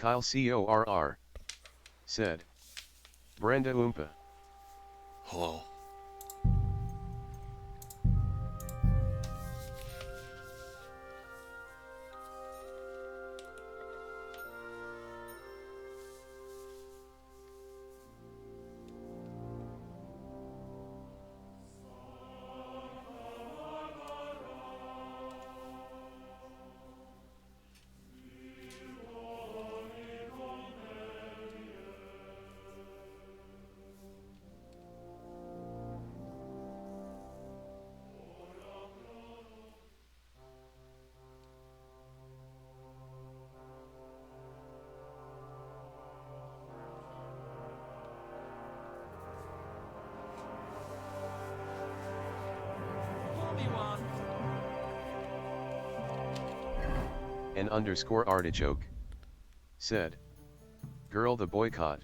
Kyle CORR said. Brenda Oompa. Hello. An underscore artichoke said. Girl, the boycott.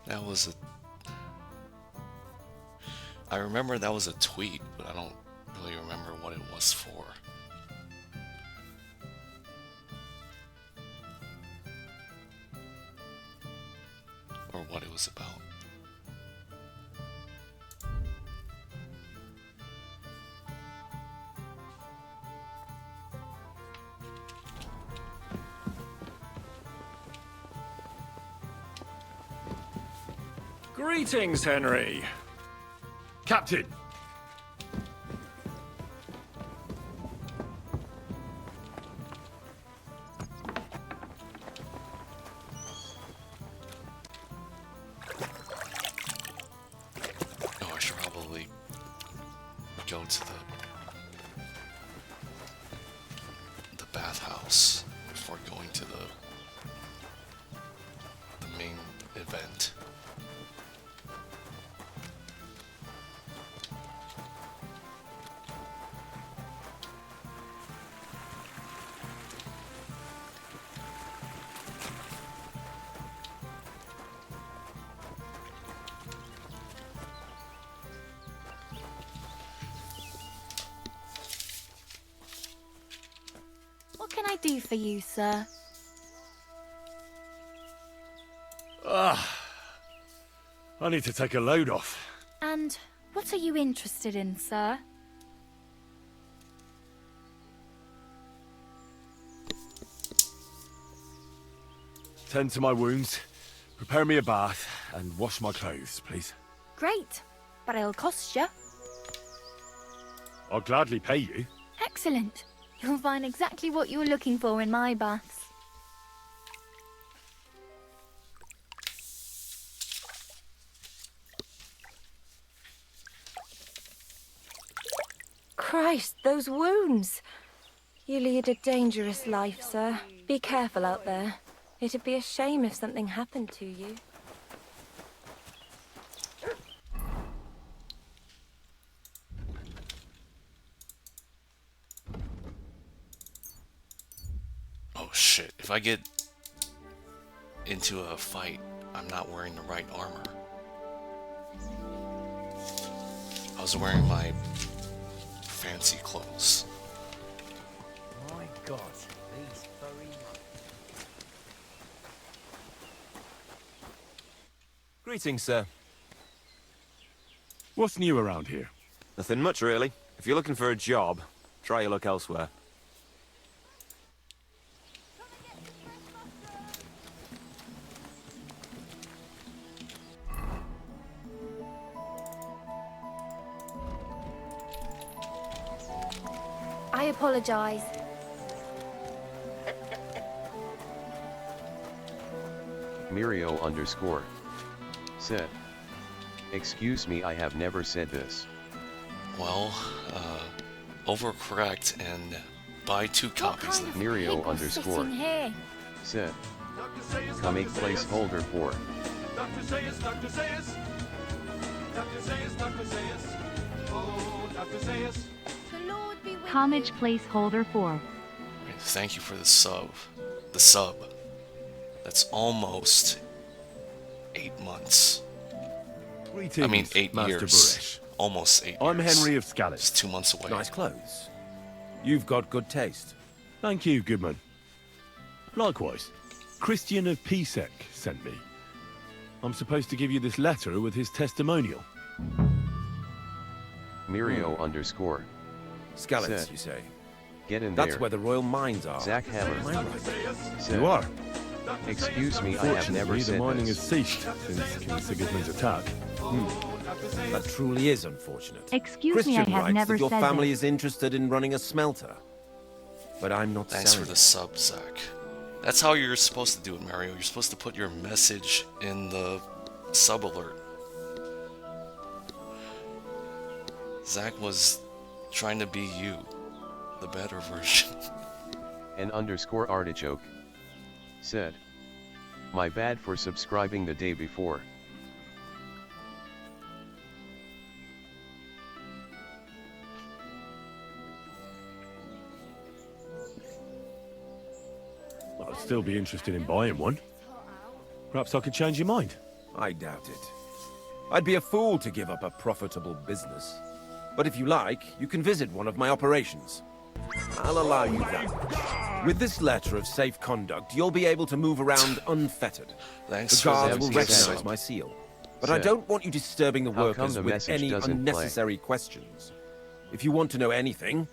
That was I remember that was a tweet, but I don't really remember what it was for. Or what it was about. Greetings, Henry. Captain. Oh, I should probably go to the bathhouse before going to the main event. What can I do for you, sir? I need to take a load off. And what are you interested in, sir? Tend to my wounds, prepare me a bath, and wash my clothes, please. Great, but it'll cost you. I'll gladly pay you. Excellent. You'll find exactly what you were looking for in my baths. Christ, those wounds! You lead a dangerous life, sir. Be careful out there. It'd be a shame if something happened to you. Oh shit, if I get into a fight, I'm not wearing the right armor. I was wearing my fancy clothes. My God, these furry monkeys. Greetings, sir. What's new around here? Nothing much, really. If you're looking for a job, try your luck elsewhere. I apologize. Merio underscore said. Excuse me, I have never said this. Well, overcorrect and buy 2 copies of Merio underscore Here? said. Come make placeholder for. Dr. Zayas, Dr. Zayas. Dr. Zayas, Dr. Zayas. Oh, Dr. Zayas. The Lord be with Homage placeholder 4. Thank you for the sub. The sub. That's almost 8 months. Greetings, I mean, 8 Master years. Buresh. almost 8 years. I'm Henry of It's Scallis. 2 months away. Nice clothes. You've got good taste. Thank you, Goodman. Likewise, Christian of Pisek sent me. I'm supposed to give you this letter with his testimonial. Merio underscore. Scallops, Said. you say? Get in That's there. where the royal mines are. Zach Hammer. Am I right? Said, You are. Excuse me, I have never Fortunately, the said mining this. has ceased since King Sigismund's attack. That truly is unfortunate. Excuse me, Christian I have writes never that your said family this. is interested in running a smelter. But I'm not Thanks for selling. the sub, Zach. That's how you're supposed to do it, Mario. You're supposed to put your message in the sub alert. Zach was trying to be you, the better version. An underscore artichoke. Said. My bad for subscribing the day before. I'd still be interested in buying one. Perhaps I could change your mind. I doubt it. I'd be a fool to give up a profitable business. But if you like, you can visit one of my operations. I'll allow you that. With this letter of safe conduct, you'll be able to move around unfettered. Thanks The for guards the will Sam's recognize sub. my seal. But I Said. don't want you disturbing the How come workers the with message any doesn't play? unnecessary questions. If you want to know anything,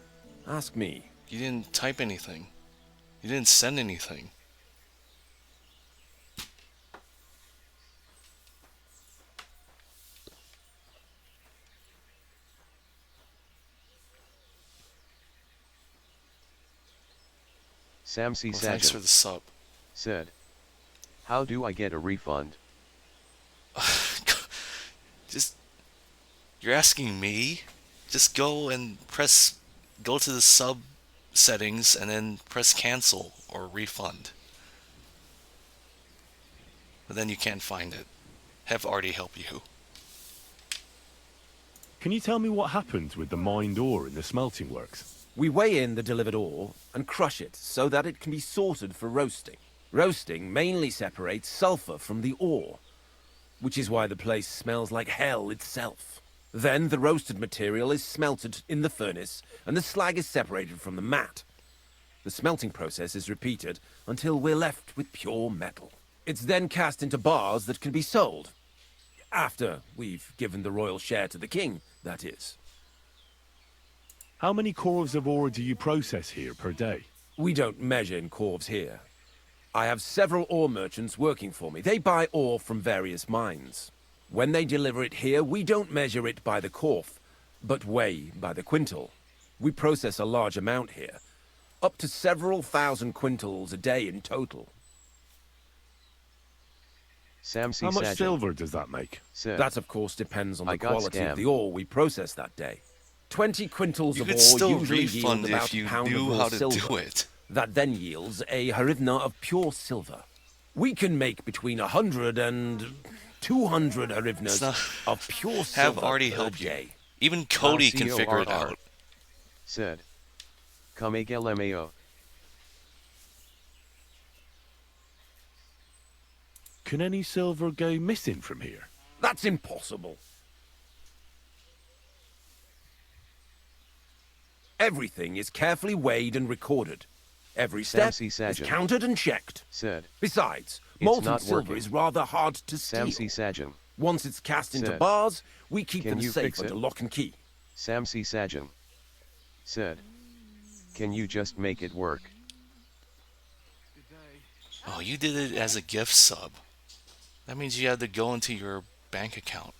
ask me. You didn't type anything. You didn't send anything. Sam C. Well, thanks for Sajan. the sub. Said. How do I get a refund? Just, you're asking me? Just go and go to the sub settings and then press cancel or refund. But then you can't find it. Have already helped you. Can you tell me what happens with the mined ore in the smelting works? We weigh in the delivered ore and crush it so that it can be sorted for roasting. Roasting mainly separates sulfur from the ore, which is why the place smells like hell itself. Then the roasted material is smelted in the furnace and the slag is separated from the matte. The smelting process is repeated until we're left with pure metal. It's then cast into bars that can be sold. After we've given the royal share to the king, that is. How many corves of ore do you process here per day? We don't measure in corves here. I have several ore merchants working for me. They buy ore from various mines. When they deliver it here, we don't measure it by the corf, but weigh by the quintal. We process a large amount here, up to several thousand quintals a day in total. Sam C. How much Sajan. silver does that make? Said. That, of course, depends on I the got quality of scammed. the ore we process that day. 20 quintals You of could ore still usually yield refund about if you a pound knew of how raw to silver. do it. That then yields a harivna of pure silver. We can make between 100 and 200 It's harivnas not- of pure silver Have already per helped you. day. Even Cody can figure it CORR. out. Said. Kameglemeo. Can any silver go missing from here? That's impossible. Everything is carefully weighed and recorded. Every Sam step C. is Sajan. counted and checked. Said. Besides, It's molten not silver working. is rather hard to steal. Sam C. Sajan. Once it's cast into Said. bars, we keep Can them you safe fix under it? lock and key. Sam C. Sajan. Said. Can you just make it work? Oh, you did it as a gift sub. That means you had to go into your bank account.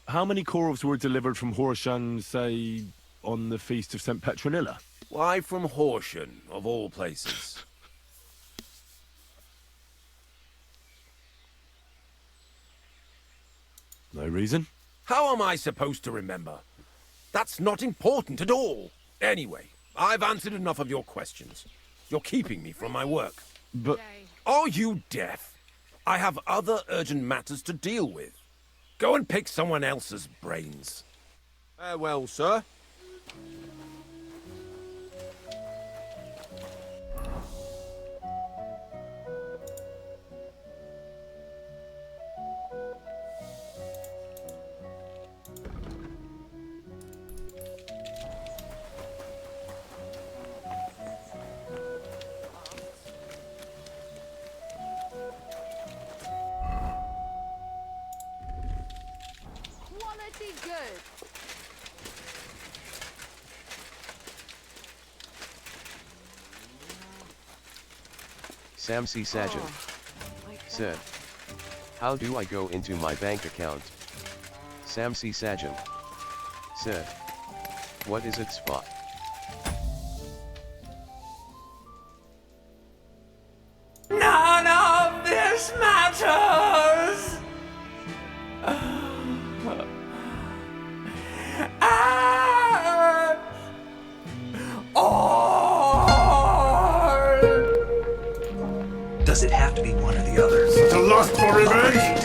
How many corves were delivered from Horshan, say, on the feast of St. Petronilla? Why from Horsham, of all places? No reason? How am I supposed to remember? That's not important at all. Anyway, I've answered enough of your questions. You're keeping me from my work. But Are you deaf? I have other urgent matters to deal with. Go and pick someone else's brains. Farewell, sir. Samsi Sajan. Said. How do I go into my bank account? Samsi Sajan. Said. What is it spot? None of this matters. Does it have to be one or the other? The lust for revenge?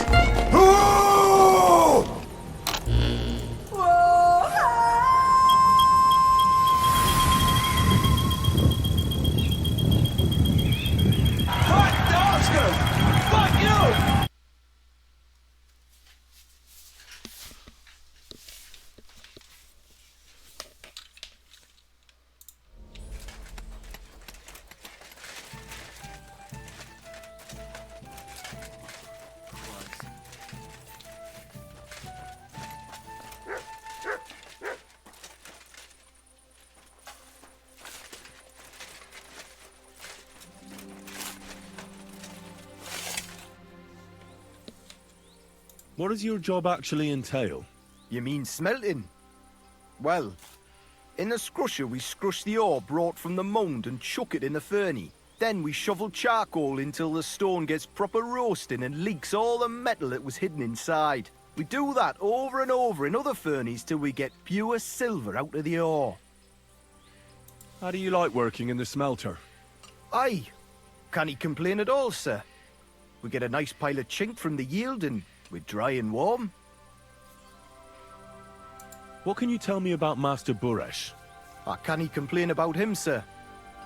Fuck the Oscar! Fuck you! What does your job actually entail? You mean smelting? Well, in the scrusher we scrush the ore brought from the mound and chuck it in the furnace. Then we shovel charcoal until the stone gets proper roasting and leaks all the metal that was hidden inside. We do that over and over in other furnaces till we get pure silver out of the ore. How do you like working in the smelter? Aye, can't he complain at all, sir? We get a nice pile of chink from the yield and we're dry and warm. What can you tell me about Master Buresh? I can't complain about him, sir.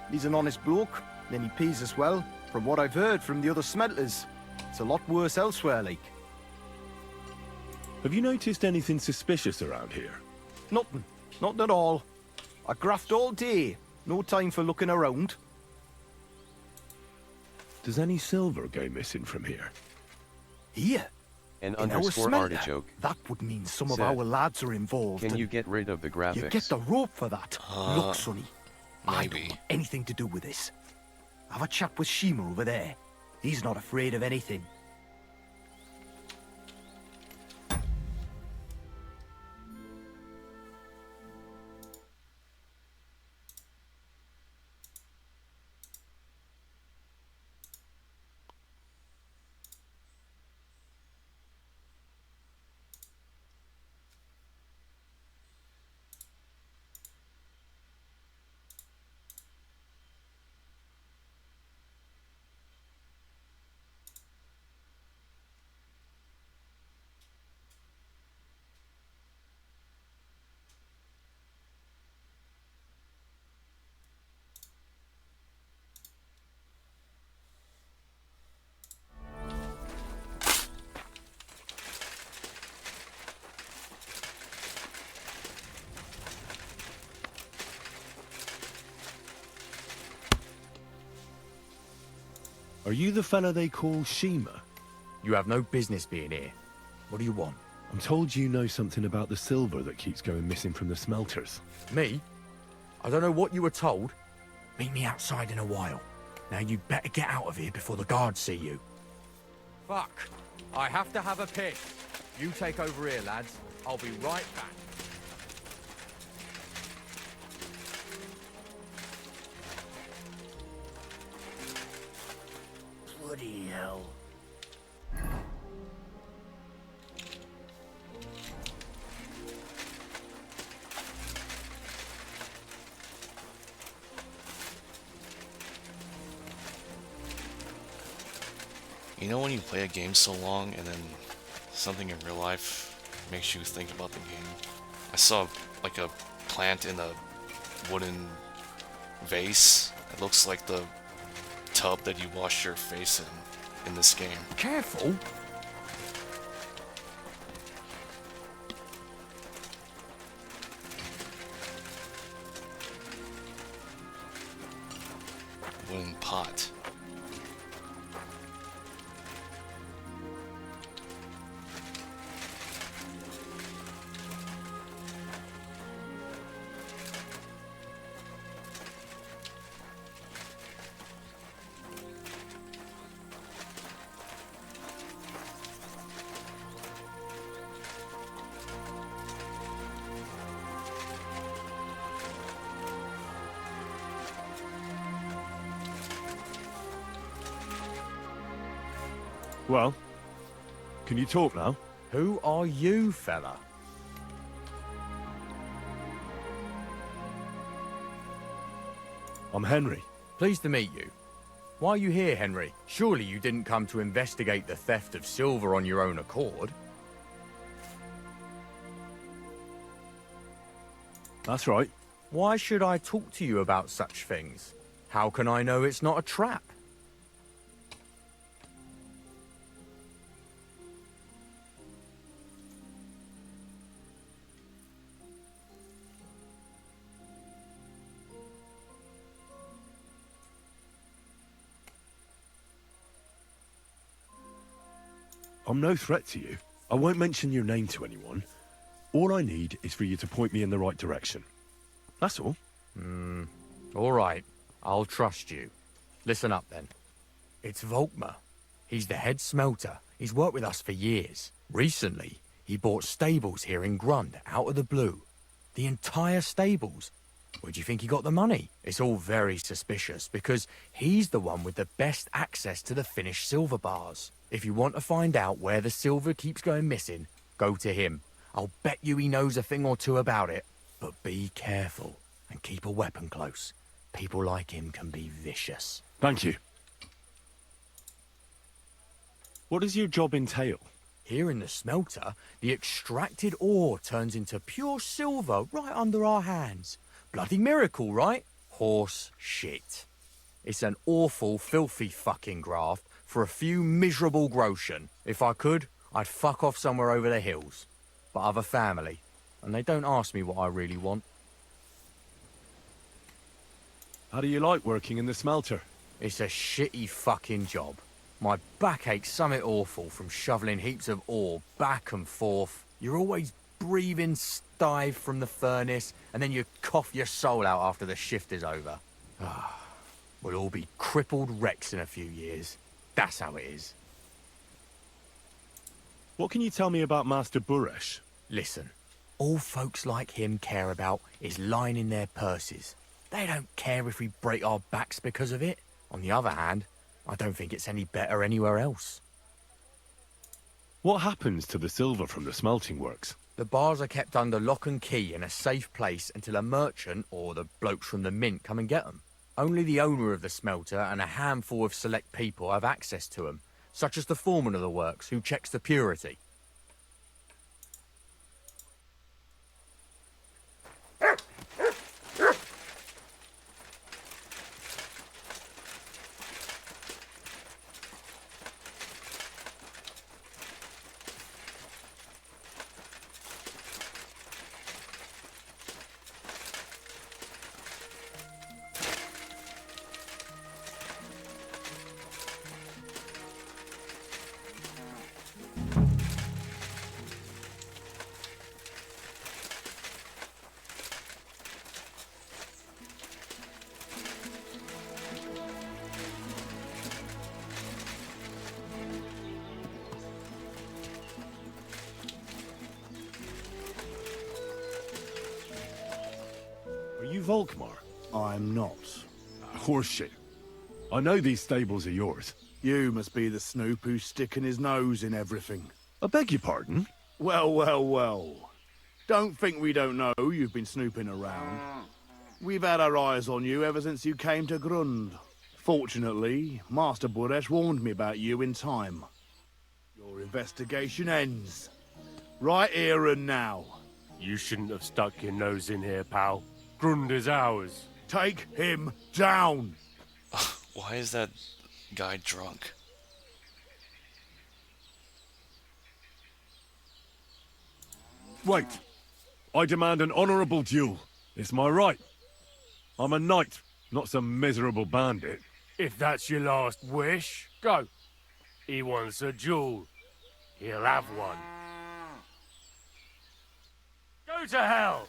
He's an honest bloke, and he pays us well, from what I've heard from the other smelters. It's a lot worse elsewhere, like. Have you noticed anything suspicious around here? Nothing. Nothing at all. I graft all day. No time for looking around. Does any silver go missing from here? Here? An In our underscore smelter? artichoke. That would mean some of Said. our lads are involved. Can and you get rid of the graphics? You get the rope for that. Look, Sonny. I don't maybe. want anything to do with this. Have a chat with Shima over there. He's not afraid of anything. Are you the fella they call Shima? You have no business being here. What do you want? I'm told you know something about the silver that keeps going missing from the smelters. Me? I don't know what you were told. Meet me outside in a while. Now you'd better get out of here before the guards see you. Fuck. I have to have a piss. You take over here, lads. I'll be right back. Bloody hell. You know when you play a game so long and then something in real life makes you think about the game? I saw like a plant in a wooden vase. It looks like the tub that you wash your face in this game. Careful. Wooden pot. Well, can you talk now? Who are you, fella? I'm Henry. Pleased to meet you. Why are you here, Henry? Surely you didn't come to investigate the theft of silver on your own accord? That's right. Why should I talk to you about such things? How can I know it's not a trap? I'm no threat to you. I won't mention your name to anyone. All I need is for you to point me in the right direction. That's all. All right. I'll trust you. Listen up, then. It's Volkmar. He's the head smelter. He's worked with us for years. Recently, he bought stables here in Grund, out of the blue. The entire stables. Where do you think he got the money? It's all very suspicious, because he's the one with the best access to the finished silver bars. If you want to find out where the silver keeps going missing, go to him. I'll bet you he knows a thing or two about it. But be careful, and keep a weapon close. People like him can be vicious. Thank you. What does your job entail? Here in the smelter, the extracted ore turns into pure silver right under our hands. Bloody miracle, right? Horse shit. It's an awful, filthy fucking graft for a few miserable groschen. If I could, I'd fuck off somewhere over the hills. But I've a family, and they don't ask me what I really want. How do you like working in the smelter? It's a shitty fucking job. My back aches something awful from shoveling heaps of ore back and forth. You're always breathing stive from the furnace, and then you cough your soul out after the shift is over. We'll all be crippled wrecks in a few years. That's how it is. What can you tell me about Master Buresh? Listen, all folks like him care about is lining their purses. They don't care if we break our backs because of it. On the other hand, I don't think it's any better anywhere else. What happens to the silver from the smelting works? The bars are kept under lock and key in a safe place until a merchant or the blokes from the mint come and get them. Only the owner of the smelter and a handful of select people have access to them, such as the foreman of the works who checks the purity. Are you Volkmar? I'm not. Horseshit. I know these stables are yours. You must be the snoop who's sticking his nose in everything. I beg your pardon? Well, well, well. Don't think we don't know you've been snooping around. We've had our eyes on you ever since you came to Grund. Fortunately, Master Buresh warned me about you in time. Your investigation ends. Right here and now. You shouldn't have stuck your nose in here, pal. Grund is ours. Take him down! Why is that guy drunk? Wait. I demand an honorable duel. It's my right. I'm a knight, not some miserable bandit. If that's your last wish, go. He wants a duel. He'll have one. Go to hell!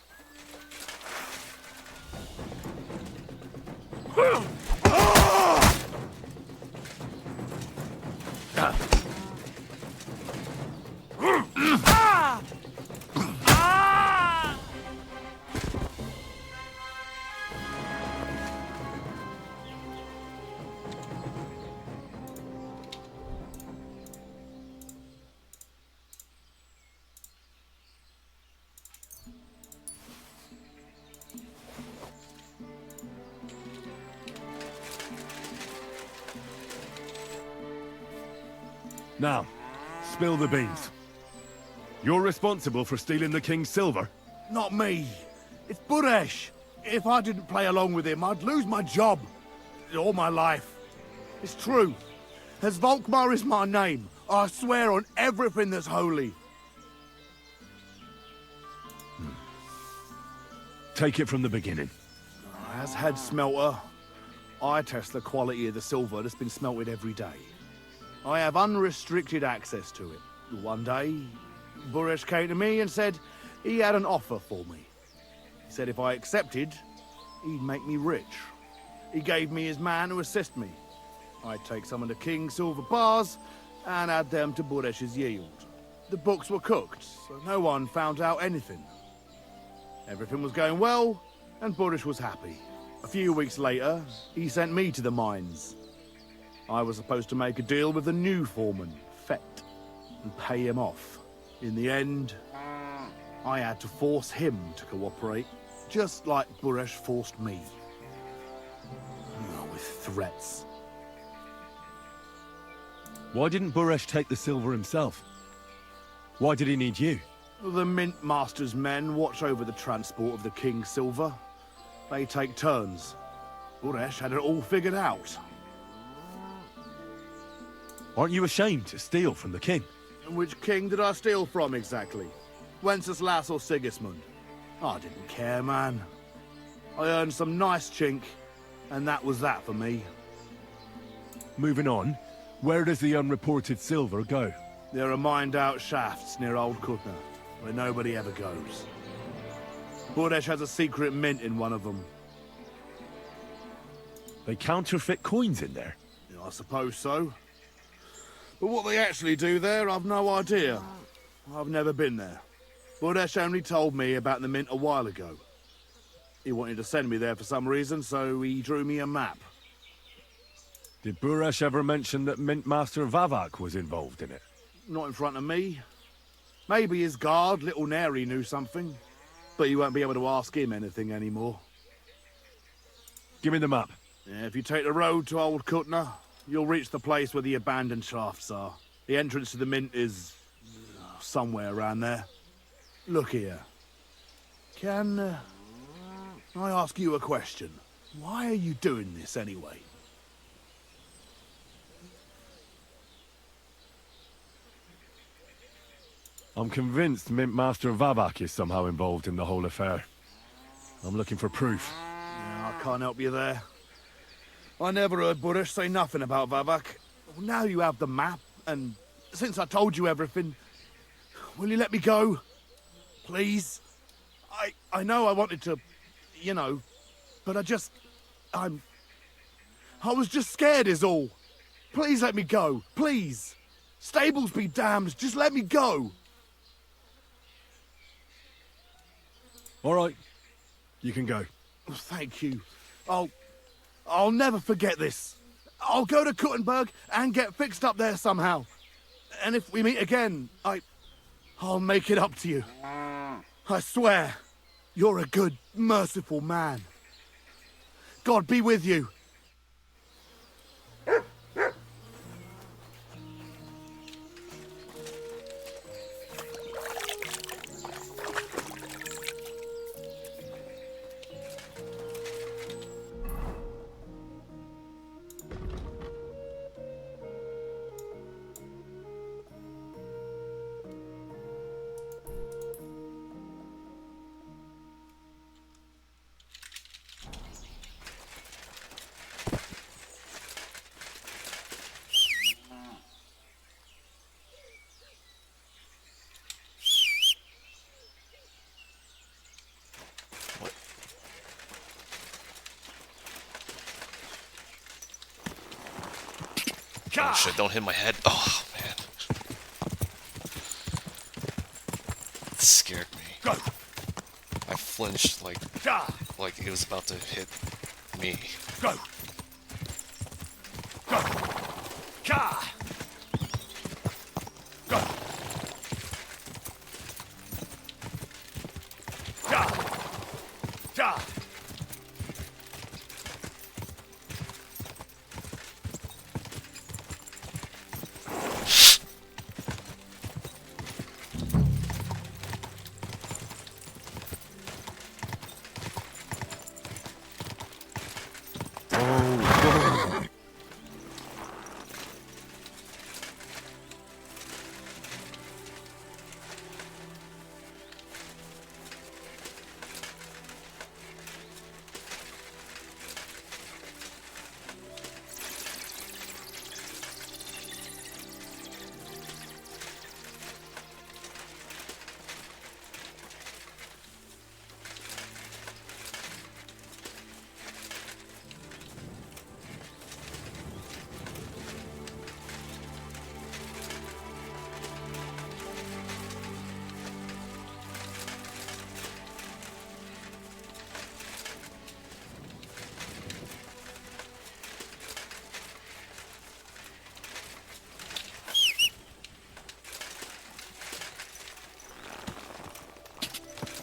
Now, spill the beans. You're responsible for stealing the king's silver? Not me. It's Buresh. If I didn't play along with him, I'd lose my job. All my life. It's true. As Volkmar is my name, I swear on everything that's holy. Take it from the beginning. As head smelter, I test the quality of the silver that's been smelted every day. I have unrestricted access to it. One day, Buresh came to me and said he had an offer for me. He said if I accepted, he'd make me rich. He gave me his man to assist me. I'd take some of the king's silver bars and add them to Buresh's yield. The books were cooked, so no one found out anything. Everything was going well, and Buresh was happy. A few weeks later, he sent me to the mines. I was supposed to make a deal with the new foreman, Fett, and pay him off. In the end, I had to force him to cooperate, just like Buresh forced me. With threats. Why didn't Buresh take the silver himself? Why did he need you? The Mint Master's men watch over the transport of the king's silver. They take turns. Buresh had it all figured out. Aren't you ashamed to steal from the king? And which king did I steal from exactly? Wenceslas or Sigismund? I didn't care, man. I earned some nice chink, and that was that for me. Moving on, where does the unreported silver go? There are mined-out shafts near Old Kutna, where nobody ever goes. Buresh has a secret mint in one of them. They counterfeit coins in there? I suppose so. But what they actually do there, I've no idea. I've never been there. Buresh only told me about the mint a while ago. He wanted to send me there for some reason, so he drew me a map. Did Buresh ever mention that Mint Master Vavak was involved in it? Not in front of me. Maybe his guard, Little Neri, knew something. But you won't be able to ask him anything anymore. Give me the map. Yeah, if you take the road to Old Kutna, you'll reach the place where the abandoned shafts are. The entrance to the mint is somewhere around there. Look here. Can I ask you a question? Why are you doing this anyway? I'm convinced Mint Master Vavak is somehow involved in the whole affair. I'm looking for proof. Yeah, I can't help you there. I never heard Buresh say nothing about Vavak. Well, now you have the map, and since I told you everything, will you let me go? Please? I know I wanted to, you know, but I was just scared is all. Please let me go, please. Stables be damned, just let me go. All right, you can go. Oh, thank you. I'll never forget this. I'll go to Kuttenberg and get fixed up there somehow. And if we meet again, I'll make it up to you. I swear, you're a good, merciful man. God be with you. Oh shit, don't hit my head. Oh, man. It scared me. Go. I flinched like it was about to hit me. Go. Go. Ka. Go. Ja. Ja.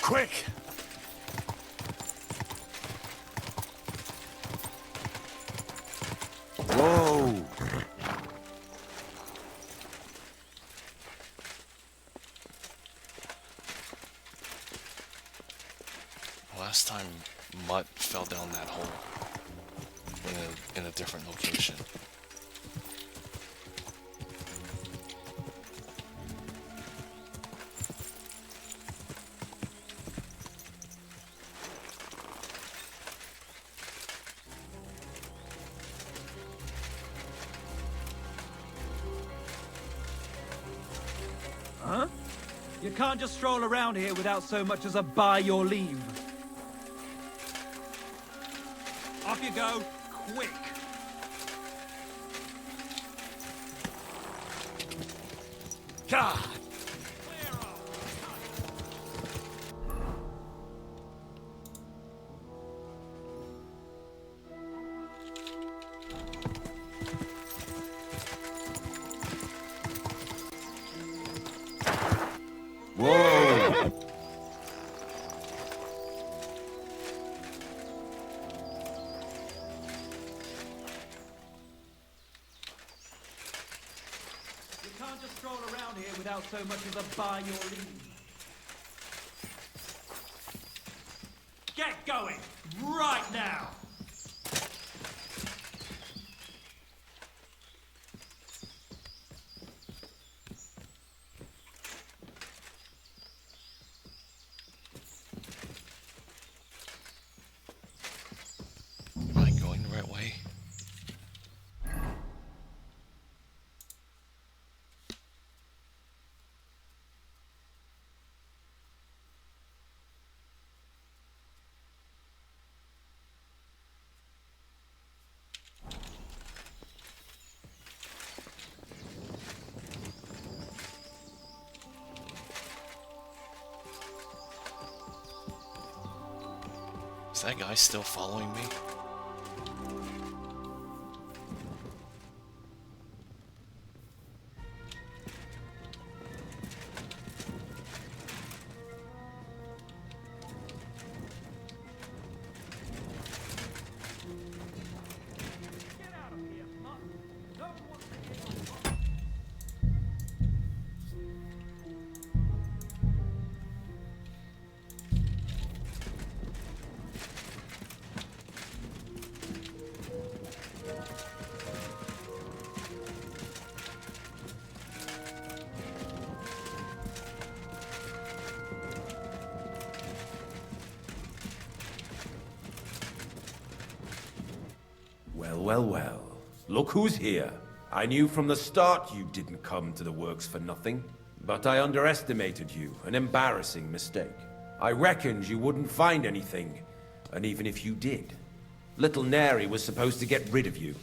Quick! Whoa! Last time Mutt fell down that hole in a different location. Huh? You can't just stroll around here without so much as a by your leave. Off you go, quick! God! Whoa! You can't just stroll around here without so much as a by your leave. Get going! Right now! Am I going the right way? Is that guy still following me? Well, well, well. Look who's here. I knew from the start you didn't come to the works for nothing. But I underestimated you. An embarrassing mistake. I reckoned you wouldn't find anything. And even if you did, little Neri was supposed to get rid of you.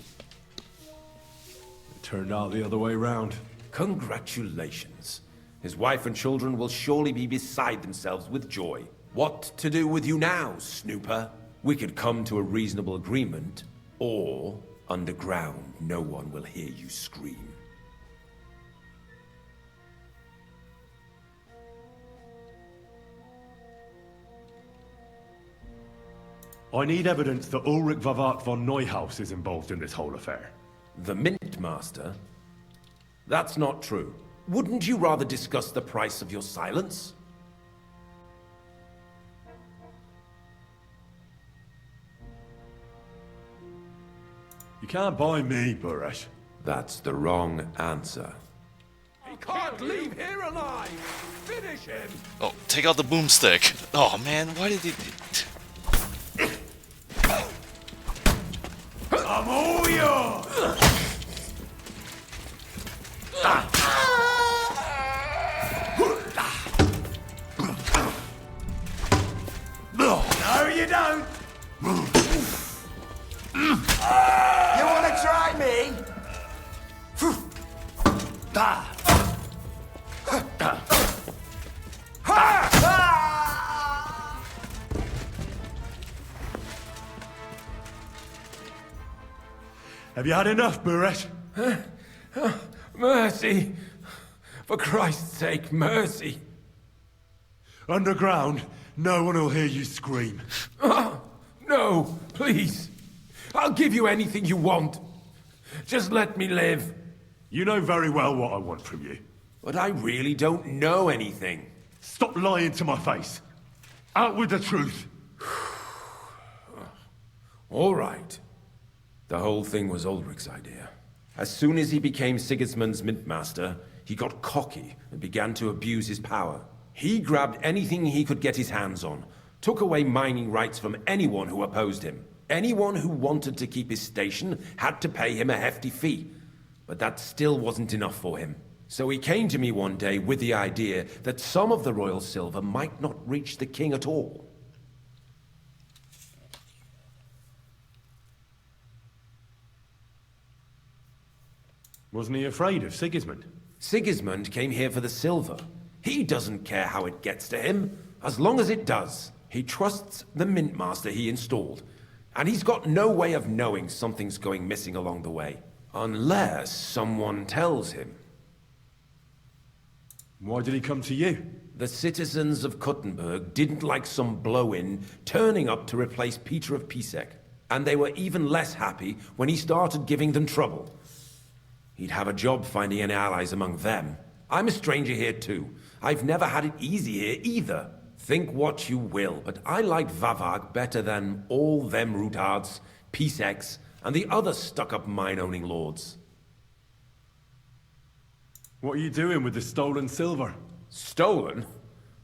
It turned out the other way round. Congratulations. His wife and children will surely be beside themselves with joy. What to do with you now, snooper? We could come to a reasonable agreement, or underground, no one will hear you scream. I need evidence that Ulrich Vavart von Neuhaus is involved in this whole affair. The Mint Master? That's not true. Wouldn't you rather discuss the price of your silence? You can't buy me, Buresh. That's the wrong answer. He can't leave here alive! Finish him! Oh, take out the boomstick. Oh man, why did he... I'm all yours! No, you don't! You wanna try me? Have you had enough, Buresh? Mercy! For Christ's sake, mercy! Underground, No one will hear you scream. No, please. I'll give you anything you want. Just let me live. You know very well what I want from you. But I really don't know anything. Stop lying to my face. Out with the truth. All right. The whole thing was Ulrich's idea. As soon as he became Sigismund's mintmaster, he got cocky and began to abuse his power. He grabbed anything he could get his hands on, took away mining rights from anyone who opposed him. Anyone who wanted to keep his station had to pay him a hefty fee. But that still wasn't enough for him. So he came to me one day with the idea that some of the royal silver might not reach the king at all. Wasn't he afraid of Sigismund? Sigismund came here for the silver. He doesn't care how it gets to him, as long as it does. He trusts the mintmaster he installed, and he's got no way of knowing something's going missing along the way. Unless someone tells him. Why did he come to you? The citizens of Kuttenberg didn't like some blow-in turning up to replace Peter of Pisek, and they were even less happy when he started giving them trouble. He'd have a job finding any allies among them. I'm a stranger here too. I've never had it easy here either. Think what you will, but I like Vavag better than all them Rutards, Piseks, and the other stuck-up mine-owning lords. What are you doing with the stolen silver? Stolen?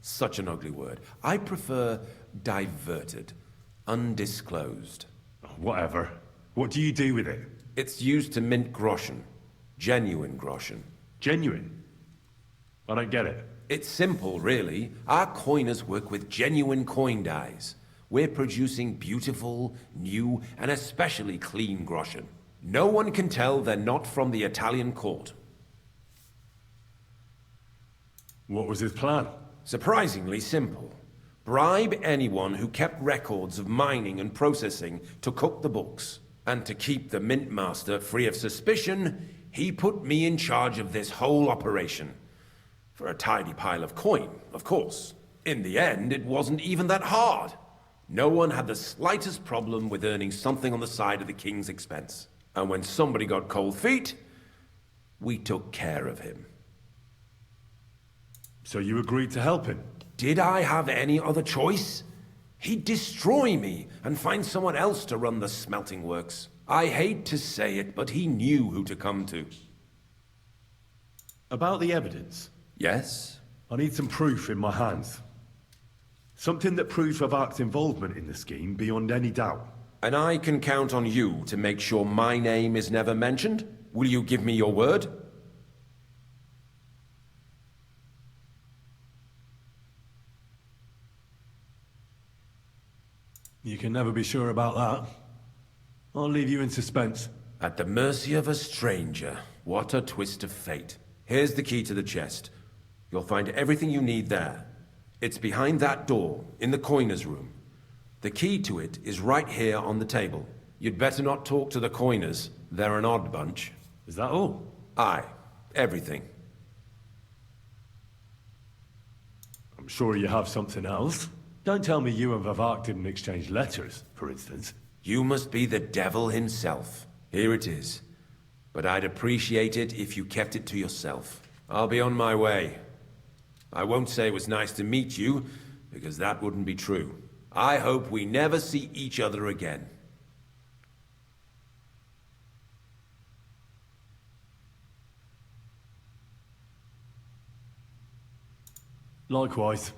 Such an ugly word. I prefer diverted, undisclosed. Whatever. What do you do with it? It's used to mint groschen. Genuine groschen. Genuine? I don't get it. It's simple, really. Our coiners work with genuine coin dies. We're producing beautiful, new, and especially clean groschen. No one can tell they're not from the Italian court. What was his plan? Surprisingly simple. Bribe anyone who kept records of mining and processing to cook the books. And to keep the mintmaster free of suspicion, he put me in charge of this whole operation. For a tidy pile of coin, of course. In the end, it wasn't even that hard. No one had the slightest problem with earning something on the side of the king's expense. And when somebody got cold feet, we took care of him. So you agreed to help him? Did I have any other choice? He'd destroy me and find someone else to run the smelting works. I hate to say it, but he knew who to come to. About the evidence? Yes? I need some proof in my hands. Something that proves Vavak's involvement in the scheme beyond any doubt. And I can count on you to make sure my name is never mentioned? Will you give me your word? You can never be sure about that. I'll leave you in suspense. At the mercy of a stranger. What a twist of fate. Here's the key to the chest. You'll find everything you need there. It's behind that door, in the coiner's room. The key to it is right here on the table. You'd better not talk to the coiners. They're an odd bunch. Is that all? Aye. Everything. I'm sure you have something else. Don't tell me you and Vavak didn't exchange letters, for instance. You must be the devil himself. Here it is. But I'd appreciate it if you kept it to yourself. I'll be on my way. I won't say it was nice to meet you, because that wouldn't be true. I hope we never see each other again. Likewise.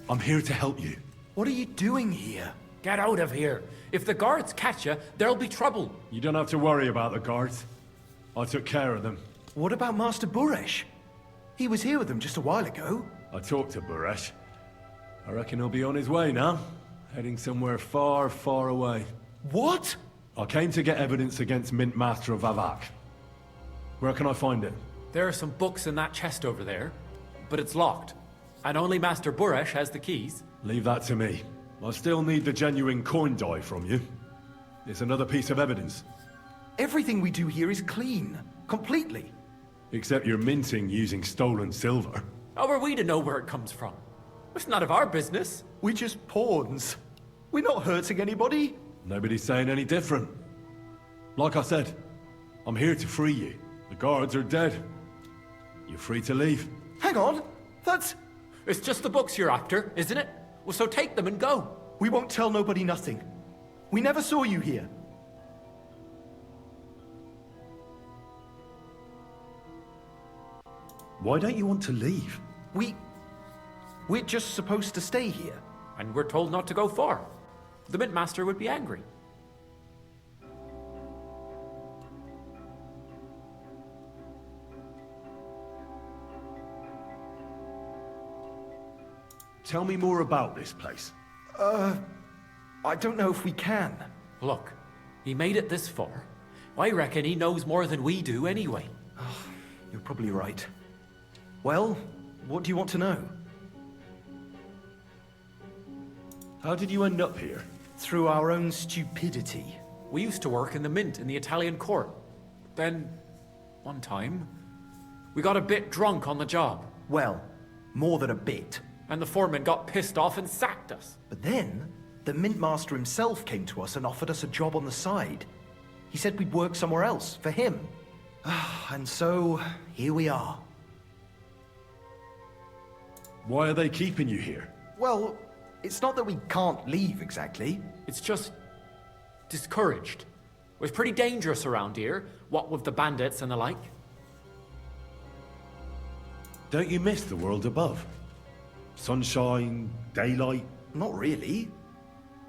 I'm here to help you. What are you doing here? Get out of here. If the guards catch you, there'll be trouble. You don't have to worry about the guards. I took care of them. What about Master Buresh? He was here with them just a while ago. I talked to Buresh. I reckon he'll be on his way now. Heading somewhere far, far away. What? I came to get evidence against Mint Master of Avak. Where can I find it? There are some books in that chest over there, but it's locked. And only Master Buresh has the keys. Leave that to me. I still need the genuine coin die from you. It's another piece of evidence. Everything we do here is clean. Completely. Except you're minting using stolen silver. How are we to know where it comes from? It's none of our business. We're just pawns. We're not hurting anybody. Nobody's saying any different. Like I said, I'm here to free you. The guards are dead. You're free to leave. Hang on. That's... It's just the books you're after, isn't it? Well, so take them and go. We won't tell nobody nothing. We never saw you here. Why don't you want to leave? We're just supposed to stay here. And we're told not to go far. The Mint Master would be angry. Tell me more about this place. I don't know if we can. Look, he made it this far. I reckon he knows more than we do anyway. You're probably right. Well, what do you want to know? How did you end up here? Through our own stupidity. We used to work in the Mint in the Italian court. Then, one time, we got a bit drunk on the job. Well, more than a bit. And the foreman got pissed off and sacked us. But then, the Mint Master himself came to us and offered us a job on the side. He said we'd work somewhere else, for him. And so, here we are. Why are they keeping you here? Well, it's not that we can't leave, exactly. It's just... discouraged. It was pretty dangerous around here, what with the bandits and the like. Don't you miss the world above? Sunshine, daylight? Not really.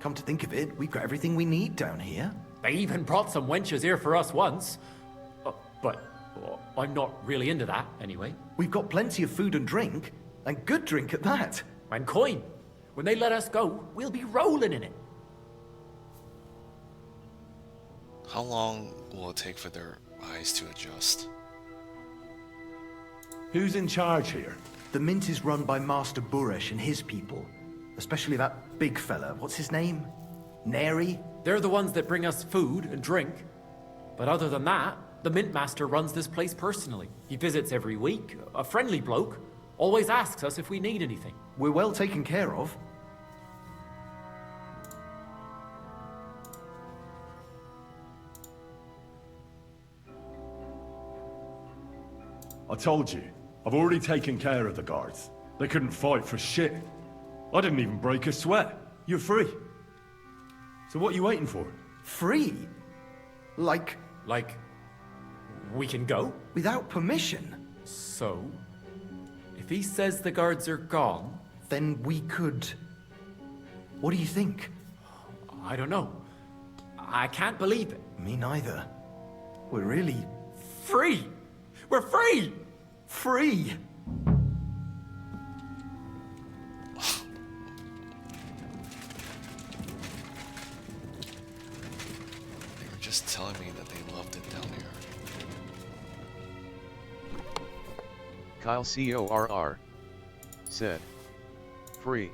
Come to think of it, we've got everything we need down here. They even brought some wenches here for us once. But I'm not really into that, anyway. We've got plenty of food and drink, and good drink at that. And coin. When they let us go, we'll be rolling in it. How long will it take for their eyes to adjust? Who's in charge here? The Mint is run by Master Buresh and his people. Especially that big fella. What's his name? Neri? They're the ones that bring us food and drink. But other than that, the Mint Master runs this place personally. He visits every week, a friendly bloke. Always asks us if we need anything. We're well taken care of. I told you, I've already taken care of the guards. They couldn't fight for shit. I didn't even break a sweat. You're free. So what are you waiting for? Free? Like, we can go? without permission? So, if he says the guards are gone... Then we could... What do you think? I don't know. I can't believe it. Me neither. We're really... Free! We're free! Free! They were just telling me that they loved it down here. Kyle CORR said, free.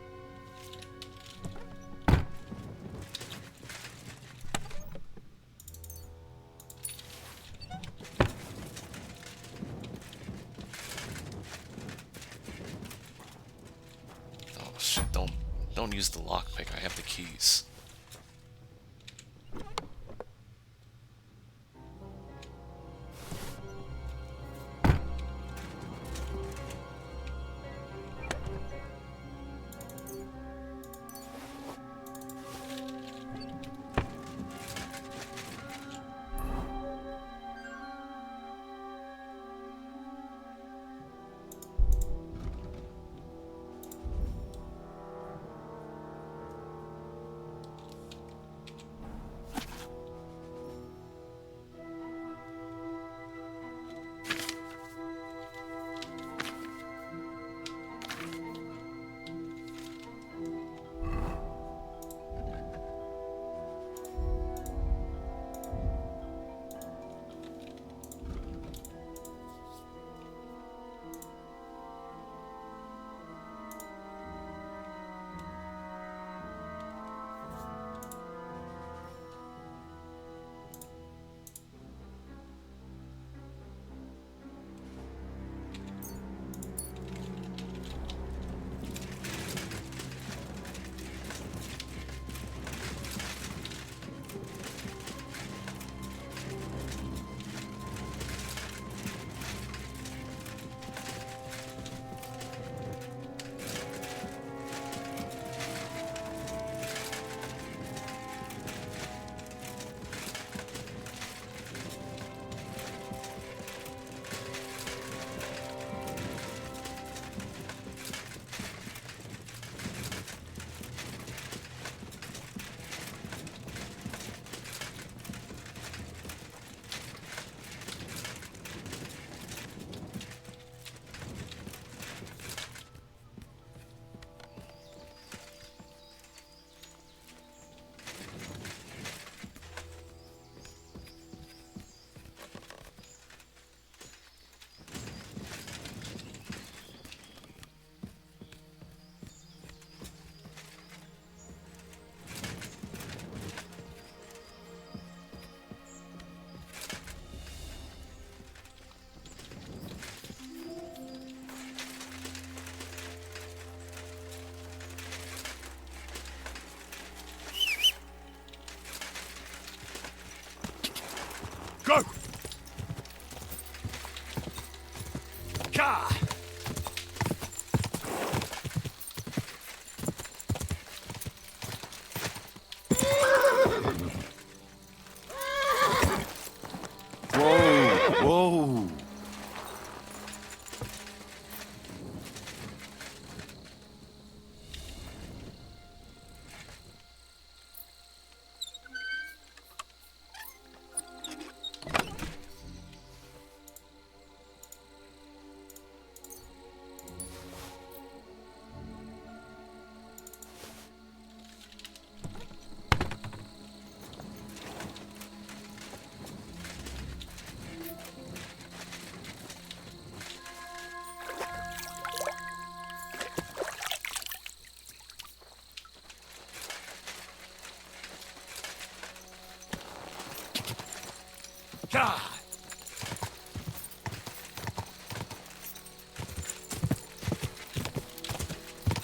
Oh shit, don't use the lockpick, I have the keys. Ka! Whoa! Whoa! God!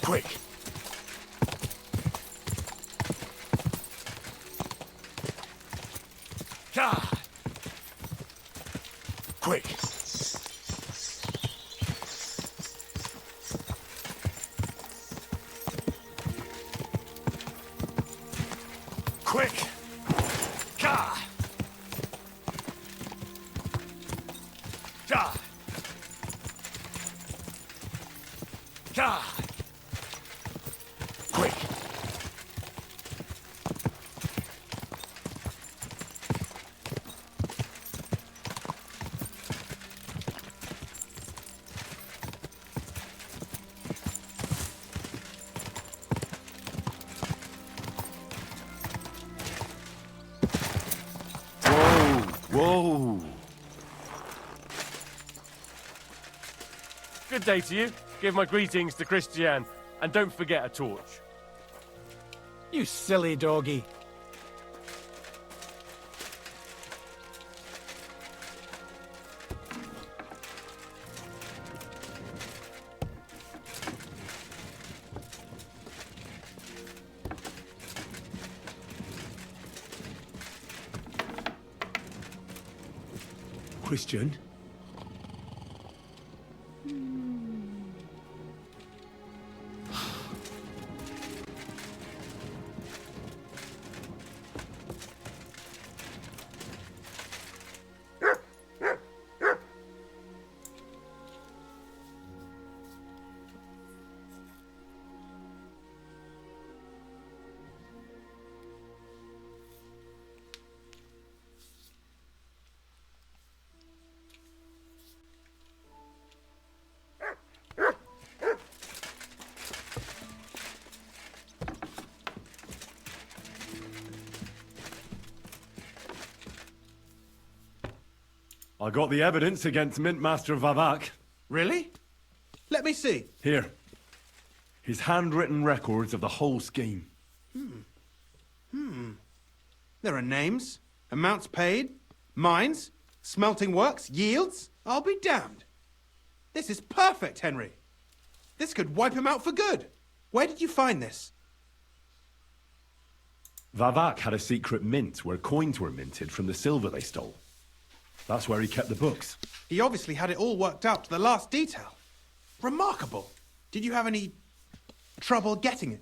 Quick! God! Quick! Quick! God! God! God! Quick! Whoa! Good day to you. Give my greetings to Christian, and don't forget a torch. You silly doggy. Christian? I got the evidence against Mintmaster Vavak. Really? Let me see. Here. His handwritten records of the whole scheme. There are names, amounts paid, mines, smelting works, yields. I'll be damned. This is perfect, Henry. This could wipe him out for good. Where did you find this? Vavak had a secret mint where coins were minted from the silver they stole. That's where he kept the books. He obviously had it all worked out to the last detail. Remarkable. Did you have any trouble getting it?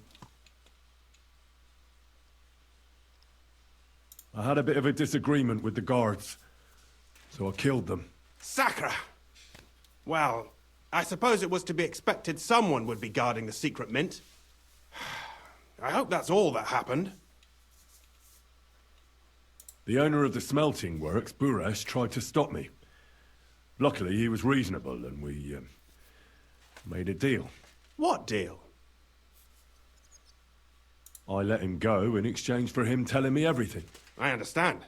I had a bit of a disagreement with the guards, so I killed them. Sacre! Well, I suppose it was to be expected someone would be guarding the secret mint. I hope that's all that happened. The owner of the smelting works, Buresh, tried to stop me. Luckily, he was reasonable, and we made a deal. What deal? I let him go in exchange for him telling me everything. I understand.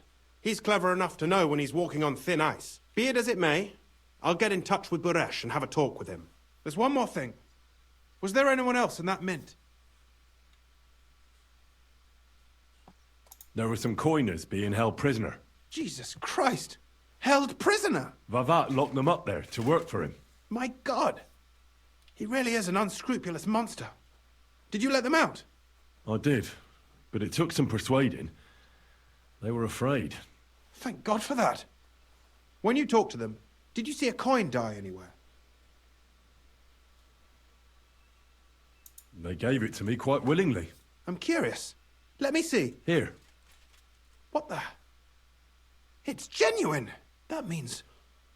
He's clever enough to know when he's walking on thin ice. Be it as it may, I'll get in touch with Buresh and have a talk with him. There's one more thing. Was there anyone else in that mint? There were some coiners being held prisoner. Jesus Christ! Held prisoner! Vavat locked them up there to work for him. My God! He really is an unscrupulous monster. Did you let them out? I did, but it took some persuading. They were afraid. Thank God for that. When you talked to them, did you see a coin die anywhere? They gave it to me quite willingly. I'm curious. Let me see. Here. What the? It's genuine! That means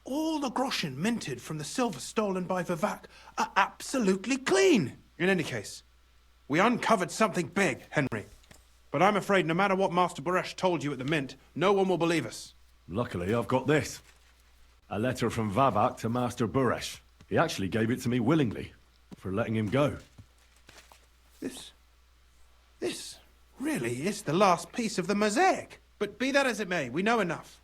all the groschen minted from the silver stolen by Vivak are absolutely clean! In any case, we uncovered something big, Henry. But I'm afraid no matter what Master Boresh told you at the Mint, no one will believe us. Luckily, I've got this. A letter from Vavak to Master Boresh. He actually gave it to me willingly, for letting him go. This really is the last piece of the mosaic. But be that as it may, we know enough.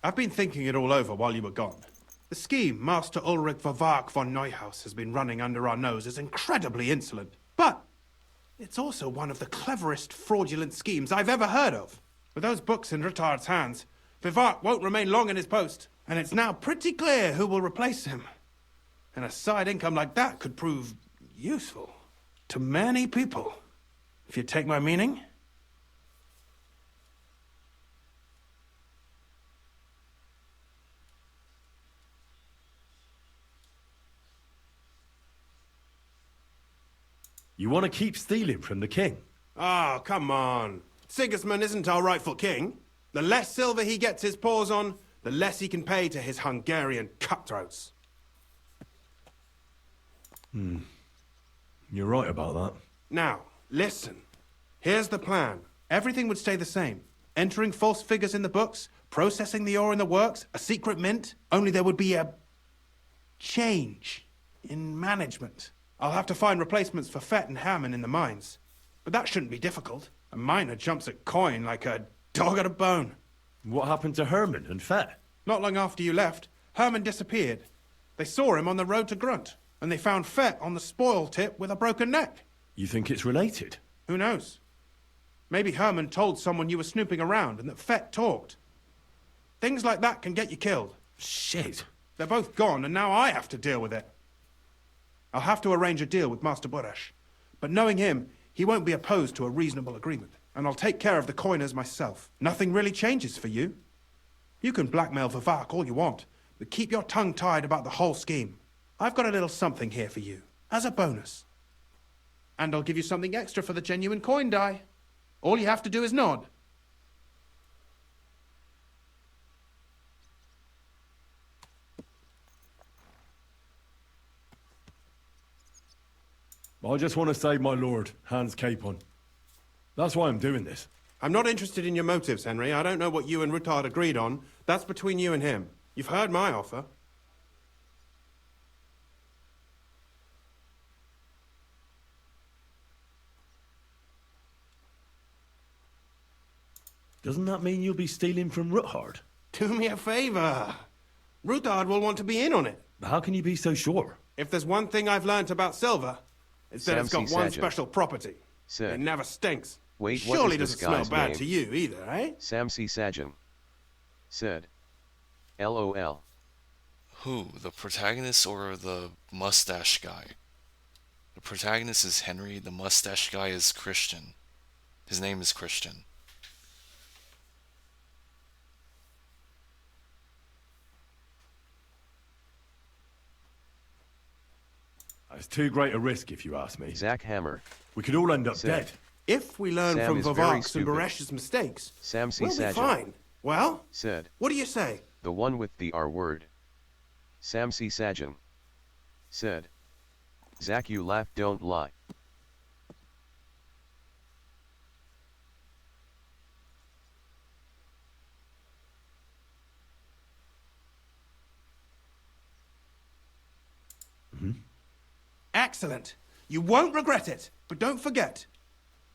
I've been thinking it all over while you were gone. The scheme Master Ulrich Vavak von Neuhaus has been running under our nose is incredibly insolent. But it's also one of the cleverest fraudulent schemes I've ever heard of. With those books in Rittard's hands, Vivak won't remain long in his post, and it's now pretty clear who will replace him. And a side income like that could prove useful to many people, if you take my meaning. You want to keep stealing from the king? Oh, come on. Sigismund isn't our rightful king. The less silver he gets his paws on, the less he can pay to his Hungarian cutthroats. You're right about that. Now, listen. Here's the plan. Everything would stay the same. Entering false figures in the books, processing the ore in the works, a secret mint, only there would be a change in management. I'll have to find replacements for Fett and Hammond in the mines. But that shouldn't be difficult. A miner jumps at coin like a dog at a bone. What happened to Herman and Fett? Not long after you left, Herman disappeared. They saw him on the road to Grunt, and they found Fett on the spoil tip with a broken neck. You think it's related? Who knows? Maybe Herman told someone you were snooping around and that Fett talked. Things like that can get you killed. Shit. They're both gone, and now I have to deal with it. I'll have to arrange a deal with Master Boresh. But knowing him, he won't be opposed to a reasonable agreement. And I'll take care of the coiners myself. Nothing really changes for you. You can blackmail Vivak all you want, but keep your tongue tied about the whole scheme. I've got a little something here for you, as a bonus. And I'll give you something extra for the genuine coin die. All you have to do is nod. I just want to save my lord, Hans Capon. That's why I'm doing this. I'm not interested in your motives, Henry. I don't know what you and Rittard agreed on. That's between you and him. You've heard my offer. Doesn't that mean you'll be stealing from Ruthard? Do me a favor. Rittard will want to be in on it. How can you be so sure? If there's one thing I've learnt about silver, it's that it's got Samsi one Sajid. special property. Sir. It never stinks. Wait, Surely what is this doesn't smell guy's bad name? to you either, eh? Samsi Sajin. Said. LOL. Who? The protagonist or the mustache guy? The protagonist is Henry, the mustache guy is Christian. His name is Christian. It's too great a risk, if you ask me. Zach Hammer. We could all end up Said. dead. If we learn Sam from is very Vivak's and stupid. Boresh's mistakes, Samsi we'll be Sajin. fine. Well, Said. what do you say? The one with the R word. Samsi Sajin. Said. Zach, you laugh, don't lie. Excellent. You won't regret it. But don't forget,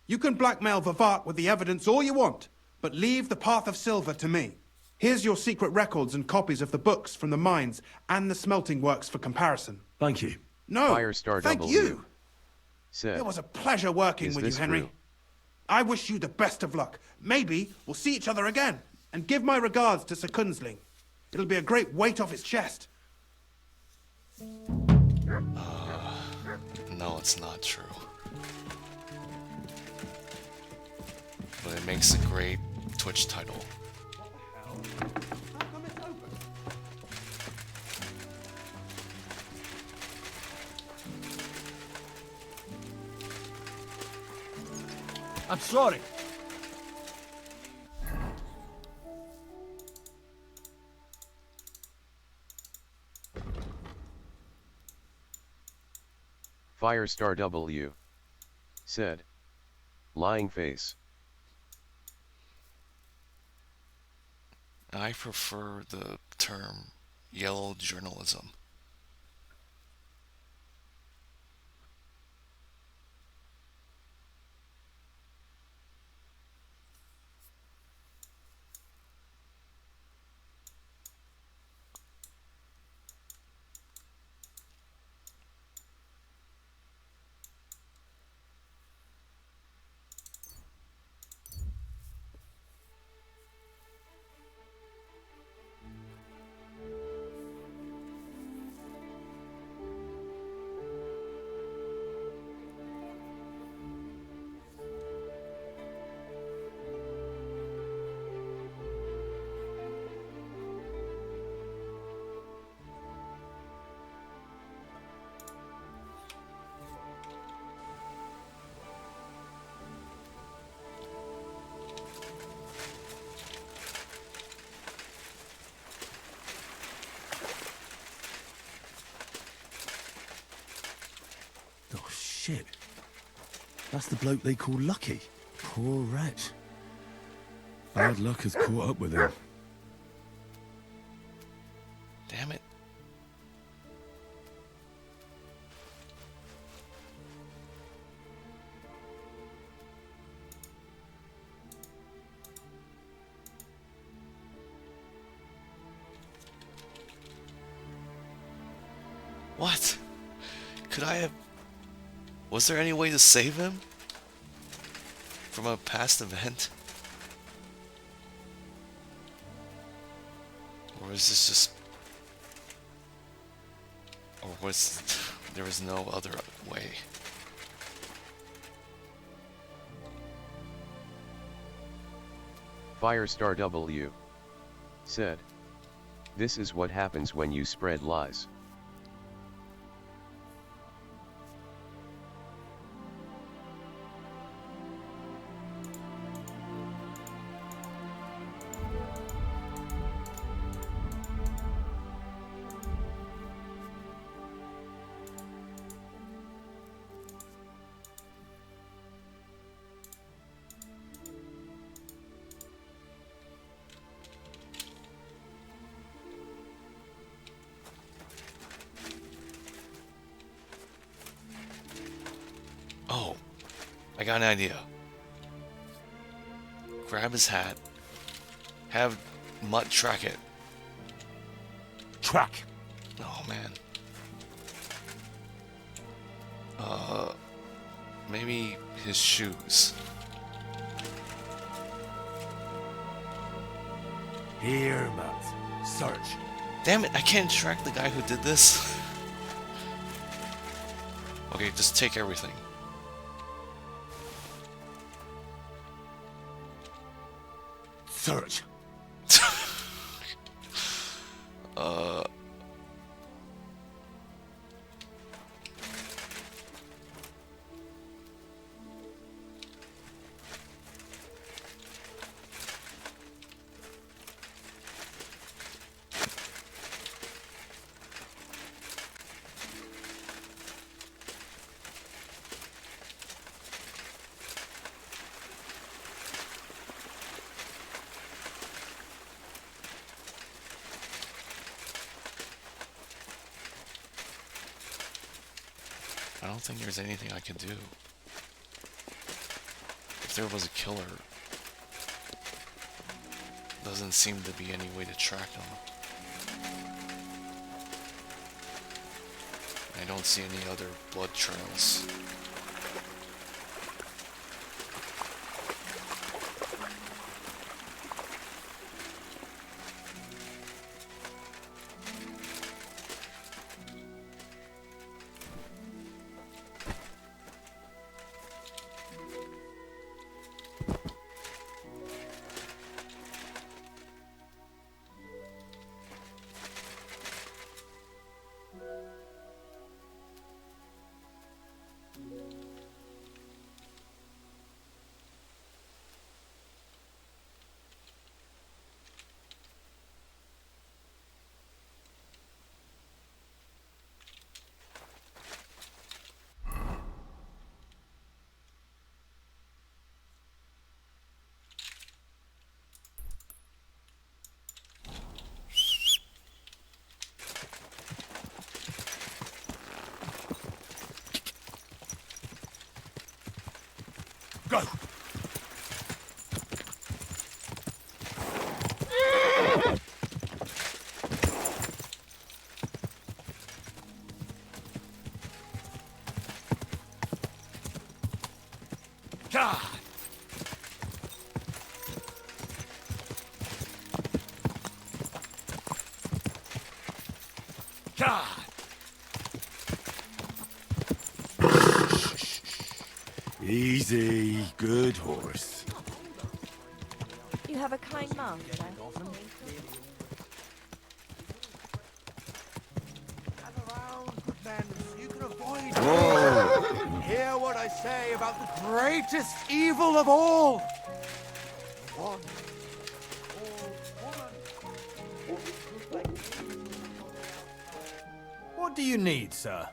you can blackmail Vivak with the evidence all you want, but leave the path of silver to me. Here's your secret records and copies of the books from the mines and the smelting works for comparison. Thank you. No, Firestar thank W. you. Said. It was a pleasure working Is with you, this Henry. real? I wish you the best of luck. Maybe we'll see each other again. And give my regards to Sir Kunzling. It'll be a great weight off his chest. No, it's not true. But it makes a great Twitch title. I'm sorry. Firestar W. said. Lying face. I prefer the term yellow journalism. Oh, shit. That's the bloke they call Lucky. Poor wretch. Bad luck has caught up with him. Damn it. What? Could I have... Was there any way to save him? From a past event? Or is this just... Or was... There was no other way? Firestar W. said. This is what happens when you spread lies. Oh, I got an idea. Grab his hat. Have Mutt track it. Track. Oh man. Maybe his shoes. Here, Matt. Search. Damn it, I can't track the guy who did this. Okay, just take everything. Search. I don't think there's anything I can do. If there was a killer, doesn't seem to be any way to track them. I don't see any other blood trails. Go! God! God! Easy, good horse. You have a kind master. Hear what I say about the greatest evil of all. One. What do you need, sir?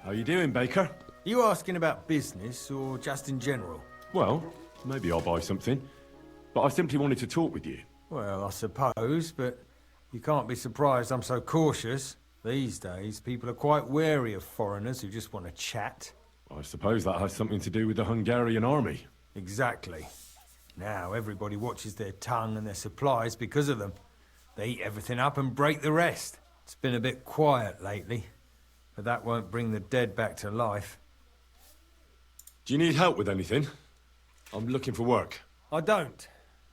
How you doing, Baker? You asking about business or just in general? Well, maybe I'll buy something. But I simply wanted to talk with you. Well, I suppose, but you can't be surprised I'm so cautious. These days, people are quite wary of foreigners who just want to chat. I suppose that has something to do with the Hungarian army. Exactly. Now everybody watches their tongue and their supplies because of them. They eat everything up and break the rest. It's been a bit quiet lately, but that won't bring the dead back to life. Do you need help with anything? I'm looking for work. I don't.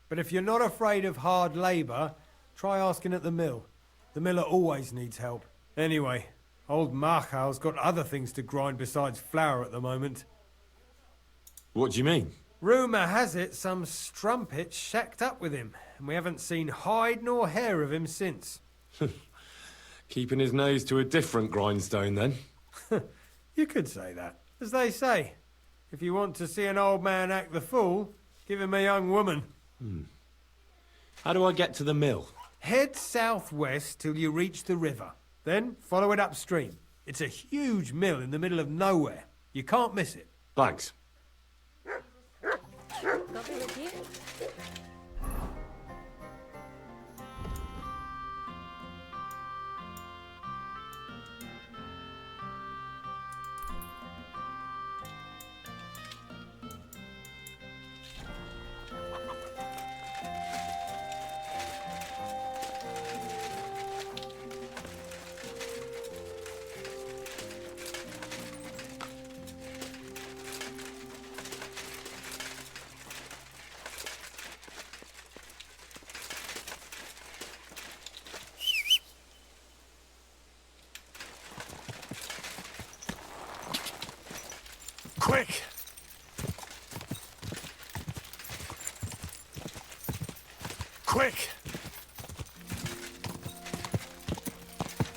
But if you're not afraid of hard labour, try asking at the mill. The miller always needs help. Anyway, old Marchal's got other things to grind besides flour at the moment. What do you mean? Rumour has it some strumpet shacked up with him, and we haven't seen hide nor hair of him since. Keeping his nose to a different grindstone, then? You could say that. As they say, if you want to see an old man act the fool, give him a young woman. How do I get to the mill? Head southwest till you reach the river. Then follow it upstream. It's a huge mill in the middle of nowhere. You can't miss it. Thanks. God be with you. Quick! Quick!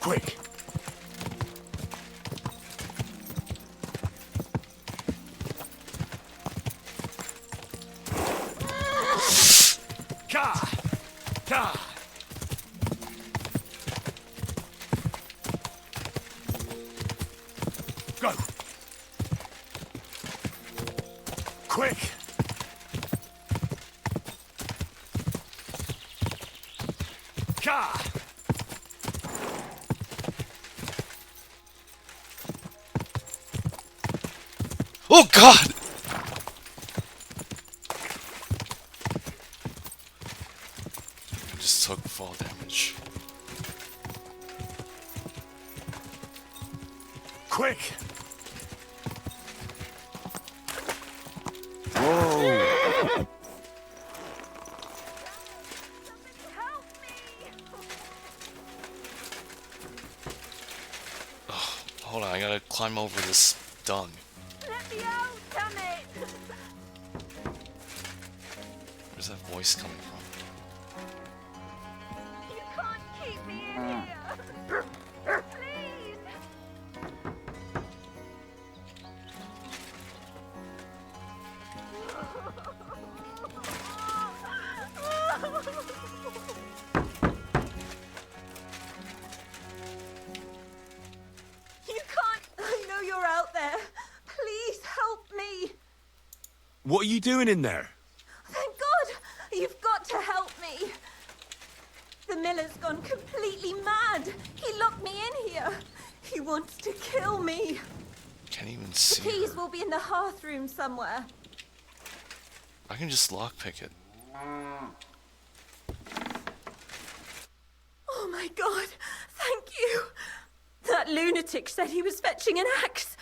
Quick! God! God! Go! Quick! God! Oh God! I just took fall damage. Quick! Whoa! Oh, hold on, I gotta climb over this dung. Let me out, damn it! Where's that voice coming from? You can't keep me in here! Please! You can't... I know you're out there. Please help me. What are you doing in there? Thank God! You've got to help me. The miller's gone completely mad. He locked me in here. He wants to kill me. Can't even The see keys her. will be in the hearth room somewhere. I can just lockpick it. Oh my god, thank you. That lunatic said he was fetching an axe.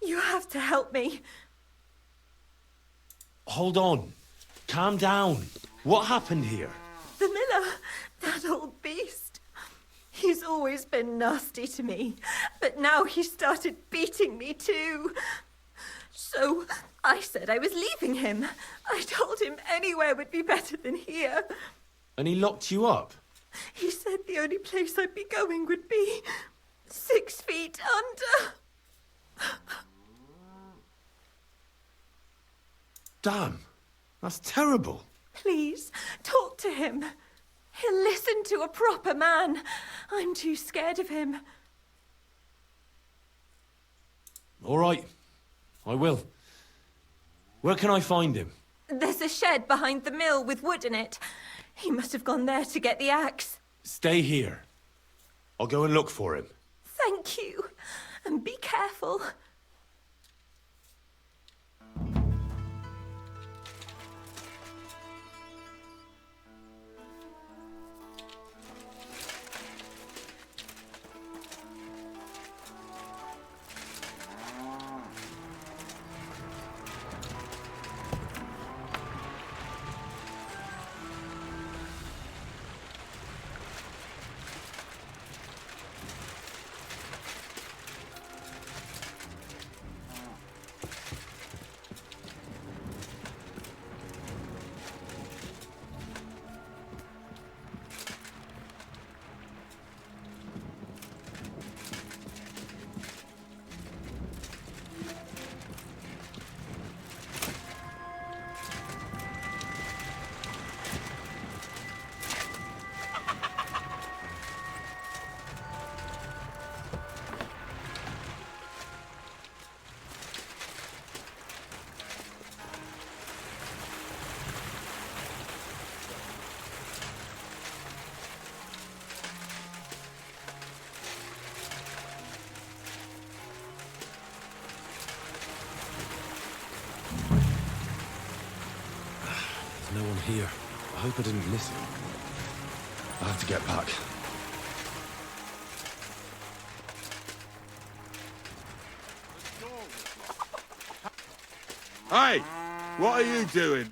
You have to help me. Hold on. Calm down. What happened here? The miller, that old beast. He's always been nasty to me, but now he started beating me too. So I said I was leaving him. I told him anywhere would be better than here. And he locked you up? He said the only place I'd be going would be 6 feet under. Damn. That's terrible. Please, talk to him. He'll listen to a proper man. I'm too scared of him. All right. I will. Where can I find him? There's a shed behind the mill with wood in it. He must have gone there to get the axe. Stay here. I'll go and look for him. Thank you. And be careful. No one here. I hope I didn't miss him. I have to get back. Hey, what are you doing?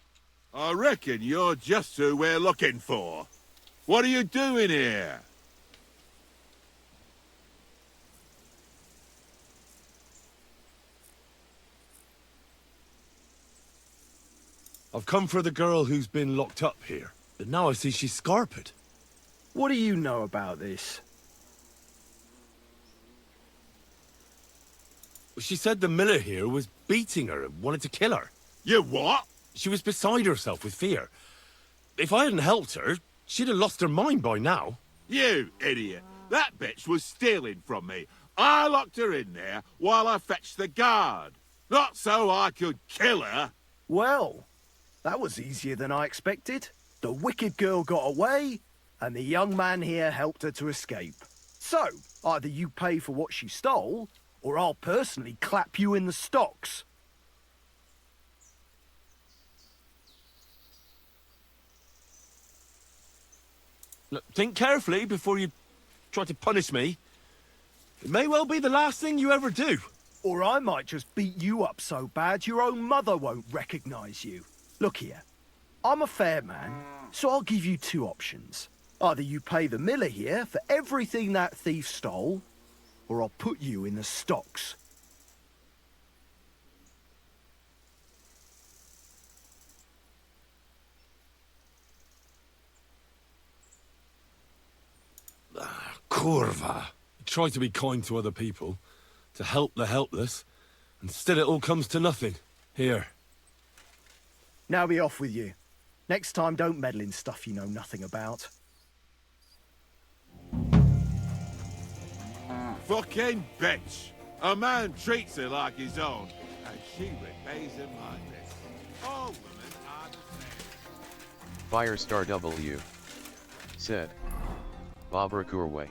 I reckon you're just who we're looking for. What are you doing here? I've come for the girl who's been locked up here. But now I see she's scarpered. What do you know about this? She said the miller here was beating her and wanted to kill her. You what? She was beside herself with fear. If I hadn't helped her, she'd have lost her mind by now. You idiot. That bitch was stealing from me. I locked her in there while I fetched the guard. Not so I could kill her. Well, that was easier than I expected. The wicked girl got away, and the young man here helped her to escape. So, either you pay for what she stole, or I'll personally clap you in the stocks. Look, think carefully before you try to punish me. It may well be the last thing you ever do. Or I might just beat you up so bad your own mother won't recognise you. Look here, I'm a fair man, so I'll give you two options. Either you pay the miller here for everything that thief stole, or I'll put you in the stocks. Curva. You try to be kind to other people, to help the helpless, and still it all comes to nothing. Here. Now be off with you. Next time, don't meddle in stuff you know nothing about. Fucking bitch. A man treats her like his own, and she repays him like this. All women are the same. Firestar W. Said. Barbara Kurway.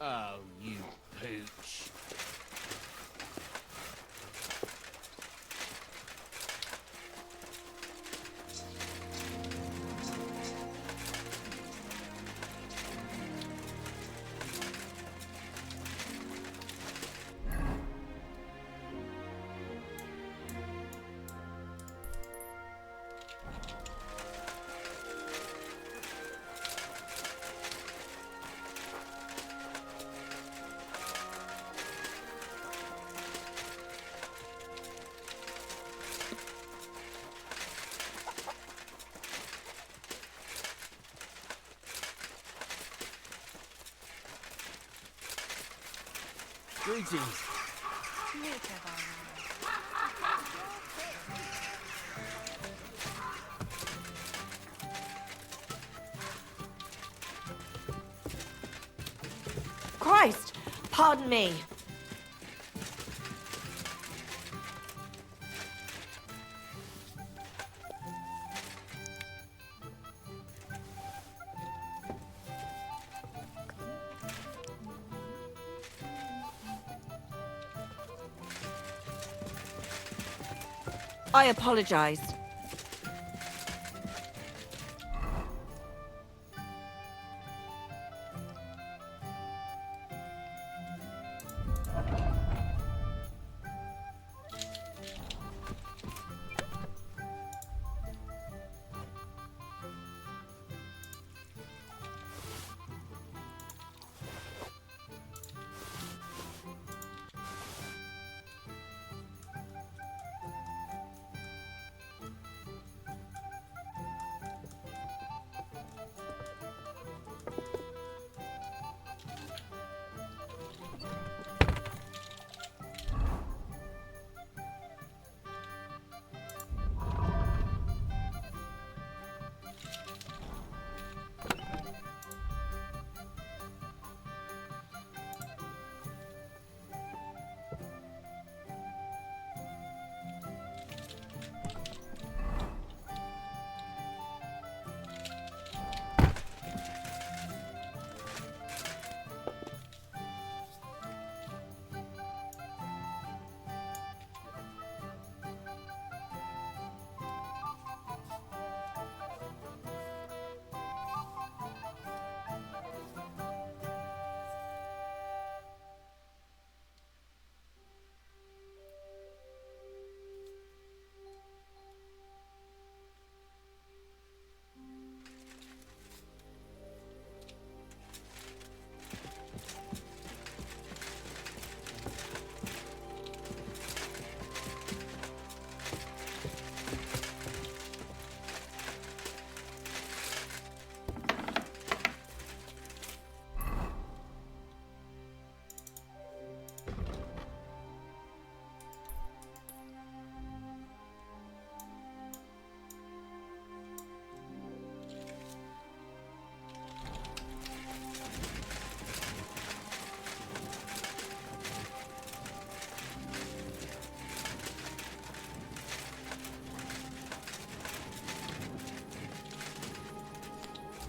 Oh, you pooch. Greetings. Christ! Pardon me. I apologize.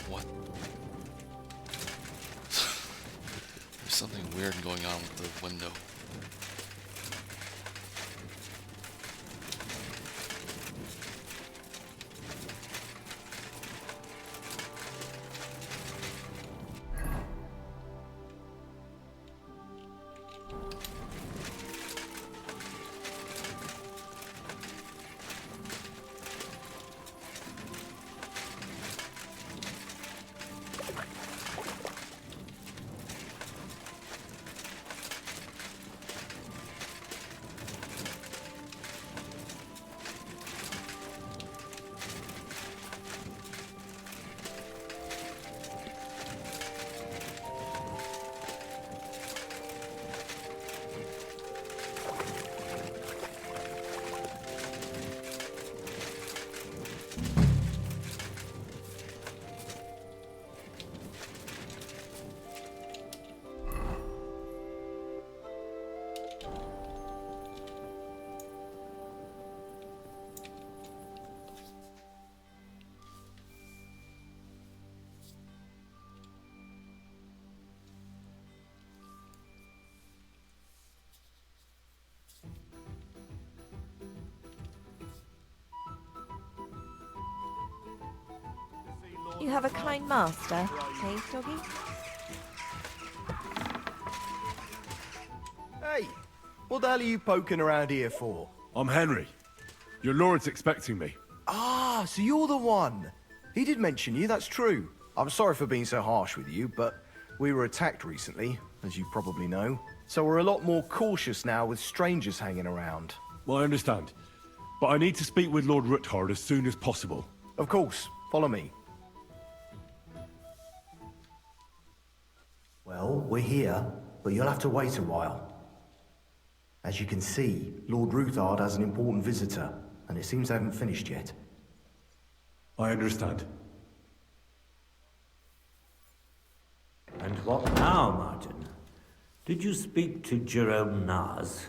What? There's something weird going on with the window. You have a kind master, eh, doggy? Hey, what the hell are you poking around here for? I'm Henry. Your lord's expecting me. Ah, so you're the one. He did mention you, that's true. I'm sorry for being so harsh with you, but we were attacked recently, as you probably know. So we're a lot more cautious now with strangers hanging around. Well, I understand. But I need to speak with Lord Ruthard as soon as possible. Of course. Follow me. Well, we're here, but you'll have to wait a while. As you can see, Lord Ruthard has an important visitor, and it seems they haven't finished yet. I understand. And what now, Martin? Did you speak to Jerome Naz?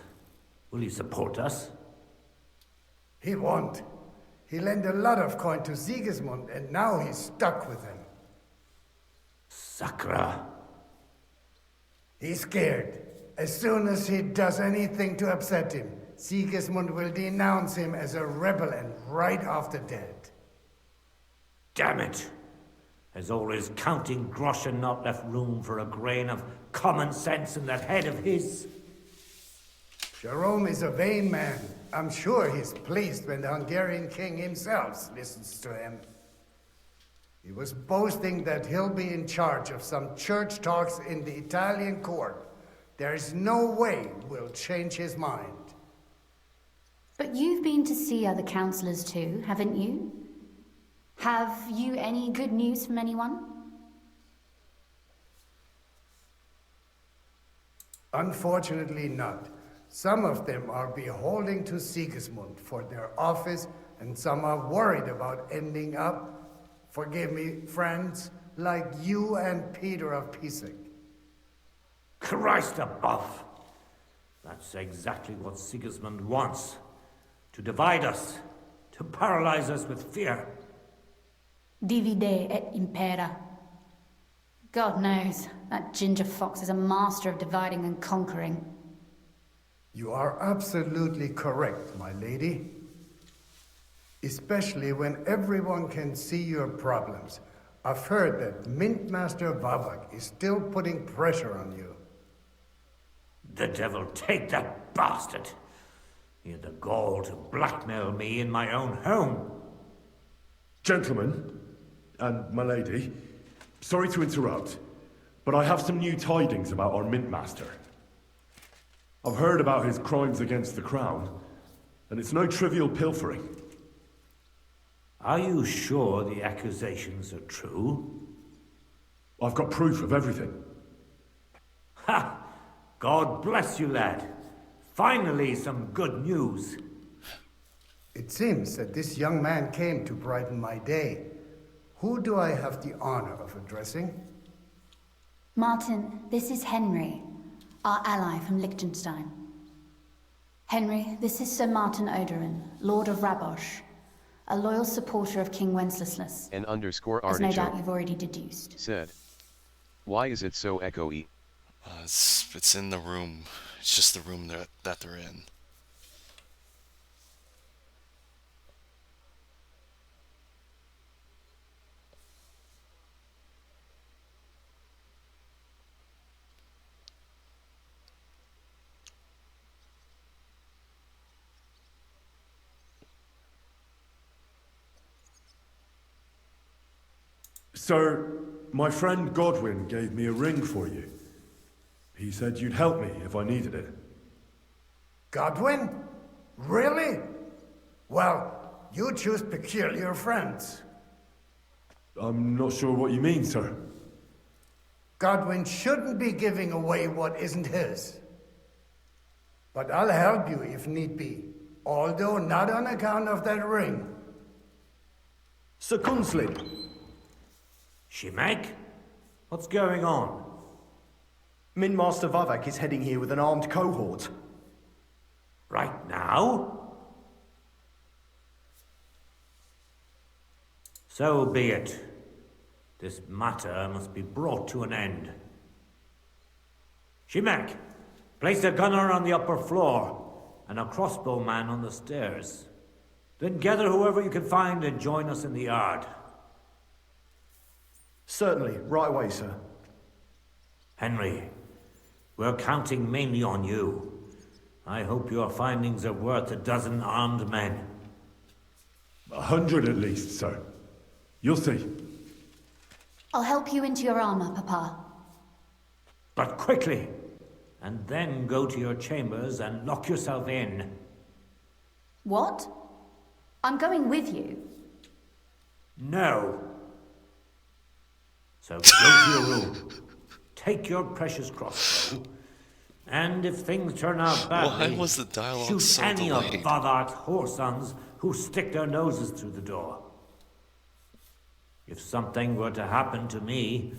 Will he support us? He won't. He lent a lot of coin to Sigismund, and now he's stuck with him. Sakra. He's scared. As soon as he does anything to upset him, Sigismund will denounce him as a rebel and right off the dead. Damn it! As always, counting groschen not left room for a grain of common sense in that head of his. Jerome is a vain man. I'm sure he's pleased when the Hungarian king himself listens to him. He was boasting that he'll be in charge of some church talks in the Italian court. There is no way we'll change his mind. But you've been to see other councillors too, haven't you? Have you any good news from anyone? Unfortunately not. Some of them are beholding to Sigismund for their office, and some are worried about ending up, forgive me, friends, like you and Peter of Pisek. Christ above! That's exactly what Sigismund wants. To divide us, to paralyze us with fear. Divide et impera. God knows, that ginger fox is a master of dividing and conquering. You are absolutely correct, my lady. Especially when everyone can see your problems. I've heard that Mint Master Vavak is still putting pressure on you. The devil take that bastard! He had the gall to blackmail me in my own home. Gentlemen, and my lady, sorry to interrupt, but I have some new tidings about our Mint Master. I've heard about his crimes against the Crown, and it's no trivial pilfering. Are you sure the accusations are true? I've got proof of everything. Ha! God bless you, lad. Finally, some good news. It seems that this young man came to brighten my day. Who do I have the honor of addressing? Martin, this is Henry, our ally from Liechtenstein. Henry, this is Sir Martin Oderin, Lord of Rabosh, a loyal supporter of King Wenceslas. An underscore as no artichoke. doubt you've already deduced. Said. Why is it so echoey? It's in the room. It's just the room that they're in. Sir, my friend Godwin gave me a ring for you. He said you'd help me if I needed it. Godwin? Really? Well, you choose peculiar friends. I'm not sure what you mean, sir. Godwin shouldn't be giving away what isn't his. But I'll help you if need be, although not on account of that ring. Sir Kunslin. Shimek? What's going on? Min Master Vavak is heading here with an armed cohort. Right now? So be it. This matter must be brought to an end. Shimek, place a gunner on the upper floor and a crossbowman on the stairs. Then gather whoever you can find and join us in the yard. Certainly, right away, sir. Henry, we're counting mainly on you. I hope your findings are worth 12 armed men. 100 at least, sir. You'll see. I'll help you into your armor, Papa. But quickly! And then go to your chambers and lock yourself in. What? I'm going with you. No. So go to your room. Take your precious crossbow. And if things turn out badly, Why was the dialogue shoot so any delayed? of Vathar's whoresons who stick their noses through the door. If something were to happen to me,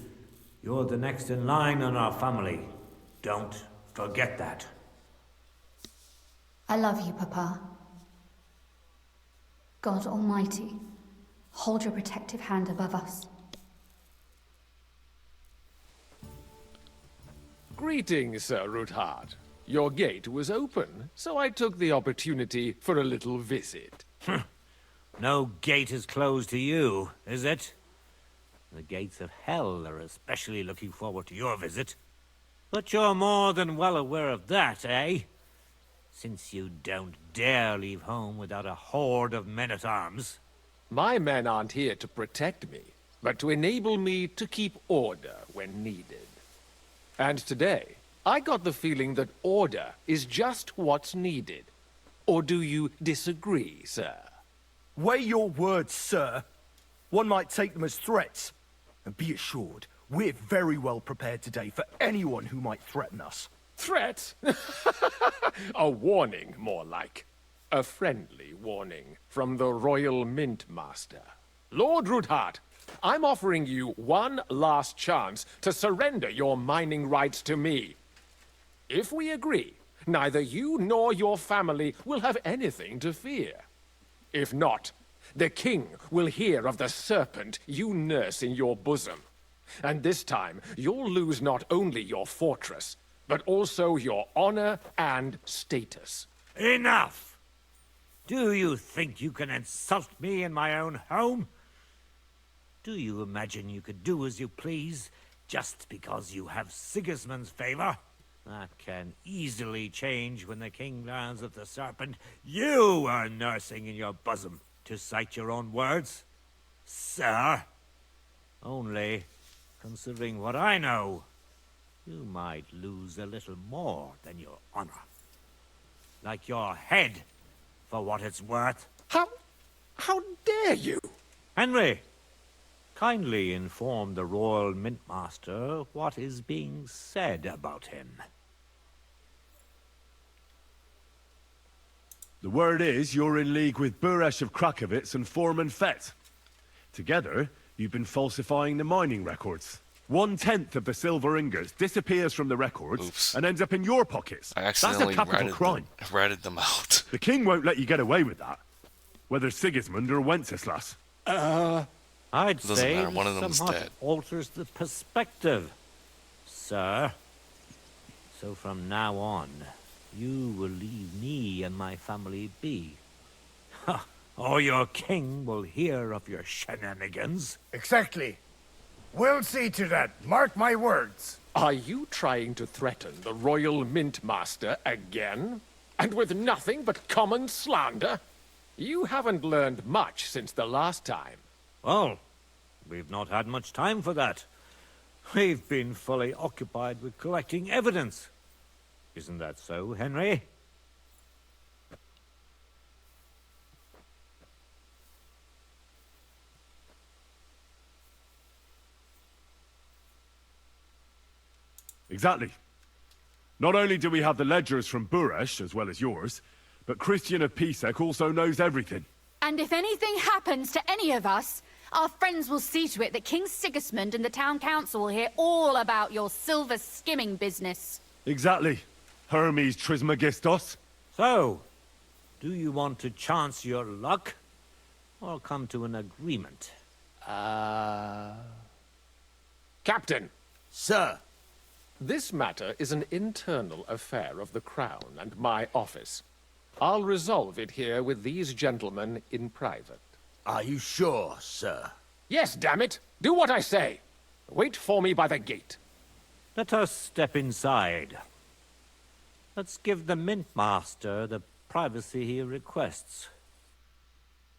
you're the next in line in our family. Don't forget that. I love you, Papa. God Almighty, hold your protective hand above us. Greetings, Sir Ruthard. Your gate was open, so I took the opportunity for a little visit. No gate is closed to you, is it? The gates of hell are especially looking forward to your visit. But you're more than well aware of that, eh? Since you don't dare leave home without a horde of men-at-arms. My men aren't here to protect me, but to enable me to keep order when needed. And today, I got the feeling that order is just what's needed. Or do you disagree, sir? Weigh your words, sir. One might take them as threats. And be assured, we're very well prepared today for anyone who might threaten us. Threat? A warning, more like. A friendly warning from the Royal Mint Master. Lord Ruthard, I'm offering you one last chance to surrender your mining rights to me. If we agree, neither you nor your family will have anything to fear. If not, the king will hear of the serpent you nurse in your bosom. And this time, you'll lose not only your fortress, but also your honor and status. Enough! Do you think you can insult me in my own home? Do you imagine you could do as you please, just because you have Sigismund's favor? That can easily change when the king learns of the serpent you are nursing in your bosom, to cite your own words, sir. Only, considering what I know, you might lose a little more than your honor. Like your head, for what it's worth. How dare you? Henry, kindly inform the Royal Mintmaster what is being said about him. The word is you're in league with Buresh of Krakowitz and Foreman Fett. Together, you've been falsifying the mining records. 1/10 of the silver ingots disappears from the records and ends up in your pockets. I That's a accidentally capital crime. ratted them out. The king won't let you get away with that. Whether Sigismund or Wenceslas. I'd Doesn't say matter, one of this them's somewhat dead. alters the perspective, sir. So from now on, you will leave me and my family be. Or your king will hear of your shenanigans. Exactly. We'll see to that. Mark my words. Are you trying to threaten the Royal Mint Master again? And with nothing but common slander? You haven't learned much since the last time. Well, we've not had much time for that. We've been fully occupied with collecting evidence. Isn't that so, Henry? Exactly. Not only do we have the ledgers from Buresh, as well as yours, but Christian of Pisek also knows everything. And if anything happens to any of us, our friends will see to it that King Sigismund and the town council will hear all about your silver skimming business. Exactly. Hermes Trismegistos. So, do you want to chance your luck? Or come to an agreement? Captain! Sir! This matter is an internal affair of the Crown and my office. I'll resolve it here with these gentlemen in private. Are you sure, sir? Yes, damn it! Do what I say! Wait for me by the gate. Let us step inside. Let's give the Mint Master the privacy he requests.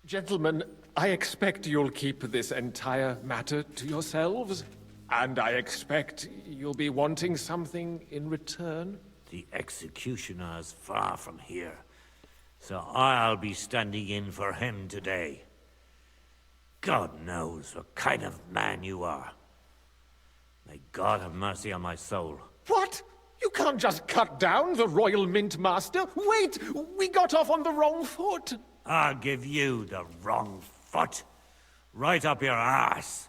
Gentlemen, I expect you'll keep this entire matter to yourselves. And I expect you'll be wanting something in return. The executioner's far from here, so I'll be standing in for him today. God knows what kind of man you are. May God have mercy on my soul. What? You can't just cut down the Royal Mint Master. Wait! We got off on the wrong foot. I'll give you the wrong foot. Right up your ass.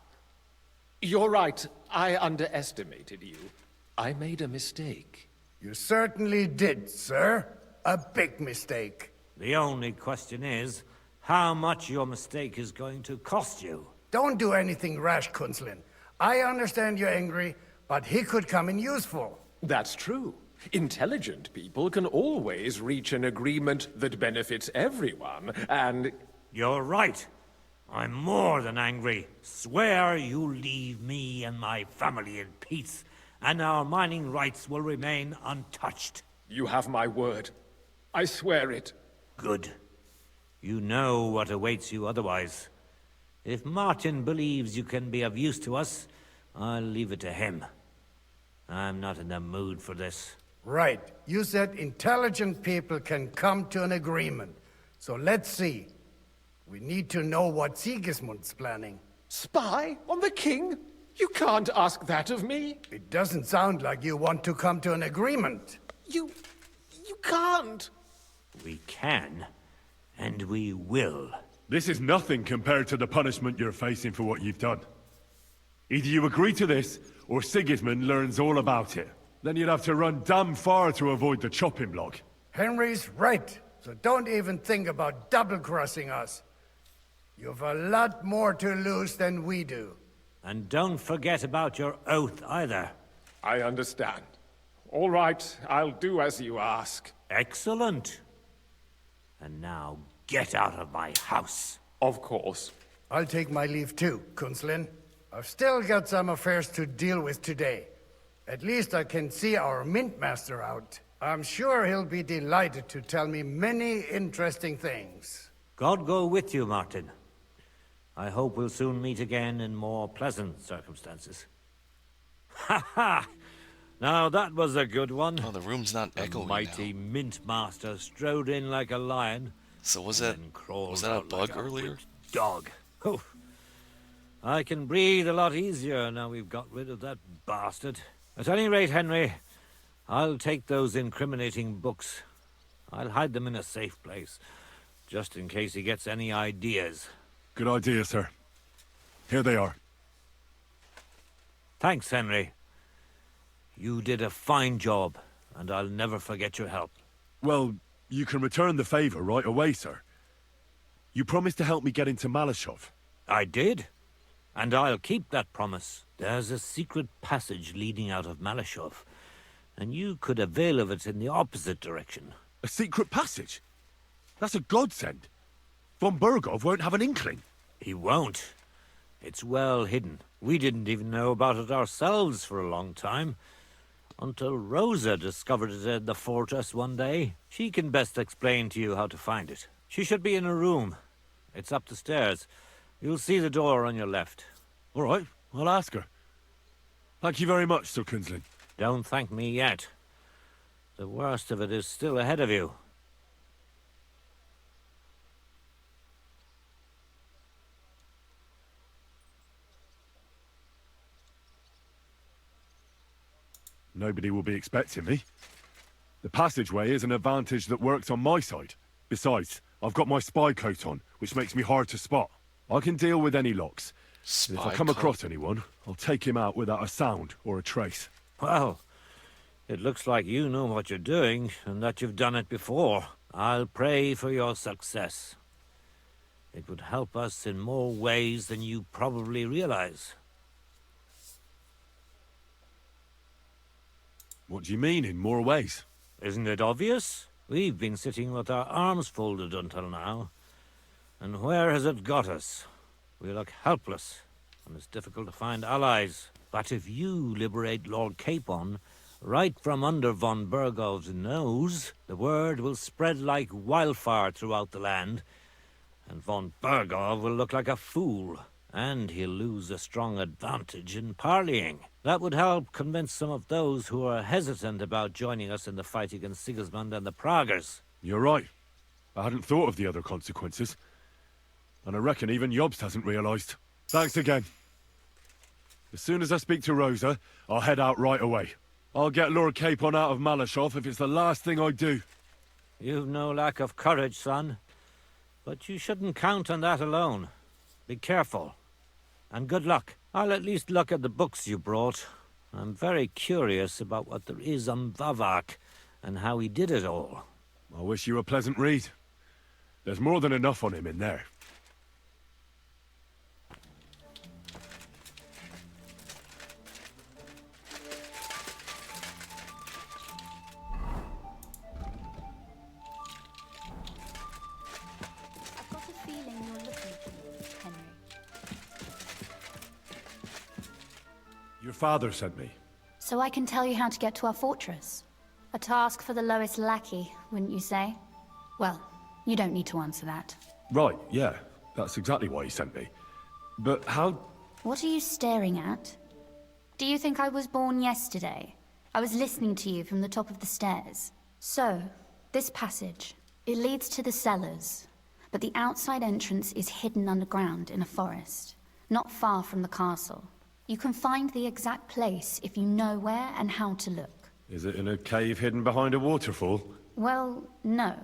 You're right. I underestimated you. I made a mistake. You certainly did, sir. A big mistake. The only question is, how much your mistake is going to cost you. Don't do anything rash, Kunslin. I understand you're angry, but he could come in useful. That's true. Intelligent people can always reach an agreement that benefits everyone, and... You're right. I'm more than angry. Swear you leave me and my family in peace, and our mining rights will remain untouched. You have my word. I swear it. Good. You know what awaits you otherwise. If Martin believes you can be of use to us, I'll leave it to him. I'm not in the mood for this. Right. You said intelligent people can come to an agreement. So let's see. We need to know what Sigismund's planning. Spy on the king? You can't ask that of me. It doesn't sound like you want to come to an agreement. You can't. We can, and we will. This is nothing compared to the punishment you're facing for what you've done. Either you agree to this, or Sigismund learns all about it. Then you'd have to run damn far to avoid the chopping block. Henry's right, so don't even think about double-crossing us. You've a lot more to lose than we do. And don't forget about your oath either. I understand. All right, I'll do as you ask. Excellent. And now get out of my house. Of course. I'll take my leave too, Kunslin. I've still got some affairs to deal with today. At least I can see our Mint Master out. I'm sure he'll be delighted to tell me many interesting things. God go with you, Martin. I hope we'll soon meet again in more pleasant circumstances. Ha ha! Now that was a good one. Oh, the room's not echoing The mighty now. Mint Master strode in like a lion. So was that a bug like earlier? Dog. Oh. I can breathe a lot easier now we've got rid of that bastard. At any rate, Henry, I'll take those incriminating books. I'll hide them in a safe place, just in case he gets any ideas. Good idea, sir. Here they are. Thanks, Henry. You did a fine job, and I'll never forget your help. Well, you can return the favor right away, sir. You promised to help me get into Malashov. I did, and I'll keep that promise. There's a secret passage leading out of Malashov, and you could avail of it in the opposite direction. A secret passage? That's a godsend. Von Burgov won't have an inkling. He won't. It's well hidden. We didn't even know about it ourselves for a long time. Until Rosa discovered it in the fortress one day. She can best explain to you how to find it. She should be in her room. It's up the stairs. You'll see the door on your left. All right, I'll ask her. Thank you very much, Sir Kunslin. Don't thank me yet. The worst of it is still ahead of you. Nobody will be expecting me. The passageway is an advantage that works on my side. Besides, I've got my spy coat on, which makes me hard to spot. I can deal with any locks. And if I come across anyone, I'll take him out without a sound or a trace. Well, it looks like you know what you're doing, and that you've done it before. I'll pray for your success. It would help us in more ways than you probably realize. What do you mean, in more ways? Isn't it obvious? We've been sitting with our arms folded until now. And where has it got us? We look helpless, and it's difficult to find allies. But if you liberate Lord Capon, right from under von Burgov's nose, the word will spread like wildfire throughout the land, and von Burgov will look like a fool, and he'll lose a strong advantage in parleying. That would help convince some of those who are hesitant about joining us in the fight against Sigismund and the Praguers. You're right. I hadn't thought of the other consequences. And I reckon even Jobst hasn't realised. Thanks again. As soon as I speak to Rosa, I'll head out right away. I'll get Lord Capon out of Malashov if it's the last thing I do. You've no lack of courage, son. But you shouldn't count on that alone. Be careful. And good luck. I'll at least look at the books you brought. I'm very curious about what there is on Vavak, and how he did it all. I wish you a pleasant read. There's more than enough on him in there. I've got a feeling you're looking for me, Henry. Your father sent me. So I can tell you how to get to our fortress. A task for the lowest lackey, wouldn't you say? Well, you don't need to answer that. Right, yeah. That's exactly why he sent me. But how... What are you staring at? Do you think I was born yesterday? I was listening to you from the top of the stairs. So, this passage, it leads to the cellars, but the outside entrance is hidden underground in a forest, not far from the castle. You can find the exact place if you know where and how to look. Is it in a cave hidden behind a waterfall? Well, no.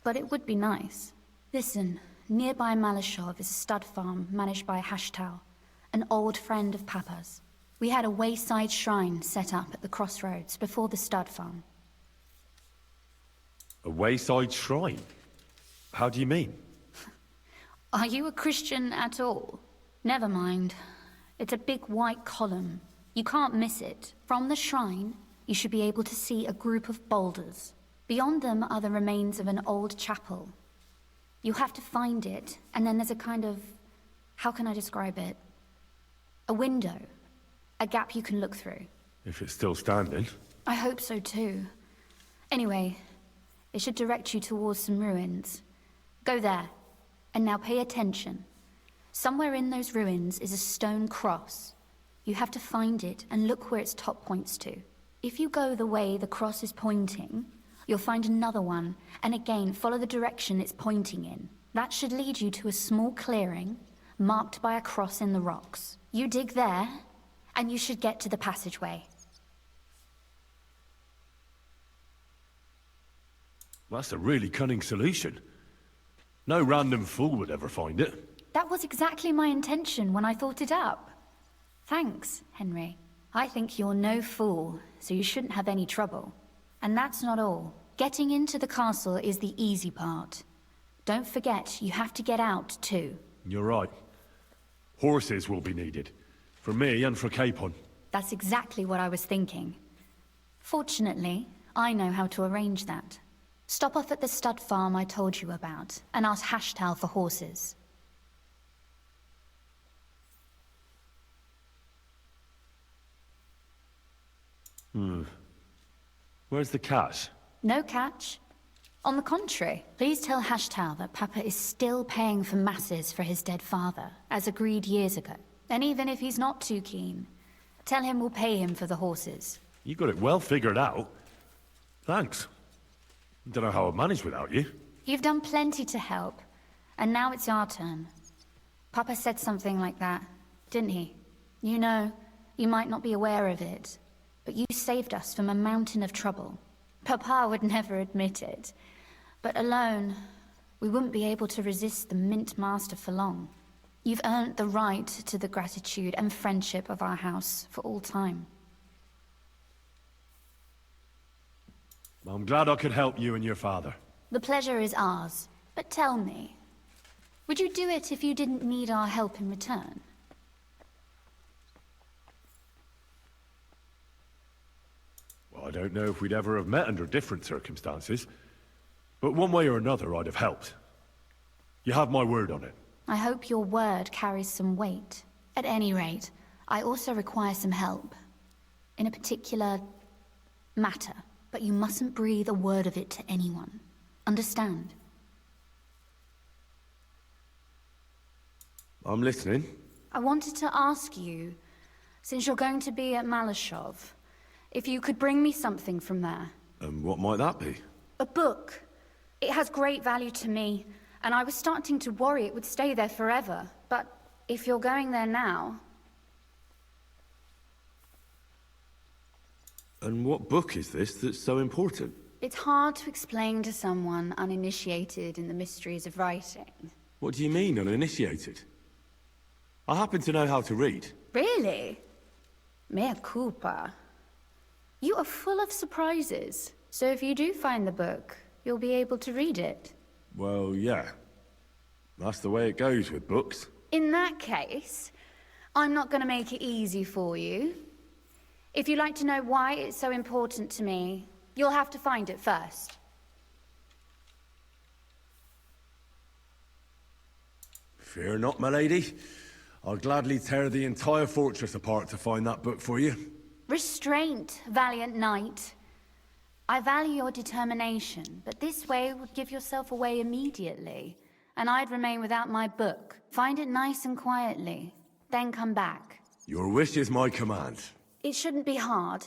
But it would be nice. Listen, nearby Malashov is a stud farm managed by Hashtal, an old friend of Papa's. We had a wayside shrine set up at the crossroads before the stud farm. A wayside shrine? How do you mean? Are you a Christian at all? Never mind. It's a big white column. You can't miss it. From the shrine, you should be able to see a group of boulders. Beyond them are the remains of an old chapel. You have to find it, and then there's a kind of... how can I describe it? A window. A gap you can look through. If it's still standing. I hope so too. Anyway, it should direct you towards some ruins. Go there. And now pay attention. Somewhere in those ruins is a stone cross. You have to find it and look where its top points to. If you go the way the cross is pointing, you'll find another one, and again follow the direction it's pointing in. That should lead you to a small clearing, marked by a cross in the rocks. You dig there, and you should get to the passageway. That's a really cunning solution. No random fool would ever find it. That was exactly my intention when I thought it up. Thanks, Henry. I think you're no fool, so you shouldn't have any trouble. And that's not all. Getting into the castle is the easy part. Don't forget, you have to get out, too. You're right. Horses will be needed. For me and for Capon. That's exactly what I was thinking. Fortunately, I know how to arrange that. Stop off at the stud farm I told you about, and ask Hashtal for horses. Where's the cash? No catch. On the contrary, please tell Hashtal that Papa is still paying for masses for his dead father, as agreed years ago. And even if he's not too keen, tell him we'll pay him for the horses. You got it well figured out. Thanks. Don't know how I'd manage without you. You've done plenty to help, and now it's our turn. Papa said something like that, didn't he? You know, you might not be aware of it, but you saved us from a mountain of trouble. Papa would never admit it, but alone, we wouldn't be able to resist the Mint Master for long. You've earned the right to the gratitude and friendship of our house for all time. I'm glad I could help you and your father. The pleasure is ours, but tell me, would you do it if you didn't need our help in return? Well, I don't know if we'd ever have met under different circumstances, but one way or another I'd have helped. You have my word on it. I hope your word carries some weight. At any rate, I also require some help. In a particular matter. But you mustn't breathe a word of it to anyone. Understand? I'm listening. I wanted to ask you, since you're going to be at Malashov, if you could bring me something from there. And what might that be? A book. It has great value to me, and I was starting to worry it would stay there forever. But if you're going there now... And what book is this that's so important? It's hard to explain to someone uninitiated in the mysteries of writing. What do you mean, uninitiated? I happen to know how to read. Really? Mea culpa. You are full of surprises. So if you do find the book, you'll be able to read it. Well, yeah. That's the way it goes with books. In that case, I'm not going to make it easy for you. If you'd like to know why it's so important to me, you'll have to find it first. Fear not, my lady. I'll gladly tear the entire fortress apart to find that book for you. Restraint, valiant knight. I value your determination, but this way would give yourself away immediately, and I'd remain without my book. Find it nice and quietly, then come back. Your wish is my command. It shouldn't be hard.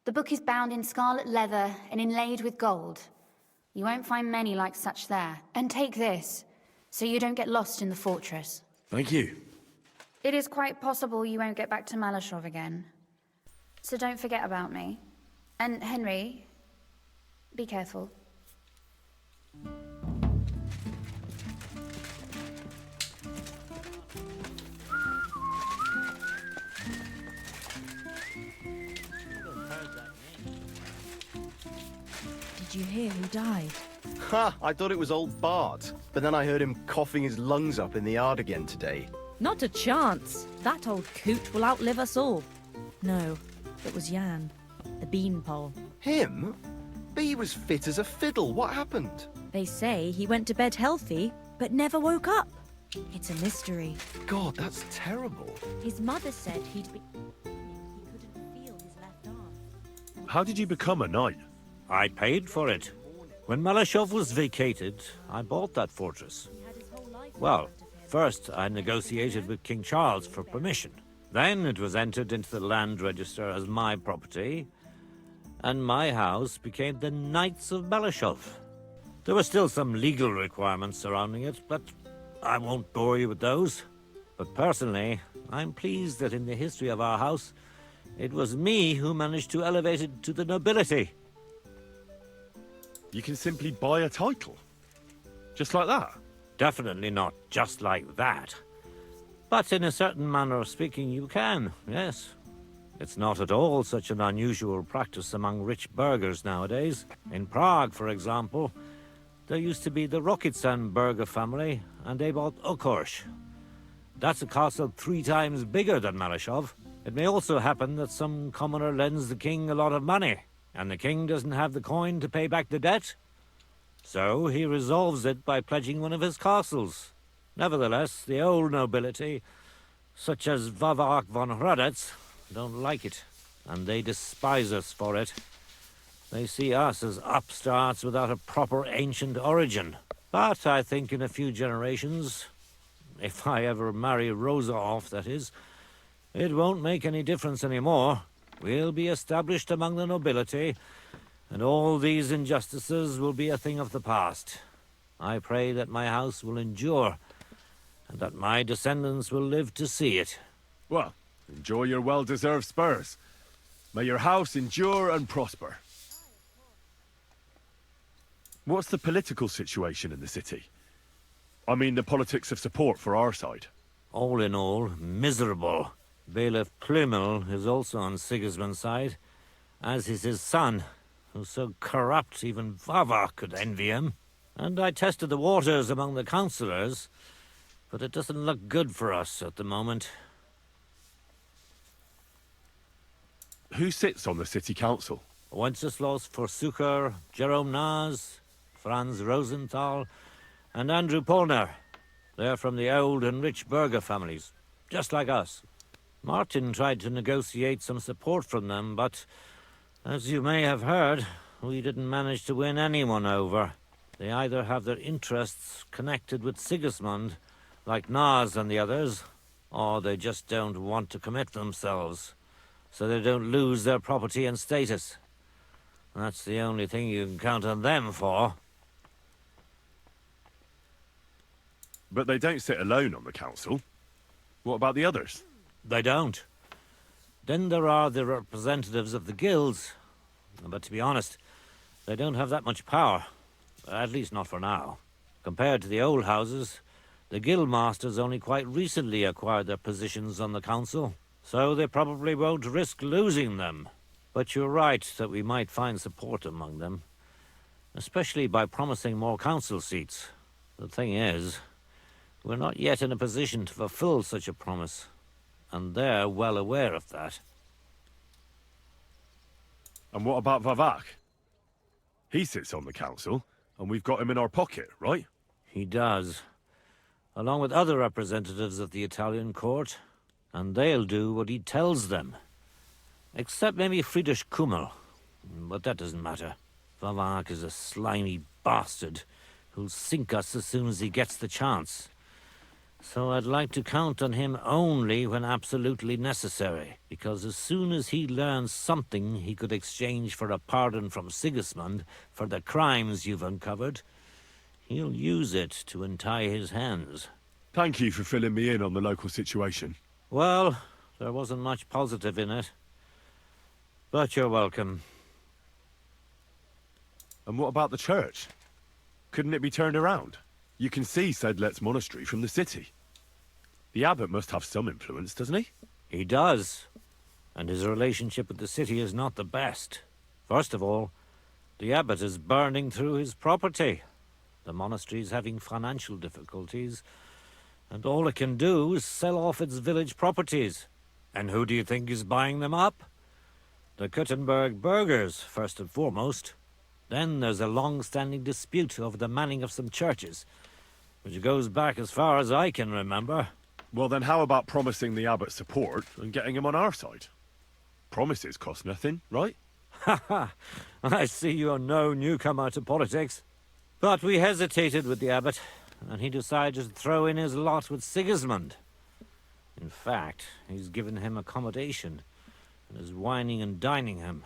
The book is bound in scarlet leather and inlaid with gold. You won't find many like such there. And take this, so you don't get lost in the fortress. Thank you. It is quite possible you won't get back to Malashov again. So don't forget about me. And Henry, be careful. Did you hear who died? Ha! I thought it was old Bart, but then I heard him coughing his lungs up in the yard again today. Not a chance. That old coot will outlive us all. No, it was Jan, the beanpole. Him? But he was fit as a fiddle. What happened? They say he went to bed healthy, but never woke up. It's a mystery. God, that's terrible. His mother said he'd be... He couldn't feel his left arm. How did you become a knight? I paid for it. When Malashov was vacated, I bought that fortress. Well, first I negotiated with King Charles for permission. Then it was entered into the land register as my property, and my house became the Knights of Malashov. There were still some legal requirements surrounding it, but I won't bore you with those. But personally, I'm pleased that in the history of our house, it was me who managed to elevate it to the nobility. You can simply buy a title? Just like that? Definitely not just like that. But in a certain manner of speaking, you can, yes. It's not at all such an unusual practice among rich burghers nowadays. In Prague, for example, there used to be the Rokitsan burgher family, and they bought Okorsh. That's a castle 3 times bigger than Malashov. It may also happen that some commoner lends the king a lot of money, and the king doesn't have the coin to pay back the debt. So he resolves it by pledging one of his castles. Nevertheless, the old nobility, such as Vavark von Hradec, don't like it, and they despise us for it. They see us as upstarts without a proper ancient origin. But I think in a few generations, if I ever marry Rosa off, that is, it won't make any difference anymore. We'll be established among the nobility, and all these injustices will be a thing of the past. I pray that my house will endure, and that my descendants will live to see it. Well, enjoy your well-deserved spurs. May your house endure and prosper. What's the political situation in the city? I mean the politics of support for our side. All in all, miserable. Bailiff Plymel is also on Sigismund's side, as is his son, who's so corrupt even Vavar could envy him. And I tested the waters among the councillors, but it doesn't look good for us at the moment. Who sits on the city council? Wenceslaus Forsucher, Jerome Naz, Franz Rosenthal, and Andrew Polner. They're from the old and rich burgher families, just like us. Martin tried to negotiate some support from them, but as you may have heard, we didn't manage to win anyone over. They either have their interests connected with Sigismund, like Nas and the others, or they just don't want to commit themselves, so they don't lose their property and status. That's the only thing you can count on them for. But they don't sit alone on the council. What about the others? They don't. Then there are the representatives of the guilds, but to be honest, they don't have that much power. At least not for now. Compared to the old houses, the guild masters only quite recently acquired their positions on the council, so they probably won't risk losing them. But you're right that we might find support among them, especially by promising more council seats. The thing is, we're not yet in a position to fulfill such a promise, and they're well aware of that. And what about Vavak? He sits on the council, and we've got him in our pocket, right? He does, along with other representatives of the Italian court, and they'll do what he tells them. Except maybe Friedrich Kummel, but that doesn't matter. Vavak is a slimy bastard who'll sink us as soon as he gets the chance. So I'd like to count on him only when absolutely necessary, because as soon as he learns something he could exchange for a pardon from Sigismund for the crimes you've uncovered, he'll use it to untie his hands. Thank you for filling me in on the local situation. Well, there wasn't much positive in it. But you're welcome. And what about the church? Couldn't it be turned around? You can see Sedlet's monastery from the city. The abbot must have some influence, doesn't he? He does. And his relationship with the city is not the best. First of all, the abbot is burning through his property. The monastery's having financial difficulties, and all it can do is sell off its village properties. And who do you think is buying them up? The Kuttenberg burghers, first and foremost. Then there's a long-standing dispute over the manning of some churches, which goes back as far as I can remember. Well, then how about promising the abbot support and getting him on our side? Promises cost nothing, right? Ha ha! I see you're no newcomer to politics. But we hesitated with the abbot, and he decided to throw in his lot with Sigismund. In fact, he's given him accommodation, and is wining and dining him.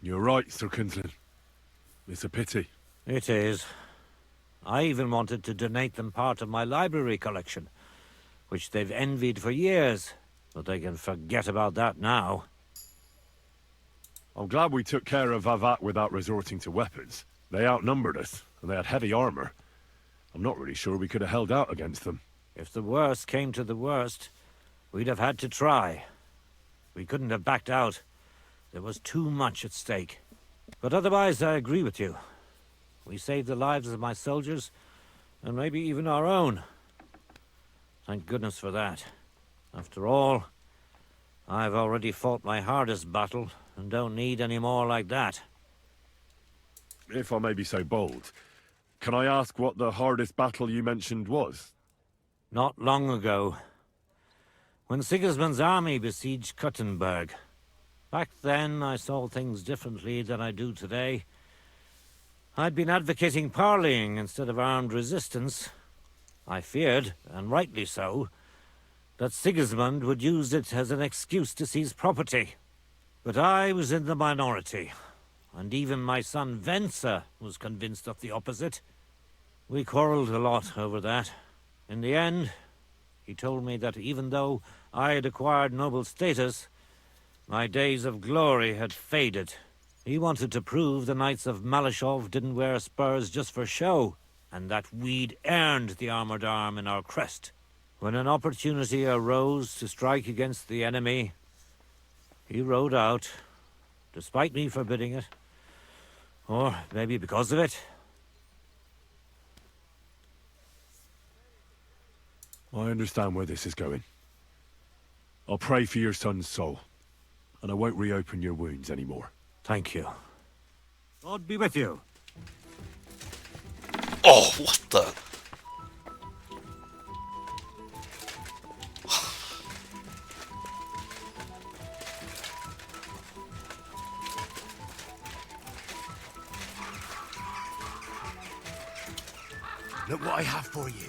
You're right, Sir Kinsman. It's a pity. It is. I even wanted to donate them part of my library collection, which they've envied for years, but they can forget about that now. I'm glad we took care of Vavak without resorting to weapons. They outnumbered us, and they had heavy armor. I'm not really sure we could have held out against them. If the worst came to the worst, we'd have had to try. We couldn't have backed out. There was too much at stake. But otherwise, I agree with you. We saved the lives of my soldiers, and maybe even our own. Thank goodness for that. After all, I've already fought my hardest battle, and don't need any more like that. If I may be so bold, can I ask what the hardest battle you mentioned was? Not long ago, when Sigismund's army besieged Kuttenberg. Back then, I saw things differently than I do today. I'd been advocating parleying instead of armed resistance. I feared, and rightly so, that Sigismund would use it as an excuse to seize property. But I was in the minority, and even my son Venser was convinced of the opposite. We quarreled a lot over that. In the end, he told me that even though I had acquired noble status, my days of glory had faded. He wanted to prove the Knights of Malashov didn't wear spurs just for show, and that we'd earned the armored arm in our crest. When an opportunity arose to strike against the enemy, he rode out, despite me forbidding it. Or maybe because of it. I understand where this is going. I'll pray for your son's soul, and I won't reopen your wounds anymore. Thank you. God be with you. Oh, what the? Look what I have for you.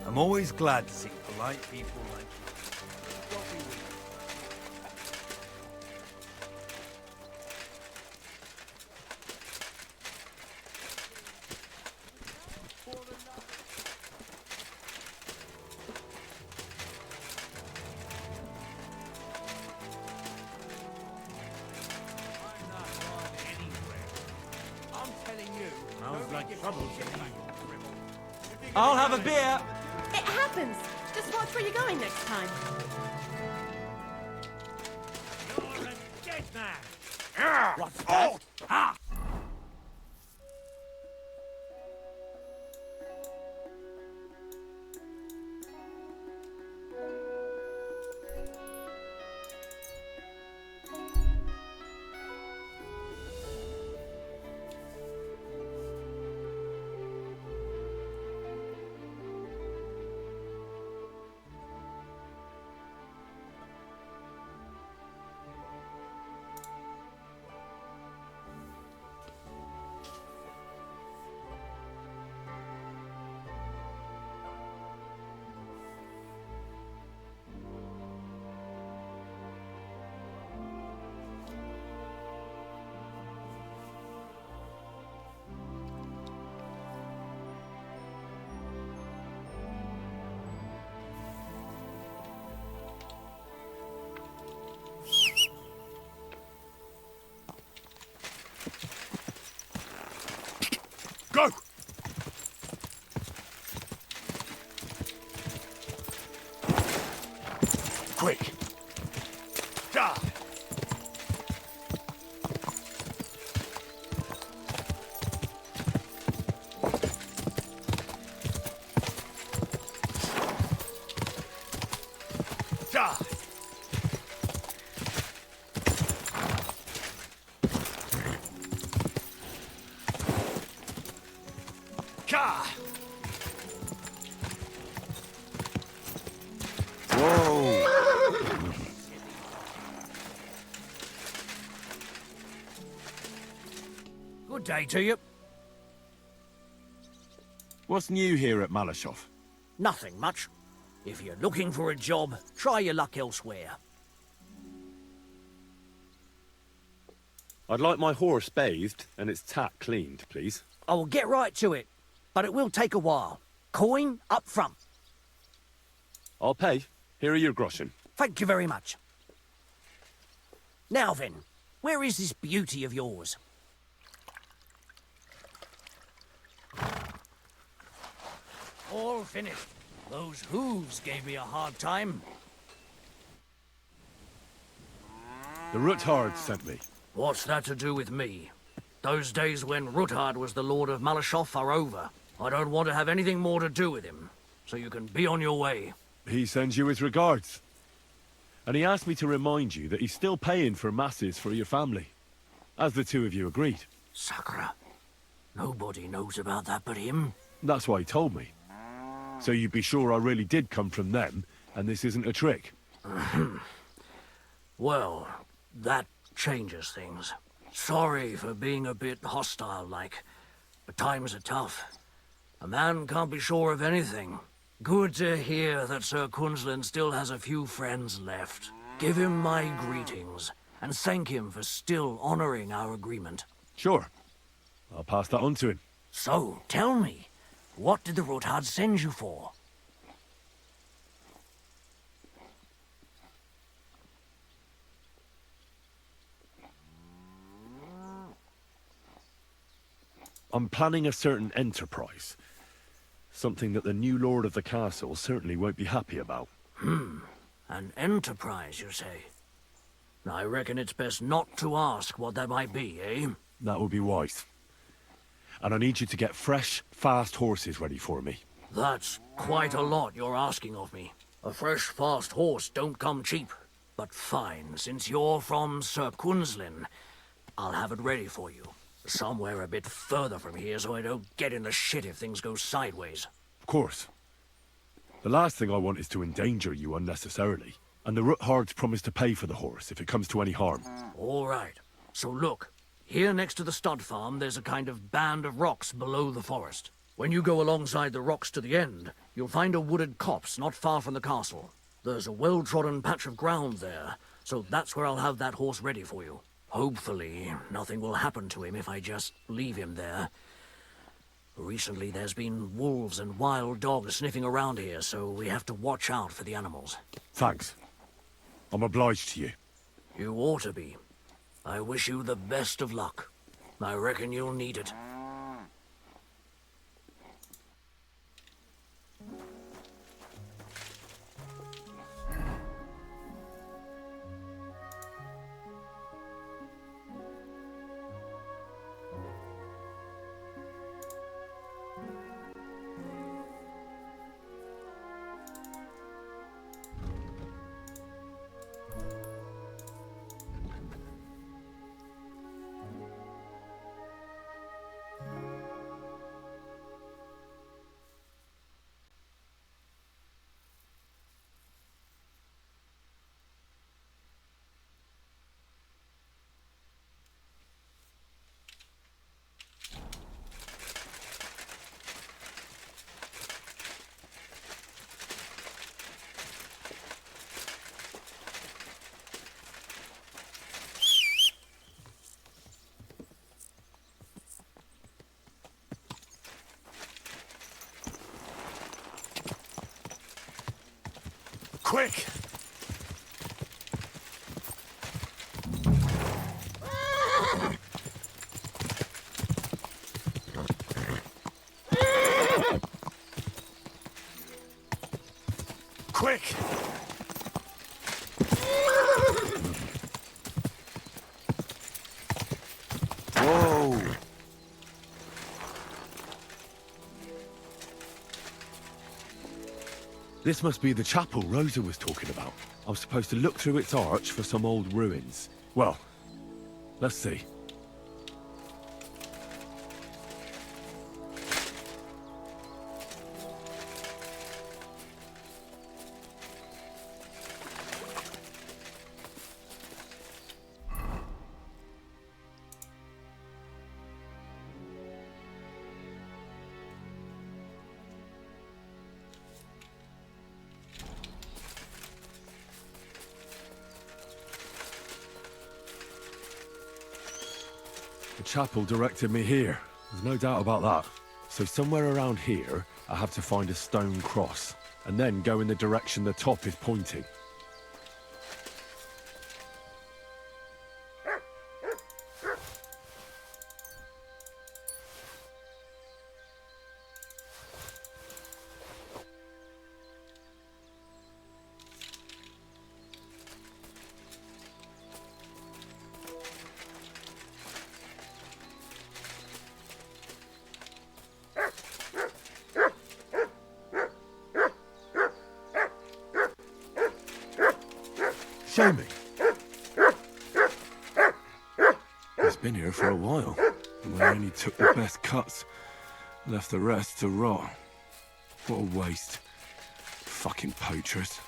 I'm always glad to see polite people like you. I'm telling you, sounds like trouble to me. I'll have a beer. It happens. Just watch where you're going next time. You're a dead man. What's that? Ah! Go! Quick! Die! Die! Ka! Whoa! Good day to you. What's new here at Malashov? Nothing much. If you're looking for a job, try your luck elsewhere. I'd like my horse bathed and its tack cleaned, please. I will get right to it, but it will take a while. Coin up front. I'll pay. Here are your groschen. Thank you very much. Now then, where is this beauty of yours? All finished. Those hooves gave me a hard time. The Ruthard sent me. What's that to do with me? Those days when Ruthard was the Lord of Malashov are over. I don't want to have anything more to do with him, so you can be on your way. He sends you his regards. And he asked me to remind you that he's still paying for masses for your family, as the two of you agreed. Sakura. Nobody knows about that but him. That's why he told me. So you'd be sure I really did come from them, and this isn't a trick. Well, that changes things. Sorry for being a bit hostile-like, but times are tough. A man can't be sure of anything. Good to hear that Sir Kunzlin still has a few friends left. Give him my greetings, and thank him for still honoring our agreement. Sure. I'll pass that on to him. So, tell me, what did the Ruthard send you for? I'm planning a certain enterprise. Something that the new lord of the castle certainly won't be happy about. An enterprise, you say? I reckon it's best not to ask what that might be, eh? That would be wise. And I need you to get fresh, fast horses ready for me. That's quite a lot you're asking of me. A fresh, fast horse don't come cheap. But fine, since you're from Sir Kunzlin, I'll have it ready for you. Somewhere a bit further from here so I don't get in the shit if things go sideways. Of course. The last thing I want is to endanger you unnecessarily. And the Ruthards promise to pay for the horse if it comes to any harm. All right. So look, here next to the stud farm there's a kind of band of rocks below the forest. When you go alongside the rocks to the end, you'll find a wooded copse not far from the castle. There's a well-trodden patch of ground there, so that's where I'll have that horse ready for you. Hopefully, nothing will happen to him if I just leave him there. Recently, there's been wolves and wild dogs sniffing around here, so we have to watch out for the animals. Thanks. I'm obliged to you. You ought to be. I wish you the best of luck. I reckon you'll need it. Quick! quick! Whoa! This must be the chapel Rosa was talking about. I was supposed to look through its arch for some old ruins. Well, let's see. The chapel directed me here. There's no doubt about that. So somewhere around here, I have to find a stone cross, and then go in the direction the top is pointing. Show me. It's been here for a while. We only took the best cuts, left the rest to rot. What a waste. Fucking poachers.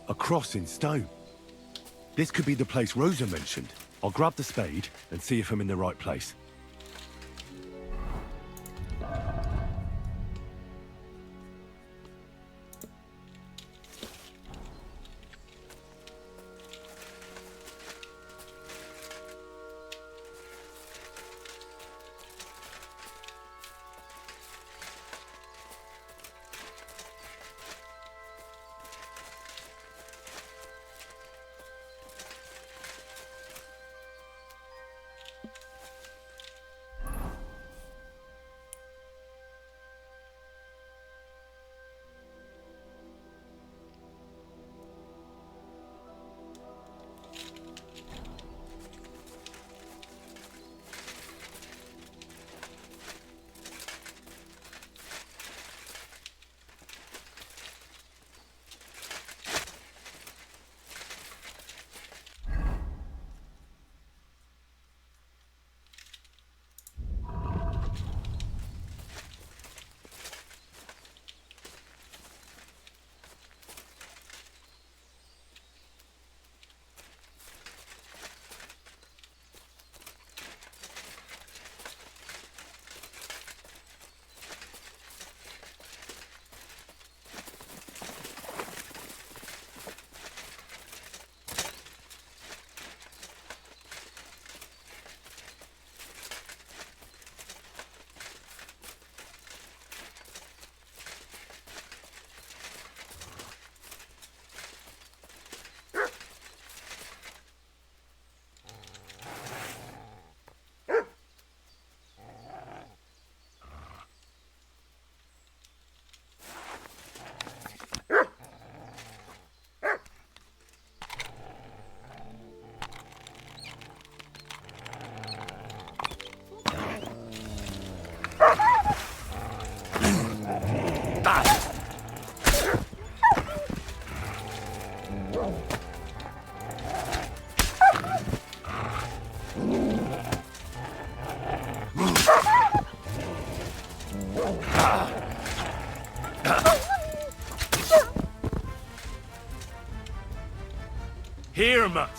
A cross in stone. This could be the place Rosa mentioned. I'll grab the spade and see if I'm in the right place. Here, Mutt.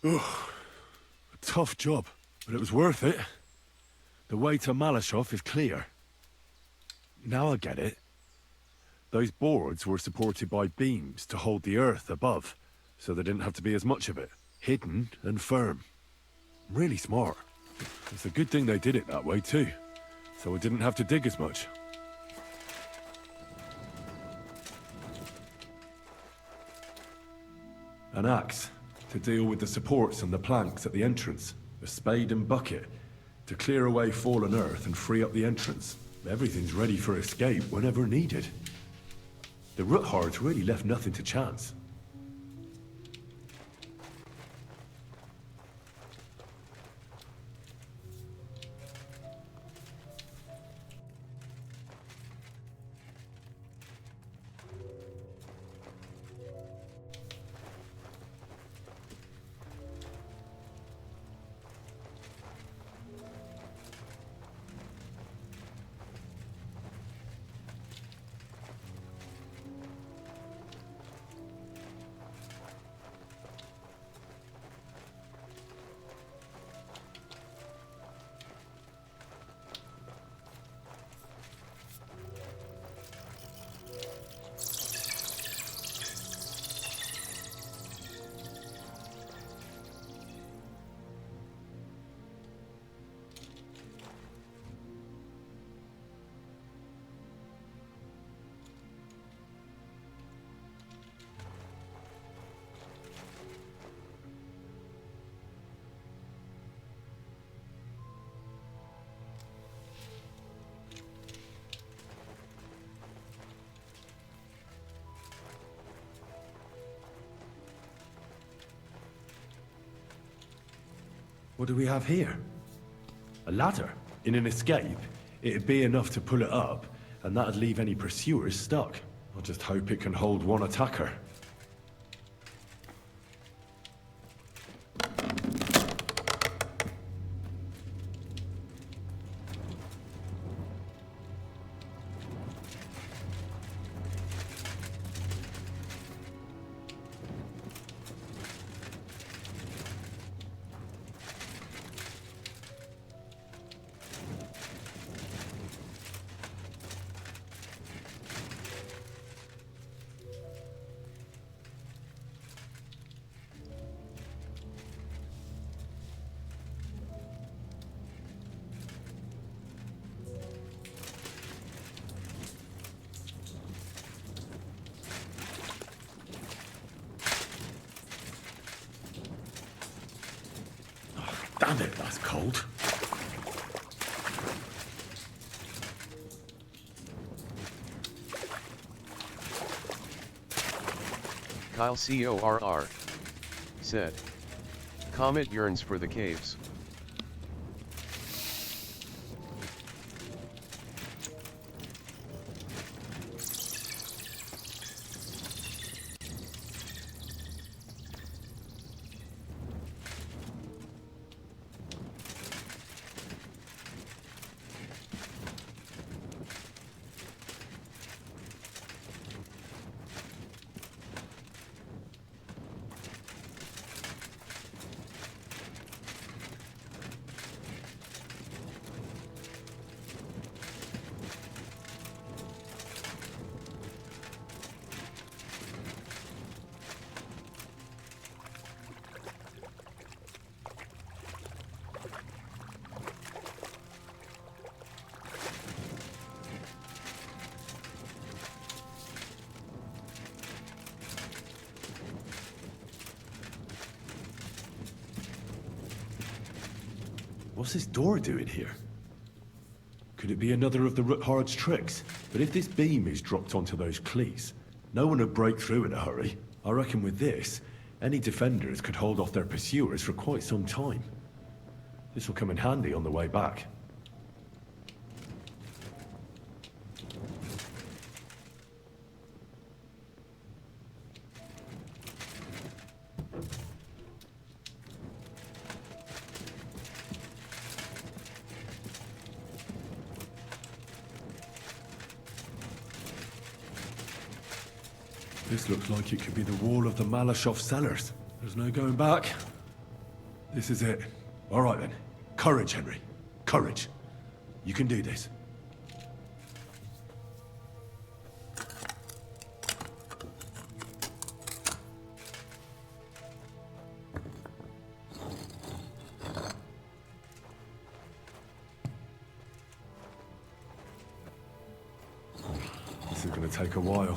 A tough job, but it was worth it. The way to Malashov is clear. Now I get it. Those boards were supported by beams to hold the earth above, so there didn't have to be as much of it. Hidden and firm. Really smart. It's a good thing they did it that way too, so I didn't have to dig as much. An axe to deal with the supports and the planks at the entrance. A spade and bucket to clear away fallen earth and free up the entrance. Everything's ready for escape whenever needed. The Roothards really left nothing to chance. What do we have here? A ladder? In an escape, it'd be enough to pull it up, and that'd leave any pursuers stuck. I just hope it can hold one attacker. Damn it, that's cold. Kyle CORR said. Comet yearns for the caves. What's this door doing here? Could it be another of the Ruthard's tricks? But if this beam is dropped onto those cleats, no one would break through in a hurry. I reckon with this, any defenders could hold off their pursuers for quite some time. This will come in handy on the way back. This looks like it could be the wall of the Malashov cellars. There's no going back. This is it. All right then. Courage, Henry. Courage. You can do this. This is going to take a while.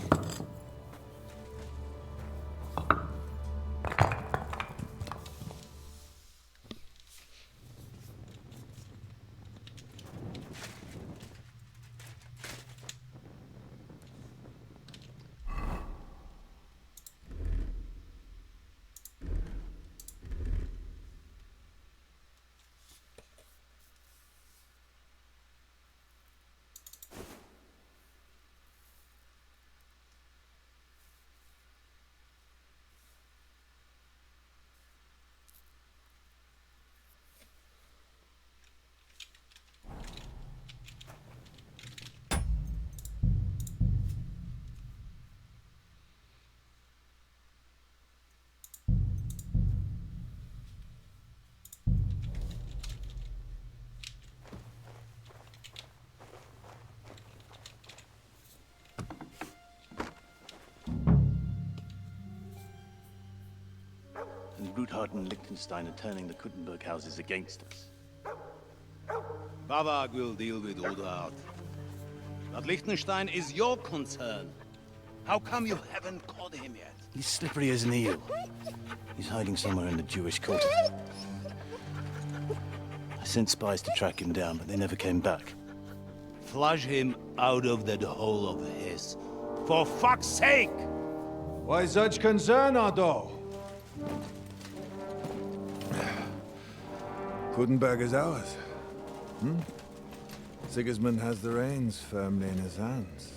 And Ruthard and Liechtenstein are turning the Kuttenberg houses against us. Babak will deal with Ruthard. But Liechtenstein is your concern. How come you haven't caught him yet? He's slippery as an eel. He's hiding somewhere in the Jewish quarter. I sent spies to track him down, but they never came back. Flush him out of that hole of his. For fuck's sake! Why such concern, Otto? Kudenberg is ours. Hmm? Sigismund has the reins firmly in his hands.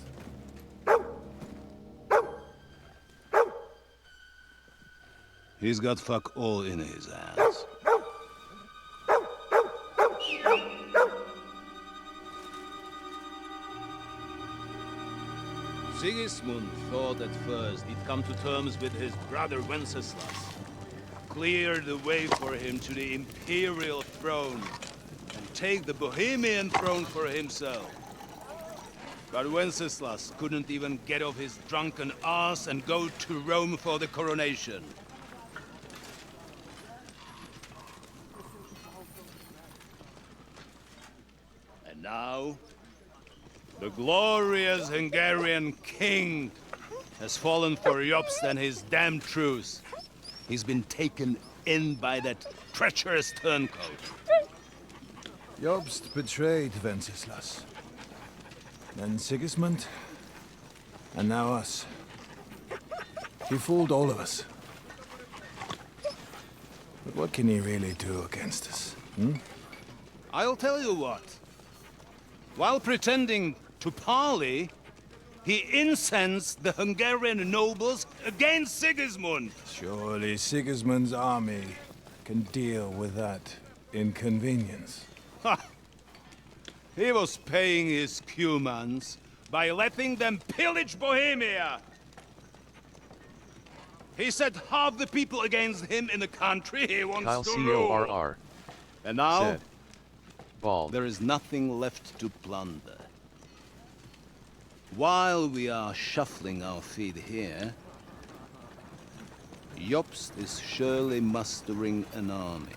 He's got fuck all in his hands. Sigismund thought at first he'd come to terms with his brother Wenceslas, clear the way for him to the imperial throne, and take the Bohemian throne for himself. But Wenceslas couldn't even get off his drunken ass and go to Rome for the coronation. And now, the glorious Hungarian king has fallen for Jobst and his damned truce. He's been taken in by that treacherous turncoat. Jobst betrayed Wenceslas. Then Sigismund, and now us. He fooled all of us. But what can he really do against us, hmm? I'll tell you what. While pretending to parley, he incensed the Hungarian nobles against Sigismund. Surely Sigismund's army can deal with that inconvenience. Ha! He was paying his Cumans by letting them pillage Bohemia. He set half the people against him in the country he wants Kyle to rule. CORR. And now, Said. Bald. there is nothing left to plunder. While we are shuffling our feet here, Jobst is surely mustering an army.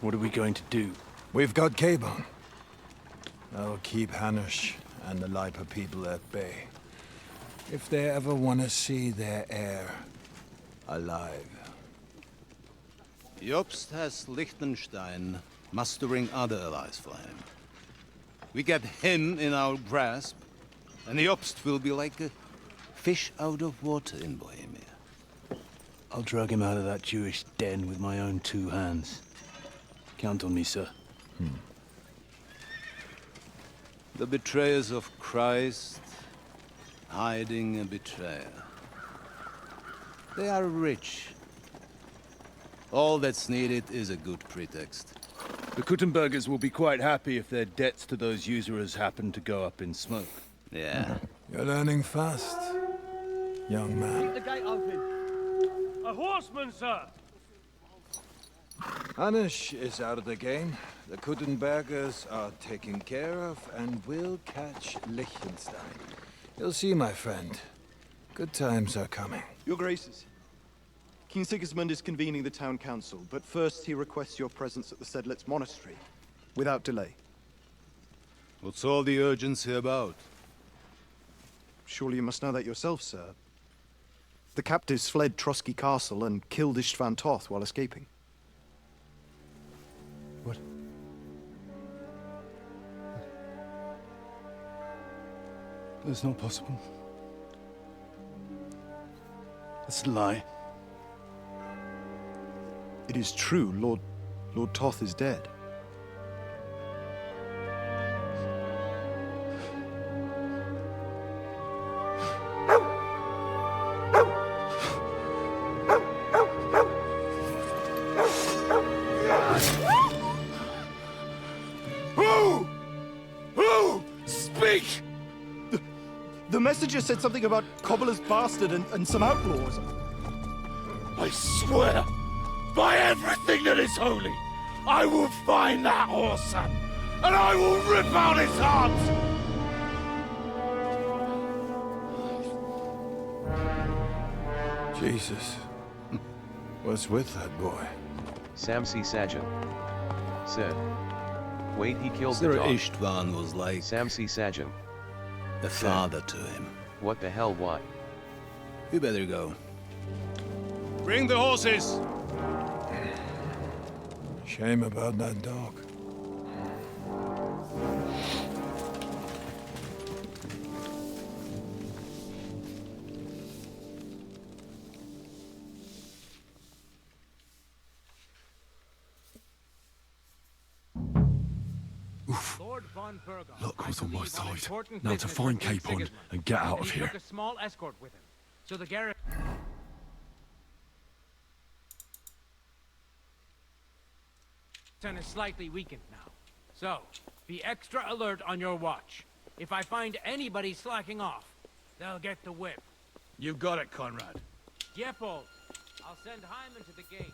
What are we going to do? We've got K-Bone. That'll keep Hanush and the Lipa people at bay. If they ever want to see their heir alive. Jobst has Liechtenstein mustering other allies for him. We get him in our grasp, and Jobst will be like a fish out of water in Bohemia. I'll drag him out of that Jewish den with my own 2 hands. Count on me, sir. The betrayers of Christ, hiding a betrayer. They are rich. All that's needed is a good pretext. The Kuttenbergers will be quite happy if their debts to those usurers happen to go up in smoke. Yeah. You're learning fast, young man. Keep the gate open. A horseman, sir! Hanush is out of the game. The Kuttenbergers are taken care of, and we'll catch Liechtenstein. You'll see, my friend. Good times are coming. Your Graces, King Sigismund is convening the town council, but first he requests your presence at the Sedlitz monastery, without delay. What's all the urgency about? Surely you must know that yourself, sir. The captives fled Trotsky Castle and killed Istvan Toth while escaping. What? That's not possible. That's a lie. It is true, Lord Toth is dead. Who? Speak! The messenger said something about Cobbler's bastard and some outlaws. I swear, by everything that is holy, I will find that whoreson, and I will rip out his heart! Jesus. What's with that boy? Samsi Sajan. Said. Wait, he killed Sir the dog. Istvan was like Samsi Sajan. a father to him. What the hell, why? We better go. Bring the horses! Shame about that dog. von Burgos. Luck was on my side. Important Now to business find for King Capon Sigismund. and get out of He here. took a small escort with him. So the garrison is slightly weakened now. So, be extra alert on your watch. If I find anybody slacking off, they'll get the whip. You got it, Conrad. Yepold, I'll send Hyman to the gate.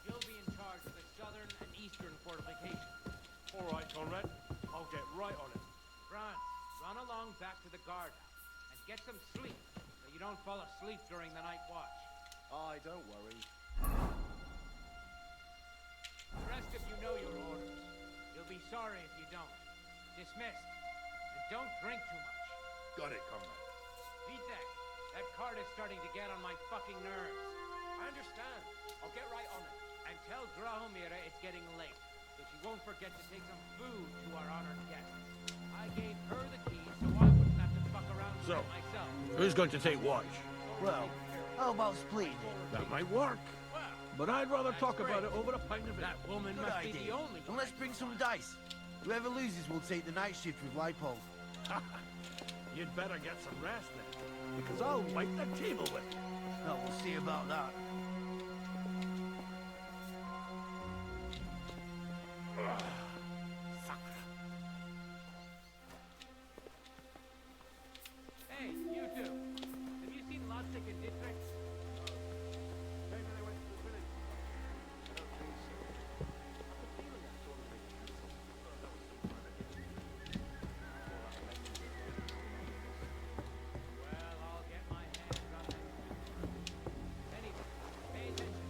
You'll be in charge of the southern and eastern fortifications. All right, Conrad. I'll get right on it. Franz, run along back to the guardhouse and get some sleep so you don't fall asleep during the night watch. Aye, don't worry. The rest of you know your orders. You'll be sorry if you don't. Dismissed. And don't drink too much. Got it, Conrad. Vitek, that cart is starting to get on my fucking nerves. I understand. I'll get right on it. And tell Grahomira it's getting late, so she won't forget to take some food to our honored guests. I gave her the keys so I wouldn't have to fuck around with it myself. Who's going to take watch? Well, how about splitting it? That might work. But I'd rather talk about it over a pint of ale. That woman Good must idea. be the only And let's bring some dice. Whoever loses will take the night shift with Leipold. You'd better get some rest then, because I'll wipe the table with you. No, we'll see about that. Hey, you two. Have you seen Lustig and Dietrich? Maybe they went to the village. I don't think so. I have a feeling I saw them make a castle. That was some time ago. Well, I'll get my hands on them. Anyway, pay attention.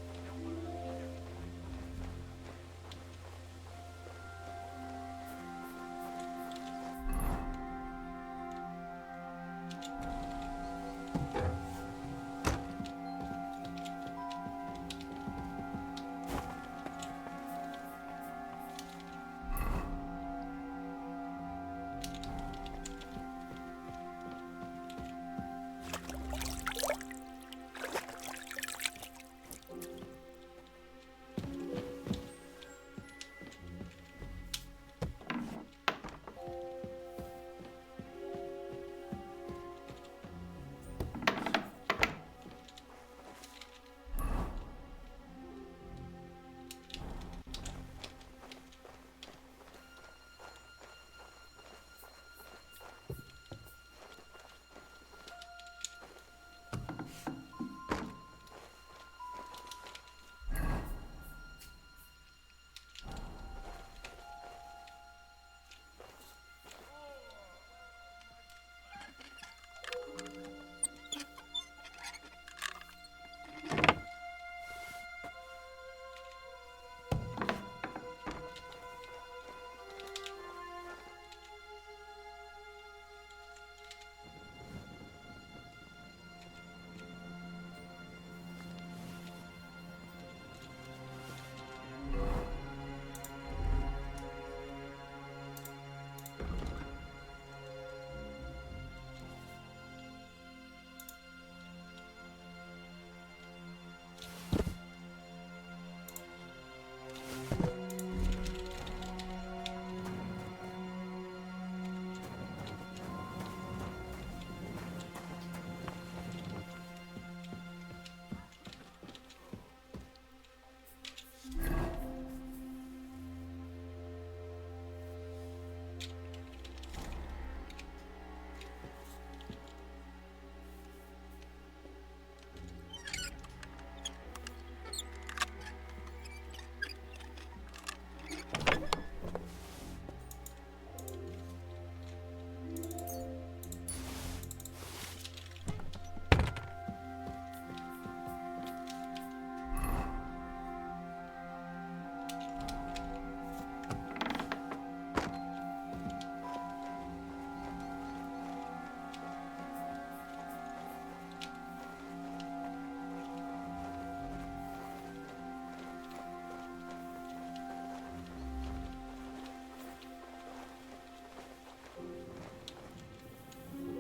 I don't want to repeat everything.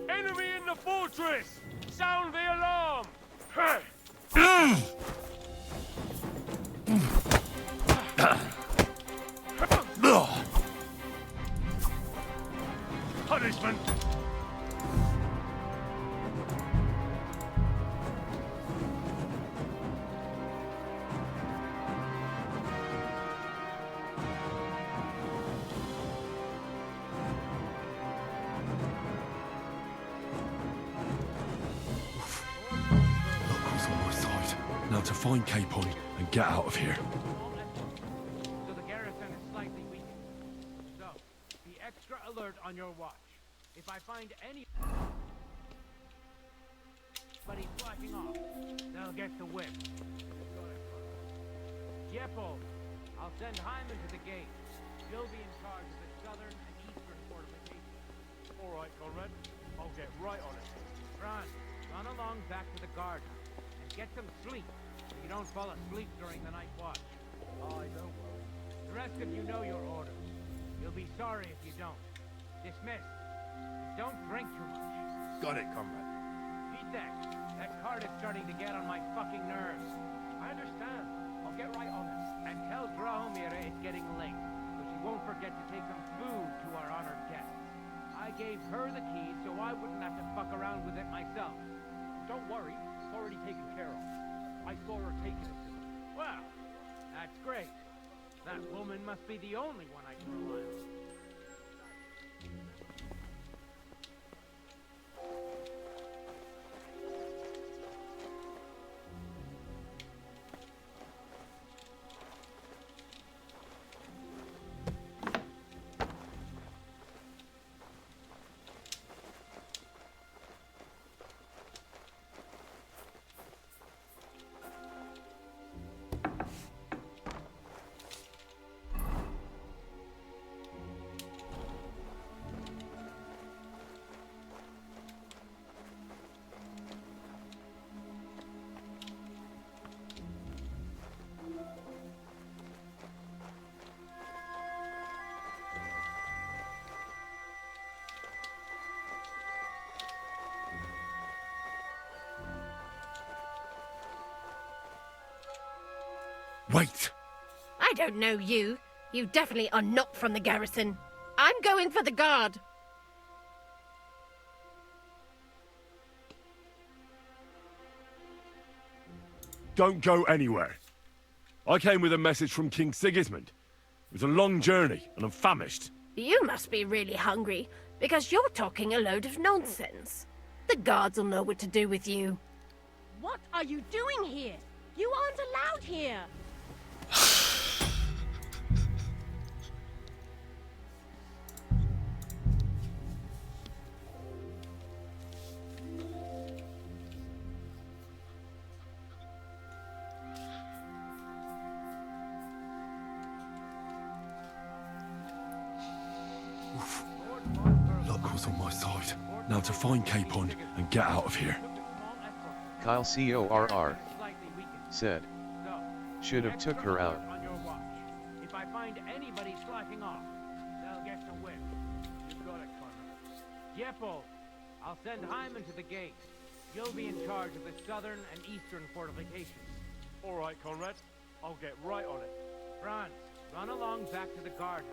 Enemy in the fortress! Sound the alarm! to find Capon and get out of here. So the garrison is slightly weakened. So, be extra alert on your watch. If I find any... but he's slacking off, they'll get the whip. Yepo, I'll send Hyman to the gate. You'll be in charge of the southern and eastern fortifications. All right, Conrad. I'll get right on it. Run along back to the guardhouse and get some sleep so you don't fall asleep during the night watch. I don't worry. The rest of you know your orders. You'll be sorry if you don't. Dismissed. And don't drink too much. Got it, comrade. Beat that. That card is starting to get on my fucking nerves. I understand. I'll get right on it. And tell Drahomira it's getting late, so she won't forget to take some food to our honored guests. I gave her the keys so I wouldn't have to fuck around with it myself. Don't worry. It's already taken care of. I saw her taking it to them. Well, that's great. That woman must be the only one I can rely on. Wait! I don't know you. You definitely are not from the garrison. I'm going for the guard. Don't go anywhere. I came with a message from King Sigismund. It was a long journey, and I'm famished. You must be really hungry, because you're talking a load of nonsense. The guards will know what to do with you. What are you doing here? You aren't allowed here. Luck was on my side. Now to find Capon and get out of here. Kyle CORR said. Should have took her out. On your watch. If I find anybody slacking off, they'll get the whip. You got it, Conrad. Yepo, I'll send Hyman to the gate. You'll be in charge of the southern and eastern fortifications. All right, Conrad. I'll get right on it. Franz, run along back to the guardhouse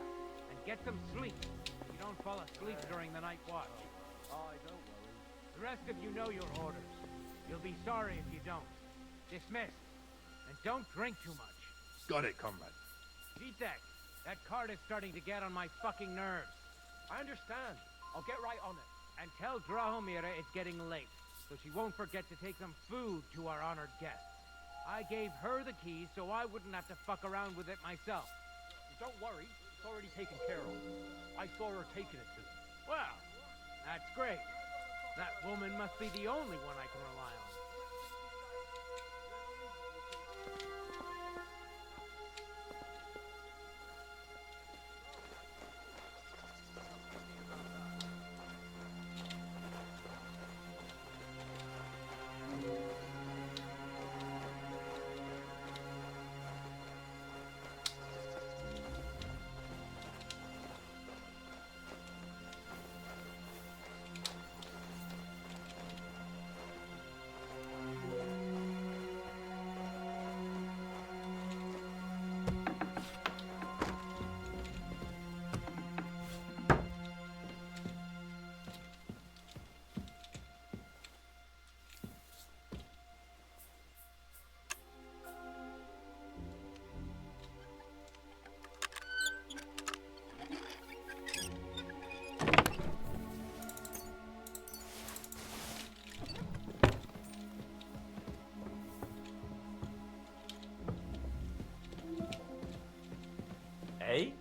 and get some sleep so you don't fall asleep during the night watch. I don't worry. The rest of you know your orders. You'll be sorry if you don't. Dismissed. And don't drink too much. Got it, comrade. Vitek, that card is starting to get on my fucking nerves. I understand. I'll get right on it. And tell Drahomira it's getting late, so she won't forget to take some food to our honored guests. I gave her the keys so I wouldn't have to fuck around with it myself. Don't worry. It's already taken care of. I saw her taking it to them. Well, that's great. That woman must be the only one I can rely on. eh?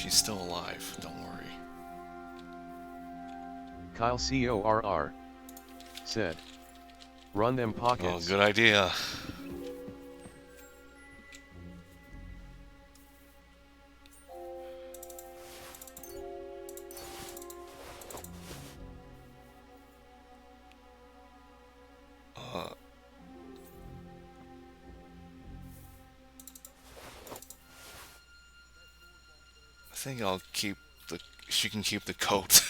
She's still alive, don't worry. Kyle CORR said, run them pockets. Oh, good idea. I think I'll keep the... She can keep the coat.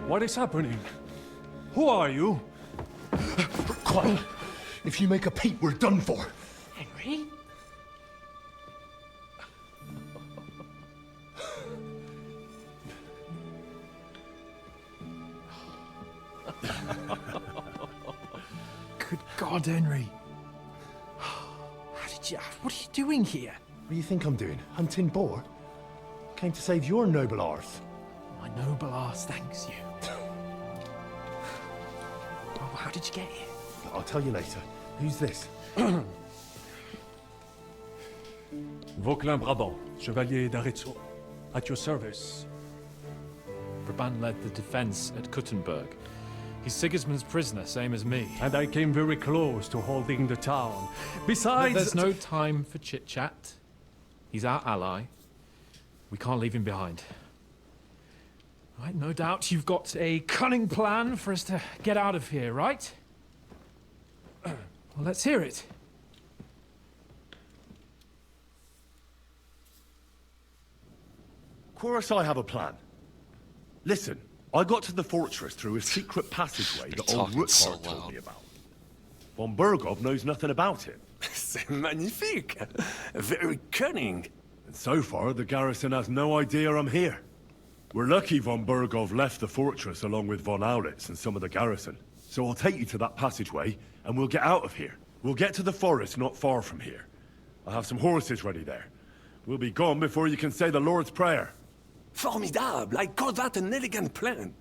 What is happening? Who are you? Quiet. If you make a peep, we're done for. Henry? Good God, Henry. What are you doing here? What do you think I'm doing? Hunting boar? Came to save your noble arse. My noble arse thanks you. Well, how did you get here? I'll tell you later. Who's this? Vauquelin Brabant, Chevalier d'Arezzo. At your service. Brabant led the defense at Kuttenberg. He's Sigismund's prisoner, same as me. And I came very close to holding the town. Besides... There's no time for chit-chat. He's our ally. We can't leave him behind. Right, no doubt you've got a cunning plan for us to get out of here, right? Well, let's hear it. Of course I have a plan. Listen, I got to the fortress through a secret passageway that old Ruthard told me about. Von Bergov knows nothing about it. C'est magnifique! Very cunning. And so far, the garrison has no idea I'm here. We're lucky von Bergov left the fortress along with von Aulitz and some of the garrison. So I'll take you to that passageway, and we'll get out of here. We'll get to the forest not far from here. I'll have some horses ready there. We'll be gone before you can say the Lord's Prayer. Formidable! I call that an elegant plan.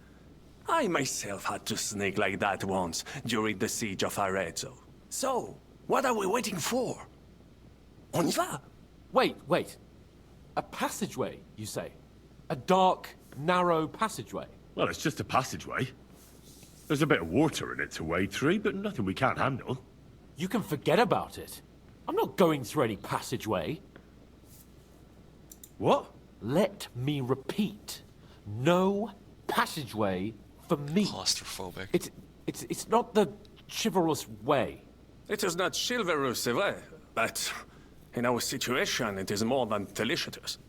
I myself had to sneak like that once, during the siege of Arezzo. So, what are we waiting for? On y va! Wait. A passageway, you say? A dark, narrow passageway? Well, it's just a passageway. There's a bit of water in it to wade through, but nothing we can't handle. You can forget about it. I'm not going through any passageway. What? Let me repeat. No passageway for me. Claustrophobic. It's not the chivalrous way. It is not chivalrous, c'est vrai, but in our situation, it is more than delicious.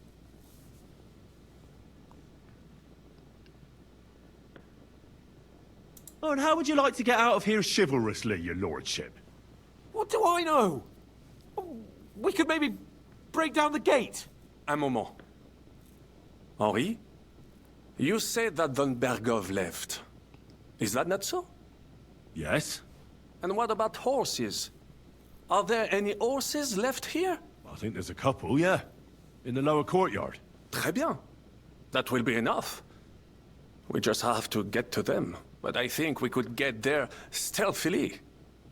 Oh, and how would you like to get out of here chivalrously, your lordship? What do I know? We could maybe break down the gate. Un moment. Henri, you said that von Bergov left. Is that not so? Yes. And what about horses? Are there any horses left here? I think there's a couple, yeah. In the lower courtyard? Très bien. That will be enough. We just have to get to them. But I think we could get there stealthily.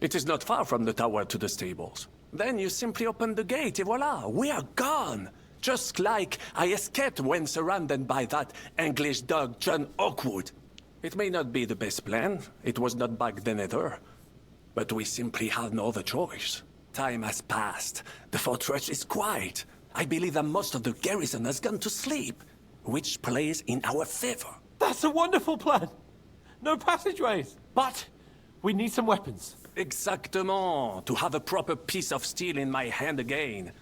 It is not far from the tower to the stables. Then you simply open the gate, et voila, we are gone! Just like I escaped when surrounded by that English dog John Oakwood. It may not be the best plan, it was not back then either. But we simply had no other choice. Time has passed. The fortress is quiet. I believe that most of the garrison has gone to sleep, which plays in our favor. That's a wonderful plan! No passageways! But we need some weapons. Exactement. To have a proper piece of steel in my hand again.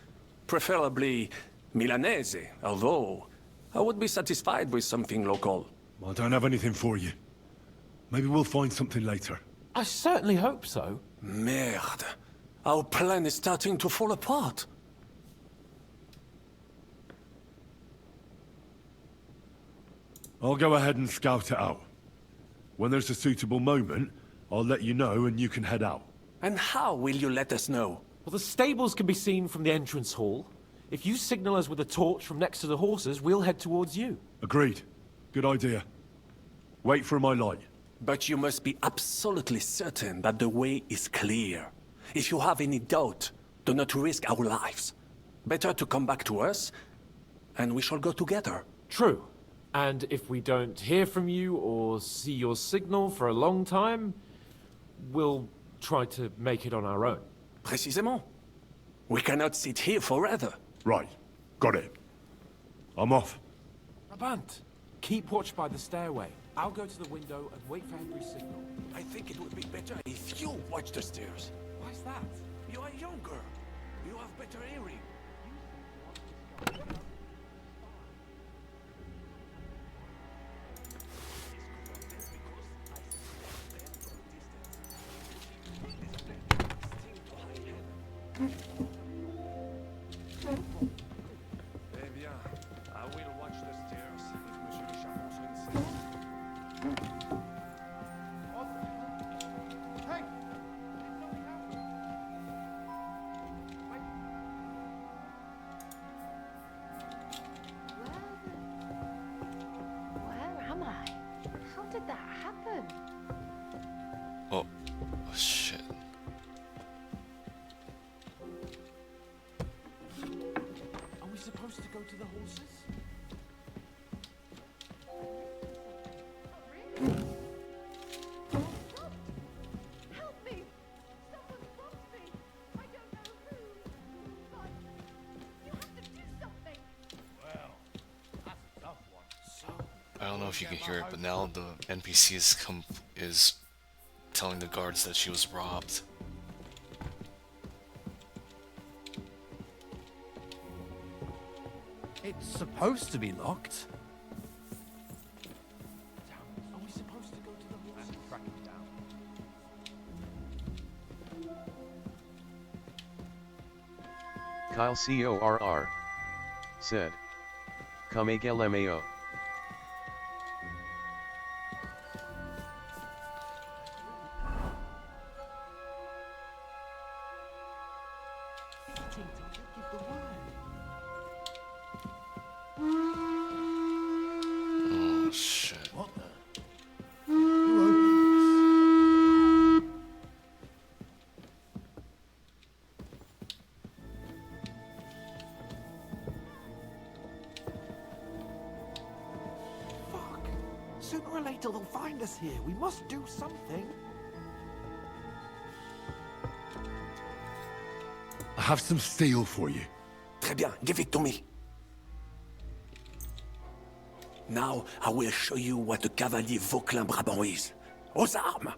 Preferably Milanese, although I would be satisfied with something local. I don't have anything for you. Maybe we'll find something later. I certainly hope so. Merde. Our plan is starting to fall apart. I'll go ahead and scout it out. When there's a suitable moment, I'll let you know and you can head out. And how will you let us know? Well, the stables can be seen from the entrance hall. If you signal us with a torch from next to the horses, we'll head towards you. Agreed. Good idea. Wait for my light. But you must be absolutely certain that the way is clear. If you have any doubt, do not risk our lives. Better to come back to us, and we shall go together. True. And if we don't hear from you or see your signal for a long time, we'll try to make it on our own. Précisément. We cannot sit here forever. Right. Got it. I'm off. Brabant, keep watch by the stairway. I'll go to the window and wait for Henry's signal. I think it would be better if you watch the stairs. Why's that? You are younger. You have better hearing. Eh bien, I will watch the stairs if Monsieur le Chapeau so insists. Hey! Where am I? How did that happen? Oh, shit. Are we supposed to go to the horses? Help me! Someone stop me! I don't know who, but you have to do something! Well, that's a tough one. I don't know if you can hear it, but now the NPC is telling the guards that she was robbed. It's supposed to be locked. Are we supposed to go to the horses? Crack it down. Kyle CORR said. Come LMAO. Oh shit. What the? Fuck! Sooner or later they'll find us here. We must do something. I have some steel for you. Très bien, give it to me. Now I will show you what a cavalier Vauclin Brabant is. Aux armes!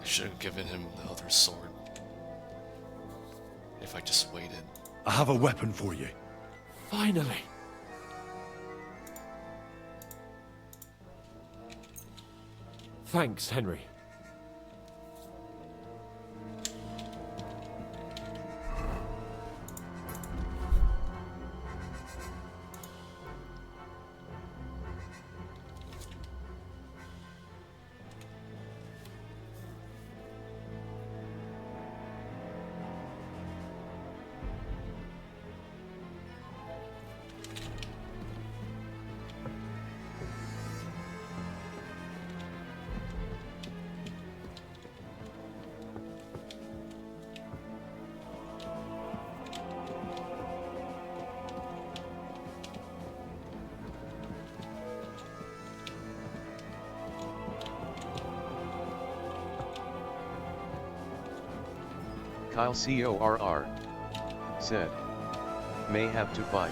I should have given him the other sword. If I just waited. I have a weapon for you. Finally. Thanks, Henry. Kyle CORR said, may have to fight.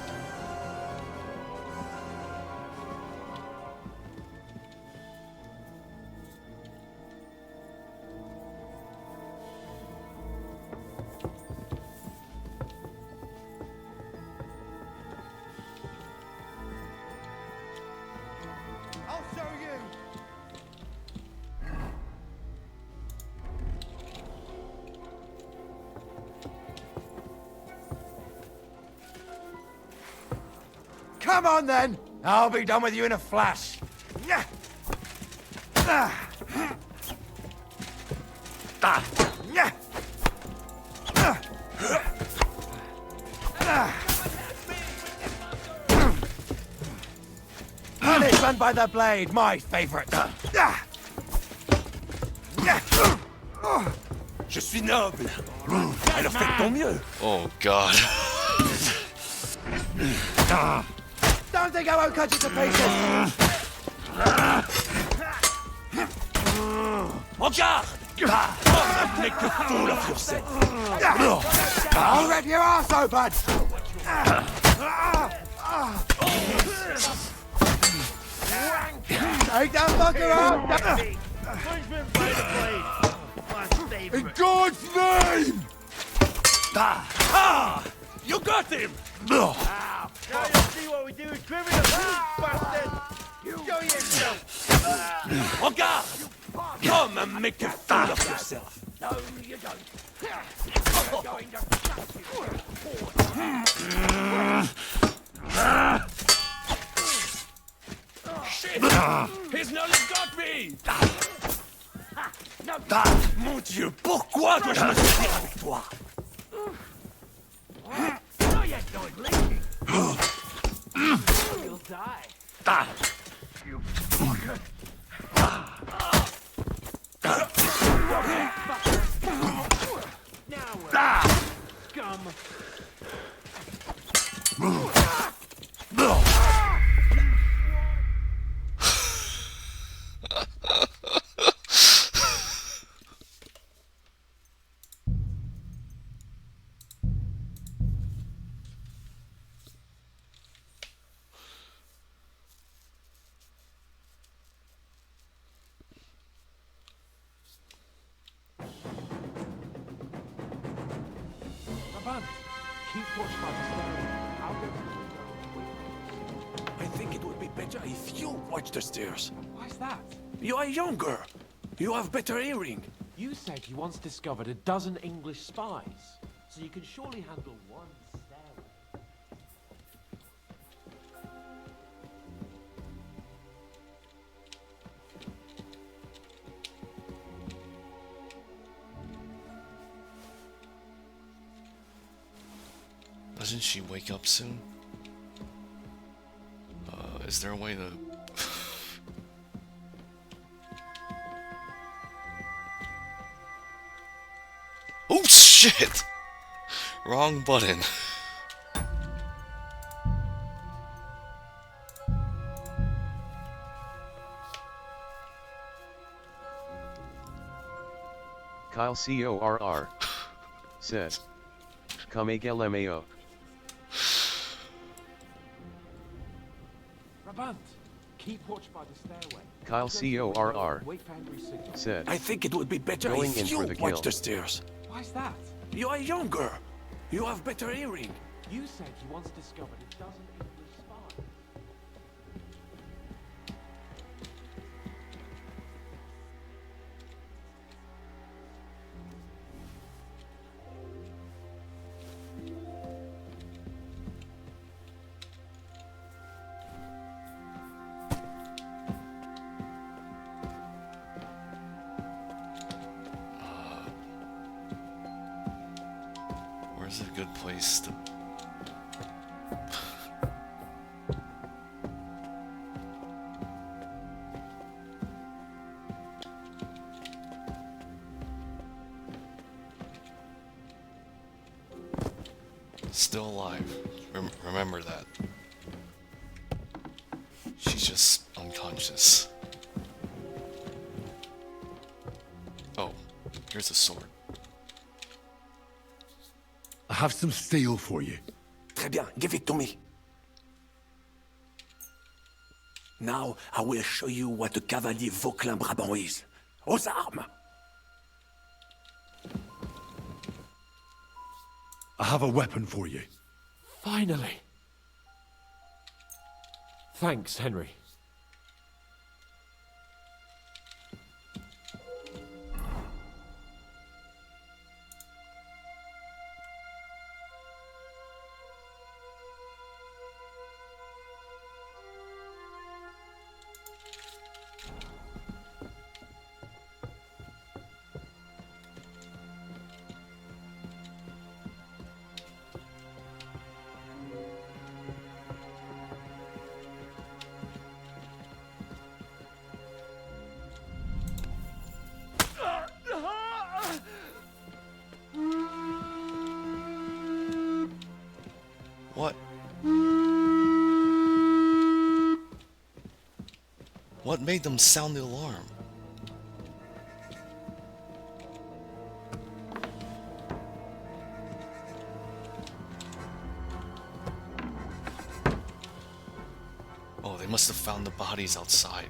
I'll show you. Come on then! I'll be done with you in a flash. Yeah. Yeah. Punishment by the blade, my favorite. Je suis noble. Alors fais de ton mieux. Oh God. Don't think I won't cut you to pieces. Regarde! Make a fool of yourself. I'll rip your ass open. Take that fucker out. In God's name! You got him! Now you see what we do with criminals, bastard! Show yourself! Regarde! Come and make a fool of yourself. No, you don't. I'm going to cut Shit! His knowledge got me! Mon Dieu, pourquoi dois-je me soutenir avec toi? No, you're not leaving. You'll die. You fucker. Now scum. Keep watch by the stairs. I'll go to the window. I think it would be better if you watch the stairs. Why's that? You are younger. You have better hearing. You said you once discovered a dozen English spies, so you can surely handle one stairway. Doesn't she wake up soon? Is there a way to... Oh shit! Wrong button. Kyle CORR said, come LMAO. Rabant, keep watch by the stairway. Kyle CORR Wait for Henry's signal. said, I think it would be better going if in you for the watch kill. the stairs. Why's that? You are younger. You have better hearing. You said you once discovered a dozen English spies. Where's a good place to... Still alive. Remember that. She's just unconscious. Oh, here's a sword. I have some steel for you. Très bien, give it to me. Now I will show you what a cavalier Vauclin Brabant is. Aux armes! I have a weapon for you. Finally. Thanks, Henry. What? What made them sound the alarm? Oh, they must have found the bodies outside.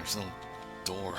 There's no door.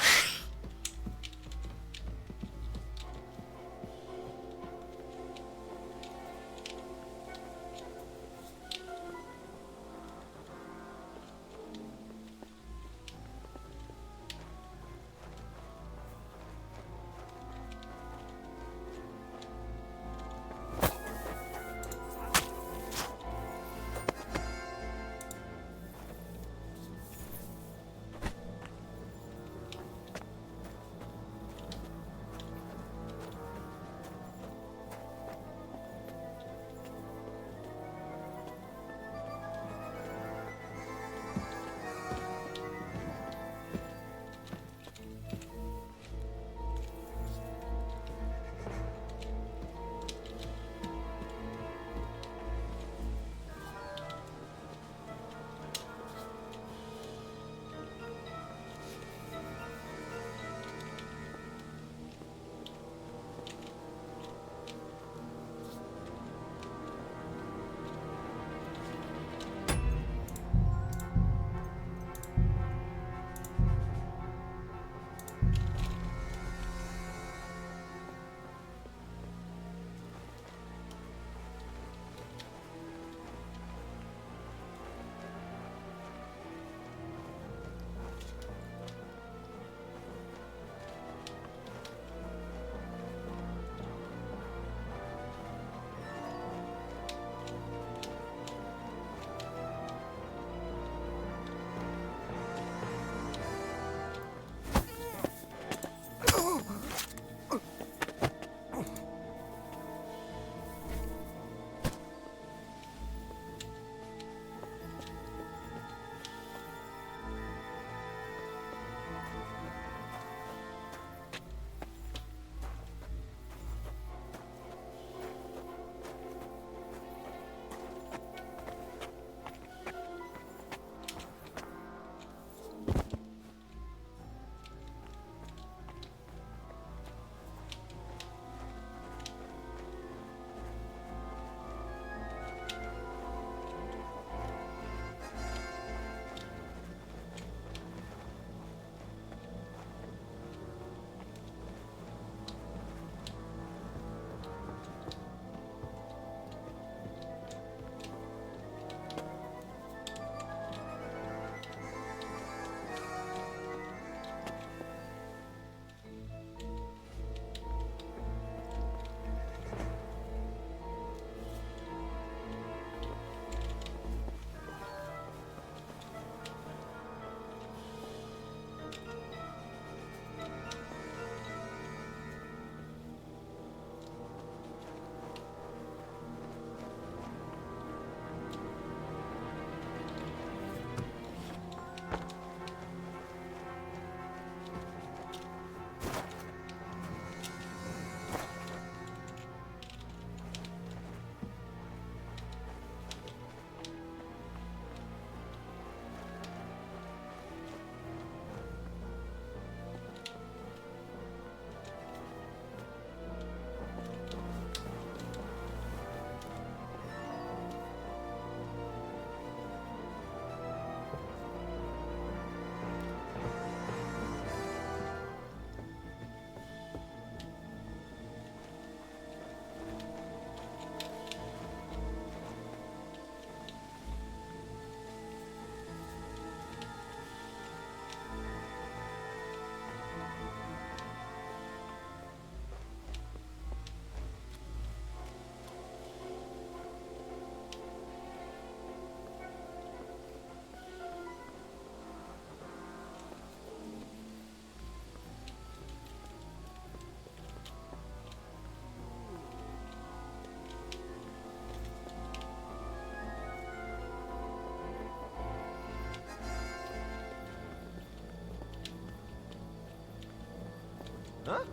Huh?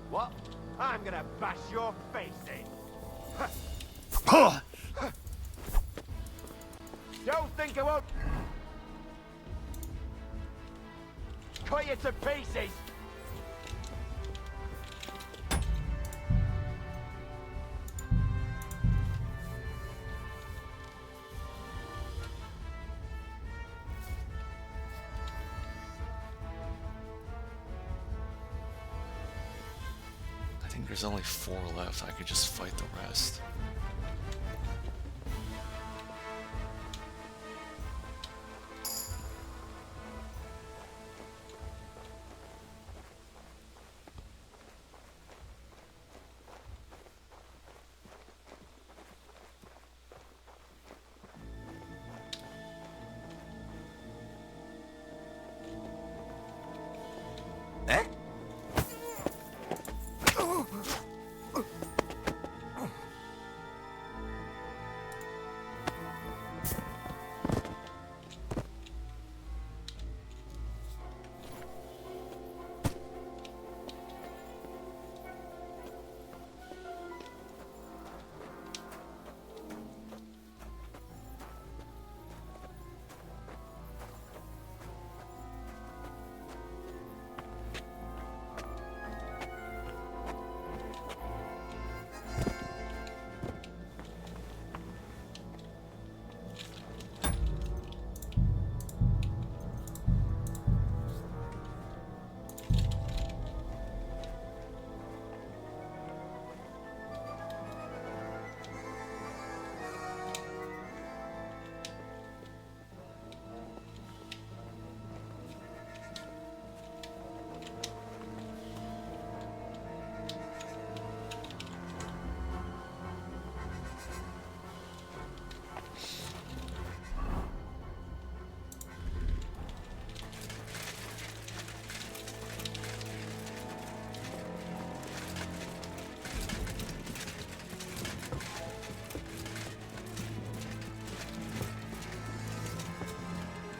What? I'm gonna bash your face in. Don't think I won't cut you to pieces. There's only 4 left. I could just fight the rest.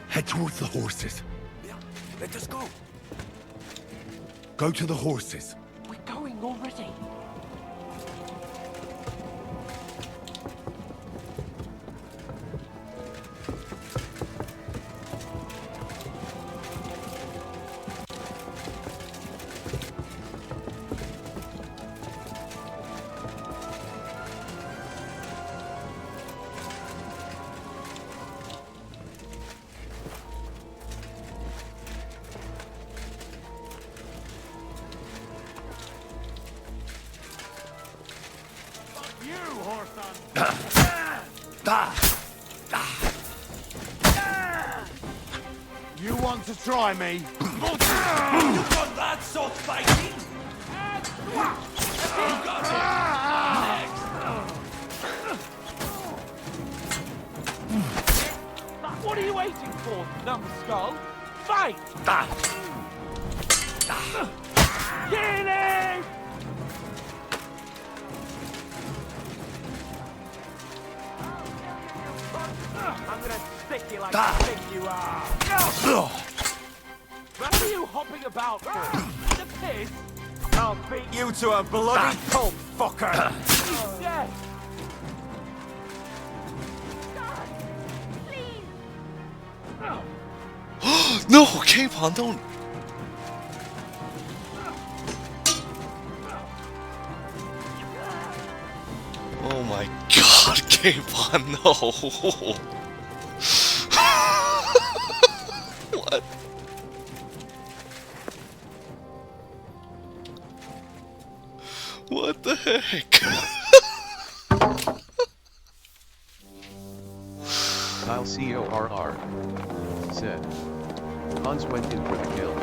Head towards the horses. Yeah, let us go. Go to the horses. We're going already. You want to try me? You got that sort of fighting? You got it! Next! What are you waiting for, numbskull? Fight! Get him! I'm gonna stick you like I think you are. What are you hopping about for? The piss? I'll beat you to a bloody pulp, fucker! He's dead! No, Capon, don't. Oh my God, Capon, no. What? What the heck? Kyle CORR said. Hans went in for the kill.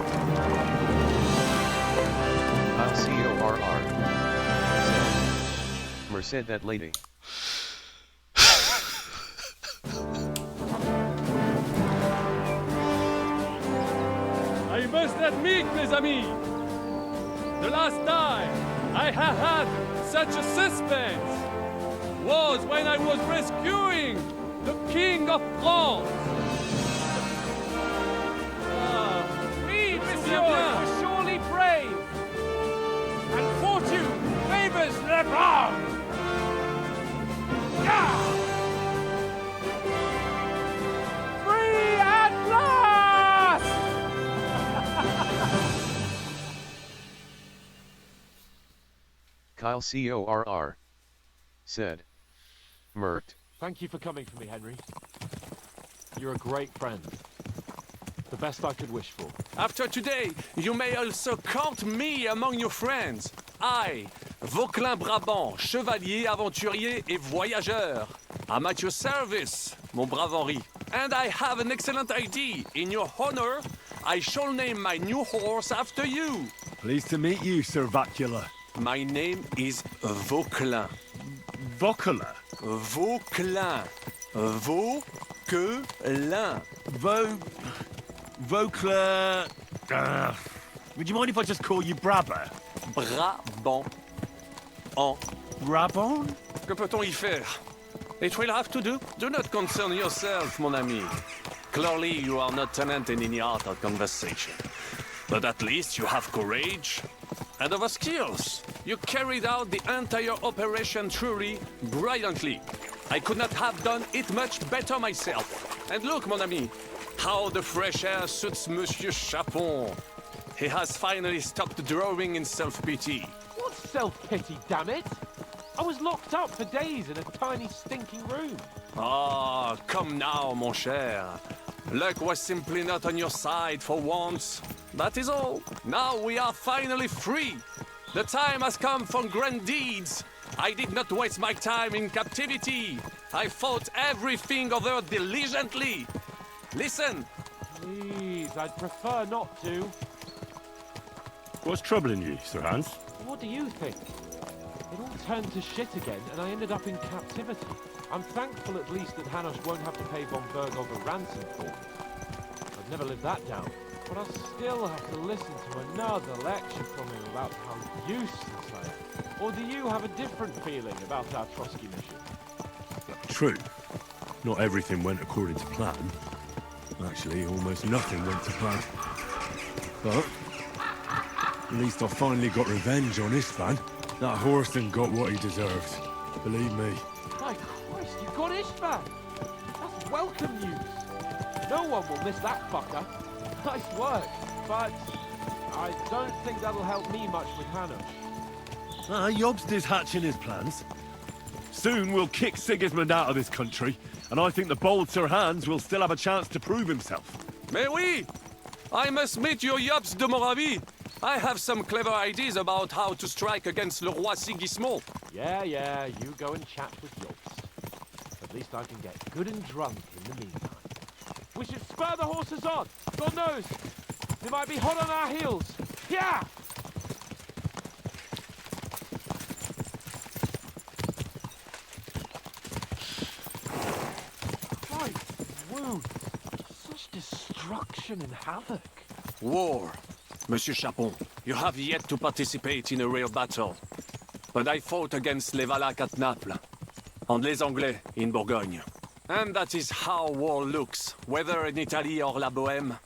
Kyle CORR said. Merced that lady. I must admit, mes amis, the last time I have had such a suspense was when I was rescuing the King of France. We, monsieur, were surely brave, and fortune favors the brave. Free at last! Kyle CORR said. Murked. Thank you for coming for me, Henry. You're a great friend. The best I could wish for. After today, you may also count me among your friends. I Vauquelin Brabant, chevalier, aventurier et voyageur. I'm at your service, mon brave Henri. And I have an excellent idea. In your honor, I shall name my new horse after you. Pleased to meet you, Sir Vacula. My name is Vauquelin. Vauquelin? Vauquelin. Vauquelin. Vauquelin... would you mind if I just call you Brabber? Brabant. En. Brabant? Que peut-on y faire? It will have to do. Do not concern yourself, mon ami. Clearly, you are not tenant in any art or conversation. But at least you have courage and other skills. You carried out the entire operation truly brilliantly. I could not have done it much better myself. And look, mon ami, how the fresh air suits Monsieur Chapon. He has finally stopped drawing in self-pity. What self-pity, damn it? I was locked up for days in a tiny stinking room. Ah, come now, mon cher. Luck was simply not on your side for once. That is all. Now we are finally free. The time has come for grand deeds. I did not waste my time in captivity. I fought everything over diligently. Listen. Please, I'd prefer not to. What's troubling you, Sir Hans? What do you think? It all turned to shit again, and I ended up in captivity. I'm thankful at least that Hanush won't have to pay von Berghoff a ransom for me. I'd never live that down, but I'll still have to listen to another lecture from him about how useless I am. Or do you have a different feeling about our Trotsky mission? True. Not everything went according to plan. Actually, almost nothing went to plan. But at least I finally got revenge on Istvan. That Horsten got what he deserved. Believe me. My Christ, you got Istvan! That's welcome news! No one will miss that fucker. Nice work, but I don't think that'll help me much with Hanush. Jobst is hatching his plans. Soon we'll kick Sigismund out of this country, and I think the bold Sir Hans will still have a chance to prove himself. Mais oui! I must meet your Jobst de Moravie. I have some clever ideas about how to strike against Le Roi Sigismund. Yeah, you go and chat with Jobst. At least I can get good and drunk in the meantime. We should spur the horses on! God knows! They might be hot on our heels! Yeah! Christ, wound! Such destruction and havoc! War. Monsieur Chapon, you have yet to participate in a real battle. But I fought against les Valaques at Naples, and les Anglais in Bourgogne. And that is how war looks, whether in Italy or La Bohème.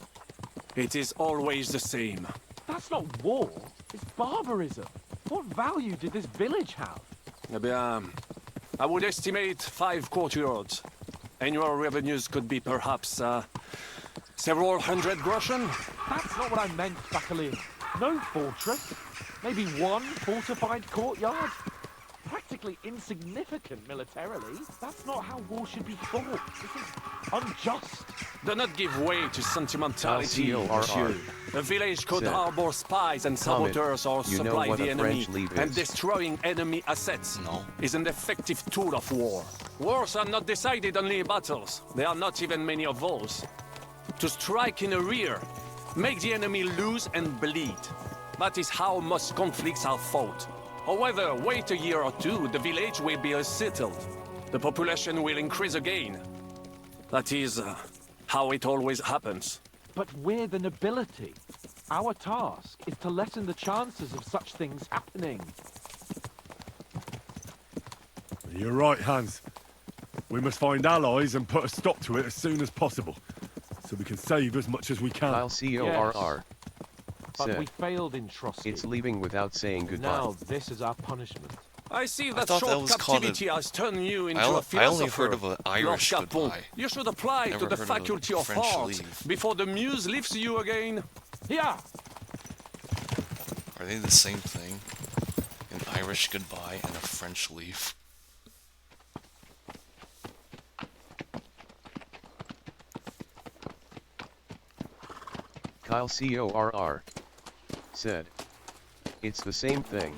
It is always the same. That's not war, it's barbarism. What value did this village have? Eh bien, I would estimate 5 courtyards. Annual revenues could be perhaps, several hundred groschen. That's not what I meant, Bacalier. No fortress. Maybe one fortified courtyard. Practically insignificant militarily. That's not how war should be fought. This is unjust. Do not give way to sentimentality, LCORR. monsieur. A village could Sir. harbor spies and saboteurs or You know supply what the a enemy, French leave and is. destroying enemy assets is an effective tool of war. Wars are not decided only in battles. There are not even many of those. To strike in the rear, make the enemy lose and bleed. That is how most conflicts are fought. However, wait a year or two, the village will be settled. The population will increase again. That is how it always happens. But we're the nobility. Our task is to lessen the chances of such things happening. You're right, Hans. We must find allies and put a stop to it as soon as possible, so we can save as much as we can. LCORR. But Sir, we failed in Trotsky. it's leaving without saying goodbye. Now this is our punishment. I see that thought that short was called captivity has turned you into I a only philosopher. heard of an Irish Lord Chapon. goodbye. You should apply Never to the heard of a faculty of French arts leave. before the muse lifts you again. Yeah. Are they the same thing? An Irish goodbye and a French leaf? Kyle CORR said, it's the same thing.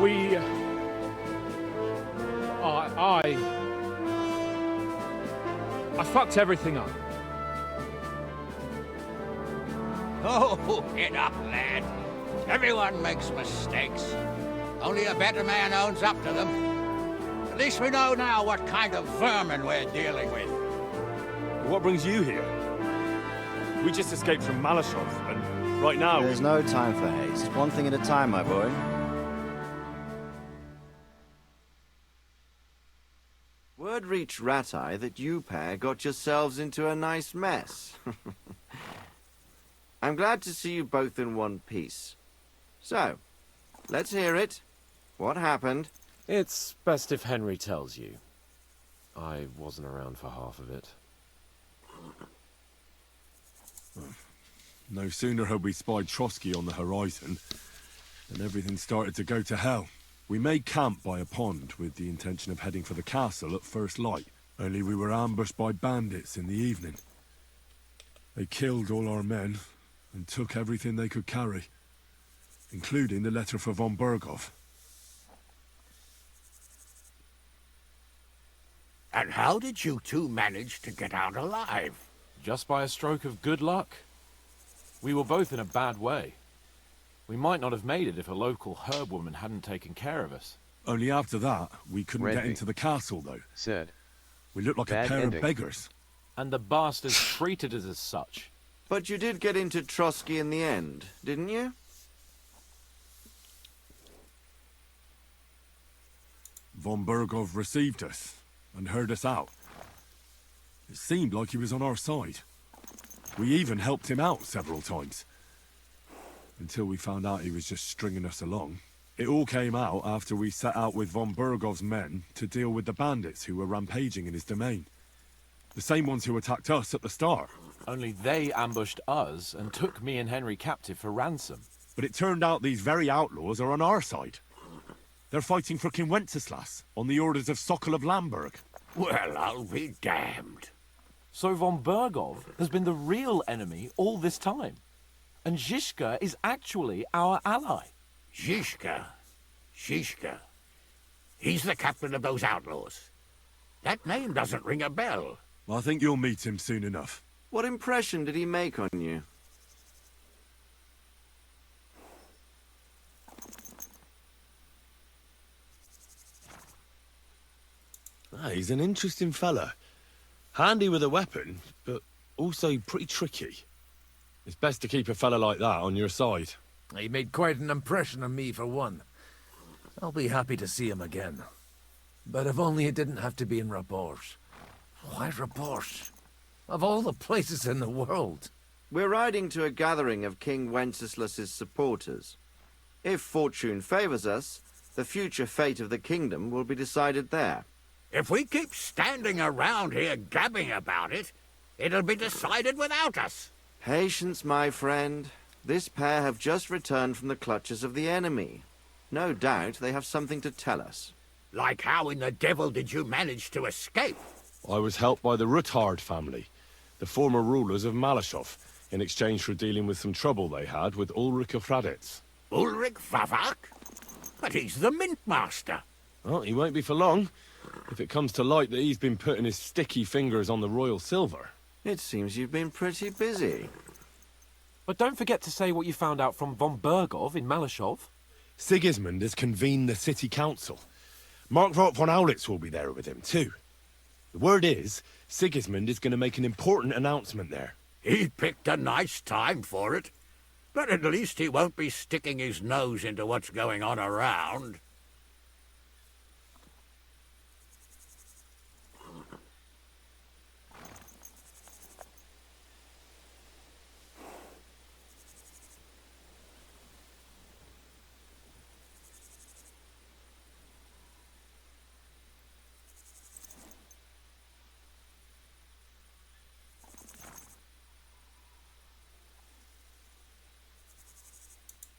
We... I fucked everything up. Oh, get up, lad. Everyone makes mistakes. Only a better man owns up to them. At least we know now what kind of vermin we're dealing with. What brings you here? We just escaped from Malashov, and right now... There's no time for haste. One thing at a time, my boy. Word reached Ratai that you pair got yourselves into a nice mess. I'm glad to see you both in one piece. So, let's hear it. What happened? It's best if Henry tells you. I wasn't around for half of it. No sooner had we spied Trotsky on the horizon than everything started to go to hell. We made camp by a pond with the intention of heading for the castle at first light, only we were ambushed by bandits in the evening. They killed all our men and took everything they could carry, including the letter for von Berghoff. And how did you two manage to get out alive? Just by a stroke of good luck. We were both in a bad way. We might not have made it if a local herb woman hadn't taken care of us. Only after that, we couldn't get into the castle, though. Said. We looked like a pair of beggars. And the bastards treated us as such. But you did get into Trotsky in the end, didn't you? Von Berghoff received us and heard us out. It seemed like he was on our side. We even helped him out several times. Until we found out he was just stringing us along. It all came out after we set out with von Berghoff's men to deal with the bandits who were rampaging in his domain. The same ones who attacked us at the start. Only they ambushed us and took me and Henry captive for ransom. But it turned out these very outlaws are on our side. They're fighting for King Wenceslas on the orders of Sokol of Lamberg. Well, I'll be damned. So von Berghoff has been the real enemy all this time. And Zhishka is actually our ally. Zhishka? Zhishka? He's the captain of those outlaws. That name doesn't ring a bell. I think you'll meet him soon enough. What impression did he make on you? He's an interesting fella. Handy with a weapon, but also pretty tricky. It's best to keep a fella like that on your side. He made quite an impression on me, for one. I'll be happy to see him again. But if only it didn't have to be in Rabors. Why Rabors? Of all the places in the world. We're riding to a gathering of King Wenceslas's supporters. If fortune favors us, the future fate of the kingdom will be decided there. If we keep standing around here gabbing about it, it'll be decided without us. Patience, my friend. This pair have just returned from the clutches of the enemy. No doubt they have something to tell us. Like how in the devil did you manage to escape? I was helped by the Ruthard family, the former rulers of Malashov, in exchange for dealing with some trouble they had with Ulrich of Raditz. Ulrich Vavak? But he's the mint master. Well, he won't be for long, if it comes to light that he's been putting his sticky fingers on the royal silver. It seems you've been pretty busy. But don't forget to say what you found out from von Berghoff in Malashov. Sigismund has convened the city council. Markvart von Aulitz will be there with him, too. The word is, Sigismund is going to make an important announcement there. He picked a nice time for it. But at least he won't be sticking his nose into what's going on around.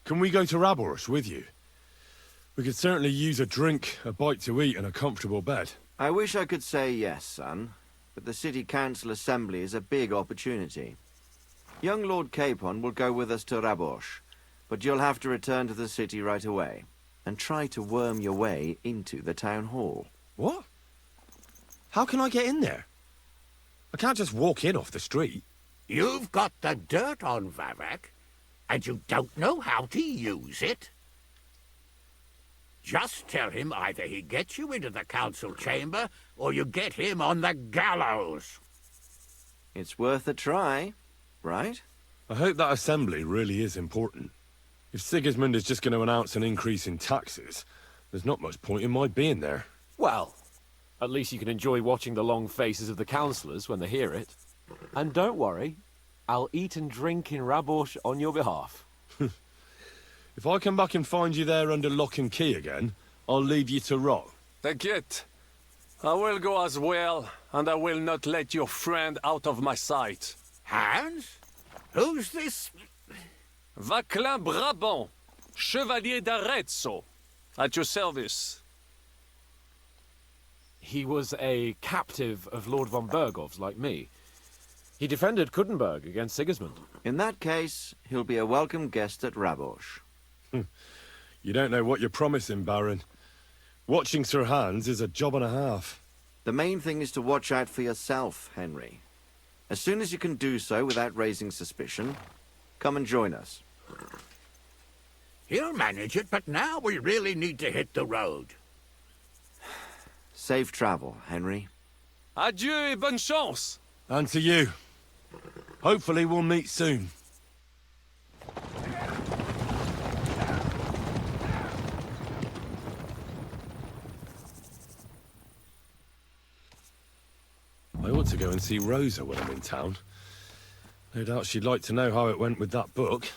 Can we go to Rabors with you? We could certainly use a drink, a bite to eat, and a comfortable bed. I wish I could say yes, son, but the city council assembly is a big opportunity. Young Lord Capon will go with us to Rabors, but you'll have to return to the city right away. and try to worm your way into the town hall. What? How can I get in there? I can't just walk in off the street. You've got the dirt on Vavak, and you don't know how to use it? Just tell him either he gets you into the council chamber, or you get him on the gallows. It's worth a try, right? I hope that assembly really is important. If Sigismund is just going to announce an increase in taxes, there's not much point in my being there. Well, at least you can enjoy watching the long faces of the councillors when they hear it. And don't worry, I'll eat and drink in Rabosh on your behalf. If I come back and find you there under lock and key again, I'll leave you to rot. T'inquiète. I will go as well, and I will not let your friend out of my sight. Hans? Who's this? Vaclin Brabant, Chevalier d'Arezzo, at your service. He was a captive of Lord von Bergov's, like me. He defended Kuddenberg against Sigismund. In that case, he'll be a welcome guest at Rabosh. You don't know what you're promising, Baron. Watching Sir Hans is a job and a half. The main thing is to watch out for yourself, Henry. As soon as you can do so without raising suspicion, come and join us. He'll manage it, but now we really need to hit the road. Safe travel, Henry. Adieu et bonne chance! And to you. Hopefully we'll meet soon. I ought to go and see Rosa when I'm in town. No doubt she'd like to know how it went with that book.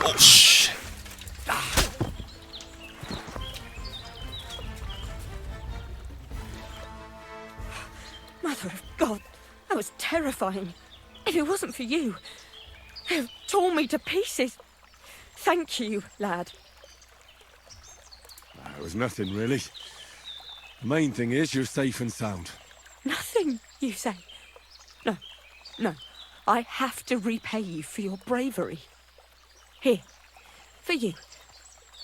Oh, shit. Mother of God, that was terrifying. If it wasn't for you, it would have torn me to pieces. Thank you, lad. It was nothing, really. The main thing is you're safe and sound. Nothing, you say? No, no. I have to repay you for your bravery. Here, for you,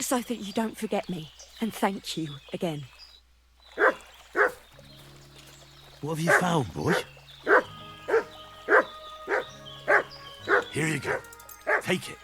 so that you don't forget me, and thank you again. What have you found, boy? Here you go. Take it.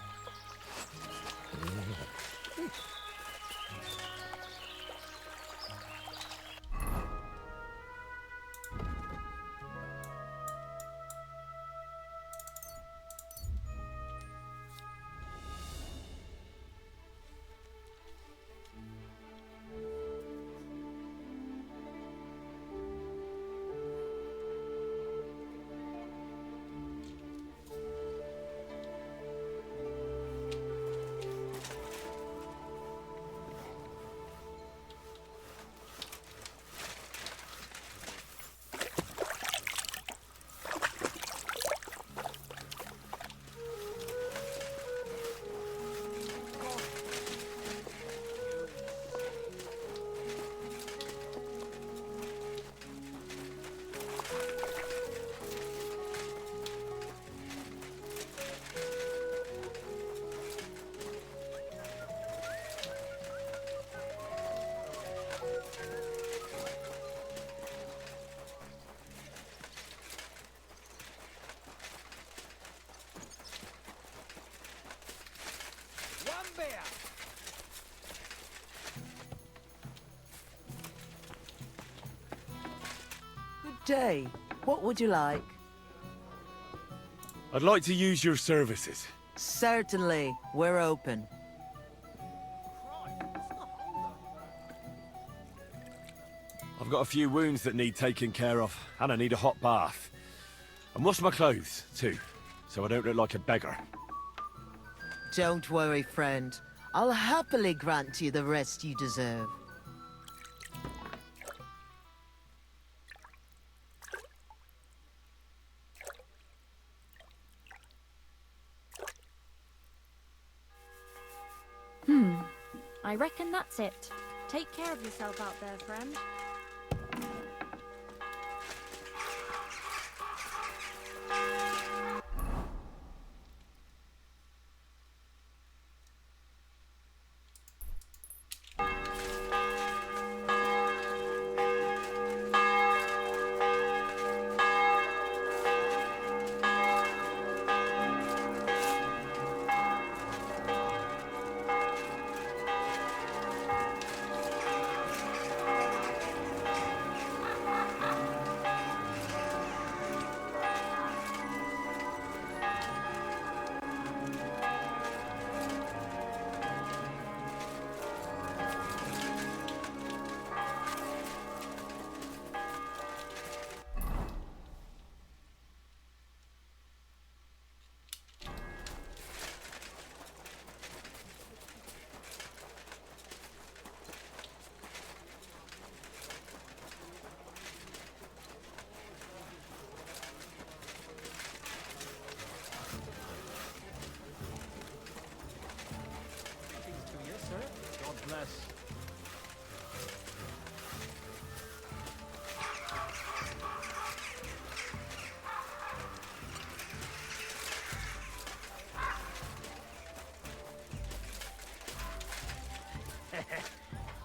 day. What would you like? I'd like to use your services. Certainly. We're open. I've got a few wounds that need taking care of, and I need a hot bath. And wash my clothes, too, so I don't look like a beggar. Don't worry, friend. I'll happily grant you the rest you deserve. I reckon that's it. Take care of yourself out there, friend.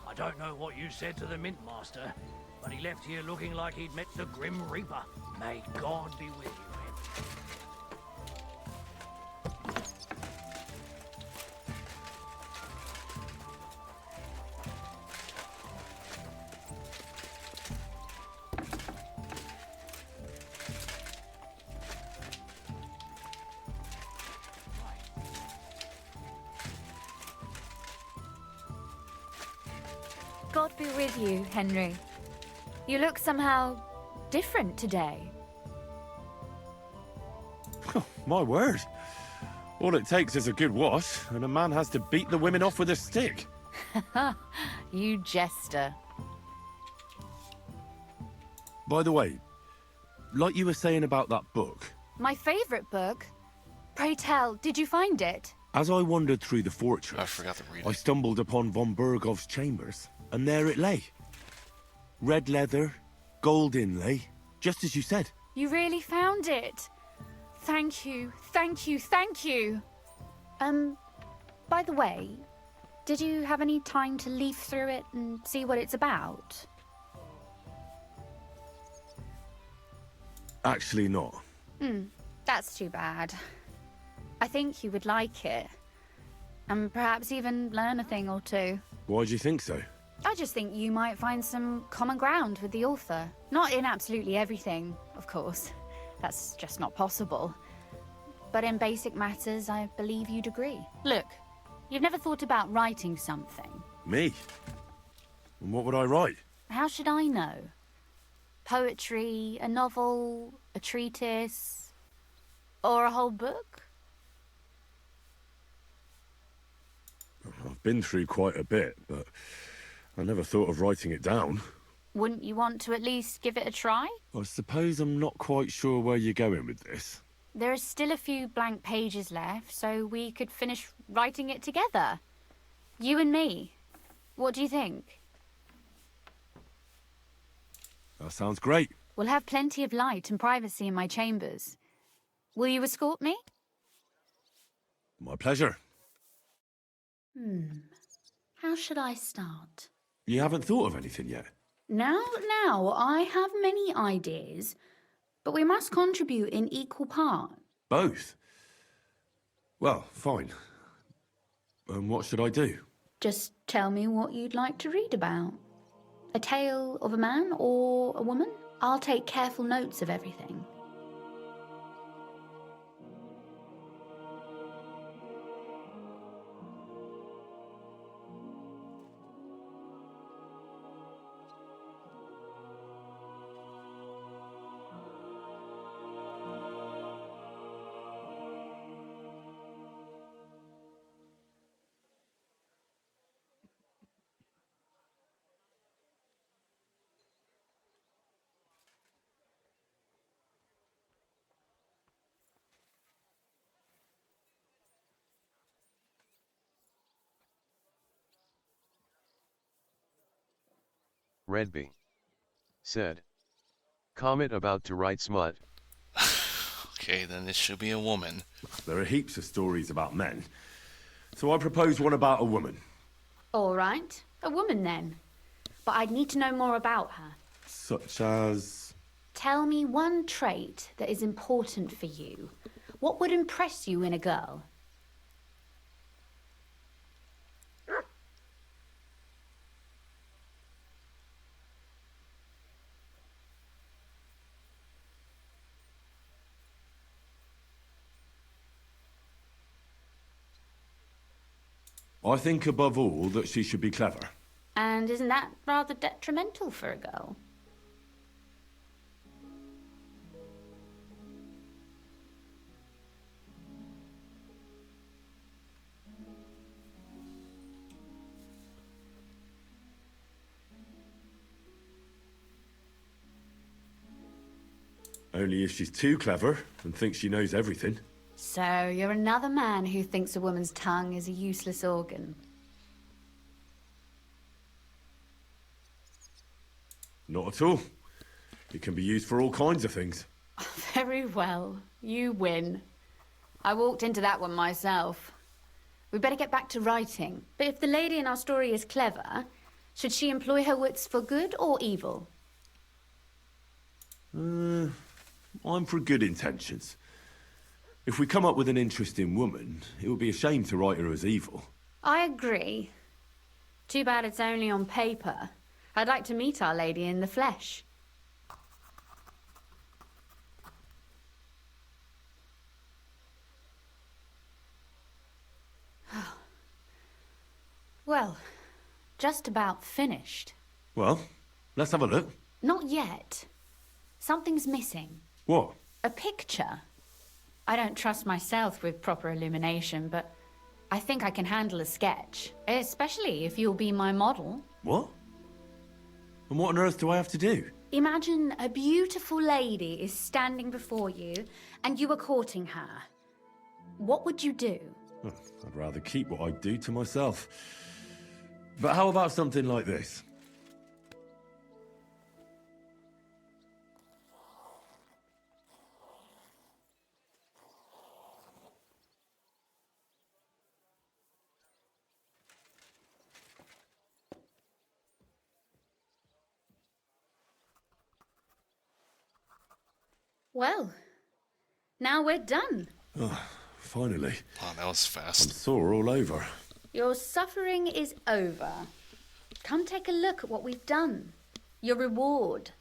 I don't know what you said to the Mint Master, but he left here looking like he'd met the Grim Reaper. May God be with you, God be with you, Henry. You look somehow different today. My word. All it takes is a good wash, and a man has to beat the women off with a stick. You jester. By the way, like you were saying about that book, My favorite book? Pray tell, did you find it? as I wandered through the fortress, I forgot to read I it. stumbled upon von Bergov's chambers, and there it lay. Red leather, gold inlay, just as you said. You really found it. Thank you, thank you, thank you. By the way, did you have any time to leaf through it and see what it's about? Actually not. That's too bad. I think you would like it. And perhaps even learn a thing or two. Why do you think so? I just think you might find some common ground with the author. Not in absolutely everything, of course. That's just not possible. But in basic matters, I believe you'd agree. Look, you've never thought about writing something. Me? And what would I write? How should I know? Poetry, a novel, a treatise, or a whole book? I've been through quite a bit, but I never thought of writing it down. Wouldn't you want to at least give it a try? I suppose I'm not quite sure where you're going with this. There are still a few blank pages left, so we could finish writing it together. You and me. What do you think? That sounds great. We'll have plenty of light and privacy in my chambers. Will you escort me? My pleasure. How should I start? You haven't thought of anything yet? Now, I have many ideas, but we must contribute in equal part. Both? Well, fine. And what should I do? Just tell me what you'd like to read about. A tale of a man or a woman? I'll take careful notes of everything. Redby said. Comment about to write smut. Okay, then it should be a woman. There are heaps of stories about men, so I propose one about a woman. All right, a woman then. But I'd need to know more about her. Such as... Tell me one trait that is important for you. What would impress you in a girl? I think above all that she should be clever. And isn't that rather detrimental for a girl? Only if she's too clever and thinks she knows everything. So, you're another man who thinks a woman's tongue is a useless organ. Not at all. It can be used for all kinds of things. Very well. You win. I walked into that one myself. We better get back to writing. But if the lady in our story is clever, should she employ her wits for good or evil? I'm for good intentions. If we come up with an interesting woman, it would be a shame to write her as evil. I agree. Too bad it's only on paper. I'd like to meet our lady in the flesh. Well, just about finished. Well, let's have a look. Not yet. Something's missing. What? A picture. I don't trust myself with proper illumination, but I think I can handle a sketch. Especially if you'll be my model. What? And what on earth do I have to do? Imagine a beautiful lady is standing before you, and you are courting her. What would you do? I'd rather keep what I do to myself. But how about something like this? Well, now we're done. Oh, finally. Wow, that was fast. I'm sore all over. Your suffering is over. Come take a look at what we've done. Your reward.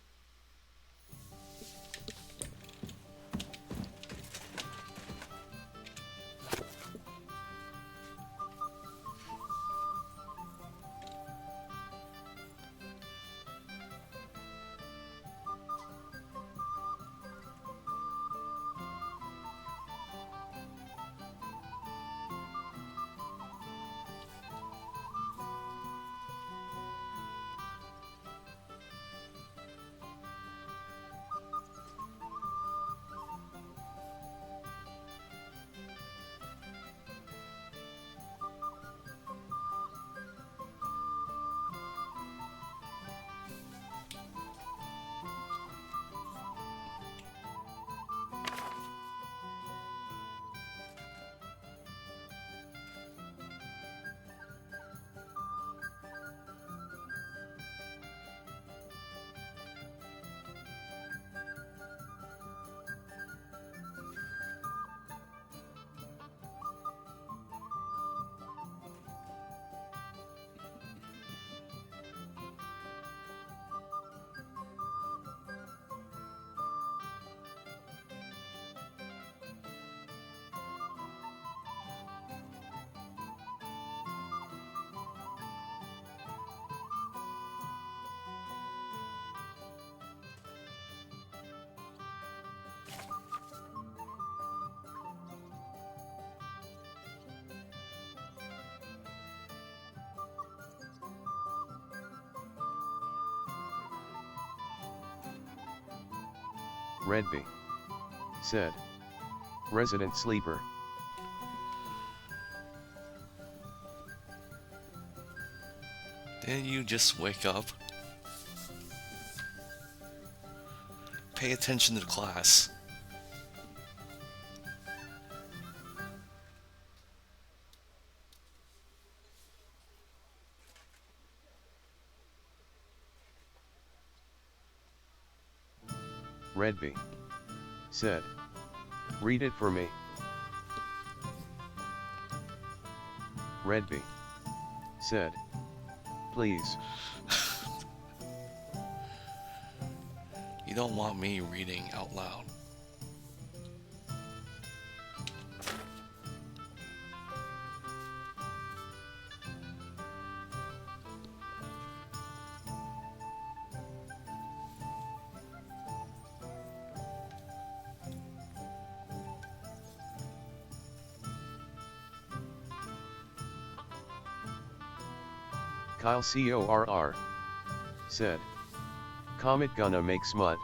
Redby said. Resident sleeper. Didn't you just wake up? Pay attention to the class. Redby said. Read it for me. Redby said. Please. You don't want me reading out loud. Kyle CORR said. Comet gonna make smut.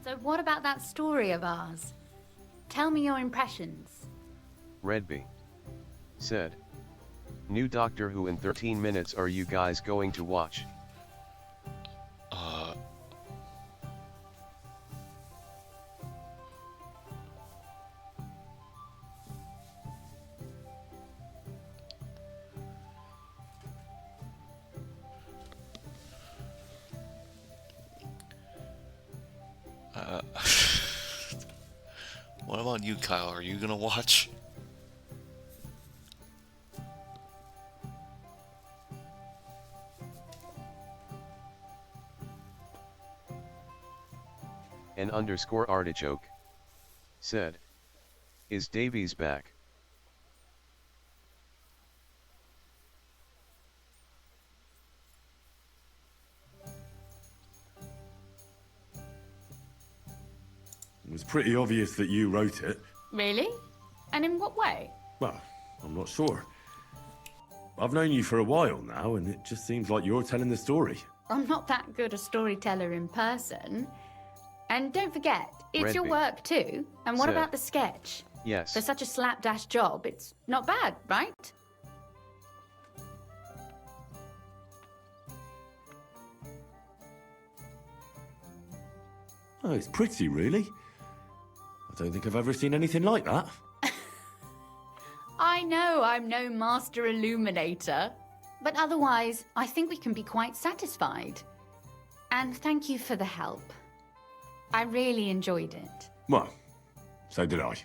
So what about that story of ours? Tell me your impressions. Redby said. New Doctor Who in 13 minutes, are you guys going to watch? What about you, Kyle? Are you gonna watch? N_artichoke said. Is Davies back? It was pretty obvious that you wrote it. Really? And in what way? Well, I'm not sure. I've known you for a while now, and it just seems like you're telling the story. I'm not that good a storyteller in person. And don't forget, it's your Redby work too. And what said. about the sketch? Yes. For such a slapdash job, it's not bad, right? Oh, it's pretty, really. I don't think I've ever seen anything like that. I I know I'm no master illuminator, but otherwise, I think we can be quite satisfied. And thank you for the help. I really enjoyed it. Well, so did I.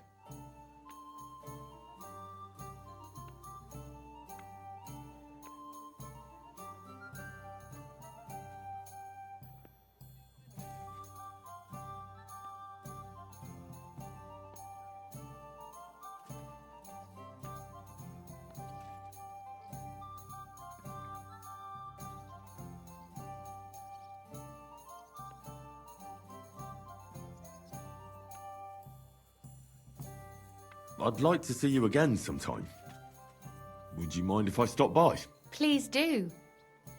I'd like to see you again sometime. Would you mind if I stop by? Please do.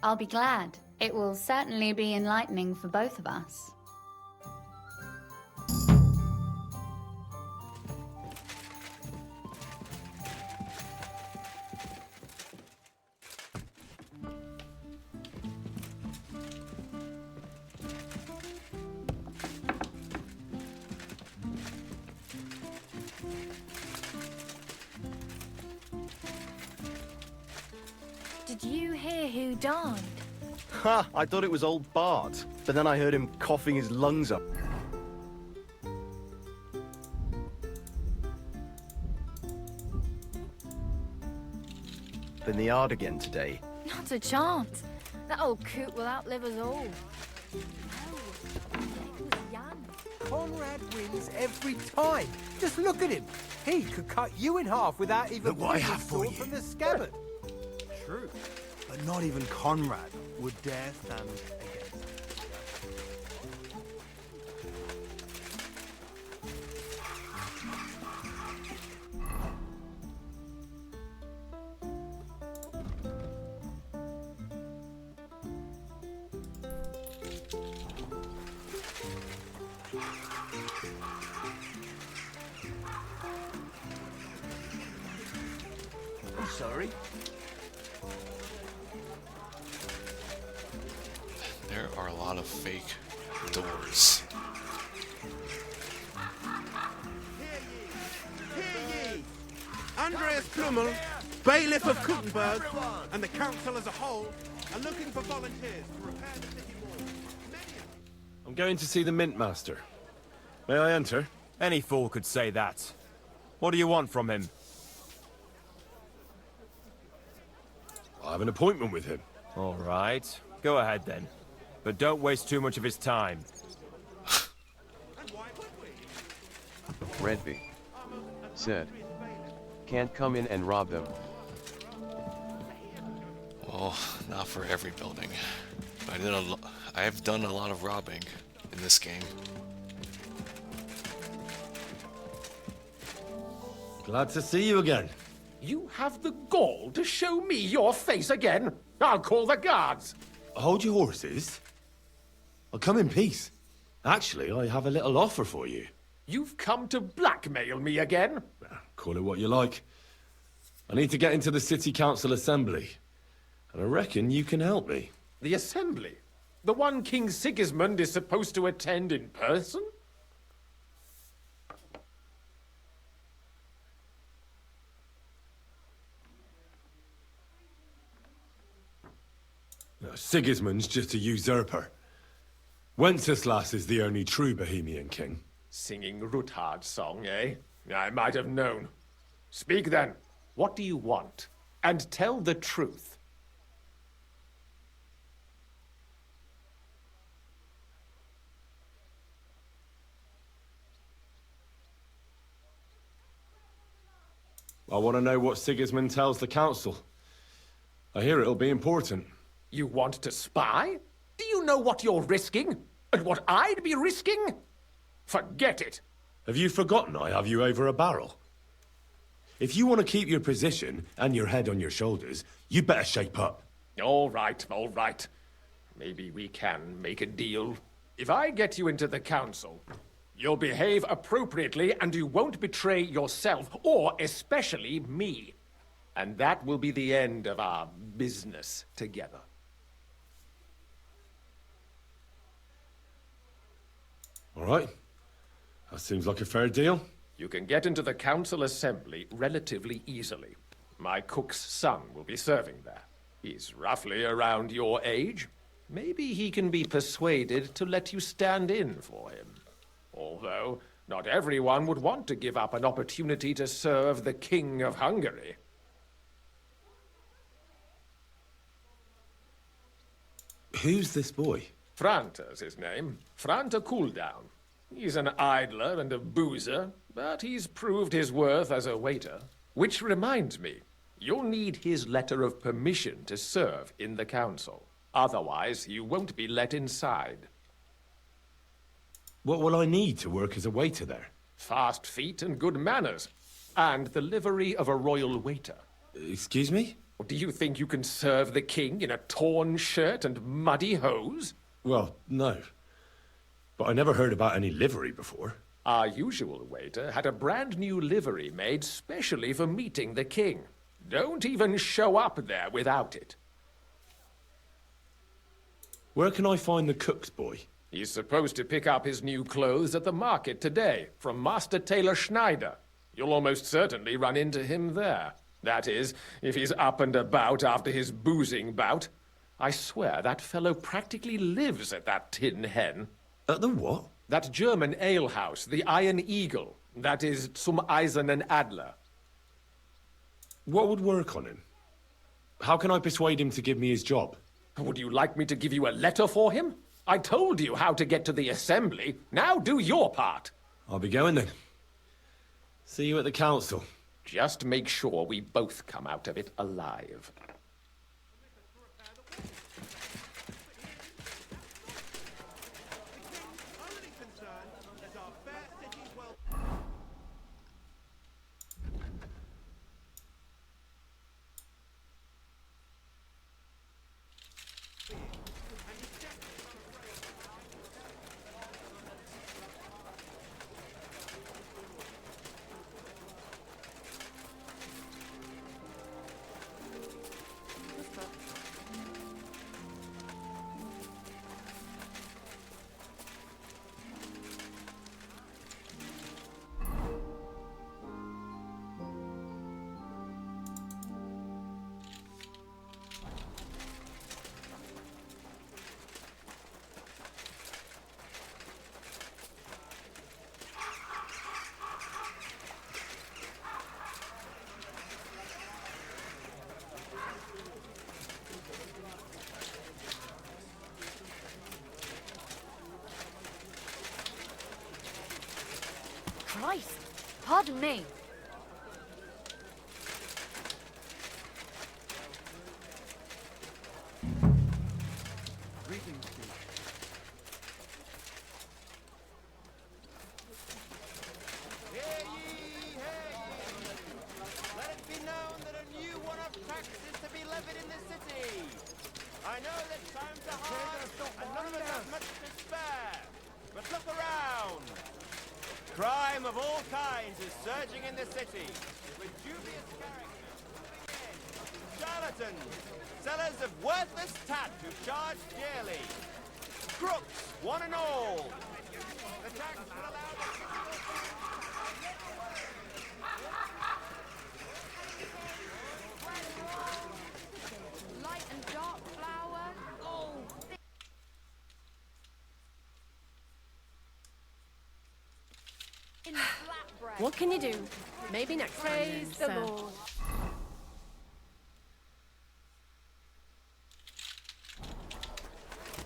I'll be glad. It will certainly be enlightening for both of us. Did you hear who died? Ha! I thought it was old Bart, but then I heard him coughing his lungs up. In the yard again today. Not a chance. That old coot will outlive us all. Conrad wins every time. Just look at him. He could cut you in half without even Look what I pulling have his for sword you. from the scabbard. True, but not even Conrad would dare stand against him. I'm sorry. There are a lot of fake doors. Andreas Plummel, bailiff of Kuttenberg, and the council as a whole are looking for volunteers to repair the city wall. I'm going to see the Mint Master. May I enter? Any fool could say that. What do you want from him? I have an appointment with him. All right. Go ahead then. But don't waste too much of his time. Redby said, can't come in and rob them. Well, not for every building. I have done a lot of robbing in this game. Glad to see you again. You have the gall to show me your face again? I'll call the guards. Hold your horses. I'll come in peace. Actually, I have a little offer for you. You've come to blackmail me again? Call it what you like. I need to get into the City Council Assembly. And I reckon you can help me. The assembly? The one King Sigismund is supposed to attend in person? No, Sigismund's just a usurper. Wenceslas is the only true Bohemian king. Singing Ruthard's song, eh? I might have known. Speak then. What do you want? And tell the truth. I want to know what Sigismund tells the council. I hear it'll be important. You want to spy? Do you know what you're risking? And what I'd be risking? Forget it. Have you forgotten I have you over a barrel? If you want to keep your position and your head on your shoulders, you better shape up. All right, all right. Maybe we can make a deal. If I get you into the council, you'll behave appropriately and you won't betray yourself, or especially me. And that will be the end of our business together. All right. That seems like a fair deal. You can get into the council assembly relatively easily. My cook's son will be serving there. He's roughly around your age. Maybe he can be persuaded to let you stand in for him. Although, not everyone would want to give up an opportunity to serve the King of Hungary. Who's this boy? Franta's his name. Franta Cooldown. He's an idler and a boozer, but he's proved his worth as a waiter. Which reminds me, you'll need his letter of permission to serve in the council. Otherwise, you won't be let inside. What will I need to work as a waiter there? Fast feet and good manners. And the livery of a royal waiter. Excuse me? Do you think you can serve the king in a torn shirt and muddy hose? Well, no. But I never heard about any livery before. Our usual waiter had a brand new livery made specially for meeting the king. Don't even show up there without it. Where can I find the cook's boy? He's supposed to pick up his new clothes at the market today from Master Tailor Schneider. You'll almost certainly run into him there. That is, if he's up and about after his boozing bout. I swear that fellow practically lives at that Tin Hen. At the what? That German alehouse, the Iron Eagle. That is Zum Eisernen Adler. What would work on him? How can I persuade him to give me his job? Would you like me to give you a letter for him? I told you how to get to the assembly. Now do your part. I'll be going then. See you at the council. Just make sure we both come out of it alive. Christ! Pardon me. Greetings to you. Hear ye, hear ye! Let it be known that a new one of tax is to be levied in the city. I know that times are hard, and none of us have much to spare. But look around. Crime of all kinds is surging in the city, with dubious characters moving in. Charlatans, sellers of worthless tat who charge dearly. Crooks, one and all. The tax will allow the Light and dark flower. Oh. What can you do? Maybe next time. Praise the Lord.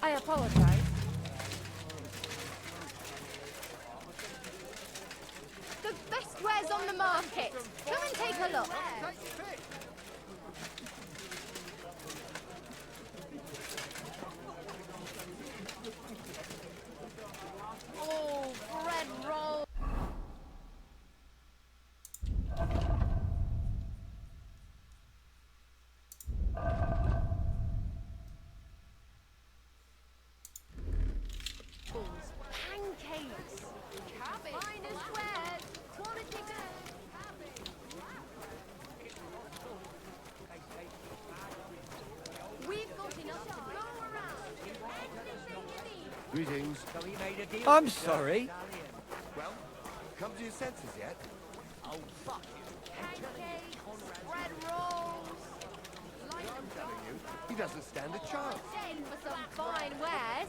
I apologize. The best wares on the market. Come and take a look. Oh, bread roll. Pancakes. Cabbage. Finest wares. Quality goods. We've got enough to go around. Anything you need. Greetings. I'm sorry. Well, come to your senses yet? Oh, fuck you. Bread rolls. I'm telling you, he doesn't stand a chance. In for some fine wares.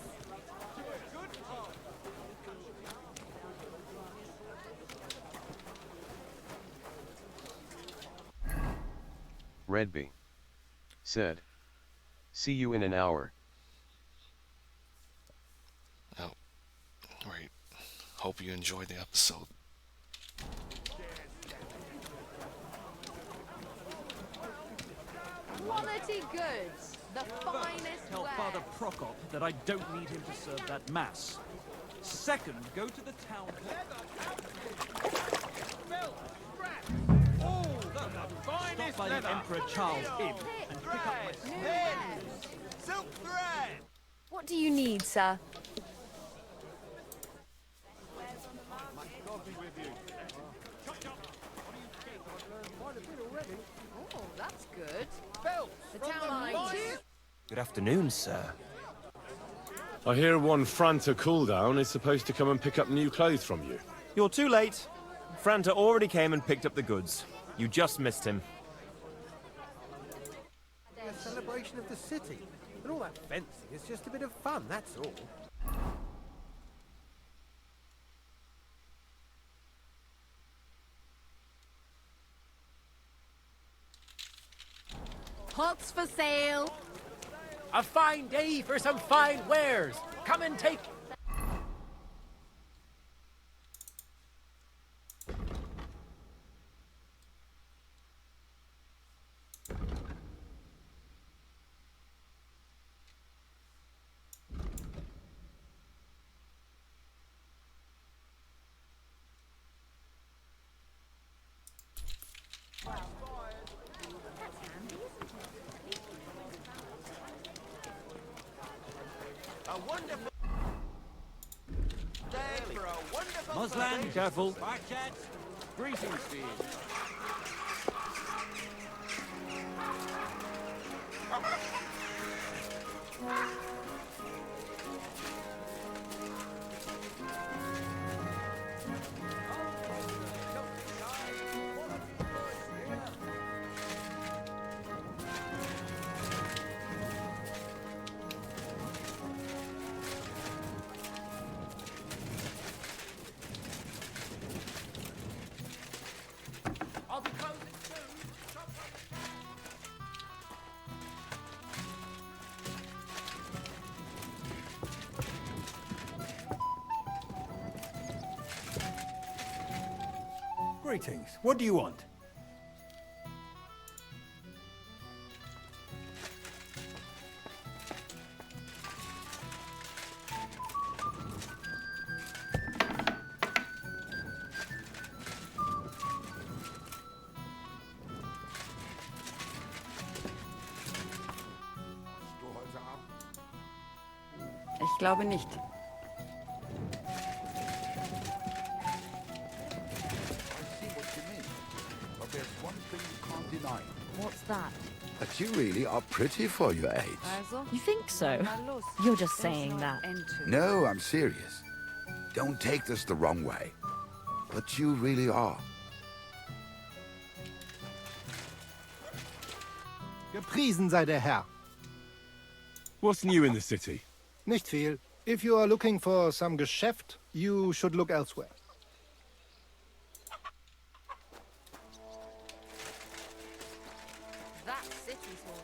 Redby said, "See you in an hour." Oh, right. Hope you enjoyed the episode. Quality goods. The finest Tell wares. Father Prokop that I don't need him to serve that mass. Second, go to the town. Stop by the Emperor Charles Inn and pick up my Silk thread. What do you need, sir? Oh, that's good. The town line too. Good afternoon, sir. I hear one Franta cooldown is supposed to come and pick up new clothes from you. You're too late. Franta already came and picked up the goods. You just missed him. A celebration of the city. And all that fencing is just a bit of fun, that's all. Pots for sale. A fine day for some fine wares. Come and take... A wonderful day for a wonderful Muslan, careful. Greetings to you. I'll be closing soon. Greetings. What do you want? Ich glaube nicht. What's that? But you really are pretty for your age. You think so? You're just saying that. No, I'm serious. Don't take this the wrong way. But you really are. Gepriesen sei der Herr. What's new in the city? Nicht viel. If you are looking for some Geschäft, you should look elsewhere. That city's hall.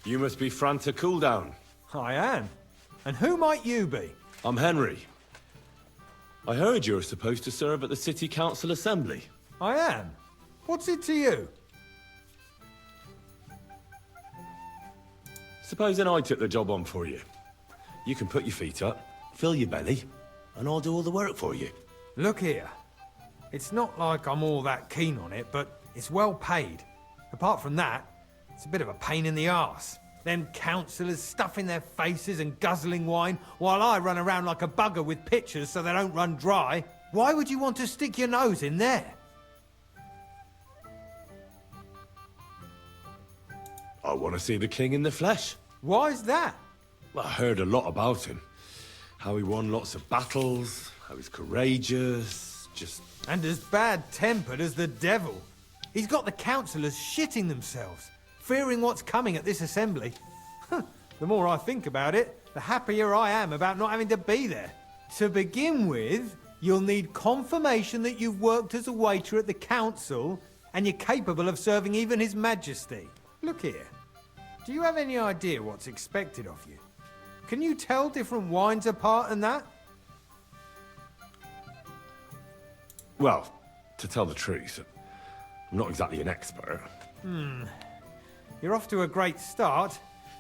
You must be Franta Cooldown. I am. And who might you be? I'm Henry. I heard you're supposed to serve at the City Council Assembly. I am. What's it to you? Supposing I took the job on for you. You can put your feet up, fill your belly, and I'll do all the work for you. Look here. It's not like I'm all that keen on it, but it's well paid. Apart from that, it's a bit of a pain in the arse. Them councillors stuffing their faces and guzzling wine, while I run around like a bugger with pitchers so they don't run dry. Why would you want to stick your nose in there? want to see the king in the flesh. Why's that? Well, I heard a lot about him. How he won lots of battles, how he's courageous, just... And as bad-tempered as the devil. He's got the councillors shitting themselves, fearing what's coming at this assembly. The more I think about it, the happier I am about not having to be there. To begin with, you'll need confirmation that you've worked as a waiter at the council and you're capable of serving even His Majesty. Look here. Do you have any idea what's expected of you? Can you tell different wines apart and that? Well, to tell the truth, I'm not exactly an expert. You're off to a great start,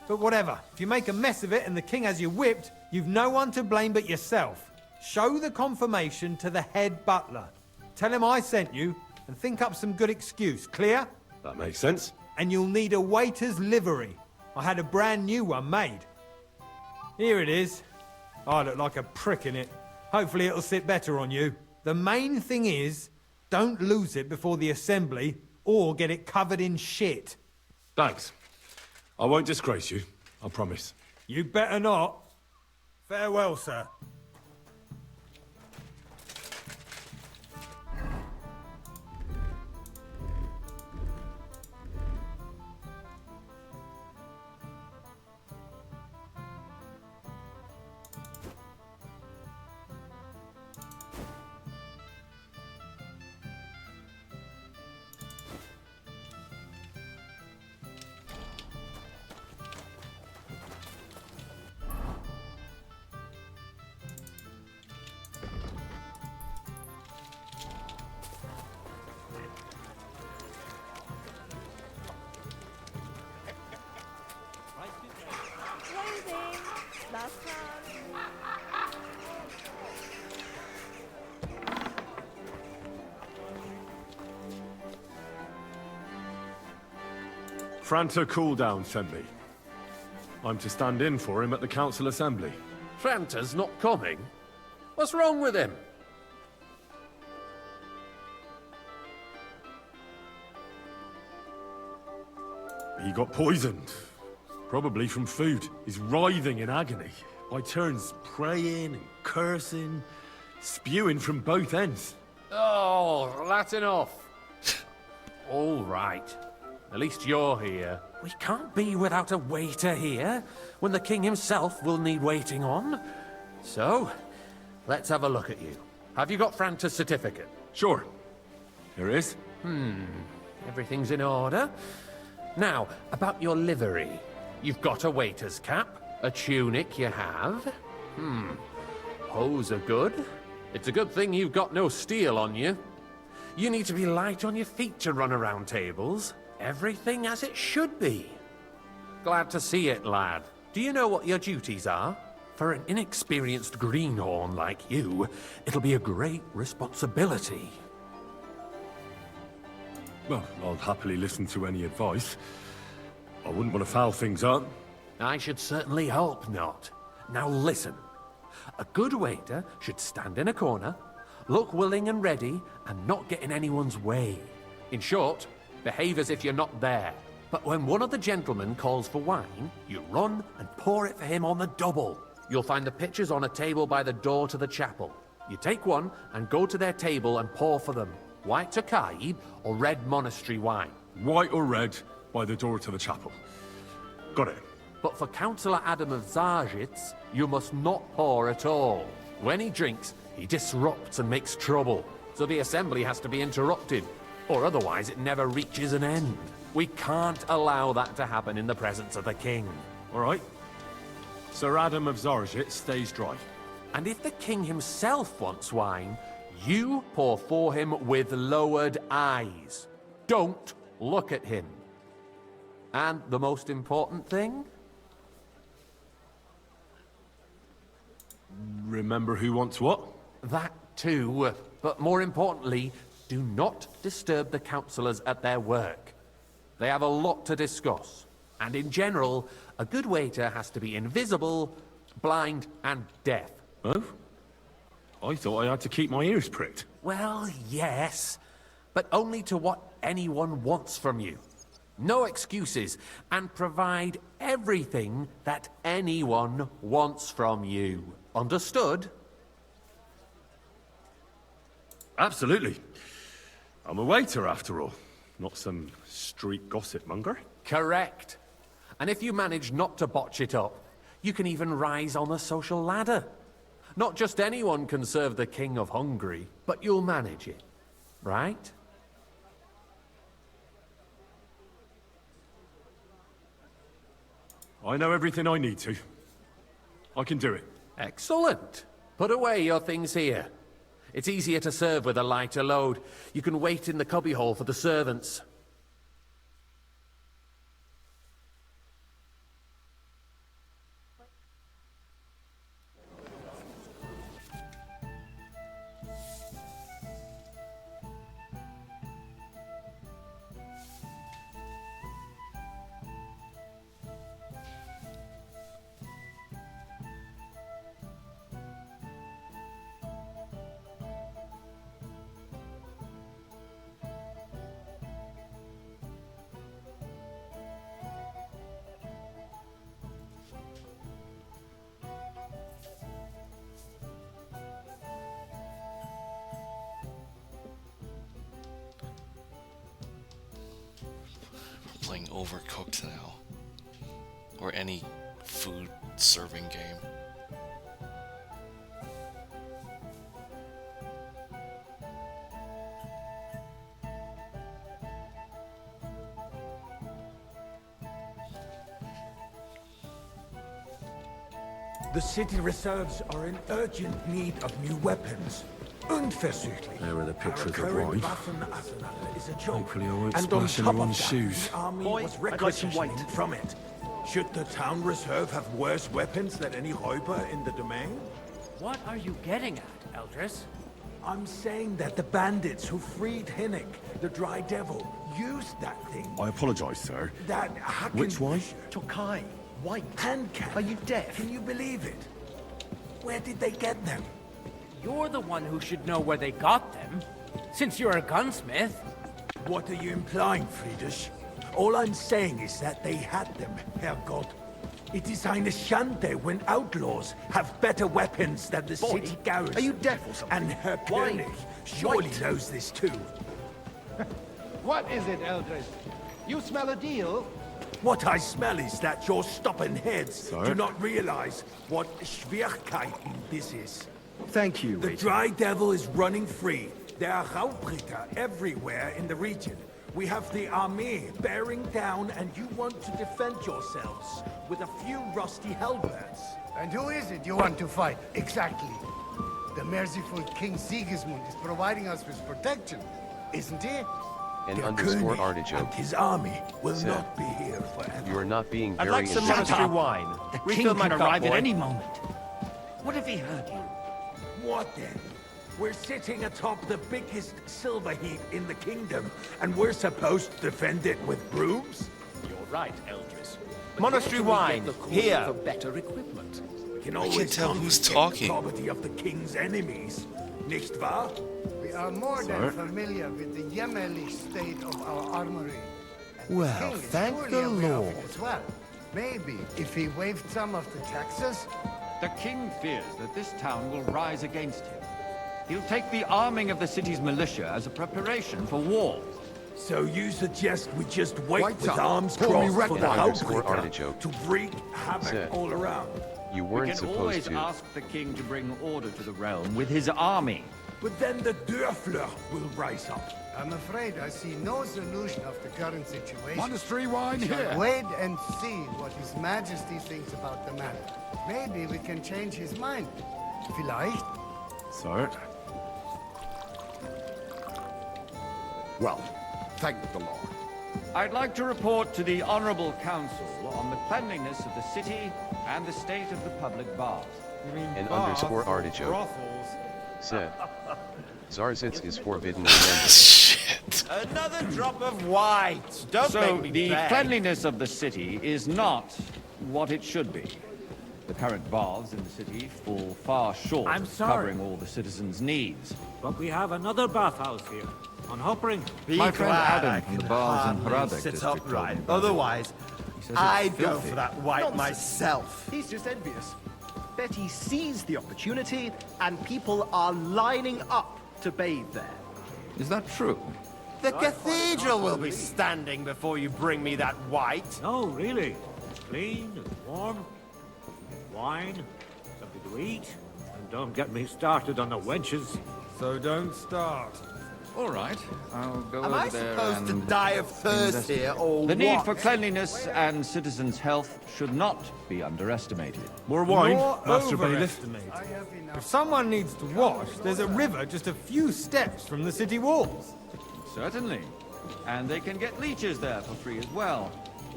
but whatever. If you make a mess of it and the king has you whipped, you've no one to blame but yourself. Show the confirmation to the head butler. Tell him I sent you and think up some good excuse. Clear? That makes sense. And you'll need a waiter's livery. I had a brand new one made. Here it is. I look like a prick in it. Hopefully it'll sit better on you. The main thing is, don't lose it before the assembly or get it covered in shit. Thanks. I won't disgrace you, I promise. You better not. Farewell, sir. Franta Cooldown sent me. I'm to stand in for him at the council assembly. Franta's not coming? What's wrong with him? He got poisoned. Probably from food. He's writhing in agony. By turns praying and cursing, spewing from both ends. Oh, that's enough. All right. At least you're here. We can't be without a waiter here, when the king himself will need waiting on. So, let's have a look at you. Have you got Franta's certificate? Sure. Here it is. Everything's in order. Now, about your livery. You've got a waiter's cap, a tunic you have. Hose are good. It's a good thing you've got no steel on you. You need to be light on your feet to run around tables. Everything as it should be. Glad to see it, lad. Do you know what your duties are? For an inexperienced greenhorn like you, it'll be a great responsibility. Well, I'll happily listen to any advice. I wouldn't want to foul things up. I should certainly hope not. Now listen. A good waiter should stand in a corner, look willing and ready, and not get in anyone's way. In short, behave as if you're not there. But when one of the gentlemen calls for wine, you run and pour it for him on the double. You'll find the pitchers on a table by the door to the chapel. You take one and go to their table and pour for them. White Tokaid or red monastery wine. White or red by the door to the chapel. Got it. But for Councillor Adam of Zarjitz, you must not pour at all. When he drinks, he disrupts and makes trouble. So the assembly has to be interrupted. Or otherwise it never reaches an end. We can't allow that to happen in the presence of the king. All right. Sir Adam of Zarjit stays dry. And if the king himself wants wine, you pour for him with lowered eyes. Don't look at him. And the most important thing? Remember who wants what? That too. But more importantly, do not disturb the councillors at their work. They have a lot to discuss. And in general, a good waiter has to be invisible, blind, and deaf. Oh? I thought I had to keep my ears pricked. Well, yes, but only to what anyone wants from you. No excuses, and provide everything that anyone wants from you. Understood? Absolutely. I'm a waiter, after all. Not some street gossip monger. Correct. And if you manage not to botch it up, you can even rise on the social ladder. Not just anyone can serve the King of Hungary, but you'll manage it. Right? I know everything I need to. I can do it. Excellent. Put away your things here. It's easier to serve with a lighter load. You can wait in the cubbyhole for the servants. Playing Overcooked now. Or any food serving game. The city reserves are in urgent need of new weapons. Unversüchlich. There are the pictures of Our current wine. Waffenarsenal is a joke. Hopefully I won't And on splash top of anyone's that, shoes. the army Boy, was I'd like some requisitioning white. from it. Should the town reserve have worse weapons than any Räuber in the domain? What are you getting at, Eldris? I'm saying that the bandits who freed Hinnick, the Dry Devil, used that thing. I apologize, sir. That Which wine? Tokai. White. Hand cannon. Are you deaf? Can you believe it? Where did they get them? You're the one who should know where they got them, since you're a gunsmith. What are you implying, Friedrich? All I'm saying is that they had them, Herrgott. It is eine Schande when outlaws have better weapons than the Boy, city garrison. are you deaf or something? And Herr Why? König surely White. knows this too. What is it, Eldris? You smell a deal? What I smell is that your stubborn heads Sir? do not realize what Schwierigkeiten this is. Thank you, The Waiter. Dry Devil is running free. There are Raubritter everywhere in the region. We have the army bearing down, and you want to defend yourselves with a few rusty halberds. And who is it you want to fight, exactly? The merciful King Sigismund is providing us with protection, isn't he? And Der underscore König artichoke. and his army will Sir. not be here forever. You are not being I'd very like some interested. monastery wine. The Refill king my can cup, arrive at boy. any moment. What if he heard you? What then? We're sitting atop the biggest silver heap in the kingdom, and we're supposed to defend it with brooms? You're right, Eldris. But Monastery where do we wine, get the here. For better equipment. We can I always can't tell who's confiscate talking. the property of the king's enemies, nicht wahr? We are more Sir? than familiar with the yeomanly state of our armory. And Well, the king is thank surely the aware of Lord. it as well. Maybe if he waived some of the taxes. The king fears that this town will rise against him. He'll take the arming of the city's militia as a preparation for war. So you suggest we just wait White with up. arms Call me crossed for the Rector. Underscore Haubritter artichoke. to wreak havoc Sir. all around? You We weren't can supposed always to. ask the king to bring order to the realm with his army. But then the Dörfler will rise up. I'm afraid I see no solution of the current situation. Monastery wine here. Wait and see what His Majesty thinks about the matter. Maybe we can change his mind. Vielleicht? Sir? Well, thank the Lord. I'd like to report to the Honorable Council on the cleanliness of the city and the state of the public baths. And underscore artichoke. Brothels. Said. Zarzitz is forbidden, remember. Shit. Another drop of white. Don't So make me the beg. cleanliness of the city is not what it should be. The current baths in the city fall far short I'm of sorry. covering all the citizens' needs. But we have another bathhouse here. on Hoppering. My friend Adam from the Bars and Hradek sit district upright. told me about it. Otherwise, He says it's I'd go filthy. for that white Nonsense. myself. He's just envious. Betty seized the opportunity, and people are lining up to bathe there. Is that true? The cathedral will be standing before you bring me that white. Oh, really? Clean and warm. Wine, something to eat. And don't get me started on the wenches. So don't start. All right, I'll go Am over I there supposed to and die of thirst here, or The need what? for cleanliness and citizens' health should not be underestimated. More wine, Nor Master Bailiff. overestimated. If someone needs to wash, there's a river just a few steps from the city walls. Certainly. And they can get leeches there for free as well.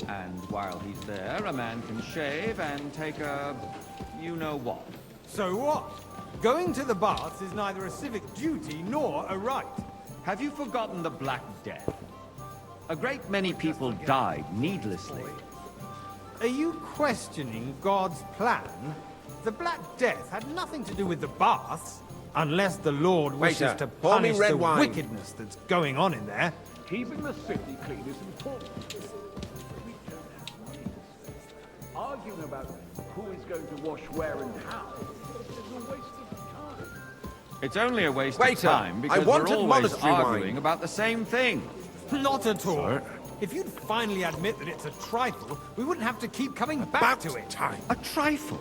And while he's there, a man can shave and take a... you-know-what. So what? Going to the baths is neither a civic duty nor a right. Have you forgotten the Black Death? A great many people died needlessly. Are you questioning God's plan? The Black Death had nothing to do with the baths, unless the Lord wishes Waiter, to pour me punish red the wine. wickedness that's going on in there. Keeping the city clean is important. Arguing about who is going to wash where and how is a waste of time. It's only a waste Waiter, of time I because we're wanted always monastery wine. arguing about the same thing. Not at all. Sorry. If you'd finally admit that it's a trifle, we wouldn't have to keep coming back to it. A trifle?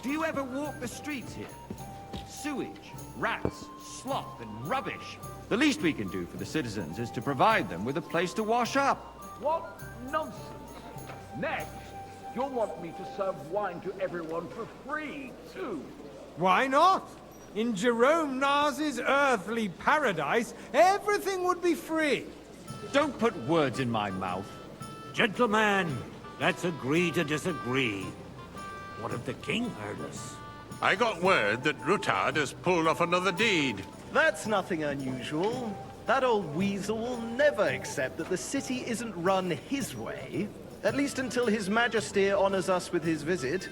Do you ever walk the streets here? Sewage, rats, slop, and rubbish. The least we can do for the citizens is to provide them with a place to wash up. What nonsense! Next, you'll want me to serve wine to everyone for free, too. Why not? In Jerome Nas's earthly paradise, everything would be free. Don't put words in my mouth. Gentlemen, let's agree to disagree. What if the king heard us? I got word that Rutard has pulled off another deed. That's nothing unusual. That old weasel will never accept that the city isn't run his way, at least until His Majesty honors us with his visit.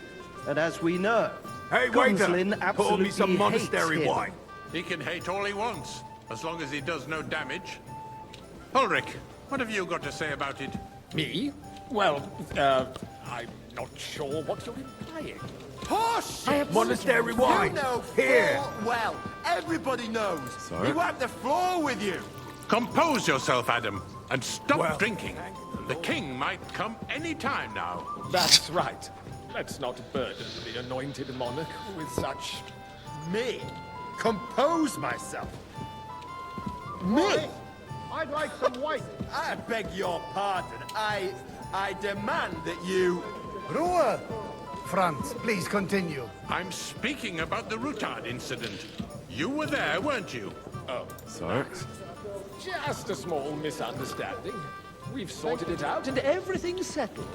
And as we know, Hey, waiter, Gunslin pour absolutely me some hates monastery him. wine. He can hate all he wants, as long as he does no damage. Ulrich, what have you got to say about it? Me? Well, I'm not sure what you're implying. Horseshit! Monastery wine. You know Here. full well. Everybody knows. Sorry? He wiped the floor with you. Compose yourself, Adam, and stop Well, drinking. The king might come any time now. That's right. Let's not burden the anointed monarch with such... Me? Compose myself. Me? I'd like some white. I beg your pardon. I demand that you... Ruhe! Franz, please continue. I'm speaking about the Rutard incident. You were there, weren't you? Oh, Sorry. just a small misunderstanding. We've sorted it out and everything's settled.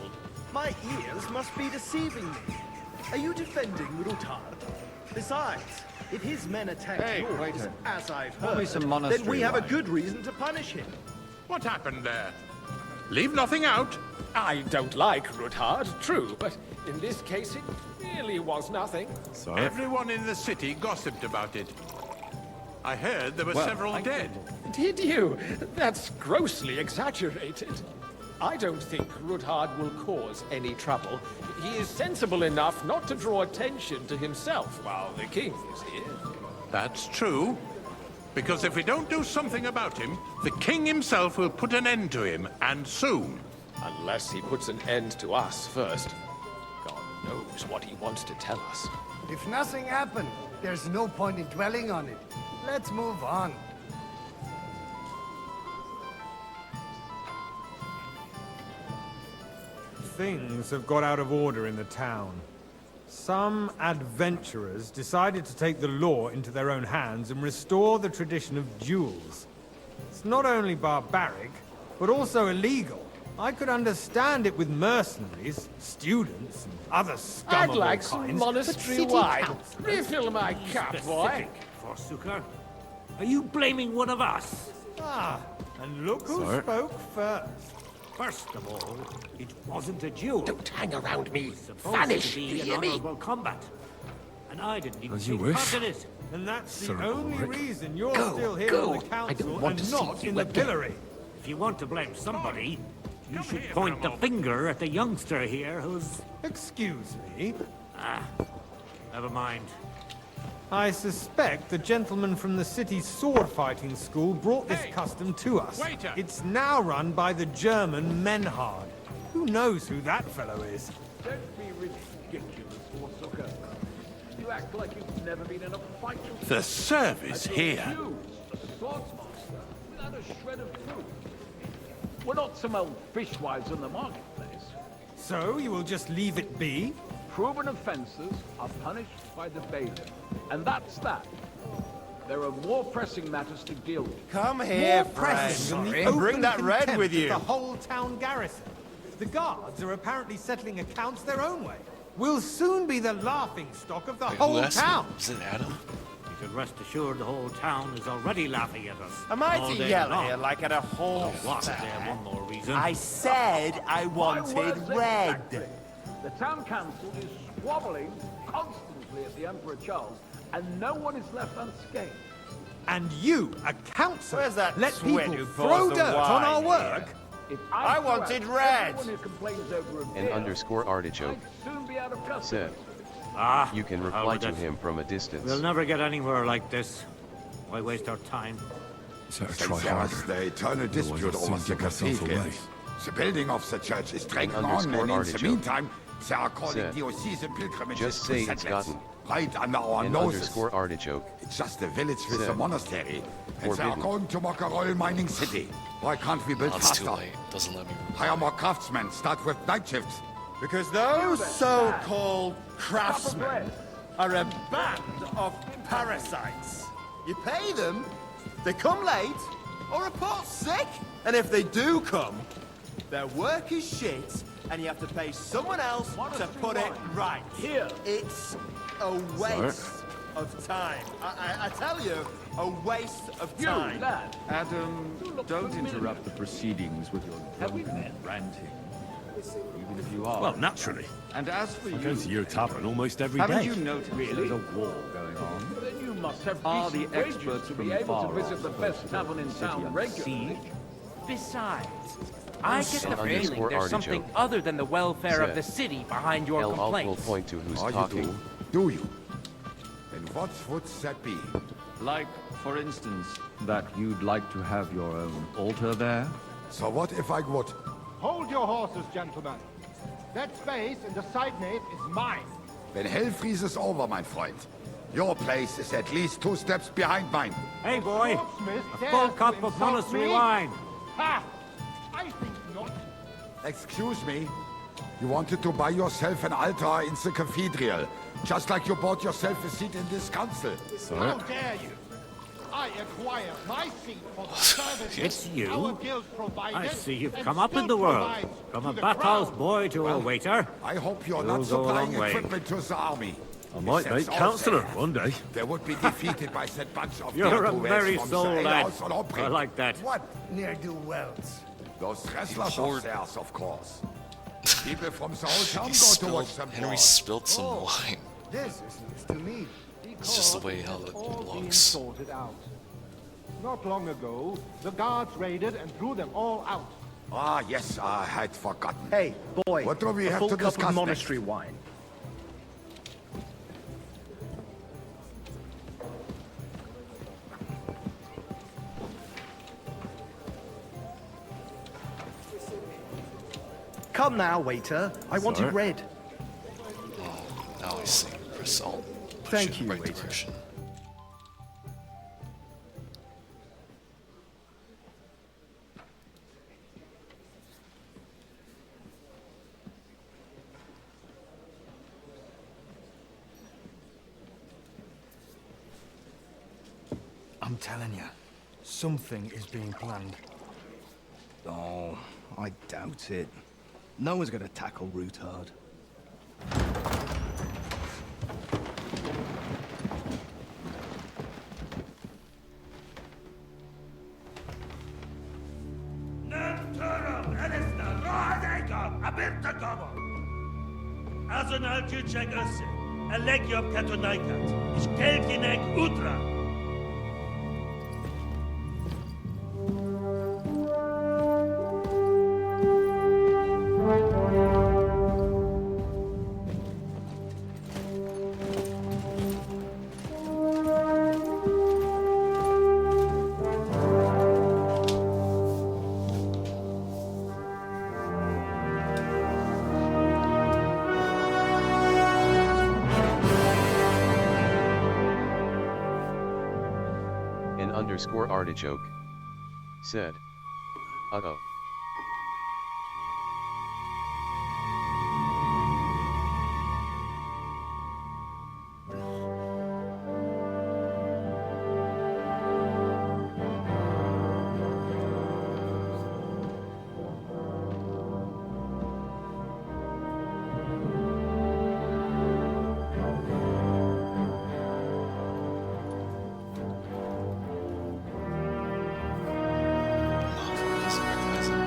My ears must be deceiving me. Are you defending Rutard? Besides, if his men attack Hey, yours, waiter. as I've Pour me heard, some then monastery we have a wine. good reason to punish him. What happened there? Leave nothing out. I don't like Rutard, true, but in this case it really was nothing. Sorry. Everyone in the city gossiped about it. I heard there were Well, several dead. Did you? That's grossly exaggerated. I don't think Rutard will cause any trouble. He is sensible enough not to draw attention to himself while the king is here. That's true. Because if we don't do something about him, the king himself will put an end to him, and soon. Unless he puts an end to us first. God knows what he wants to tell us. If nothing happened, there's no point in dwelling on it. Let's move on. Things have got out of order in the town. Some adventurers decided to take the law into their own hands and restore the tradition of duels. It's not only barbaric, but also illegal. I could understand it with mercenaries, students, and other scum I'd of all like some kinds, monastery but city wine. councillors- Refill my cup, boy. Specific, Forsooker. Are you blaming one of us? Ah, and look who Sorry. spoke first. First of all, it wasn't a duel. Don't hang around me. It was supposed Vanish, to do be you an hear me? honorable combat. And I didn't even As you take wish. part in it. And that's Son the of a only brick. reason you're Go, still here go. on the I don't council want to and see not you in the again. pillory. If you want to blame somebody, you should point the finger at the youngster here who's... Excuse me? Never mind. I suspect the gentleman from the city's sword fighting school brought this custom to us. Waiter! It's now run by the German Menhard. Who knows who that fellow is? Don't be ridiculous, Forsucker. You act like you've never been in a fight. The service here. You, a swordsmaster, without a shred of proof. We're not some old fishwives in the marketplace. So you will just leave it be? Proven offences are punished by the bailiff. And that's that. There are more pressing matters to deal with. Come here, More friend. pressing than the And bring open that red contempt with of you. the whole town garrison. The guards are apparently settling accounts their own way. We'll soon be the laughing stock of the Wait, whole who asked him? town. Is it Adam? You can rest assured the whole town is already laughing at us. Am I all to day yell long. here like at a Oh, horse? what? Is there one more reason? I said I wanted words red. exactly. The town council is squabbling constantly at the Emperor Charles, and no one is left unscathed. And you, a councillor, Where's that let twit people who throw pours the dirt on our wine work? If I threw out wanted red. everyone who complains over a An beer, underscore artichoke I'd soon be out of custody. said. Ah, You can out reply with to it. him from a distance. We'll never get anywhere like this. Why waste our time? So try Since there harder. was the eternal dispute Otherwise I'll over soon the give myself cathedral, away. the building of the church is dragging on, underscore and in the artichoke meantime, they are calling said, diocesan pilgrimages just to say it's settlers, gotten. right under our An noses. underscore artichoke It's just a village with said, a monastery, and they are forbidden. going to make a royal mining city. Why can't we build Oh, it's too faster? late. Doesn't let me. Hire more craftsmen, start with night shifts. Because those so-called craftsmen are a band of parasites. You pay them, they come late, or report sick. And if they do come, their work is shit, and you have to pay someone else to put it right. Here. It's a waste of time. I tell you, a waste of You, time. lad. Adam, don't familiar. interrupt the proceedings with your Have we drunken met? ranting. Even if you are. Well, naturally. And as for I go to your tavern almost every haven't day. you noticed there's a war going on? Then you must have Are the decent wages experts to from be able far to visit off the best tavern in city town under regularly. siege? Besides, I get the An feeling underscore there's something artichoke other than the welfare of said, the city behind your L alt will complaints. point to who's Oh, talking. Do you? And what would that be? Like, for instance, that you'd like to have your own altar there? So what if I would? Hold your horses, gentlemen. That space in the side nave is mine. Then hell freezes over, my friend. Your place is at least 2 steps behind mine. Hey, boy! Swordsmith A dares full to cup of insult monastery me? wine. Ha! I think not. Excuse me. You wanted to buy yourself an altar in the cathedral, just like you bought yourself a seat in this council. How dare you? I acquire my seat for the services It's you? our guild provided. I see you've and come up in still the world. provides From to a the bathhouse crown. boy to a waiter. I hope you're You'll not go a supplying long way. equipment to the army. I might If make that's councillor all one day. They would be defeated by that bunch of You're a ne'er-do-wells very from soul the lad. Alehouse on Opry. I like that. What? Ne'er-do-wells. Those wrestlers of theirs, of course. People from the whole town He go to watch spilled, them Henry brawl. spilled some wine. This is news to me. It's just the way how it All being looks. sorted out. Not long ago, the guards raided and threw them all out. Ah, yes, I had forgotten. Hey, boy, What do we a have full to cup discuss of monastery wine. Come now, waiter. I wanted Sorry. red. Oh, now I see. Press alt. Push Thank it you, right waiter. direction. I'm telling you, something is being planned. Oh, I doubt it. No one's gonna tackle Rootard. Az öneltő csegőszé. Allegium Catonicat, is Keltinec Utra. Artichoke said, uh-oh.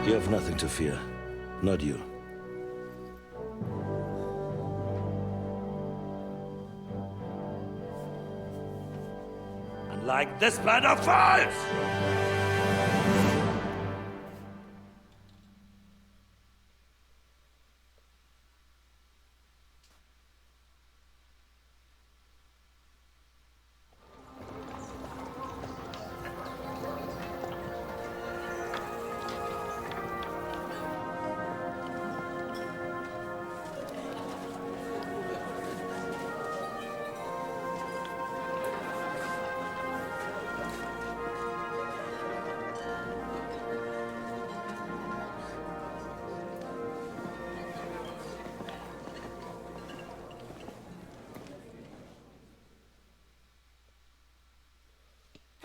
You have nothing to fear. Not you. And like this plan of false!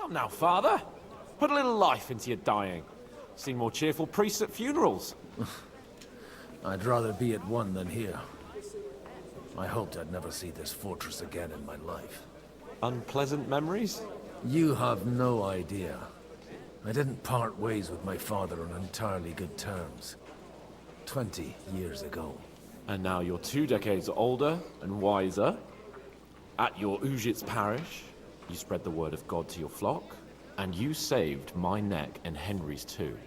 Come now, Father. Put a little life into your dying. Seen more cheerful priests at funerals. I'd rather be at one than here. I hoped I'd never see this fortress again in my life. Unpleasant memories? You have no idea. I didn't part ways with my father on entirely good terms. 20 years ago. And now you're 2 decades older and wiser. At your Ujit's parish, you spread the word of God to your flock, and you saved my neck and Henry's too.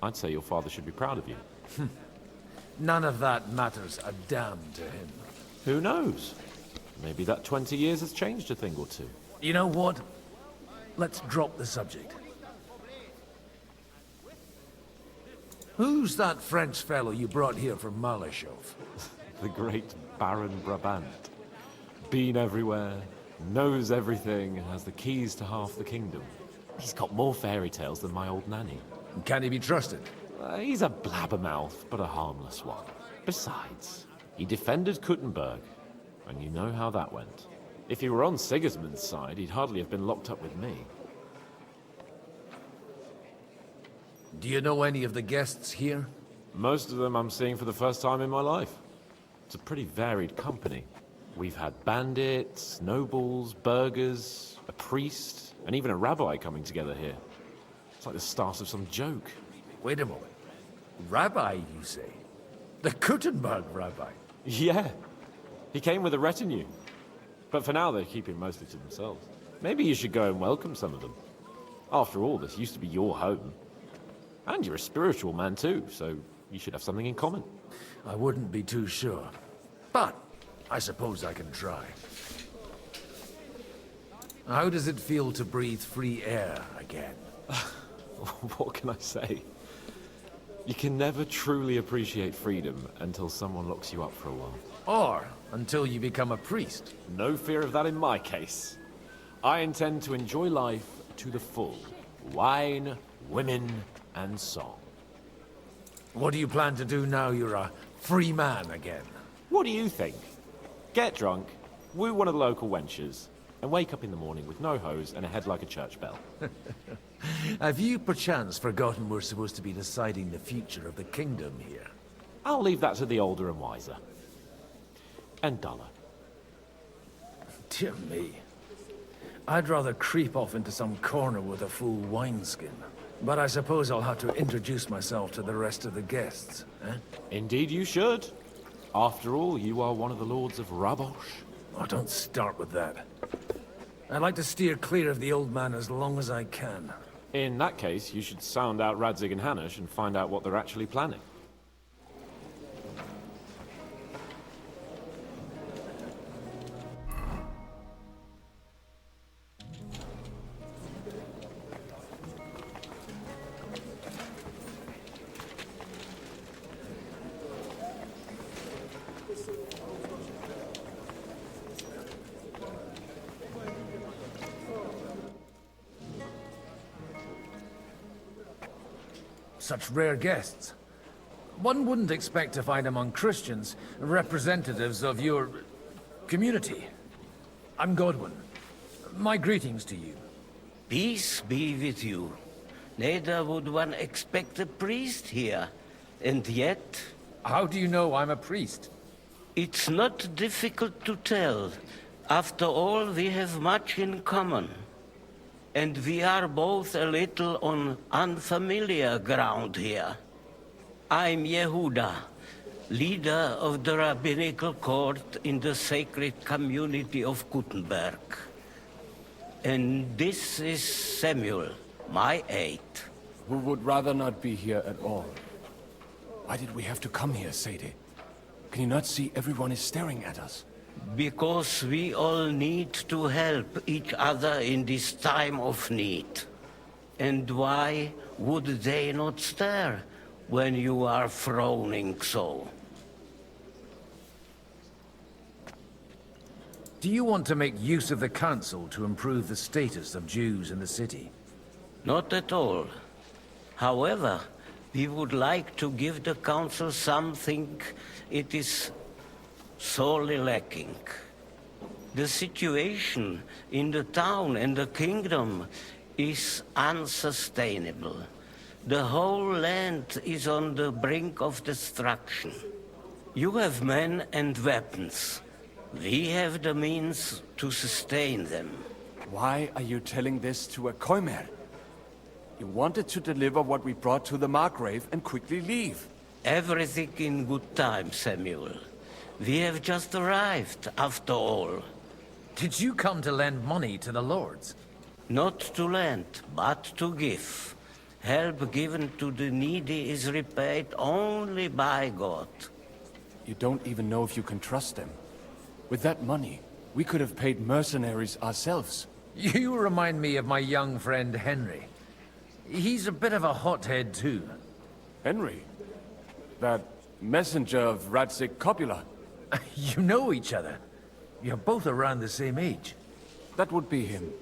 I'd say your father should be proud of you. None of that matters a damn to him. Who knows? Maybe that 20 years has changed a thing or two. You know what? Let's drop the subject. Who's that French fellow you brought here from Malashov? The great Baron Brabant. Been everywhere, knows everything, and has the keys to half the kingdom. He's got more fairy tales than my old nanny. Can he be trusted? He's a blabbermouth, but a harmless one. Besides, he defended Kuttenberg, and you know how that went. If he were on Sigismund's side, he'd hardly have been locked up with me. Do you know any of the guests here? Most of them I'm seeing for the first time in my life. It's a pretty varied company. We've had bandits, nobles, burghers, a priest, and even a rabbi coming together here. It's like the start of some joke. Wait a moment. Rabbi, you say? The Kuttenberg rabbi? Yeah. He came with a retinue. But for now, they're keeping mostly to themselves. Maybe you should go and welcome some of them. After all, this used to be your home. And you're a spiritual man too, so you should have something in common. I wouldn't be too sure. But I suppose I can try. How does it feel to breathe free air again? What can I say? You can never truly appreciate freedom until someone locks you up for a while. Or until you become a priest. No fear of that in my case. I intend to enjoy life to the full. Wine, women, and song. What do you plan to do now you're a free man again? What do you think? Get drunk, woo one of the local wenches, and wake up in the morning with no hose and a head like a church bell. Have you perchance forgotten we're supposed to be deciding the future of the kingdom here? I'll leave that to the older and wiser. And duller. Dear me. I'd rather creep off into some corner with a full wineskin. But I suppose I'll have to introduce myself to the rest of the guests, eh? Indeed you should. After all, you are one of the lords of Rabosh. Oh, don't start with that. I'd like to steer clear of the old man as long as I can. In that case, you should sound out Radzig and Hanush and find out what they're actually planning. Such rare guests. One wouldn't expect to find among Christians representatives of your community. I'm Godwin. My greetings to you. Peace be with you. Neither would one expect a priest here. And yet... How do you know I'm a priest? It's not difficult to tell. After all, we have much in common. And we are both a little on unfamiliar ground here. I'm Yehuda, leader of the rabbinical court in the sacred community of Gutenberg. And this is Samuel, my aide. Who would rather not be here at all. Why did we have to come here, Sadie? Can you not see everyone is staring at us? Because we all need to help each other in this time of need. And why would they not stare when you are frowning so? Do you want to make use of the council to improve the status of Jews in the city? Not at all. However, we would like to give the council something it is sorely lacking. The situation in the town and the kingdom is unsustainable. The whole land is on the brink of destruction. You have men and weapons. We have the means to sustain them. Why are you telling this to a Koimer? You wanted to deliver what we brought to the Margrave and quickly leave. Everything in good time, Samuel. We have just arrived, after all. Did you come to lend money to the lords? Not to lend, but to give. Help given to the needy is repaid only by God. You don't even know if you can trust them. With that money, we could have paid mercenaries ourselves. You remind me of my young friend Henry. He's a bit of a hothead too. Henry? That messenger of Radzig Copula? You know each other. You're both around the same age. That would be him.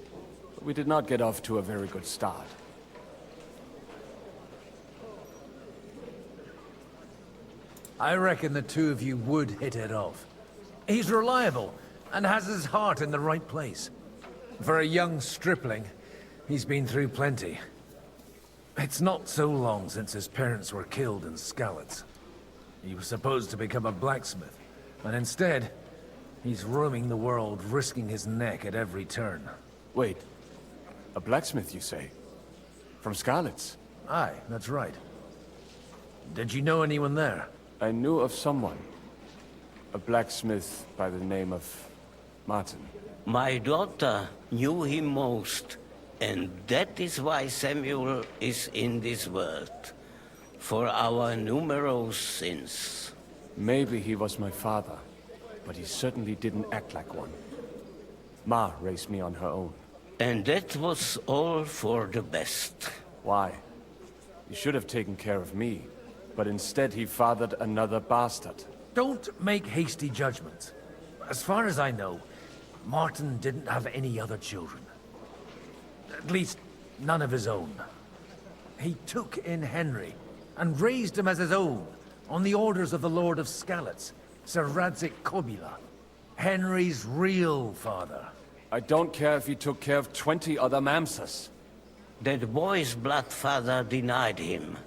But we did not get off to a very good start. I reckon the two of you would hit it off. He's reliable, and has his heart in the right place. For a young stripling, he's been through plenty. It's not so long since his parents were killed in Skalitz. He was supposed to become a blacksmith, and instead, he's roaming the world, risking his neck at every turn. Wait, a blacksmith, you say? From Skalitz? Aye, that's right. Did you know anyone there? I knew of someone. A blacksmith by the name of Martin. My daughter knew him most, and that is why Samuel is in this world. For our numerous sins. Maybe he was my father, but he certainly didn't act like one. Ma raised me on her own. And that was all for the best. Why? He should have taken care of me, but instead he fathered another bastard. Don't make hasty judgments. As far as I know, Martin didn't have any other children. At least, none of his own. He took in Henry, and raised him as his own, on the orders of the Lord of Skalitz, Sir Radzig Kobyla, Henry's real father. I don't care if he took care of 20 other Mamsas. That boy's blood father denied him,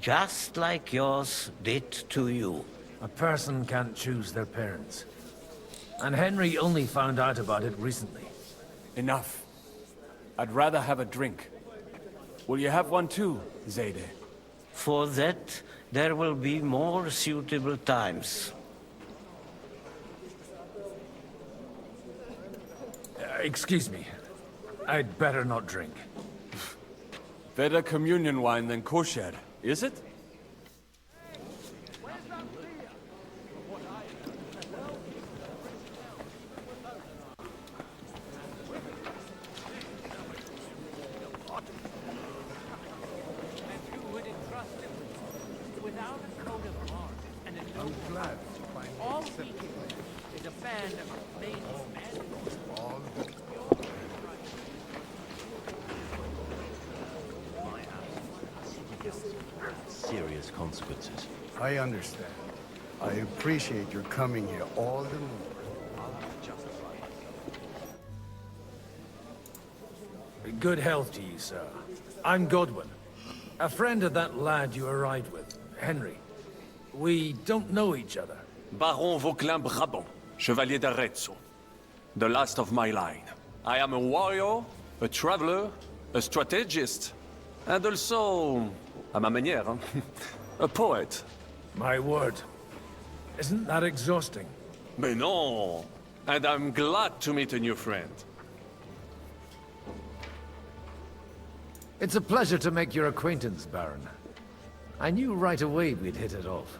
just like yours did to you. A person can't choose their parents. And Henry only found out about it recently. Enough. I'd rather have a drink. Will you have one too, Zayde? For that, there will be more suitable times. Excuse me. I'd better not drink. Better communion wine than kosher, is it? Without a coat of arms and a no glove, all we can is a band of maidens and Serious consequences. I understand. I appreciate your coming here all the more. Good health to you, sir. I'm Godwin. A friend of that lad you arrived with, Henry. We don't know each other. Baron Vauquelin Brabant, Chevalier d'Arezzo. The last of my line. I am a warrior, a traveler, a strategist, and also, à ma manière, a poet. My word. Isn't that exhausting? Mais non! And I'm glad to meet a new friend. It's a pleasure to make your acquaintance, Baron. I knew right away we'd hit it off.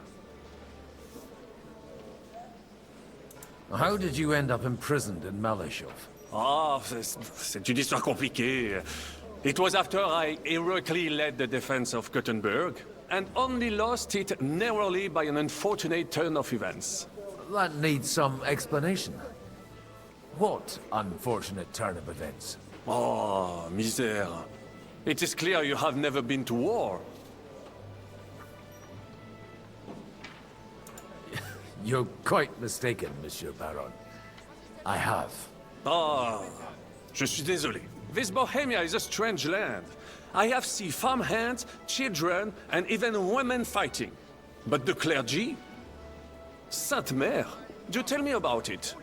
How did you end up imprisoned in Malashov? Ah, c'est une histoire compliquée. It was after I heroically led the defense of Gothenburg, and only lost it narrowly by an unfortunate turn of events. That needs some explanation. What unfortunate turn of events? Oh, misère. It is clear you have never been to war. You're quite mistaken, Monsieur Baron. I have. Ah, je suis désolé. This Bohemia is a strange land. I have seen farmhands, children, and even women fighting. But the clergy? Sainte Mère, do tell me about it.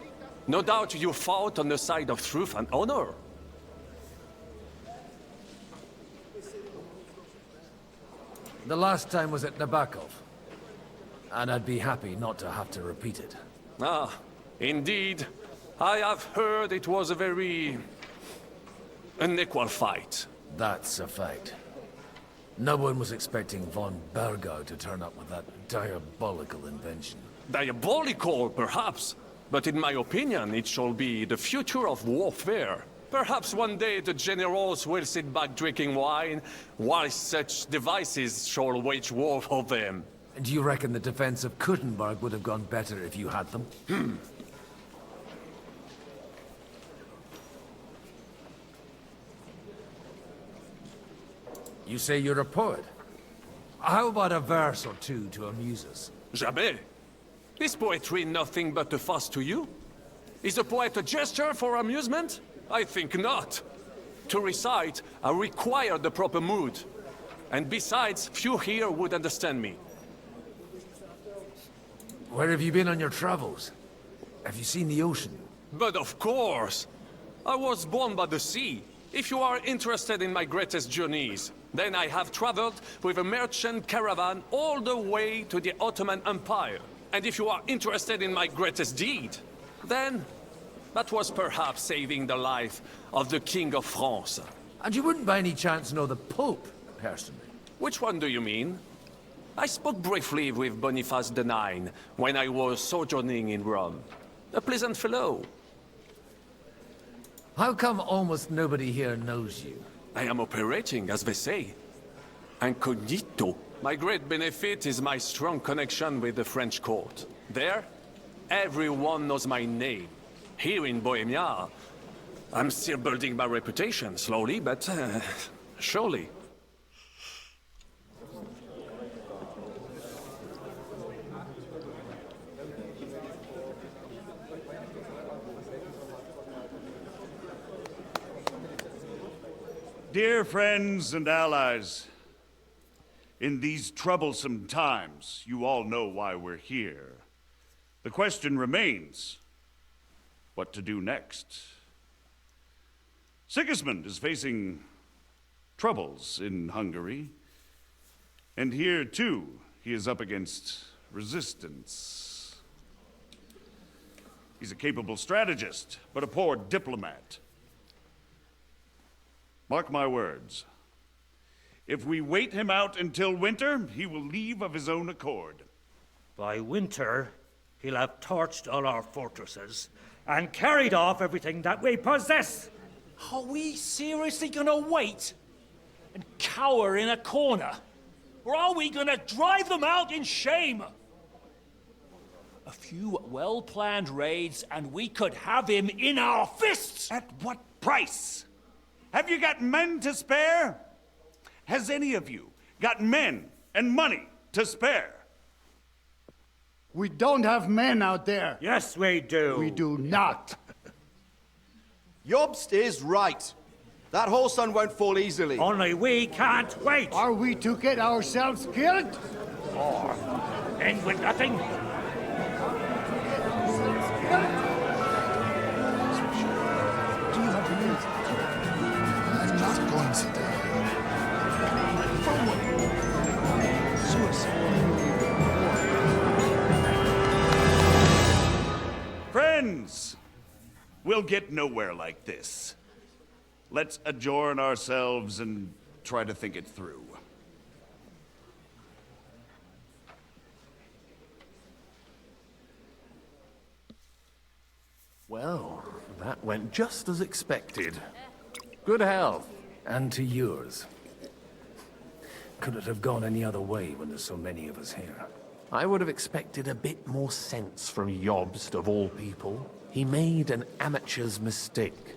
No doubt you fought on the side of truth and honor. The last time was at Nabokov. And I'd be happy not to have to repeat it. Ah, indeed. I have heard it was a very unequal fight. That's a fact. No one was expecting von Bergau to turn up with that diabolical invention. Diabolical, perhaps. But in my opinion, it shall be the future of warfare. Perhaps one day the generals will sit back drinking wine, while such devices shall wage war for them. Do you reckon the defense of Kuttenberg would have gone better if you had them? You say you're a poet. How about a verse or two to amuse us? Jamais. Is poetry nothing but a farce to you? Is a poet a gesture for amusement? I think not. To recite, I require the proper mood. And besides, few here would understand me. Where have you been on your travels? Have you seen the ocean? But of course! I was born by the sea. If you are interested in my greatest journeys, then I have traveled with a merchant caravan all the way to the Ottoman Empire. And if you are interested in my greatest deed, then that was perhaps saving the life of the King of France. And you wouldn't by any chance know the Pope, personally? Which one do you mean? I spoke briefly with Boniface IX when I was sojourning in Rome. A pleasant fellow. How come almost nobody here knows you? I am operating, as they say. Incognito. My great benefit is my strong connection with the French court. There, everyone knows my name. Here in Bohemia, I'm still building my reputation, slowly, but surely. Dear friends and allies, in these troublesome times, you all know why we're here. The question remains, what to do next? Sigismund is facing troubles in Hungary, and here too, he is up against resistance. He's a capable strategist, but a poor diplomat. Mark my words. If we wait him out until winter, he will leave of his own accord. By winter, he'll have torched all our fortresses and carried off everything that we possess. Are we seriously gonna wait and cower in a corner? Or are we gonna drive them out in shame? A few well-planned raids and we could have him in our fists! At what price? Have you got men to spare? Has any of you got men and money to spare? We don't have men out there. Yes, we do. We do not. Jobst is right. That whole sun won't fall easily. Only we can't wait. Are we to get ourselves killed? Or end with nothing? I'm not going to die. Friends, we'll get nowhere like this. Let's adjourn ourselves and try to think it through. Well, that went just as expected. Good health. And to yours. Could it have gone any other way when there's so many of us here? I would have expected a bit more sense from Jobst, of all people. He made an amateur's mistake.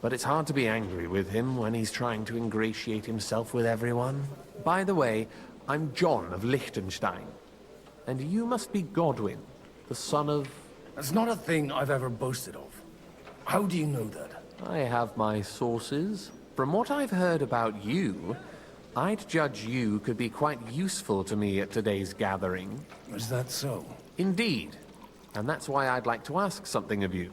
But it's hard to be angry with him when he's trying to ingratiate himself with everyone. By the way, I'm John of Liechtenstein. And you must be Godwin, the son of... That's not a thing I've ever boasted of. How do you know that? I have my sources. From what I've heard about you, I'd judge you could be quite useful to me at today's gathering. Is that so? Indeed. And that's why I'd like to ask something of you.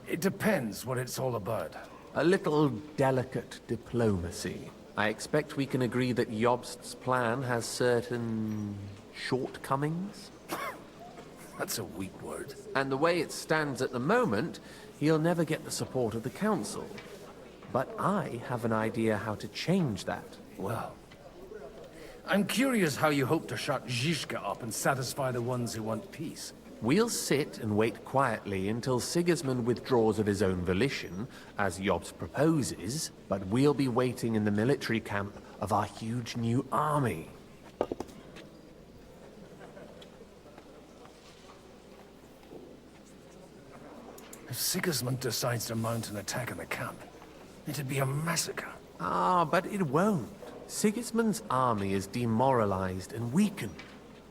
It depends what it's all about. A little delicate diplomacy. I expect we can agree that Jobst's plan has certain... shortcomings? That's a weak word. And the way it stands at the moment, he'll never get the support of the Council. But I have an idea how to change that. Well, I'm curious how you hope to shut Zizka up and satisfy the ones who want peace. We'll sit and wait quietly until Sigismund withdraws of his own volition, as Jobst proposes, but we'll be waiting in the military camp of our huge new army. If Sigismund decides to mount an attack on the camp, it'd be a massacre. Ah, but it won't. Sigismund's army is demoralized and weakened.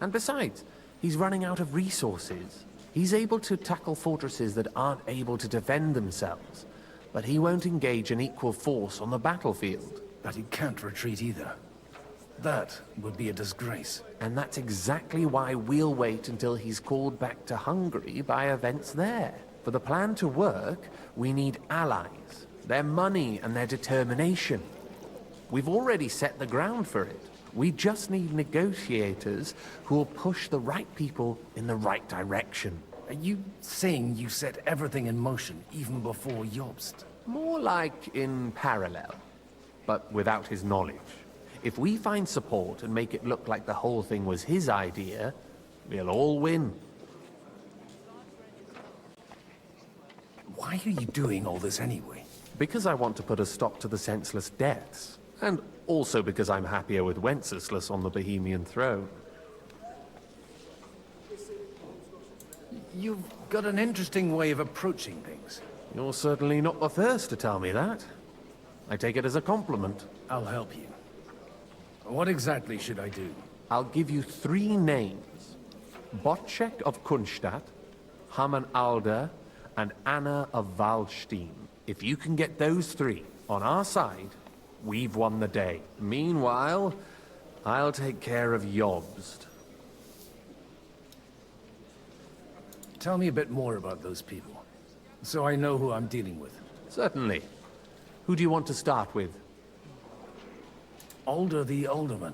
And besides, he's running out of resources. He's able to tackle fortresses that aren't able to defend themselves, but he won't engage an equal force on the battlefield. But he can't retreat either. That would be a disgrace. And that's exactly why we'll wait until he's called back to Hungary by events there. For the plan to work, we need allies, their money and their determination. We've already set the ground for it. We just need negotiators who will push the right people in the right direction. Are you saying you set everything in motion even before Jobst? More like in parallel, but without his knowledge. If we find support and make it look like the whole thing was his idea, we'll all win. Why are you doing all this anyway? Because I want to put a stop to the senseless deaths. And also because I'm happier with Wenceslas on the Bohemian throne. You've got an interesting way of approaching things. You're certainly not the first to tell me that. I take it as a compliment. I'll help you. What exactly should I do? I'll give you 3 names. Bocek of Kunstadt, Hamann Alder, and Anna of Waldstein. If you can get those 3 on our side, we've won the day. Meanwhile, I'll take care of Jobst. Tell me a bit more about those people, so I know who I'm dealing with. Certainly. Who do you want to start with? Alder the Alderman.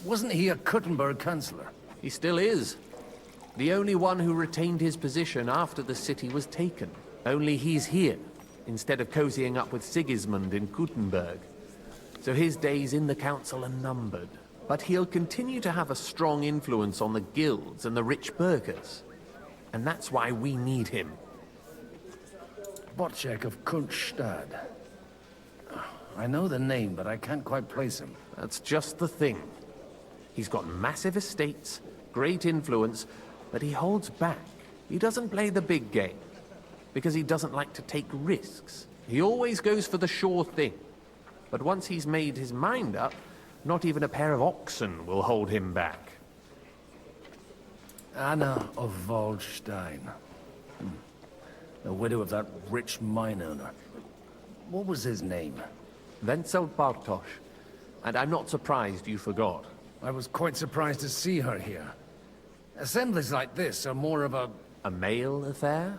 Wasn't he a Kuttenberg councillor? He still is. The only one who retained his position after the city was taken. Only he's here, instead of cozying up with Sigismund in Gutenberg. So his days in the council are numbered. But he'll continue to have a strong influence on the guilds and the rich burghers. And that's why we need him. Bocek of Kunststadt. I know the name, but I can't quite place him. That's just the thing. He's got massive estates, great influence, but he holds back. He doesn't play the big game, because he doesn't like to take risks. He always goes for the sure thing. But once he's made his mind up, not even a pair of oxen will hold him back. Anna of Waldstein. The widow of that rich mine owner. What was his name? Wenzel Bartosz. And I'm not surprised you forgot. I was quite surprised to see her here. Assemblies like this are more of a... A male affair?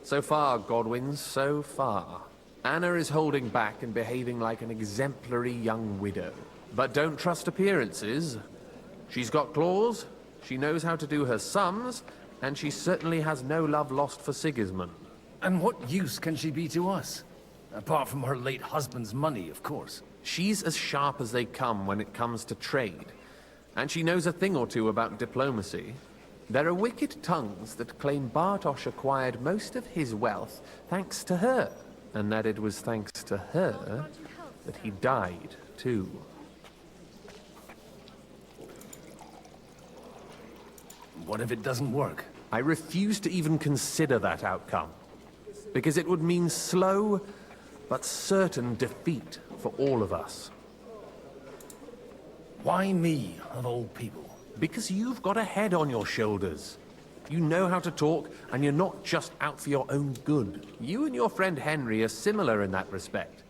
So far, Godwin, so far. Anna is holding back and behaving like an exemplary young widow. But don't trust appearances. She's got claws, she knows how to do her sums, and she certainly has no love lost for Sigismund. And what use can she be to us? Apart from her late husband's money, of course. She's as sharp as they come when it comes to trade. And she knows a thing or two about diplomacy. There are wicked tongues that claim Bartosz acquired most of his wealth thanks to her. And that it was thanks to her that he died, too. What if it doesn't work? I refuse to even consider that outcome. Because it would mean slow, but certain defeat for all of us. Why me, of all people? Because you've got a head on your shoulders. You know how to talk, and you're not just out for your own good. You and your friend Henry are similar in that respect.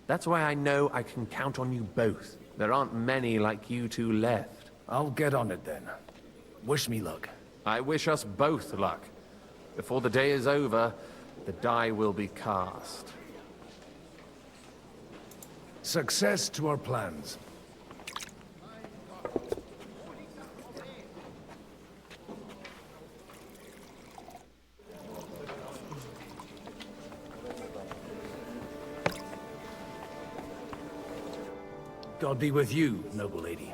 That's why I know I can count on you both. There aren't many like you two left. I'll get on it then. Wish me luck. I wish us both luck. Before the day is over, the die will be cast. Success to our plans. God be with you, noble lady.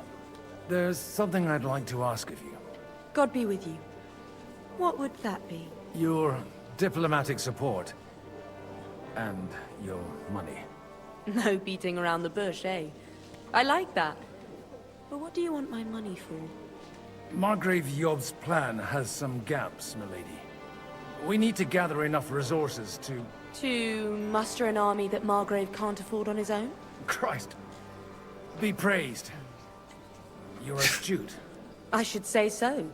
There's something I'd like to ask of you. God be with you. What would that be? Your diplomatic support. And your money. No beating around the bush, eh? I like that. But what do you want my money for? Margrave Yob's plan has some gaps, milady. We need to gather enough resources to... To muster an army that Margrave can't afford on his own? Christ. Be praised. You're astute. I should say so.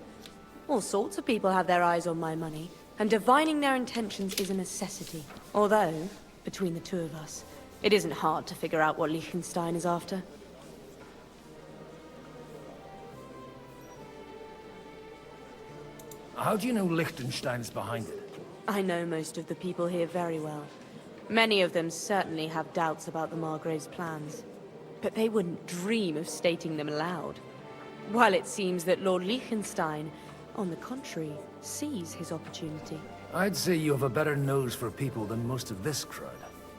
All sorts of people have their eyes on my money, and divining their intentions is a necessity. Although, between the two of us, it isn't hard to figure out what Liechtenstein is after. How do you know Liechtenstein's behind it? I know most of the people here very well. Many of them certainly have doubts about the Margrave's plans. But they wouldn't dream of stating them aloud. While it seems that Lord Liechtenstein, on the contrary, sees his opportunity. I'd say you have a better nose for people than most of this crowd.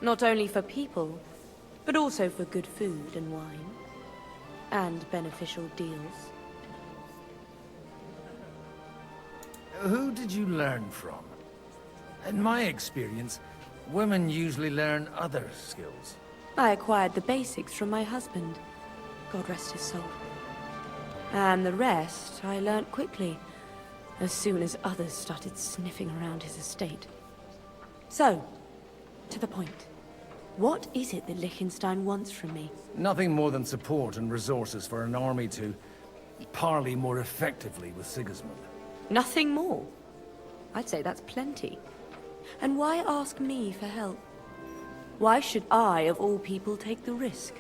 Not only for people, but also for good food and wine. And beneficial deals. Who did you learn from? In my experience, women usually learn other skills. I acquired the basics from my husband. God rest his soul. And the rest I learnt quickly, as soon as others started sniffing around his estate. So, to the point. What is it that Liechtenstein wants from me? Nothing more than support and resources for an army to parley more effectively with Sigismund. Nothing more? I'd say that's plenty. And why ask me for help? Why should I, of all people, take the risk?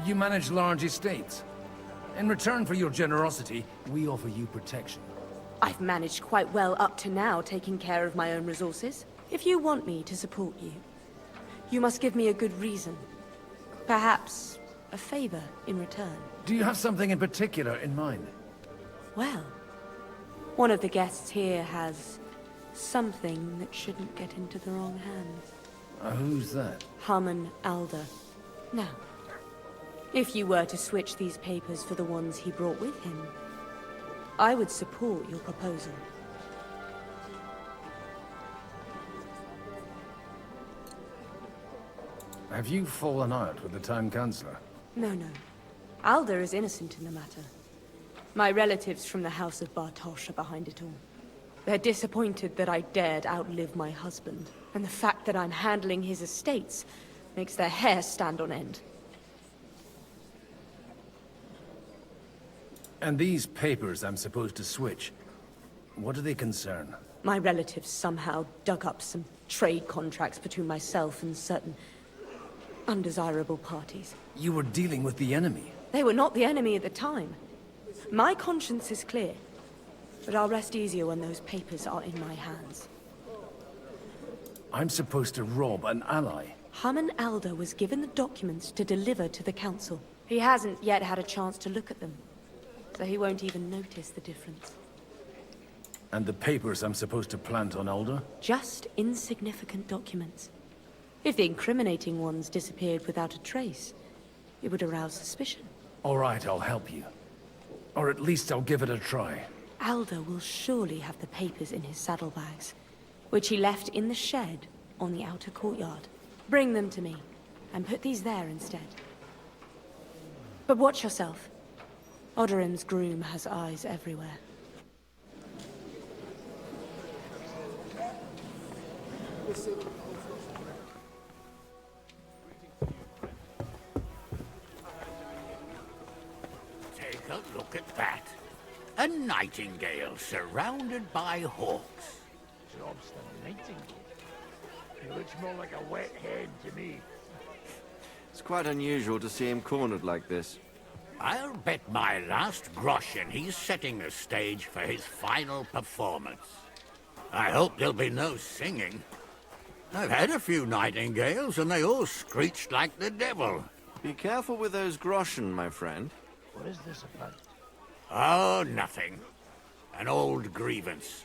You manage large estates. In return for your generosity, we offer you protection. I've managed quite well up to now, taking care of my own resources. If you want me to support you, you must give me a good reason. Perhaps a favor in return. Do you have something in particular in mind? Well, one of the guests here has something that shouldn't get into the wrong hands. Who's that? Harmon Alder. Now, if you were to switch these papers for the ones he brought with him, I would support your proposal. Have you fallen out with the Town Councillor? No, no. Alder is innocent in the matter. My relatives from the House of Bartosz are behind it all. They're disappointed that I dared outlive my husband, and the fact that I'm handling his estates makes their hair stand on end. And these papers I'm supposed to switch, what do they concern? My relatives somehow dug up some trade contracts between myself and certain undesirable parties. You were dealing with the enemy. They were not the enemy at the time. My conscience is clear, but I'll rest easier when those papers are in my hands. I'm supposed to rob an ally. Harmon Alder was given the documents to deliver to the council. He hasn't yet had a chance to look at them, so he won't even notice the difference. And the papers I'm supposed to plant on Alder? Just insignificant documents. If the incriminating ones disappeared without a trace, it would arouse suspicion. All right, I'll help you. Or at least I'll give it a try. Alder will surely have the papers in his saddlebags, which he left in the shed on the outer courtyard. Bring them to me, and put these there instead. But watch yourself. Odorim's groom has eyes everywhere. Take a look at that. A nightingale surrounded by hawks. Job's the nightingale. He looks more like a wet head to me. It's quite unusual to see him cornered like this. I'll bet my last groschen he's setting the stage for his final performance. I hope there'll be no singing. I've had a few nightingales and they all screeched like the devil. Be careful with those groschen, my friend. What is this about? Oh, nothing. An old grievance.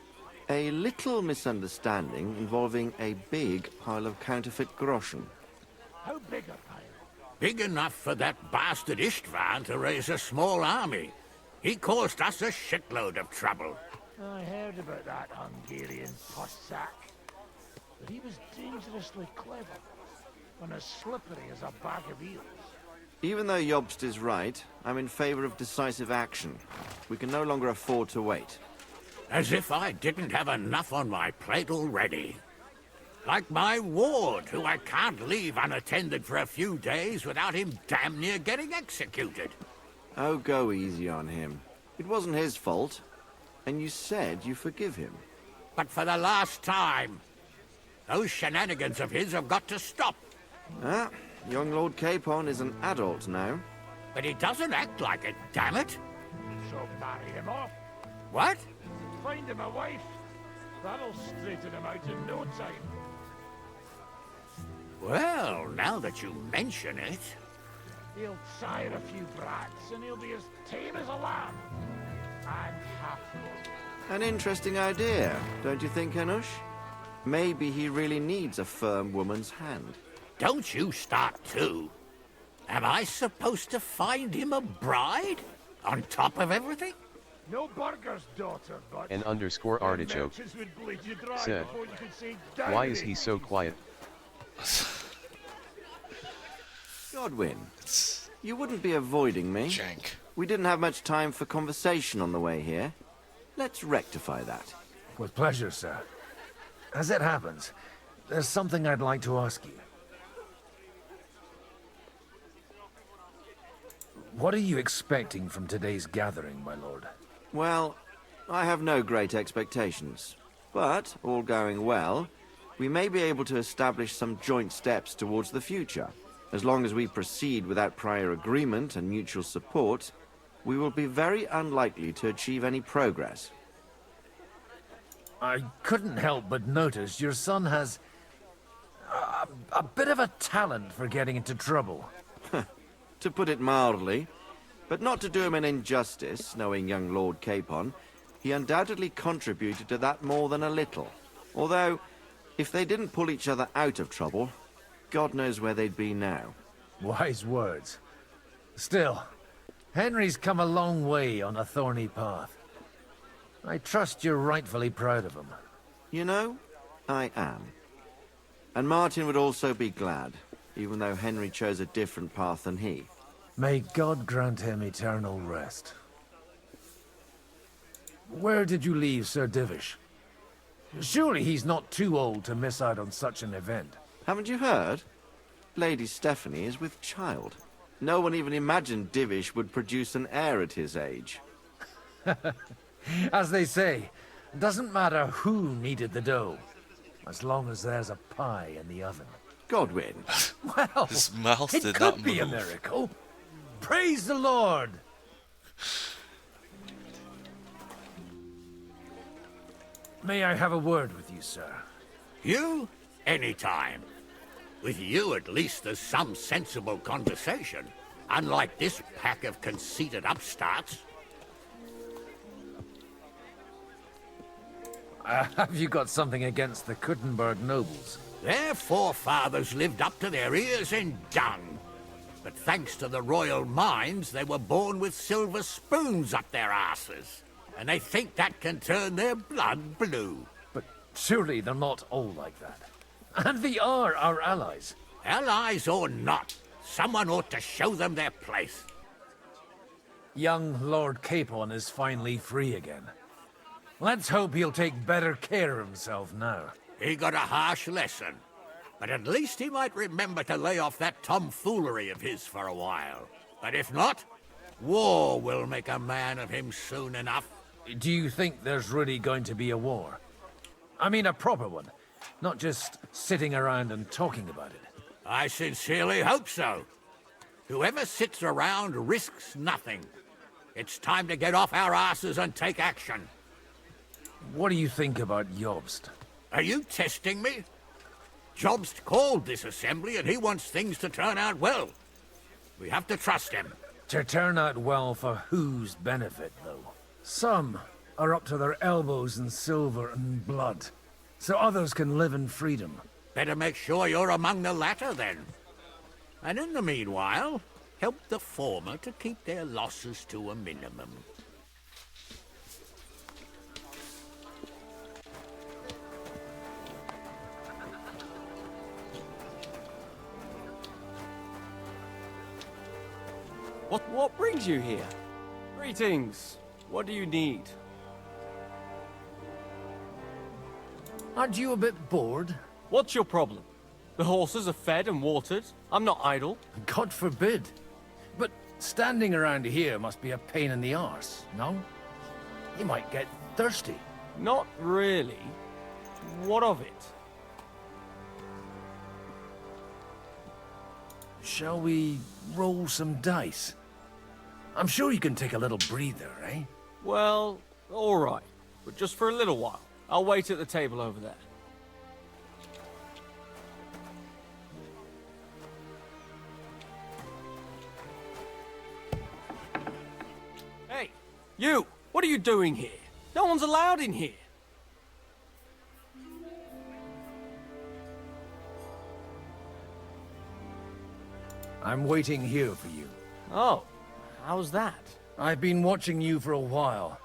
A little misunderstanding involving a big pile of counterfeit groschen. How big a pile? Big enough for that bastard Istvan to raise a small army. He caused us a shitload of trouble. I heard about that Hungarian Cossack. But he was dangerously clever, and as slippery as a bag of eels. Even though Jobst is right, I'm in favor of decisive action. We can no longer afford to wait. As if I didn't have enough on my plate already. Like my ward, who I can't leave unattended for a few days without him damn near getting executed. Oh, go easy on him. It wasn't his fault. And you said you forgive him. But for the last time. Those shenanigans of his have got to stop. Ah, young Lord Capon is an adult now. But he doesn't act like it, damn it. So marry him off. What? Find him a wife. That'll straighten him out in no time. Well, now that you mention it... He'll sire a few brats, and he'll be as tame as a lamb. And half An interesting idea, don't you think, Hanush? Maybe he really needs a firm woman's hand. Don't you start too. Am I supposed to find him a bride? On top of everything? No burger's daughter, but... An underscore artichoke said, why is he so quiet? Godwin, you wouldn't be avoiding me. Jank. We didn't have much time for conversation on the way here. Let's rectify that. With pleasure, sir. As it happens, there's something I'd like to ask you. What are you expecting from today's gathering, my lord? Well, I have no great expectations. But, all going well, we may be able to establish some joint steps towards the future. As long as we proceed without prior agreement and mutual support, we will be very unlikely to achieve any progress. I couldn't help but notice your son has a bit of a talent for getting into trouble. to put it mildly. But not to do him an injustice, knowing young Lord Capon, he undoubtedly contributed to that more than a little. Although, if they didn't pull each other out of trouble, God knows where they'd be now. Wise words. Still, Henry's come a long way on a thorny path. I trust you're rightfully proud of him. You know, I am. And Martin would also be glad, even though Henry chose a different path than he. May God grant him eternal rest. Where did you leave Sir Divish? Surely he's not too old to miss out on such an event. Haven't you heard? Lady Stephanie is with child. No one even imagined Divish would produce an heir at his age. As they say, it doesn't matter who kneaded the dough, as long as there's a pie in the oven. Godwin. Well, His mouth it did could not be a move. miracle. Praise the Lord! May I have a word with you, sir? You? Anytime. With you, at least, there's some sensible conversation. Unlike this pack of conceited upstarts. Have you got something against the Kuttenberg nobles? Their forefathers lived up to their ears in dung. But thanks to the royal mines, they were born with silver spoons up their asses. And they think that can turn their blood blue. But surely they're not all like that. And they are our allies. Allies or not, someone ought to show them their place. Young Lord Capon is finally free again. Let's hope he'll take better care of himself now. He got a harsh lesson. But at least he might remember to lay off that tomfoolery of his for a while. But if not, war will make a man of him soon enough. Do you think there's really going to be a war? I mean a proper one, not just sitting around and talking about it. I sincerely hope so. Whoever sits around risks nothing. It's time to get off our asses and take action. What do you think about Jobst? Are you testing me? Jobst called this assembly and he wants things to turn out well. We have to trust him. To turn out well for whose benefit, though? Some are up to their elbows in silver and blood, so others can live in freedom. Better make sure you're among the latter, then. And in the meanwhile, help the former to keep their losses to a minimum. What brings you here? Greetings. What do you need? Aren't you a bit bored? What's your problem? The horses are fed and watered. I'm not idle. God forbid. But standing around here must be a pain in the arse, no? You might get thirsty. Not really. What of it? Shall we roll some dice? I'm sure you can take a little breather, eh? Well, all right. But just for a little while. I'll wait at the table over there. Hey, you! What are you doing here? No one's allowed in here. I'm waiting here for you. Oh, how's that? I've been watching you for a while,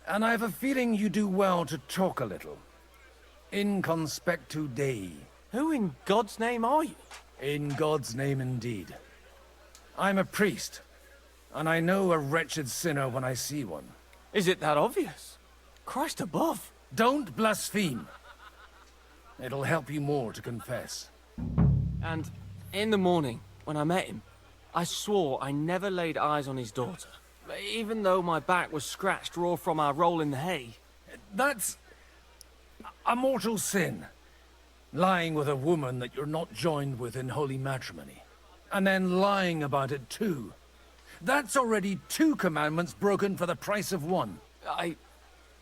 and I have a feeling you do well to talk a little. In conspectu Dei. Who in God's name are you? In God's name indeed. I'm a priest, and I know a wretched sinner when I see one. Is it that obvious? Christ above. Don't blaspheme. It'll help you more to confess. And in the morning, when I met him, I swore I never laid eyes on his daughter. Even though my back was scratched raw from our roll in the hay. That's a mortal sin. Lying with a woman that you're not joined with in holy matrimony. And then lying about it too. That's already 2 commandments broken for the price of 1.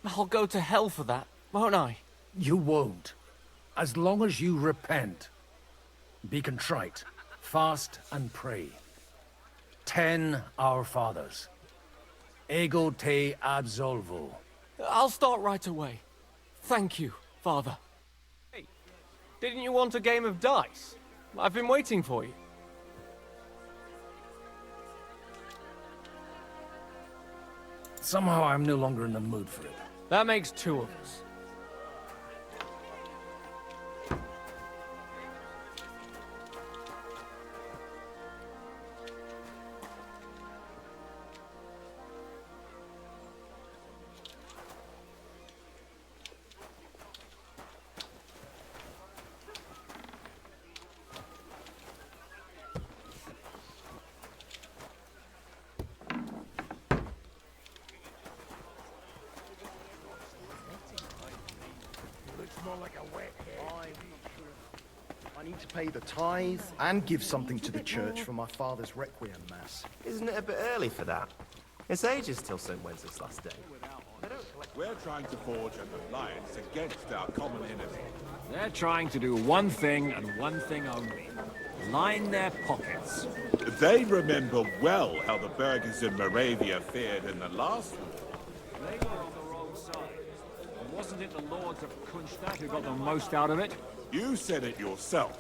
I'll go to hell for that, won't I? You won't. As long as you repent. Be contrite. Fast and pray. 10 Our Fathers. Ego te absolvo. I'll start right away. Thank you, Father. Hey, didn't you want a game of dice? I've been waiting for you. Somehow I'm no longer in the mood for it. That makes two of us. I need to pay the tithe and give something to the church for my father's requiem mass. Isn't it a bit early for that? It's ages till St. Wednesday's last day. We're trying to forge an alliance against our common enemy. They're trying to do one thing and one thing only. Line their pockets. They remember well how the burghers in Moravia fared in the last war. They were on the wrong side. And wasn't it the lords of Kunstadt who got the most out of it? You said it yourself.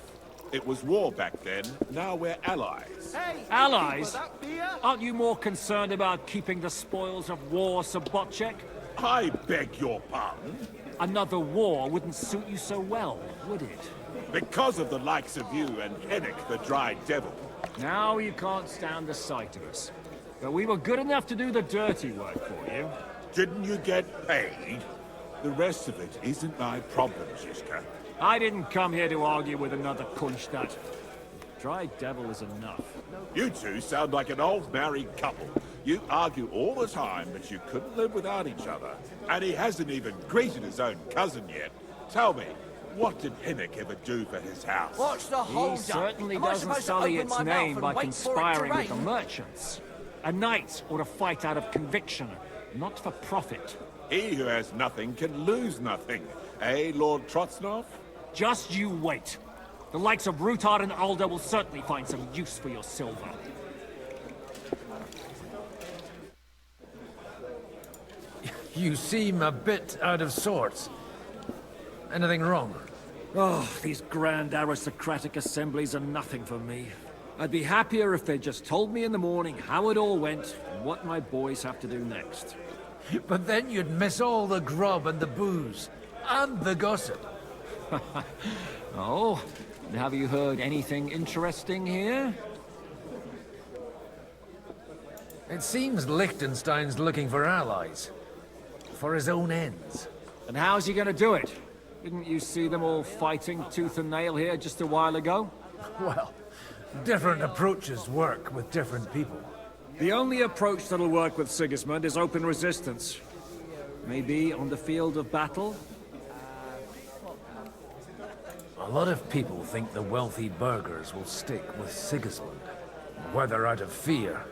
It was war back then, now we're allies. Hey! Allies? That beer? Aren't you more concerned about keeping the spoils of war, Sobotchek? I beg your pardon? Another war wouldn't suit you so well, would it? Because of the likes of you and Hennick the Dry Devil. Now you can't stand the sight of us. But we were good enough to do the dirty work for you. Didn't you get paid? The rest of it isn't my problem, Ziska. I didn't come here to argue with another Kunstadt. Dry Devil is enough. You two sound like an old married couple. You argue all the time, but you couldn't live without each other. And he hasn't even greeted his own cousin yet. Tell me, what did Hennick ever do for his house? What's the hold-up? He certainly doesn't sully its name by conspiring with the merchants. A knight ought to fight out of conviction, not for profit. He who has nothing can lose nothing. Eh, Lord Trotsnov? Just you wait. The likes of Rutard and Alder will certainly find some use for your silver. You seem a bit out of sorts. Anything wrong? Oh, these grand aristocratic assemblies are nothing for me. I'd be happier if they just told me in the morning how it all went and what my boys have to do next. But then you'd miss all the grub and the booze, and the gossip. Oh, and have you heard anything interesting here? It seems Liechtenstein's looking for allies. For his own ends. And how's he gonna do it? Didn't you see them all fighting tooth and nail here just a while ago? Well, different approaches work with different people. The only approach that'll work with Sigismund is open resistance. Maybe on the field of battle? A lot of people think the wealthy burghers will stick with Sigismund, whether out of fear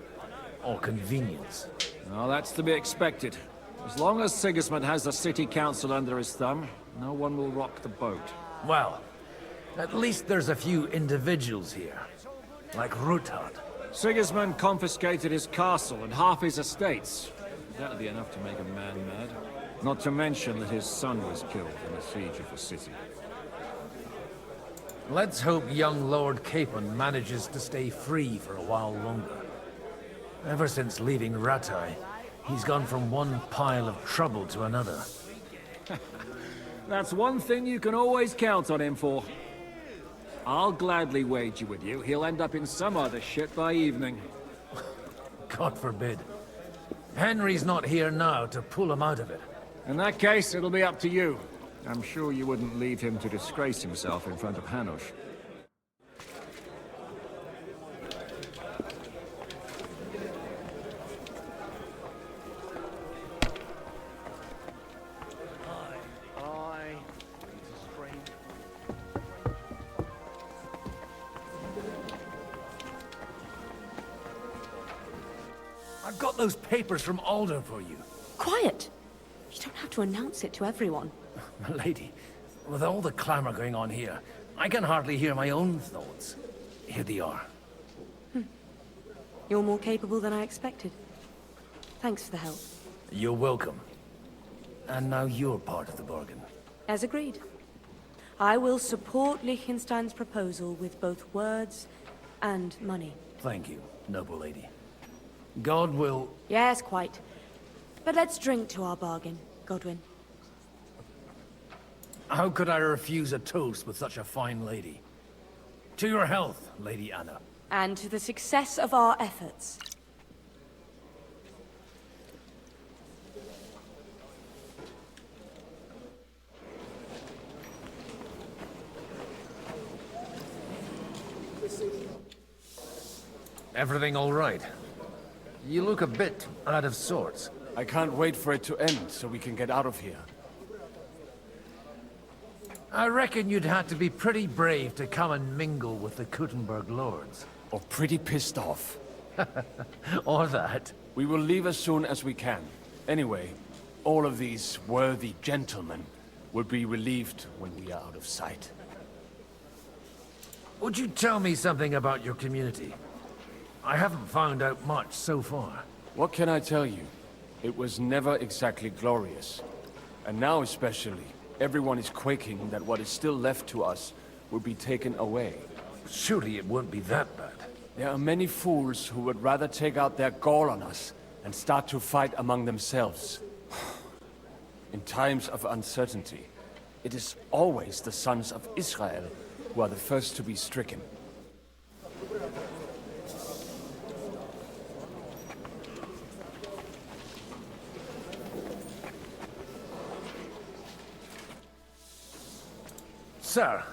or convenience. Well, that's to be expected. As long as Sigismund has the city council under his thumb, no one will rock the boat. Well, at least there's a few individuals here, like Rutard. Sigismund confiscated his castle and half his estates. That'll be enough to make a man mad. Not to mention that his son was killed in the siege of the city. Let's hope young Lord Capon manages to stay free for a while longer. Ever since leaving Rattay, he's gone from one pile of trouble to another. That's one thing you can always count on him for. I'll gladly wager with you he'll end up in some other shit by evening. God forbid. Henry's not here now to pull him out of it. In that case, it'll be up to you. I'm sure you wouldn't leave him to disgrace himself in front of Hanush. I've got those papers from Alder for you. Quiet! You don't have to announce it to everyone. My lady, with all the clamor going on here, I can hardly hear my own thoughts. Here they are. You're more capable than I expected. Thanks for the help. You're welcome. And now you're part of the bargain. As agreed. I will support Liechtenstein's proposal with both words and money. Thank you, noble lady. God will... Yes, quite. But let's drink to our bargain, Godwin. How could I refuse a toast with such a fine lady? To your health, Lady Anna. And to the success of our efforts. Everything all right? You look a bit out of sorts. I can't wait for it to end so we can get out of here. I reckon you'd have to be pretty brave to come and mingle with the Kuttenberg lords. Or pretty pissed off. Or that. We will leave as soon as we can. Anyway, all of these worthy gentlemen will be relieved when we are out of sight. Would you tell me something about your community? I haven't found out much so far. What can I tell you? It was never exactly glorious. And now especially, everyone is quaking that what is still left to us will be taken away. Surely it won't be that bad. There are many fools who would rather take out their gall on us and start to fight among themselves. In times of uncertainty, it is always the sons of Israel who are the first to be stricken. Sir,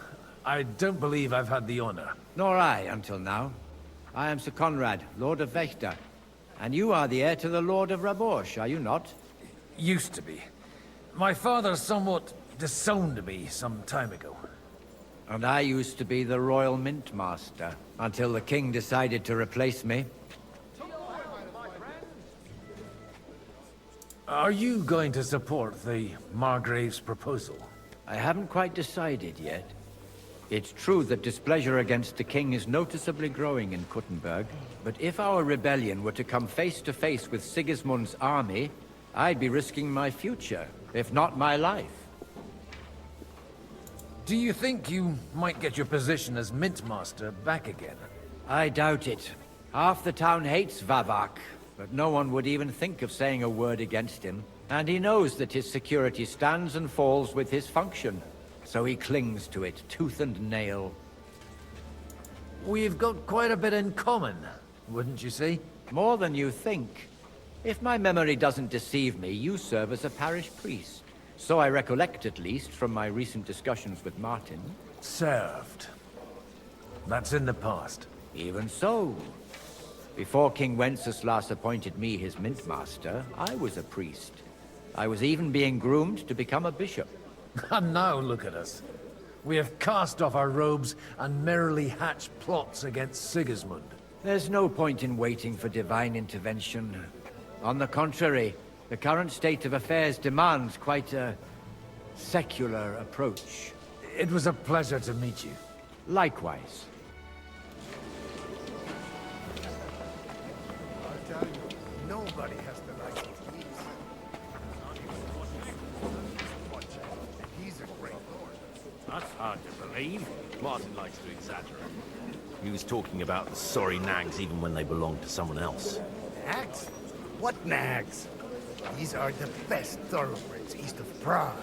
I don't believe I've had the honor. Nor I, until now. I am Sir Conrad, Lord of Wächter. And you are the heir to the Lord of Rabosh, are you not? Used to be. My father somewhat disowned me some time ago. And I used to be the Royal Mint Master, until the King decided to replace me. Are you going to support the Margrave's proposal? I haven't quite decided yet. It's true that displeasure against the king is noticeably growing in Kuttenberg, but if our rebellion were to come face to face with Sigismund's army, I'd be risking my future, if not my life. Do you think you might get your position as Mint Master back again? I doubt it. Half the town hates Vavak, but no one would even think of saying a word against him. And he knows that his security stands and falls with his function, so he clings to it tooth and nail. We've got quite a bit in common, wouldn't you say? More than you think. If my memory doesn't deceive me, you serve as a parish priest. So I recollect, at least, from my recent discussions with Martin. Served. That's in the past. Even so. Before King Wenceslas appointed me his mint master, I was a priest. I was even being groomed to become a bishop. And now look at us. We have cast off our robes and merrily hatched plots against Sigismund. There's no point in waiting for divine intervention. On the contrary, the current state of affairs demands quite a secular approach. It was a pleasure to meet you. Likewise. I'll tell you, nobody has the like of he's a great lord. That's hard to believe. Martin likes to exaggerate. He was talking about the sorry nags even when they belonged to someone else. Nags? What nags? These are the best thoroughbreds east of Prague.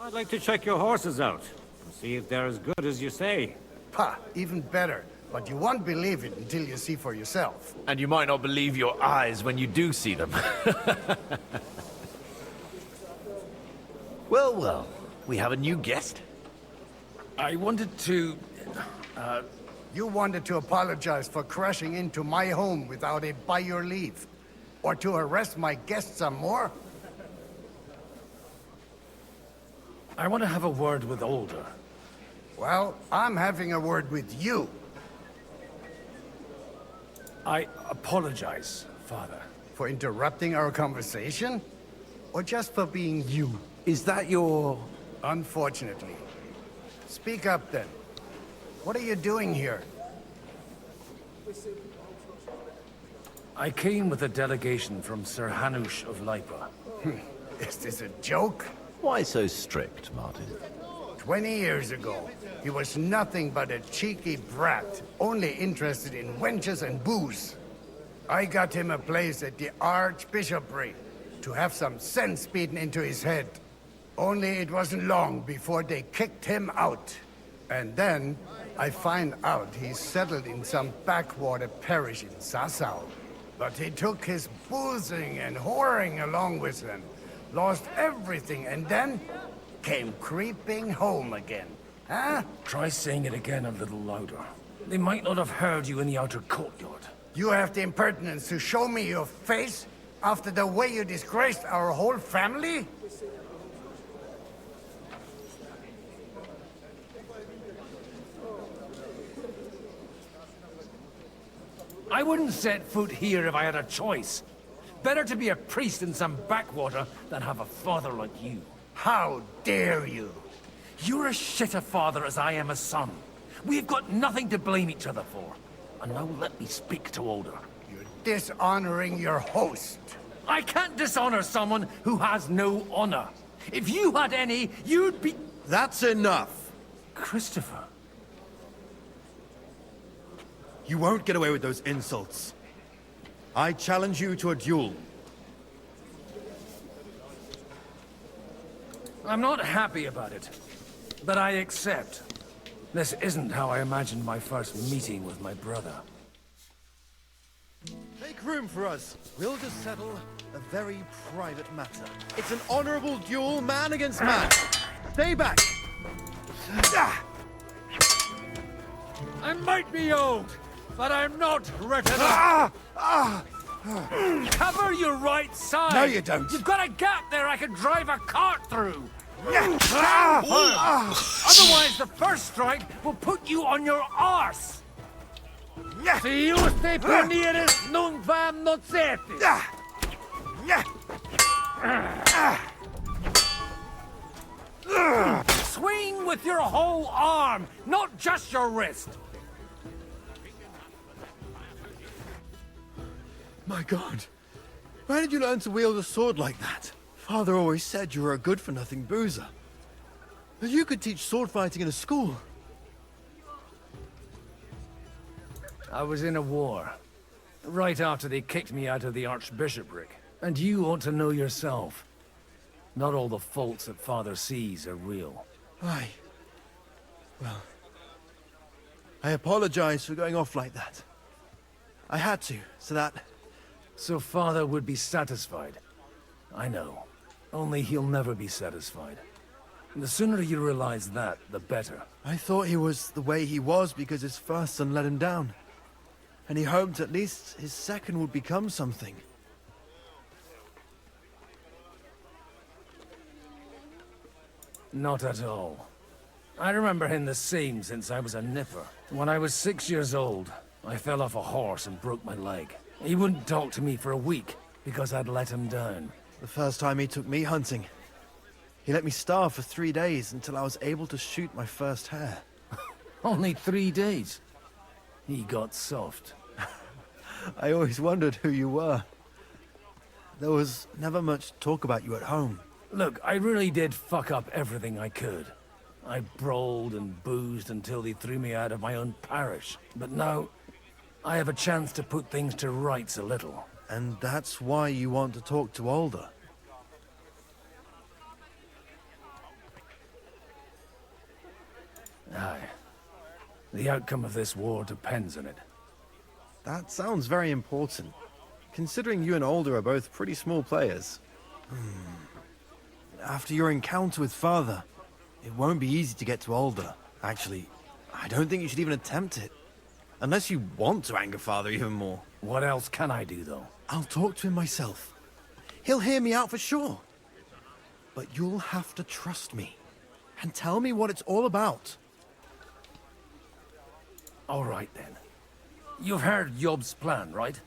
I'd like to check your horses out and see if they're as good as you say. Pah, even better. But you won't believe it until you see for yourself. And you might not believe your eyes when you do see them. Well, well, we have a new guest. I wanted to... You wanted to apologize for crashing into my home without it by your leave. Or to arrest my guests some more? I want to have a word with Older. Well, I'm having a word with you. I apologize, Father. For interrupting our conversation? Or just for being you? Is that your... Unfortunately. Speak up then. What are you doing here? I came with a delegation from Sir Hanush of Lipa. Is this a joke? Why so strict, Martin? 20 years ago, he was nothing but a cheeky brat, only interested in wenches and booze. I got him a place at the Archbishopric to have some sense beaten into his head. Only it wasn't long before they kicked him out. And then I find out he's settled in some backwater parish in Sasau. But he took his boozing and whoring along with him, lost everything, and then came creeping home again. Huh? Try saying it again a little louder. They might not have heard you in the outer courtyard. You have the impertinence to show me your face after the way you disgraced our whole family? I wouldn't set foot here if I had a choice. Better to be a priest in some backwater than have a father like you. How dare you? You're as shit a father as I am a son. We've got nothing to blame each other for. And now let me speak to Older. You're dishonoring your host. I can't dishonor someone who has no honor. If you had any, you'd be... That's enough. Christopher. You won't get away with those insults. I challenge you to a duel. I'm not happy about it, but I accept. This isn't how I imagined my first meeting with my brother. Make room for us. We'll just settle a very private matter. It's an honorable duel, man against man. Stay back. I might be old, but I'm not retinal. Cover your right side. No, you don't. You've got a gap there I can drive a cart through. Otherwise, the first strike will put you on your arse. Si usted ponieres non vam nocete. Swing with your whole arm, not just your wrist. My God. Where did you learn to wield a sword like that? Father always said you were a good-for-nothing boozer. But you could teach sword fighting in a school. I was in a war. Right after they kicked me out of the Archbishopric. And you ought to know yourself. Not all the faults that Father sees are real. Aye. Well, I apologize for going off like that. I had to, so that... So Father would be satisfied. I know. Only he'll never be satisfied. The sooner you realize that, the better. I thought he was the way he was because his first son let him down. And he hoped at least his second would become something. Not at all. I remember him the same since I was a nipper. When I was 6 years old, I fell off a horse and broke my leg. He wouldn't talk to me for a week because I'd let him down. The first time he took me hunting, he let me starve for 3 days until I was able to shoot my first hare. Only 3 days? He got soft. I always wondered who you were. There was never much talk about you at home. Look, I really did fuck up everything I could. I brawled and boozed until they threw me out of my own parish. But now, I have a chance to put things to rights a little. And that's why you want to talk to Alder. Aye. The outcome of this war depends on it. That sounds very important, considering you and Alder are both pretty small players. After your encounter with Father, it won't be easy to get to Alder. Actually, I don't think you should even attempt it. Unless you want to anger Father even more. What else can I do, though? I'll talk to him myself. He'll hear me out for sure. But you'll have to trust me. And tell me what it's all about. All right, then. You've heard Yob's plan, right?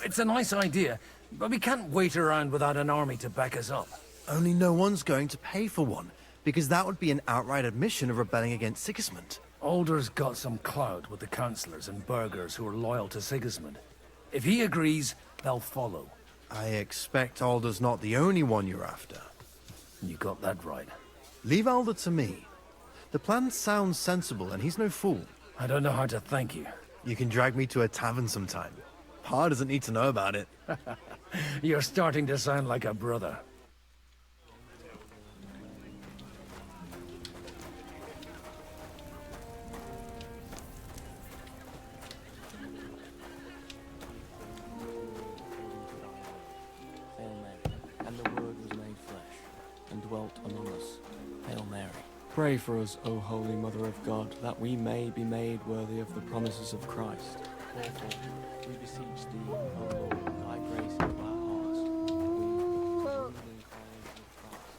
It's a nice idea, but we can't wait around without an army to back us up. Only no one's going to pay for one, because that would be an outright admission of rebelling against Sigismund. Alder's got some clout with the councillors and burghers who are loyal to Sigismund. If he agrees, they'll follow. I expect Alder's not the only one you're after. You got that right. Leave Alder to me. The plan sounds sensible, and he's no fool. I don't know how to thank you. You can drag me to a tavern sometime. Pa doesn't need to know about it. You're starting to sound like a brother. Hail Mary, and the Word was made flesh, and dwelt among us. Hail Mary. Pray for us, O Holy Mother of God, that we may be made worthy of the promises of Christ. Therefore, we beseech thee, O Lord, thy grace into our hearts. We, humbly followers of Christ,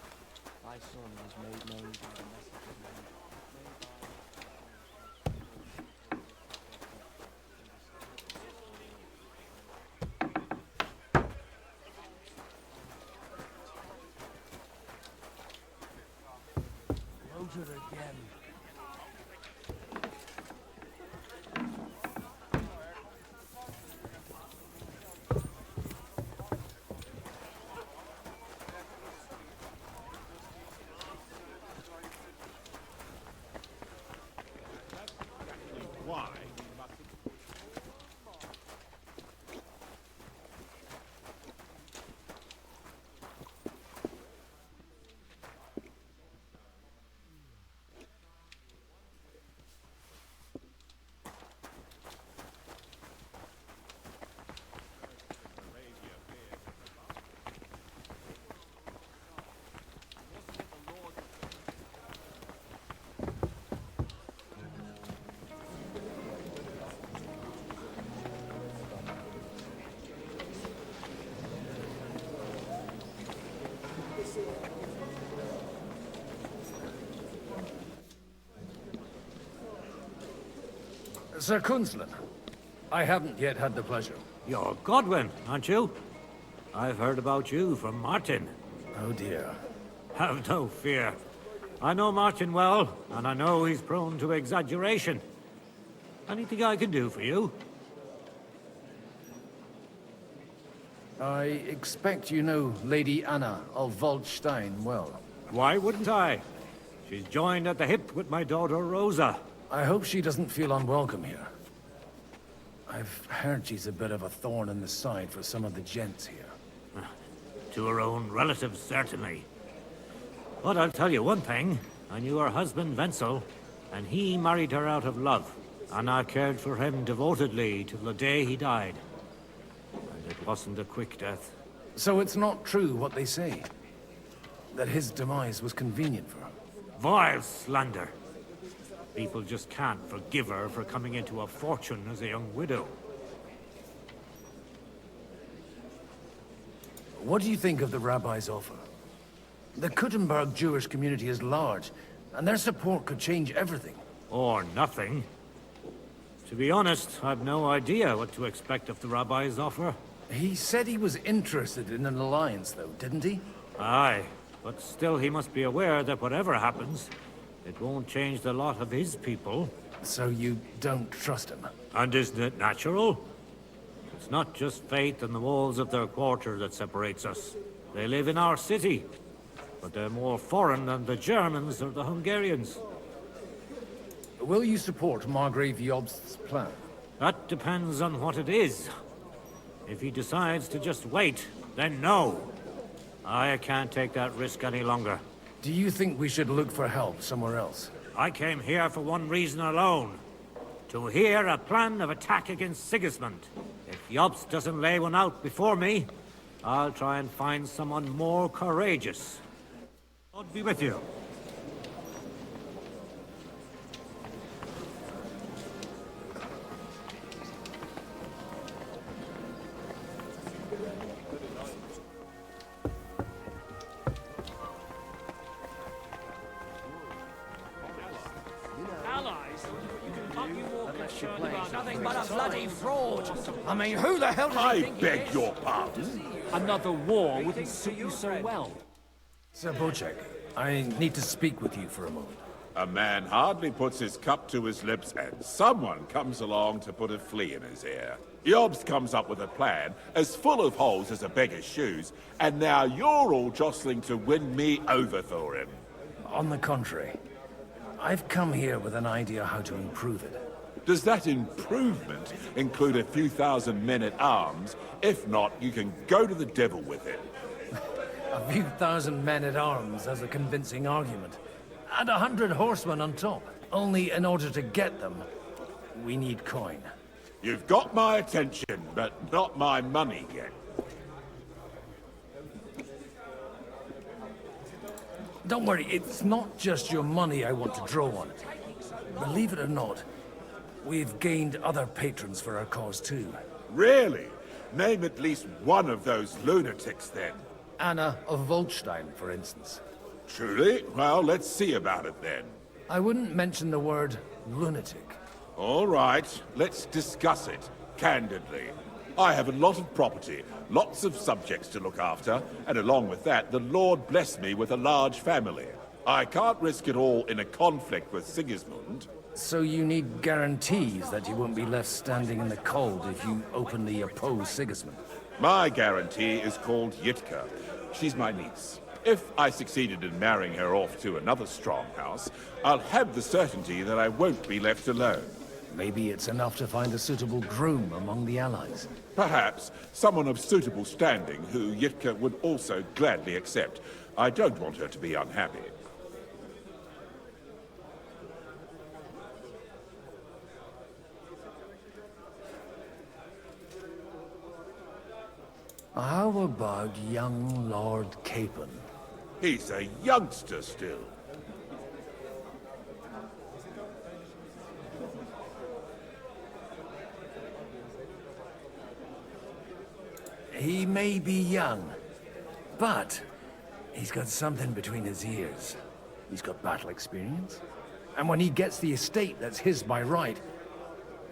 thy Son was made known by the message of man. Close it again. Why? Sir Kunzlin, I haven't yet had the pleasure. You're Godwin, aren't you? I've heard about you from Martin. Oh dear. Have no fear. I know Martin well, and I know he's prone to exaggeration. Anything I can do for you? I expect you know Lady Anna of Waldstein well. Why wouldn't I? She's joined at the hip with my daughter Rosa. I hope she doesn't feel unwelcome here. I've heard she's a bit of a thorn in the side for some of the gents here. To her own relatives, certainly. But I'll tell you one thing. I knew her husband, Wenzel, and he married her out of love. And I cared for him devotedly till the day he died. And it wasn't a quick death. So it's not true what they say? That his demise was convenient for her? Vile slander. People just can't forgive her for coming into a fortune as a young widow. What do you think of the rabbi's offer? The Kuttenberg Jewish community is large, and their support could change everything. Or nothing. To be honest, I've no idea what to expect of the rabbi's offer. He said he was interested in an alliance, though, didn't he? Aye, but still he must be aware that whatever happens, it won't change the lot of his people. So you don't trust him? And isn't it natural? It's not just faith in the walls of their quarter that separates us. They live in our city, but they're more foreign than the Germans or the Hungarians. Will you support Margrave Jobst's plan? That depends on what it is. If he decides to just wait, then no. I can't take that risk any longer. Do you think we should look for help somewhere else? I came here for one reason alone. To hear a plan of attack against Sigismund. If Jobst doesn't lay one out before me, I'll try and find someone more courageous. God be with you. Nothing but a bloody fraud. I mean, who the hell does he I think he beg is? your pardon. Another war wouldn't suit you so well. Sir Bocek, I need to speak with you for a moment. A man hardly puts his cup to his lips, and someone comes along to put a flea in his ear. Yobs comes up with a plan as full of holes as a beggar's shoes, and now you're all jostling to win me over for him. On the contrary, I've come here with an idea how to improve it. Does that improvement include a few thousand men-at-arms? If not, you can go to the devil with it. A few thousand men-at-arms has a convincing argument. And 100 horsemen on top. Only in order to get them, we need coin. You've got my attention, but not my money yet. Don't worry, it's not just your money I want to draw on. Believe it or not, we've gained other patrons for our cause too. Really? Name at least one of those lunatics then. Anna of Volstein, for instance. Truly? Well, let's see about it then. I wouldn't mention the word lunatic. All right, let's discuss it, candidly. I have a lot of property, lots of subjects to look after, and along with that, the Lord bless me with a large family. I can't risk it all in a conflict with Sigismund. So you need guarantees that you won't be left standing in the cold if you openly oppose Sigismund? My guarantee is called Yitka. She's my niece. If I succeeded in marrying her off to another strong house, I'll have the certainty that I won't be left alone. Maybe it's enough to find a suitable groom among the allies. Perhaps someone of suitable standing who Yitka would also gladly accept. I don't want her to be unhappy. How about young Lord Capon? He's a youngster still. He may be young, but he's got something between his ears. He's got battle experience. And when he gets the estate that's his by right,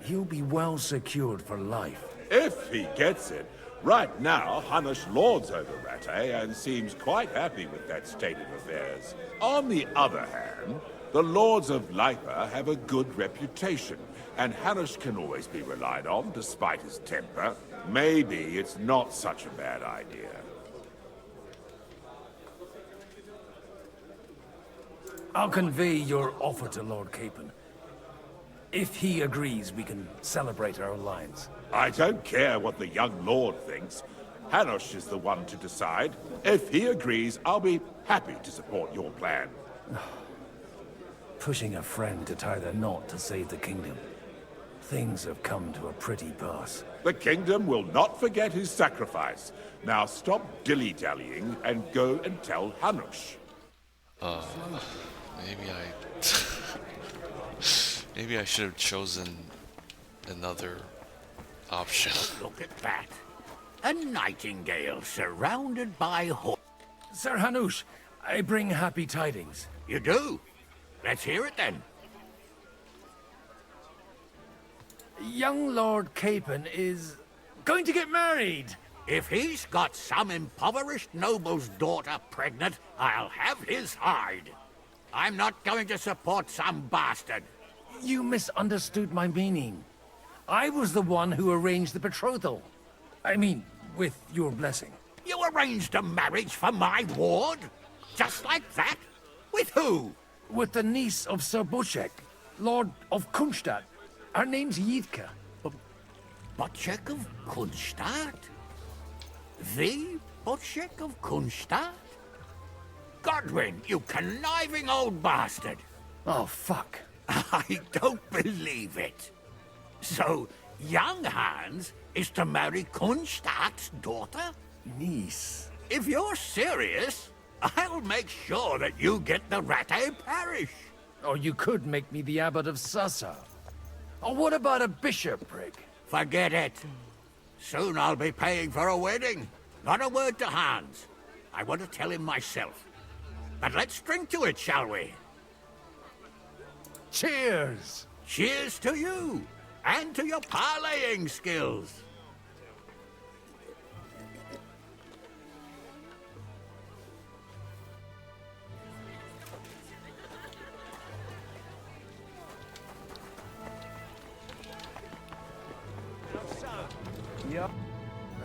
he'll be well secured for life. If he gets it. Right now, Hanush lords over Rattay and seems quite happy with that state of affairs. On the other hand, the lords of Lipa have a good reputation, and Hanush can always be relied on despite his temper. Maybe it's not such a bad idea. I'll convey your offer to Lord Capon. If he agrees, we can celebrate our alliance. I don't care what the young lord thinks. Hanush is the one to decide. If he agrees, I'll be happy to support your plan. Pushing a friend to tie the knot to save the kingdom. Things have come to a pretty pass. The kingdom will not forget his sacrifice. Now stop dilly-dallying and go and tell Hanush. Maybe I should have chosen another option. Look at that. A nightingale surrounded by horses. Sir Hanush, I bring happy tidings. You do? Let's hear it then. Young Lord Capon is going to get married. If he's got some impoverished noble's daughter pregnant, I'll have his hide. I'm not going to support some bastard. You misunderstood my meaning. I was the one who arranged the betrothal. I mean, with your blessing. You arranged a marriage for my ward? Just like that? With who? With the niece of Sir Bochek, Lord of Kunstadt. Her name's Yitka. Bochek of Kunstadt? The Bochek of Kunstadt? Godwin, you conniving old bastard! Oh, fuck. I don't believe it. So, young Hans is to marry Kunstadt's daughter? Niece. If you're serious, I'll make sure that you get the Rattay parish. Or you could make me the abbot of Sassa. Or what about a bishopric? Forget it. Soon I'll be paying for a wedding. Not a word to Hans. I want to tell him myself. But let's drink to it, shall we? Cheers! Cheers to you! And to your parleying skills!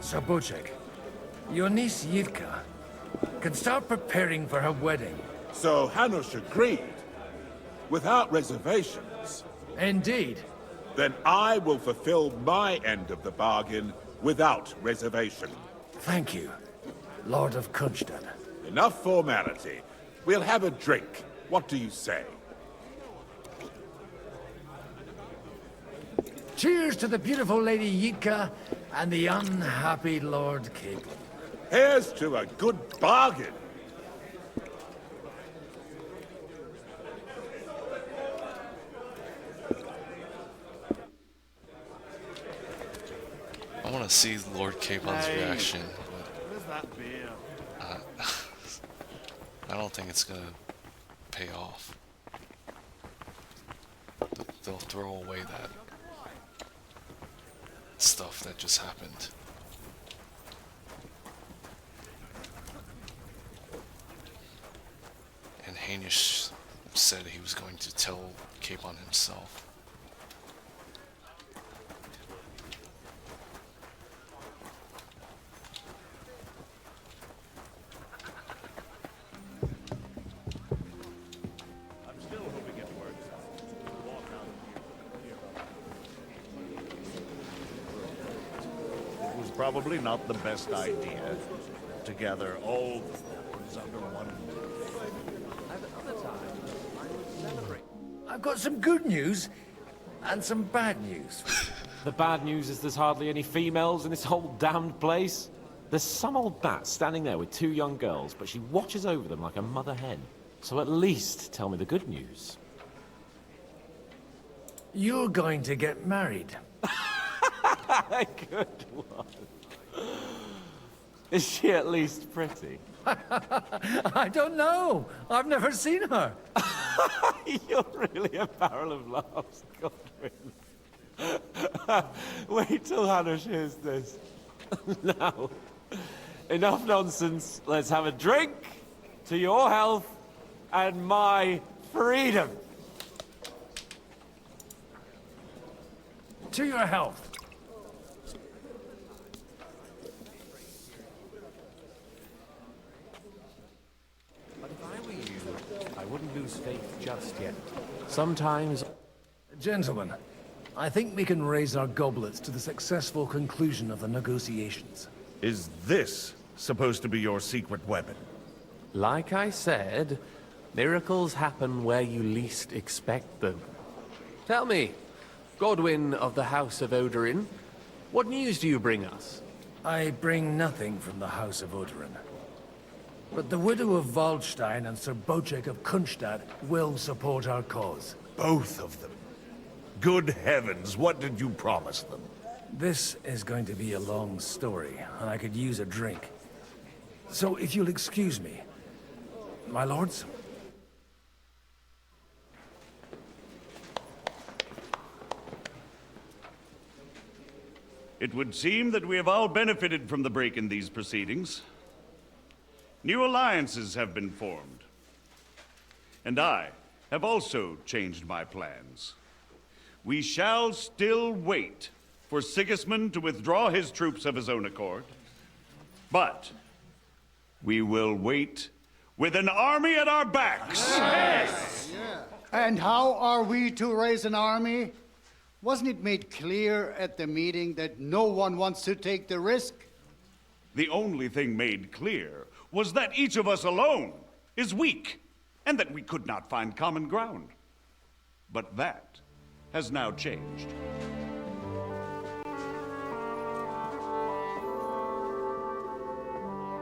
Sir Bocek, your niece Yitka can start preparing for her wedding. So Hanush agreed, without reservations. Indeed. Then I will fulfill my end of the bargain without reservation. Thank you, Lord of Kunstad. Enough formality. We'll have a drink. What do you say? Cheers to the beautiful Lady Yitka and the unhappy Lord Capel. Here's to a good bargain. I want to see Lord Capon's reaction. Where's that beer? I don't think it's gonna pay off. They'll throw away that stuff that just happened. And Hainish said he was going to tell Capon himself. Probably not the best idea to gather all the lords under one roof. I've got some good news and some bad news. The bad news is there's hardly any females in this whole damned place. There's some old bat standing there with 2 young girls, but she watches over them like a mother hen. So at least tell me the good news. You're going to get married. Good one. Is she at least pretty? I don't know. I've never seen her. You're really a barrel of laughs, Godwin. Wait till Hanush hears this. Now, enough nonsense. Let's have a drink to your health and my freedom. To your health. I wouldn't lose faith just yet. Sometimes... Gentlemen, I think we can raise our goblets to the successful conclusion of the negotiations. Is this supposed to be your secret weapon? Like I said, miracles happen where you least expect them. Tell me, Godwin of the House of Odorin, what news do you bring us? I bring nothing from the House of Odorin. But the widow of Waldstein and Sir Bocek of Kunstad will support our cause. Both of them? Good heavens, what did you promise them? This is going to be a long story, and I could use a drink. So if you'll excuse me, my lords? It would seem that we have all benefited from the break in these proceedings. New alliances have been formed. And I have also changed my plans. We shall still wait for Sigismund to withdraw his troops of his own accord. But we will wait with an army at our backs. Yes! And how are we to raise an army? Wasn't it made clear at the meeting that no one wants to take the risk? The only thing made clear was that each of us alone is weak, and that we could not find common ground. But that has now changed.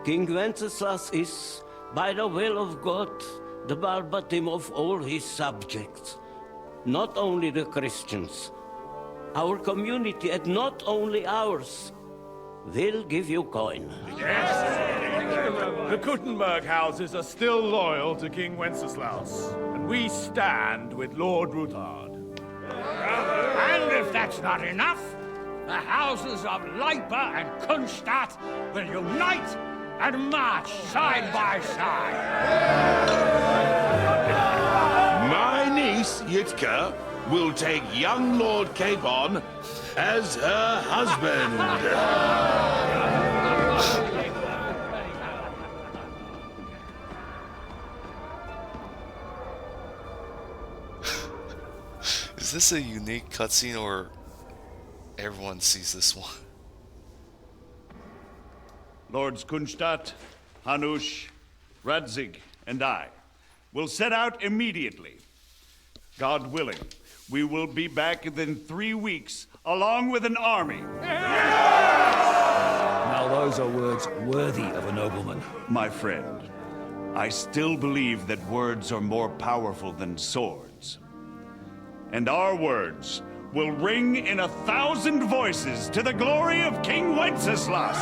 King Wenceslas is, by the will of God, the verbatim of all his subjects. Not only the Christians, our community, and not only ours, will give you coin. The Kuttenberg houses are still loyal to King Wenceslaus, and we stand with Lord Ruthard. And if that's not enough, the houses of Leipa and Kunstadt will unite and march side by side. My niece, Yitka, will take young Lord Capon as her husband. Is this a unique cutscene or everyone sees this one? Lords Kunstadt, Hanush, Radzig, and I will set out immediately. God willing, we will be back within 3 weeks, along with an army. Now those are words worthy of a nobleman. My friend, I still believe that words are more powerful than swords. And our words will ring in 1,000 voices to the glory of King Wenceslas!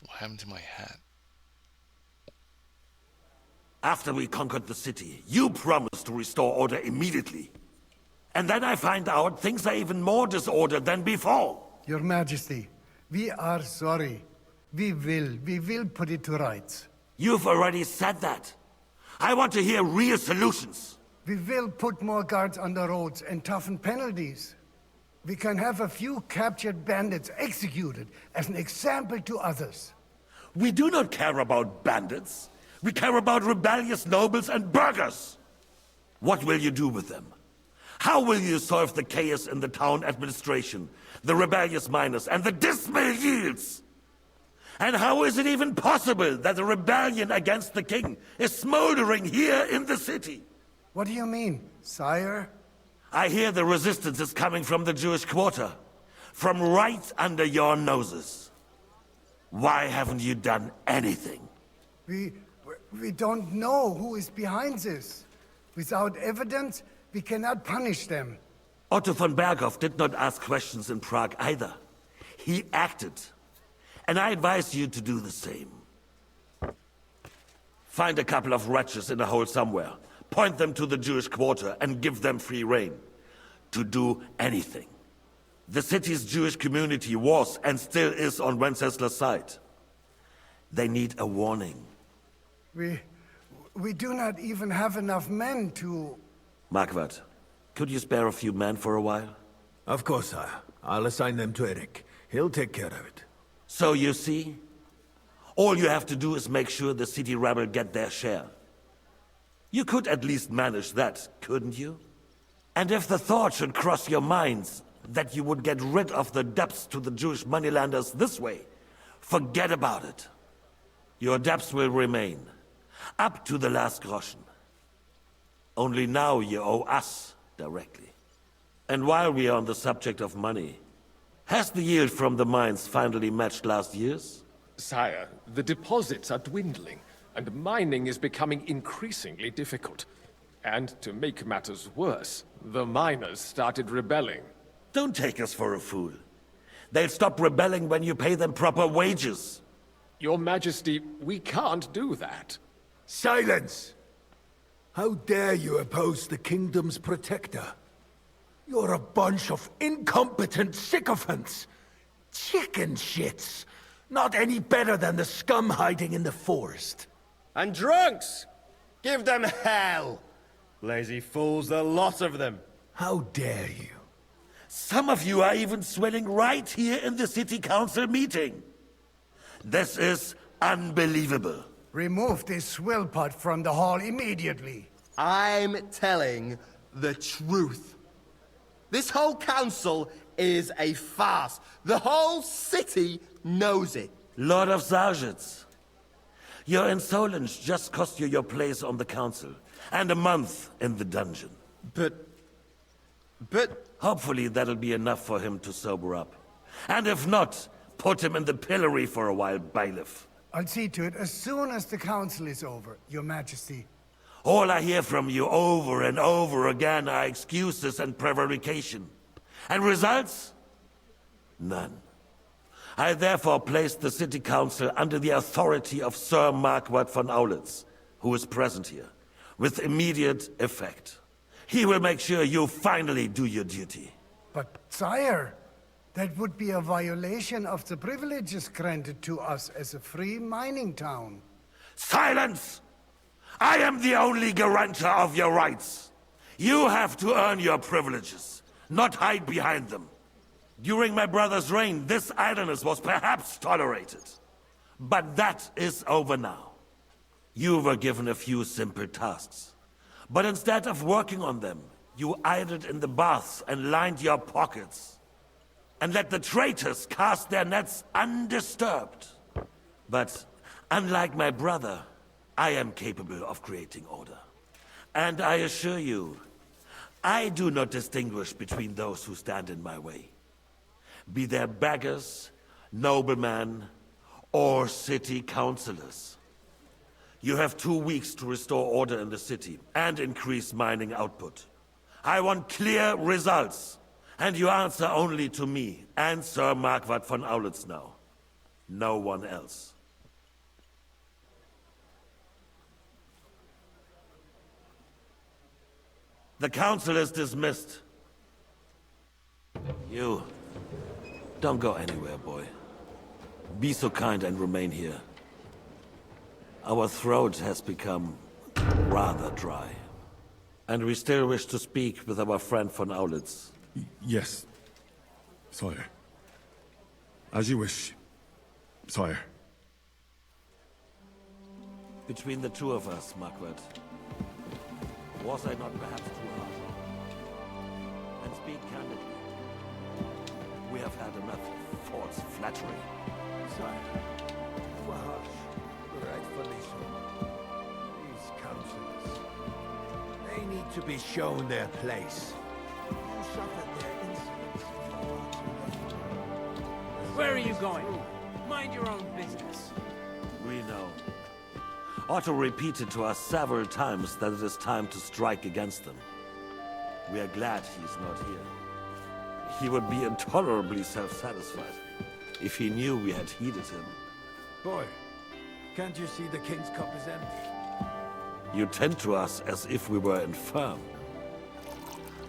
What happened to my hat? After we conquered the city, you promised to restore order immediately. And then I find out things are even more disordered than before. Your Majesty, we are sorry. We will put it to rights. You've already said that. I want to hear real solutions. We will put more guards on the roads and toughen penalties. We can have a few captured bandits executed as an example to others. We do not care about bandits. We care about rebellious nobles and burghers. What will you do with them? How will you solve the chaos in the town administration, the rebellious miners, and the dismal yields? And how is it even possible that a rebellion against the king is smoldering here in the city? What do you mean, sire? I hear the resistance is coming from the Jewish quarter, from right under your noses. Why haven't you done anything? We don't know who is behind this. Without evidence, we cannot punish them. Otto von Berghoff did not ask questions in Prague either. He acted. And I advise you to do the same. Find a couple of wretches in a hole somewhere, point them to the Jewish quarter, and give them free rein to do anything. The city's Jewish community was and still is on Wenceslas' side. They need a warning. We do not even have enough men to... Marquardt, could you spare a few men for a while? Of course, sire. I'll assign them to Eric. He'll take care of it. So you see, all you have to do is make sure the city rabble get their share. You could at least manage that, couldn't you? And if the thought should cross your minds that you would get rid of the debts to the Jewish moneylenders this way, forget about it. Your debts will remain, up to the last groschen. Only now you owe us directly. And while we are on the subject of money, has the yield from the mines finally matched last year's? Sire, the deposits are dwindling, and mining is becoming increasingly difficult. And to make matters worse, the miners started rebelling. Don't take us for a fool. They'll stop rebelling when you pay them proper wages. Your Majesty, we can't do that. Silence! How dare you oppose the kingdom's protector? You're a bunch of incompetent sycophants. Chicken shits. Not any better than the scum hiding in the forest. And drunks! Give them hell! Lazy fools, the lot of them. How dare you? Some of you are even swelling right here in the city council meeting. This is unbelievable. Remove this swill pot from the hall immediately. I'm telling the truth. This whole council is a farce. The whole city knows it. Lord of Sargents, your insolence just cost you your place on the council, and a month in the dungeon. But... Hopefully that'll be enough for him to sober up. And if not, put him in the pillory for a while, bailiff. I'll see to it as soon as the council is over, Your Majesty. All I hear from you over and over again are excuses and prevarication. And results? None. I therefore placed the city council under the authority of Sir Marquardt von Aulitz, who is present here, with immediate effect. He will make sure you finally do your duty. But, sire, that would be a violation of the privileges granted to us as a free mining town. Silence! I am the only guarantor of your rights. You have to earn your privileges, not hide behind them. During my brother's reign, this idleness was perhaps tolerated. But that is over now. You were given a few simple tasks. But instead of working on them, you idled in the baths and lined your pockets. And let the traitors cast their nets undisturbed. But unlike my brother, I am capable of creating order. And I assure you, I do not distinguish between those who stand in my way. Be they beggars, noblemen, or city councillors. You have 2 weeks to restore order in the city and increase mining output. I want clear results, and you answer only to me and Sir Marquardt von Aulitz now. No one else. The council is dismissed. You, don't go anywhere, boy. Be so kind and remain here. Our throat has become rather dry. And we still wish to speak with our friend von Aulitz. Yes, sire. As you wish, sire. Between the two of us, Marquardt, was I not perhaps too harsh on you? And speak candidly. We have had enough of false flattery. Sire, you were harsh, rightfully so. These councillors, they need to be shown their place. You suffered their insolence far too long. Where are you going? Mind your own business. We know. Otto repeated to us several times that it is time to strike against them. We are glad he's not here. He would be intolerably self-satisfied if he knew we had heeded him. Boy, can't you see the king's cup is empty? You tend to us as if we were infirm.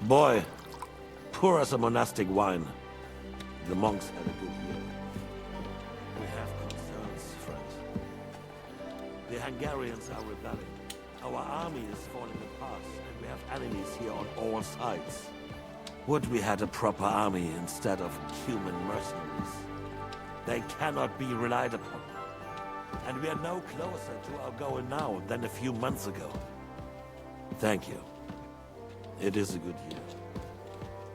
Boy, pour us a monastic wine. The monks had a good year. We have concerns, friend. The Hungarians are rebelling. Our army is falling apart, and we have enemies here on all sides. Would we had a proper army instead of human mercenaries? They cannot be relied upon. And we are no closer to our goal now than a few months ago. Thank you. It is a good year.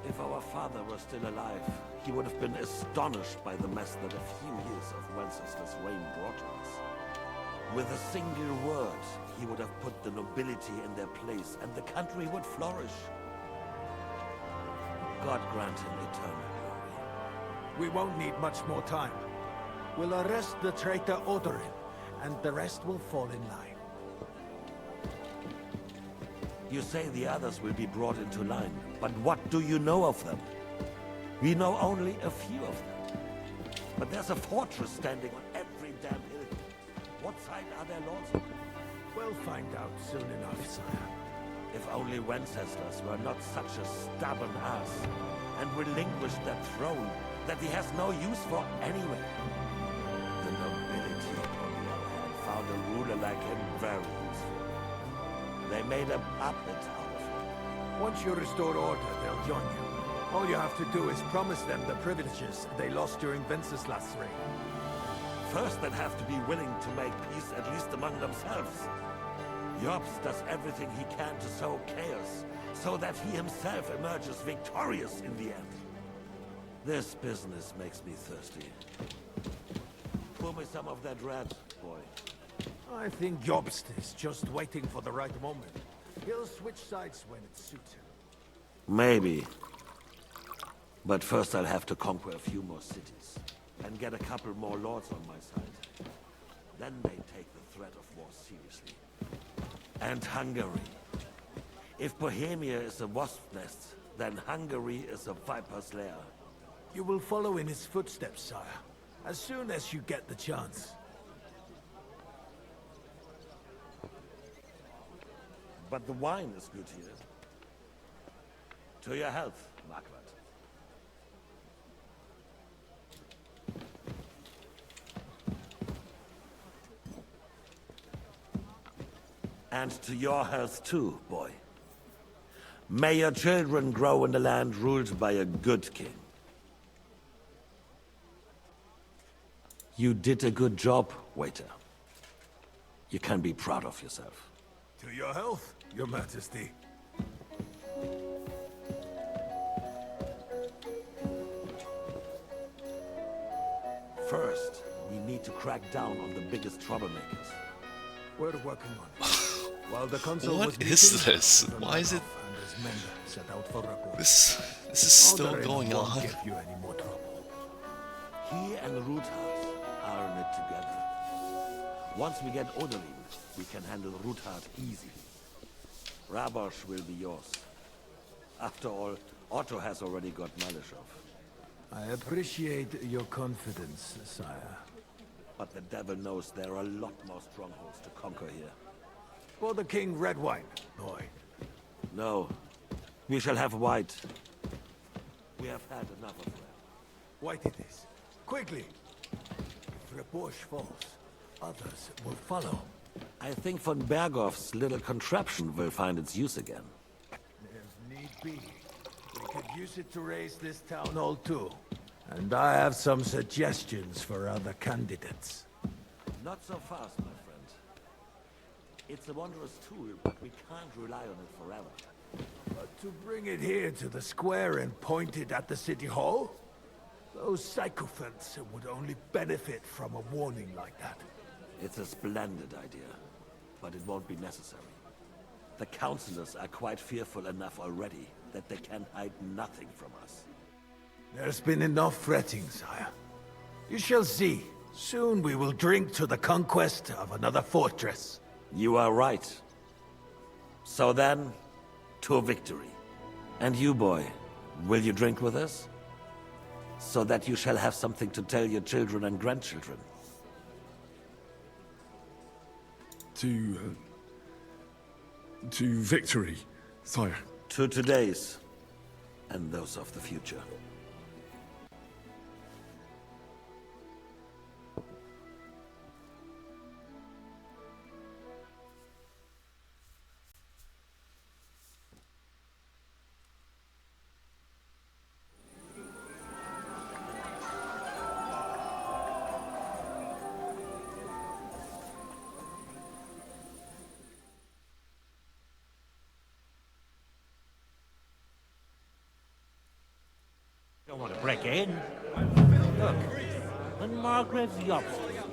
If our father were still alive, he would have been astonished by the mess that a few years of Wenceslas' reign brought to us. With a single word, he would have put the nobility in their place, and the country would flourish. God grant him eternal glory. We won't need much more time. We'll arrest the traitor Odorin, and the rest will fall in line. You say the others will be brought into line, but what do you know of them? We know only a few of them. But there's a fortress standing on every damn hill. What side are their lords on? We'll find out soon enough, sire. If only Wenceslas were not such a stubborn ass, and relinquished that throne that he has no use for anyway. The nobility, on the other hand, found a ruler like him very useful. They made a puppet out of him. Once you restore order, they'll join you. All you have to do is promise them the privileges they lost during Wenceslas' reign. First, they'd have to be willing to make peace, at least among themselves. Jobs does everything he can to sow chaos, so that he himself emerges victorious in the end. This business makes me thirsty. Pour me some of that red, boy. I think Jobst is just waiting for the right moment. He'll switch sides when it suits him. Maybe. But first I'll have to conquer a few more cities, and get a couple more lords on my side. Then they take the threat of war seriously. And Hungary. If Bohemia is a wasp's nest, then Hungary is a viper's lair. You will follow in his footsteps, sire, as soon as you get the chance. But the wine is good here. To your health, Marquardt. And to your health too, boy. May your children grow in a land ruled by a good king. You did a good job, waiter. You can be proud of yourself. To your health, your majesty. First, we need to crack down on the biggest troublemakers. We're working on it. While the council What was is meeting, this? Why is it? and his men set out for a This is still Alderaan going won't on. give you any more trouble. He and Ruthard are in it together. Once we get Odalin, we can handle Ruthard easy. Rabosh will be yours. After all, Otto has already got Malishov. I appreciate your confidence, sire. But the devil knows there are a lot more strongholds to conquer here. For the king, red wine, boy. No. We shall have white. We have had enough of red. White it is. Quickly! If Rabosh falls, others will follow. I think von Berghoff's little contraption will find its use again. If need be, we could use it to raise this town hall too. And I have some suggestions for other candidates. Not so fast, my friend. It's a wondrous tool, but we can't rely on it forever. But to bring it here to the square and point it at the city hall? Those sycophants would only benefit from a warning like that. It's a splendid idea, but it won't be necessary. The councillors are quite fearful enough already that they can hide nothing from us. There's been enough fretting, sire. You shall see. Soon we will drink to the conquest of another fortress. You are right. So then, to victory. And you, boy, will you drink with us? So that you shall have something to tell your children and grandchildren. To victory, sire. To today's, and those of the future. Don't want to break in. Look, when Margrave's Yobst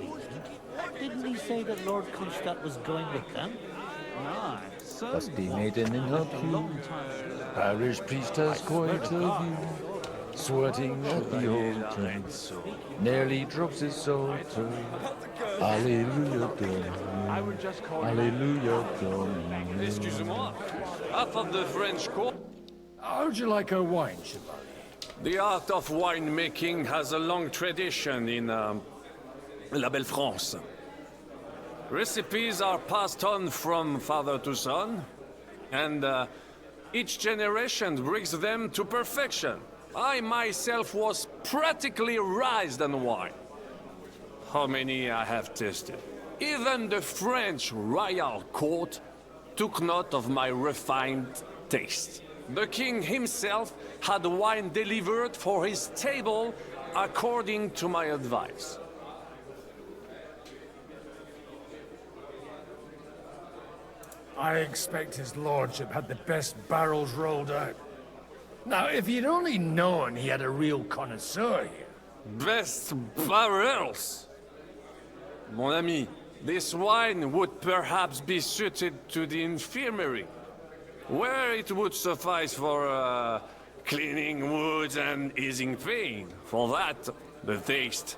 was leaving, didn't he say that Lord Kunstadt was going with them? Aye, must be maiden in her pew. Parish priest has quite a view. Sweating at the altar, nearly drops his psalter. Alleluia, Domine. Alleluia, Domine. Excusez-moi, half of the French court. How would you like a wine, Chevalier? The art of winemaking has a long tradition in La Belle France. Recipes are passed on from father to son, and each generation brings them to perfection. I myself was practically raised on wine. How many I have tasted. Even the French royal court took note of my refined taste. The king himself had wine delivered for his table according to my advice. I expect his lordship had the best barrels rolled out. Now, if you'd only known he had a real connoisseur here. Best barrels! Mon ami, this wine would perhaps be suited to the infirmary, where it would suffice for cleaning wood and easing pain. For that, the taste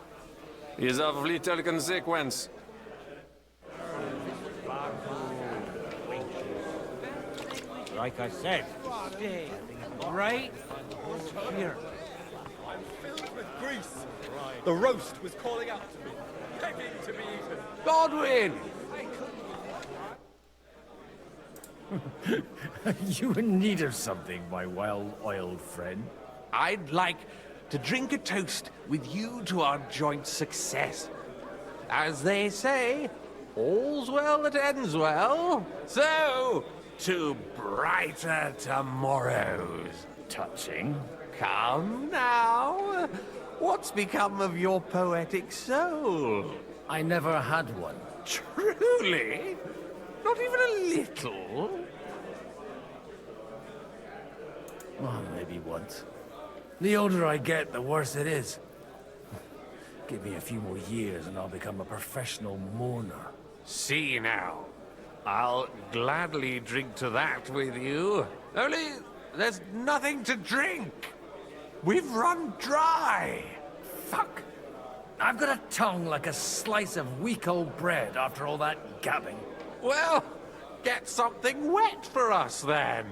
is of little consequence. Like I said, stay right here. I'm filled with grease. The roast was calling out to me, begging to be eaten. Godwin! You in need of something, my well-oiled friend? I'd like to drink a toast with you to our joint success. As they say, all's well that ends well. So, to brighter tomorrows. Touching. Come now. What's become of your poetic soul? I never had one. Truly? Not even a little? Well, maybe once. The older I get, the worse it is. Give me a few more years and I'll become a professional mourner. See now. I'll gladly drink to that with you. Only, there's nothing to drink. We've run dry. Fuck. I've got a tongue like a slice of weak old bread after all that gabbing. Well, get something wet for us then.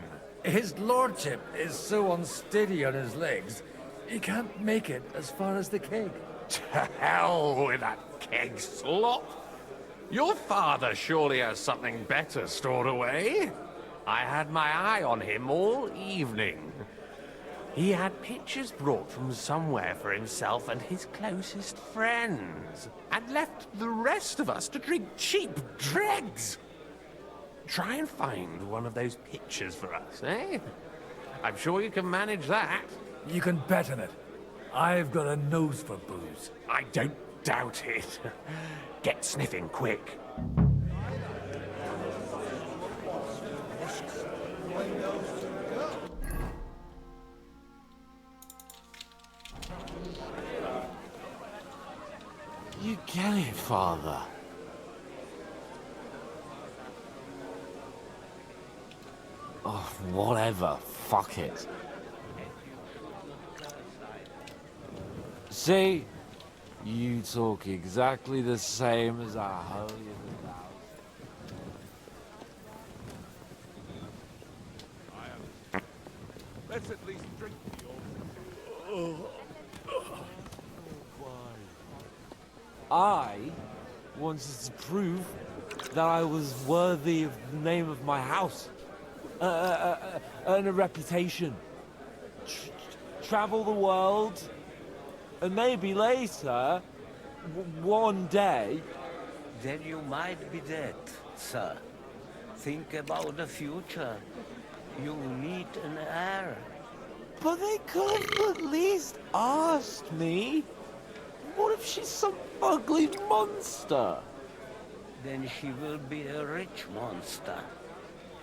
His lordship is so unsteady on his legs, he can't make it as far as the keg. To hell with that keg slop. Your father surely has something better stored away. I had my eye on him all evening. He had pictures brought from somewhere for himself and his closest friends, and left the rest of us to drink cheap dregs. Try and find one of those pictures for us, eh? I'm sure you can manage that. You can bet on it. I've got a nose for booze. I don't doubt it. Get sniffing quick. You get it, Father. Oh, whatever. Fuck it. See? You talk exactly the same as our holier than thou. Let's at least drink the old. I wanted to prove that I was worthy of the name of my house. And a reputation. Travel the world, and maybe later, one day... Then you might be dead, sir. Think about the future. You need an heir. But they could have at least asked me. What if she's some ugly monster? Then she will be a rich monster.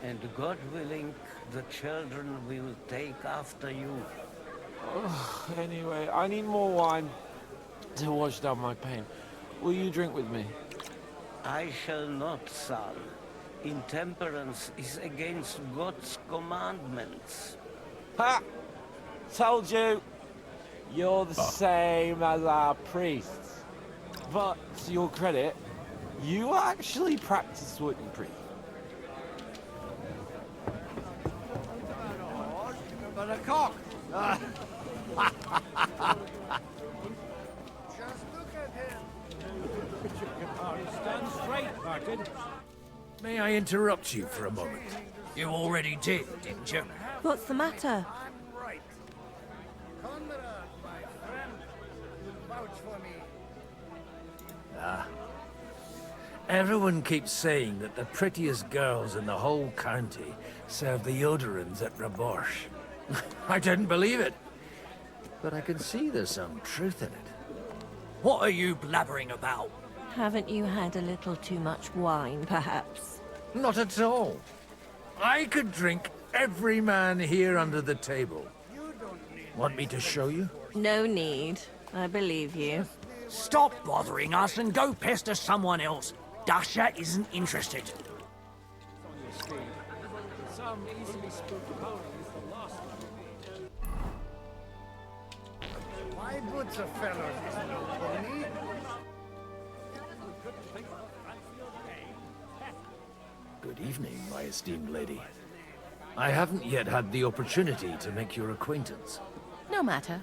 And God willing, the children will take after you. Anyway, I need more wine to wash down my pain. Will you drink with me? I shall not, son. Intemperance is against God's commandments. Ha! Told you! You're the same as our priests. But, to your credit, you actually practice what you preach. But a cock! Just look at him. Stand straight, Martin. May I interrupt you for a moment? You already did, didn't you? What's the matter? I'm right. Conrad, my friend, will vouch for me. Ah. Everyone keeps saying that the prettiest girls in the whole county serve the Odorans at Raborsh. I didn't believe it. But I can see there's some truth in it. What are you blabbering about? Haven't you had a little too much wine, perhaps? Not at all. I could drink every man here under the table. Want me to show you? No need. I believe you. Stop bothering us and go pester someone else. Dasha isn't interested. Some easily spooked opponent is the last one. My boots are fellows, little pony. Good evening, my esteemed lady. I haven't yet had the opportunity to make your acquaintance. No matter.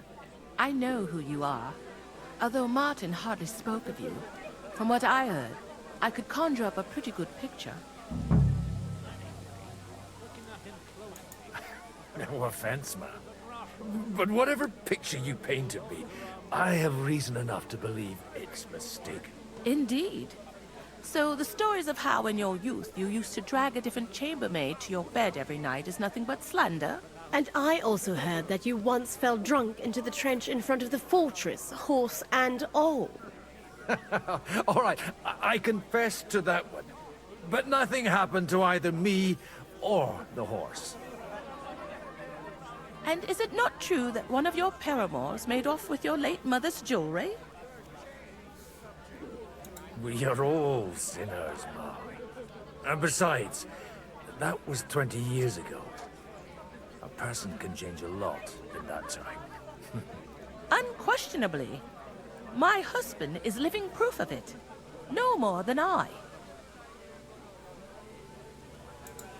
I know who you are. Although Martin hardly spoke of you, from what I heard, I could conjure up a pretty good picture. No offense, ma'am. But whatever picture you painted me, I have reason enough to believe it's mistaken. Indeed. So the stories of how in your youth you used to drag a different chambermaid to your bed every night is nothing but slander? And I also heard that you once fell drunk into the trench in front of the fortress, horse and all. All right, I confess to that one. But nothing happened to either me or the horse. And is it not true that one of your paramours made off with your late mother's jewelry? We are all sinners, Ma. And besides, that was 20 years ago. A person can change a lot in that time. Unquestionably. My husband is living proof of it. No more than I.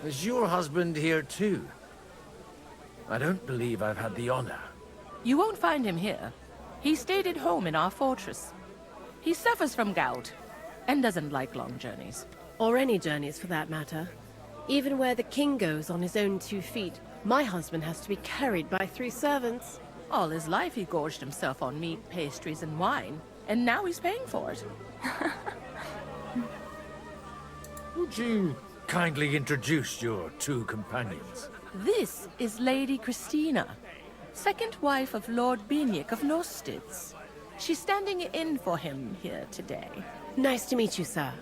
Is your husband here too? I don't believe I've had the honor. You won't find him here. He stayed at home in our fortress. He suffers from gout and doesn't like long journeys. Or any journeys for that matter. Even where the king goes on his own 2 feet, my husband has to be carried by 3 servants. All his life he gorged himself on meat, pastries, and wine, and now he's paying for it. Would you kindly introduce your 2 companions? This is Lady Christina, second wife of Lord Binic of Nostitz. She's standing in for him here today. Nice to meet you, sir.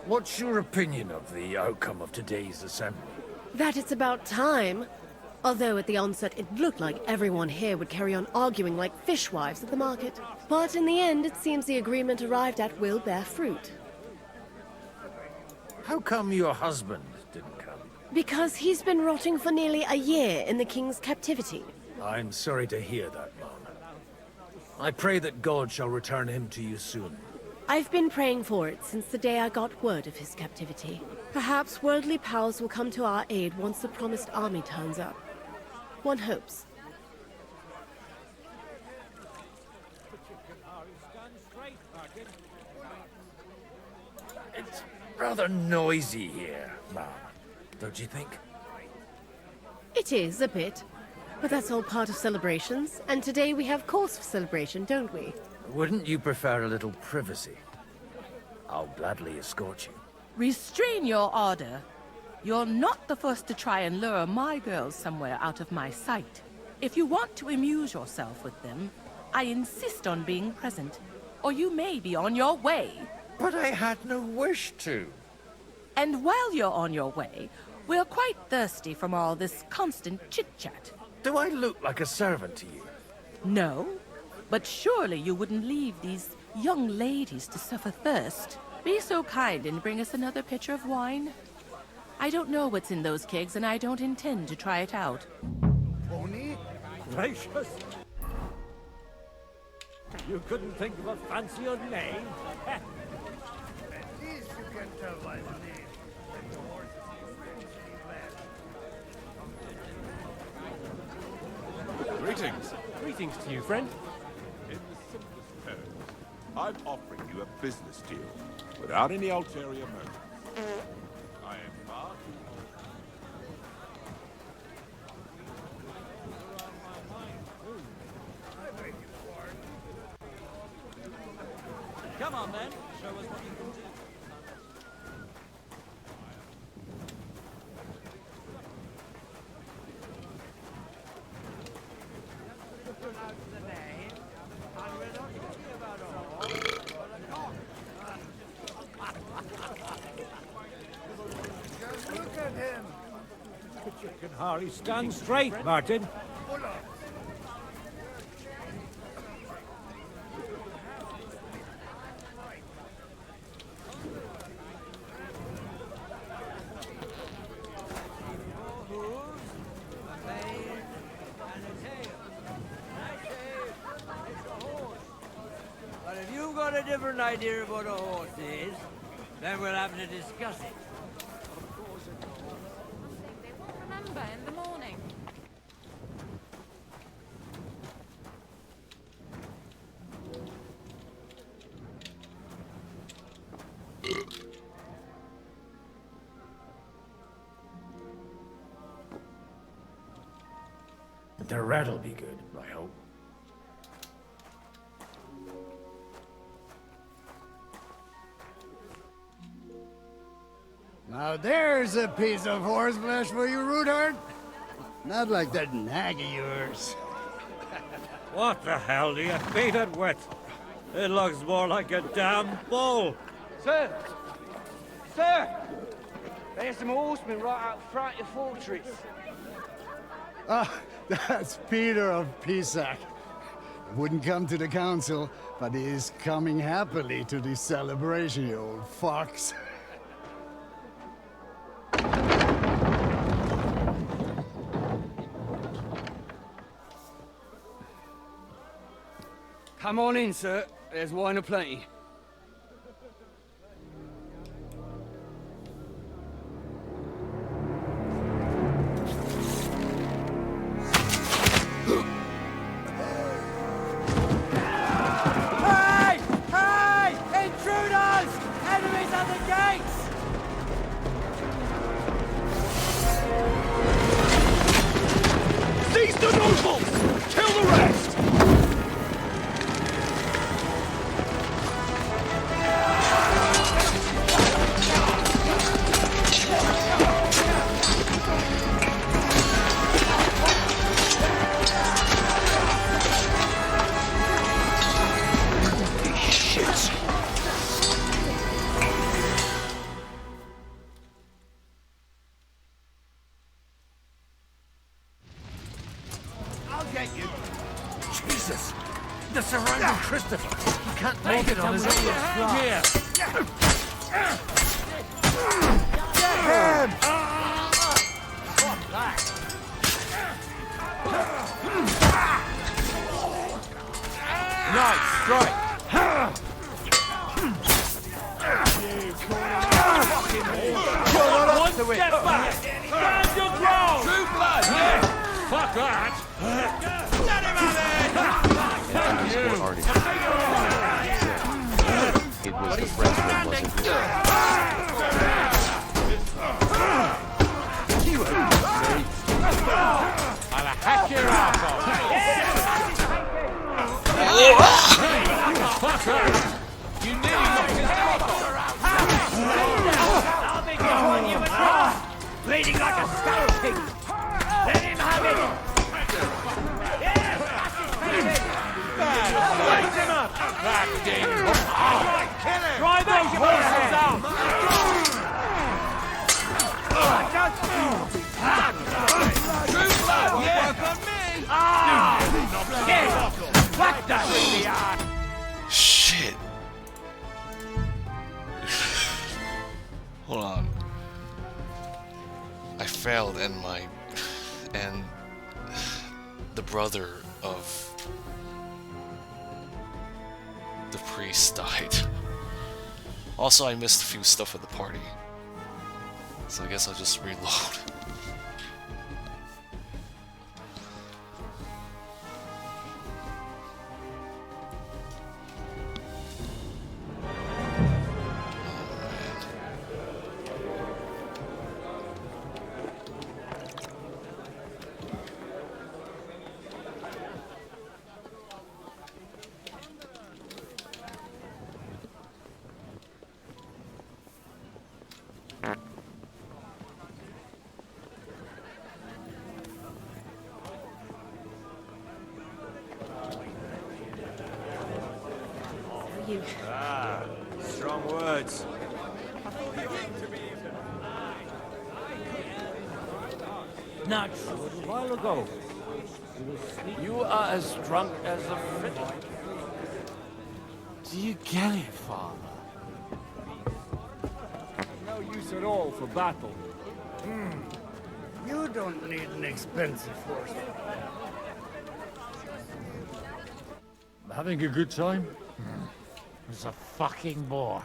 What's your opinion of the outcome of today's assembly? That it's about time. Although at the onset it looked like everyone here would carry on arguing like fishwives at the market. But in the end, it seems the agreement arrived at will bear fruit. How come your husband didn't come? Because he's been rotting for nearly a year in the king's captivity. I'm sorry to hear that, Mom. I pray that God shall return him to you soon. I've been praying for it since the day I got word of his captivity. Perhaps worldly powers will come to our aid once the promised army turns up. One hopes. It's rather noisy here, Mom. Don't you think? It is, a bit. But that's all part of celebrations, and today we have cause for celebration, don't we? Wouldn't you prefer a little privacy? I'll gladly escort you. Restrain your ardor. You're not the first to try and lure my girls somewhere out of my sight. If you want to amuse yourself with them, I insist on being present, or you may be on your way. But I had no wish to. And while you're on your way, we're quite thirsty from all this constant chit-chat. Do I look like a servant to you? No, but surely you wouldn't leave these young ladies to suffer thirst. Be so kind and bring us another pitcher of wine. I don't know what's in those kegs, and I don't intend to try it out. Pony? Gracious! You couldn't think of a fancier name? At least you can tell by the name. And the horse is led. Greetings. Greetings to you, friend. In the simplest terms, I'm offering you a business deal without any ulterior motive. I am Mark. Come on, then. Show us what you can do. Just look at him. You can hardly stand straight, Martin. Hold on. a different idea of what a horse is, then we'll have to discuss it. Remember, in the morning. The rat'll be good, I hope. Now there's a piece of horseflesh for you, Rootheart. Not like that nag of yours. What the hell do you beat it with? It looks more like a damn bull. Sir! Sir! There's some horsemen right out front of your fortress. Ah, that's Peter of Pisac. Wouldn't come to the council, but he is coming happily to the celebration, you old fox. Come on in, sir. There's wine aplenty. Hey! Hey! Intruders! Enemies at the gates! Seize the nobles! Kill the rest! I'll get you. Jesus! The surrounding Christopher! He can't make it on his own. Here! Nice strike! One step back! Stand your ground! True blood! Yeah! Fuck that! Let him have it! It was the breath that wasn't good. I'll hack your ass off! Fuck that! You nearly knocked his top off! I'll be going you and Ross! Bleeding like a skull pig! Let him have it! Yeah! Light him up! Back, Dave! Drive those horses out! True blood, yeah! Work on me! Yes! Whack that in the eye! Shit. Hold on. I failed and the brother of the priest died. Also, I missed a few stuff at the party. So I guess I'll just reload. Ah, strong words. Not a while ago. You are as drunk as a fiddle. Do you get it, Father? No use at all for battle. You don't need an expensive horse. Having a good time? is a fucking bore.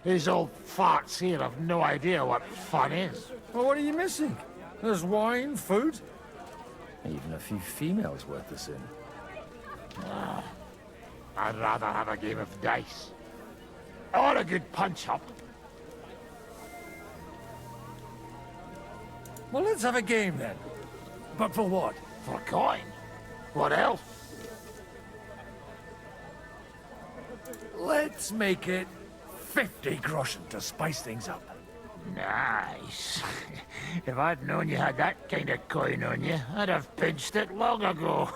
These old farts here have no idea what fun is. Well, what are you missing? There's wine, food, even a few females worth the sin. I'd rather have a game of dice. Or a good punch-up. Well, let's have a game then. But for what? For coin. What else? Let's make it 50 groschen to spice things up. Nice. If I'd known you had that kind of coin on you, I'd have pinched it long ago.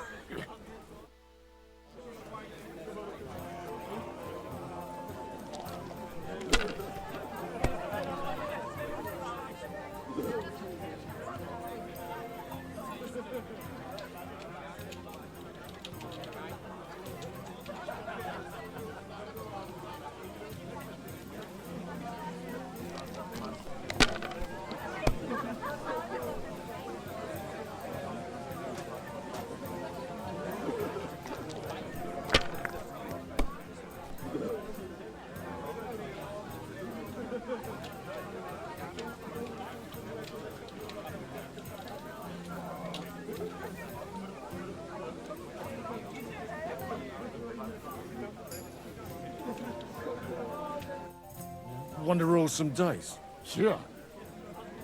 Want to roll some dice? Sure.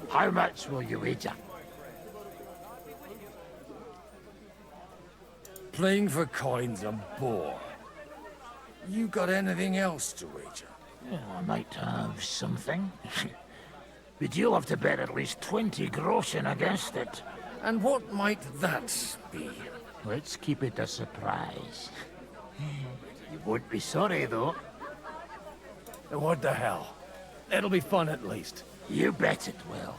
How much will you wager? Playing for coin's a bore. You got anything else to wager? Yeah, I might have something. But you'll have to bet at least 20 groschen against it. And what might that be? Let's keep it a surprise. You won't be sorry, though. What the hell? It'll be fun at least. You bet it will.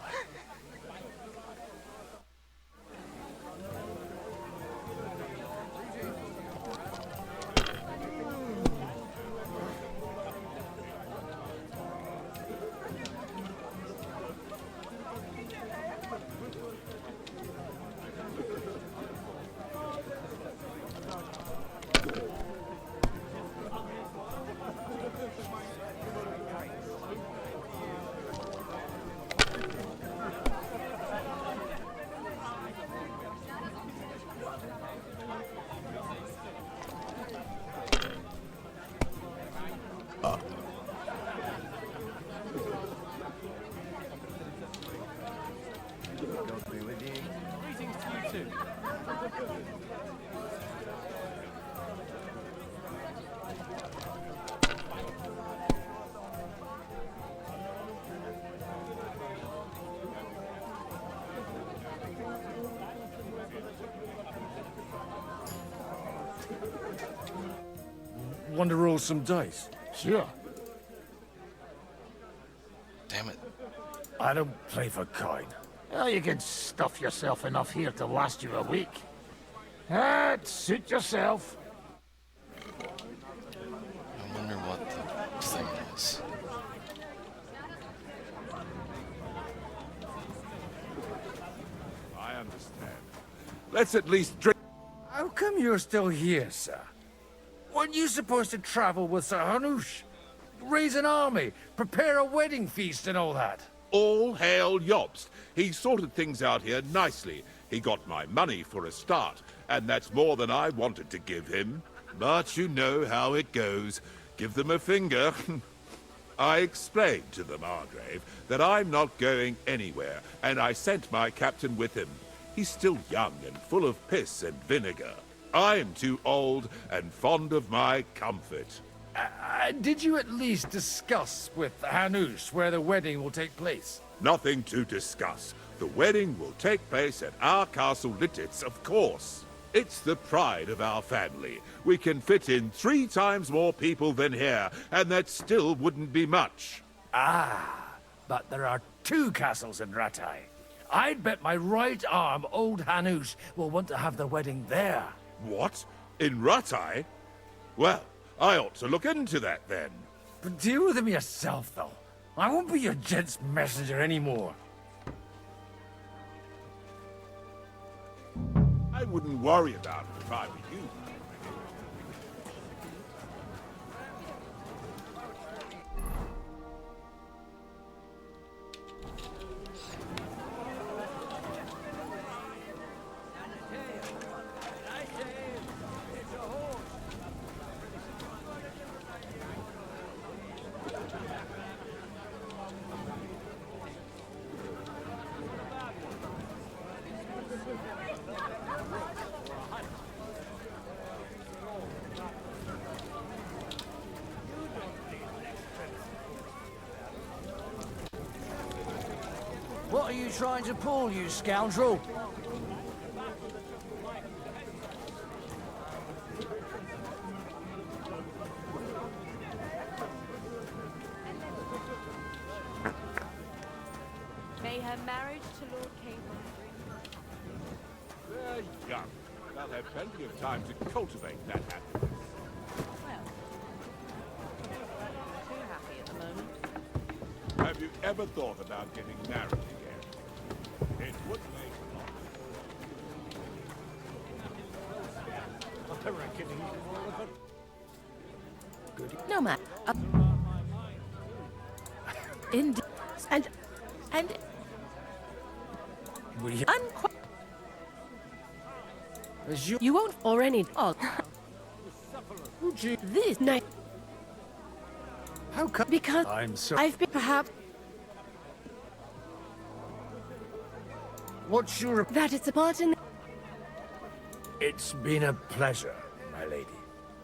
Want to roll some dice? Sure. Damn it. I don't play for coin. Well, you can stuff yourself enough here to last you a week. Suit yourself. I wonder what the thing is. I understand. Let's at least drink. How come you're still here, sir? Weren't you supposed to travel with Sir Hanush? Raise an army, prepare a wedding feast and all that? All hail Jobst. He sorted things out here nicely. He got my money for a start, and that's more than I wanted to give him. But you know how it goes. Give them a finger. I explained to the Margrave that I'm not going anywhere, and I sent my captain with him. He's still young and full of piss and vinegar. I'm too old and fond of my comfort. Did you at least discuss with Hanush where the wedding will take place? Nothing to discuss. The wedding will take place at our castle Lititz, of course. It's the pride of our family. We can fit in 3 times more people than here, and that still wouldn't be much. Ah, but there are 2 castles in Rattay. I'd bet my right arm old Hanush will want to have the wedding there. What? In Rattay? Well, I ought to look into that then. But deal with him yourself, though. I won't be your gent's messenger anymore. I wouldn't worry about it if I were you. you trying to pull, you scoundrel? May her marriage to Lord Cable. They're young. They'll have plenty of time to cultivate that happiness. Well, too happy at the moment. Have you ever thought about getting married again? It would make I reckon he's more of a... Good. No matter. Indeed. And We... As you won't or any all. Would you... This night. How come? Because I'm so... I've been perhaps What's your... that it's a part in. It's been a pleasure, my lady.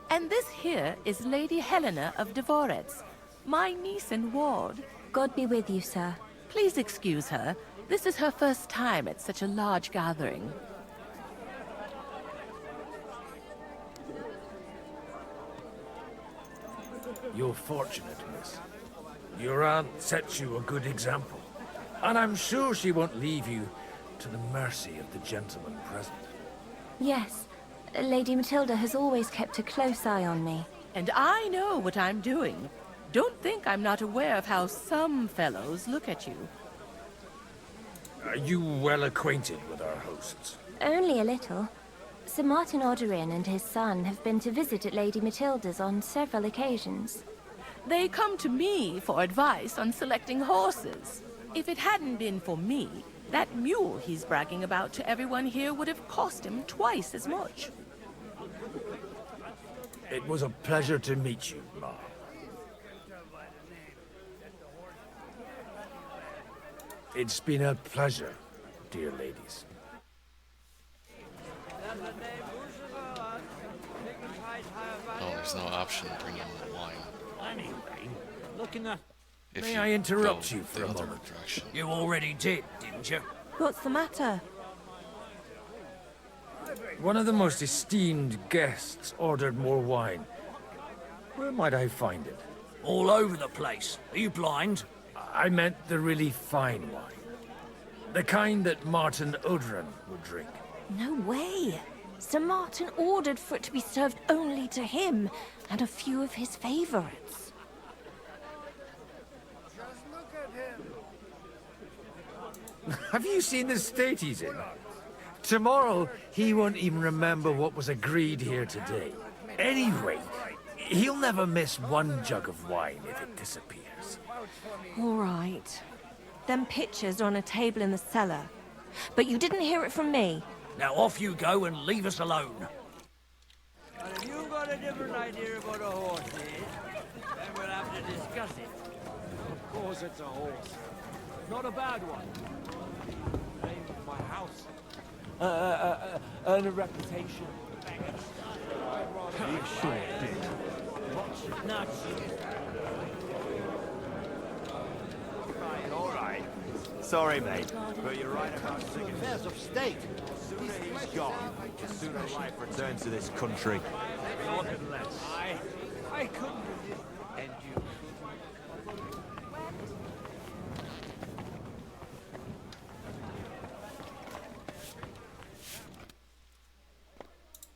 And this here is Lady Helena of Deliverance, my niece and ward. God be with you, sir. Please excuse her. This is her first time at such a large gathering. You're fortunate, miss. Your aunt sets you a good example. And I'm sure she won't leave you to the mercy of the gentleman present. Yes, Lady Matilda has always kept a close eye on me. And I know what I'm doing. Don't think I'm not aware of how some fellows look at you. Are you well acquainted with our hosts? Only a little. Sir Martin Odderin and his son have been to visit at Lady Matilda's on several occasions. They come to me for advice on selecting horses. If it hadn't been for me, that mule he's bragging about to everyone here would have cost him twice as much. It was a pleasure to meet you, Ma. It's been a pleasure, dear ladies. Oh, there's no option to bring in the wine. Anyway, looking at... May I interrupt you for the a other moment? direction. You already did, didn't you? What's the matter? One of the most esteemed guests ordered more wine. Where might I find it? All over the place. Are you blind? I meant the really fine wine. The kind that Martin Odrin would drink. No way. Sir Martin ordered for it to be served only to him and a few of his favorites. Just look at him. Have you seen the state he's in? Tomorrow, he won't even remember what was agreed here today. Anyway, he'll never miss one jug of wine if it disappears. All right. Them pictures are on a table in the cellar. But you didn't hear it from me. Now off you go and leave us alone. And if you've got a different idea about a horse is, then we'll have to discuss it. Of course it's a horse. Not a bad one. Name of my house. Earn a reputation. You sure did. Not All right. Sorry, mate, but you're right about singing. Affairs of state. The sooner he's gone, the sooner life returns to this country. I couldn't resist. And you.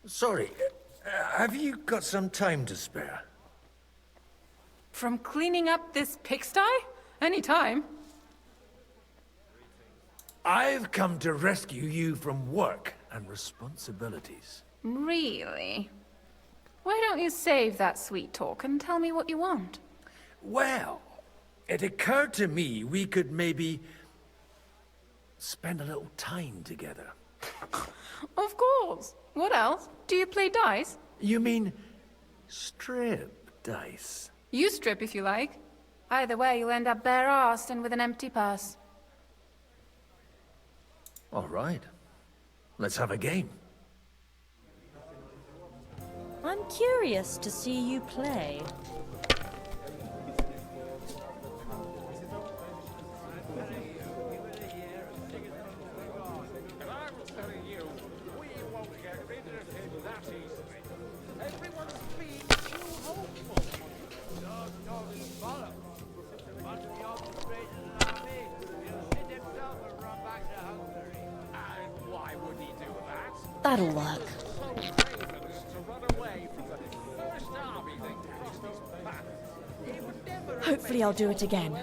Sorry, have you got some time to spare? From cleaning up this pigsty? Any time. I've come to rescue you from work and responsibilities. Really? Why don't you save that sweet talk and tell me what you want? Well, it occurred to me we could maybe spend a little time together. Of course. What else? Do you play dice? You mean strip dice? You strip if you like. Either way, you'll end up bare-assed and with an empty purse. All right. Let's have a game. I'm curious to see you play. That'll work. Hopefully I'll do it again.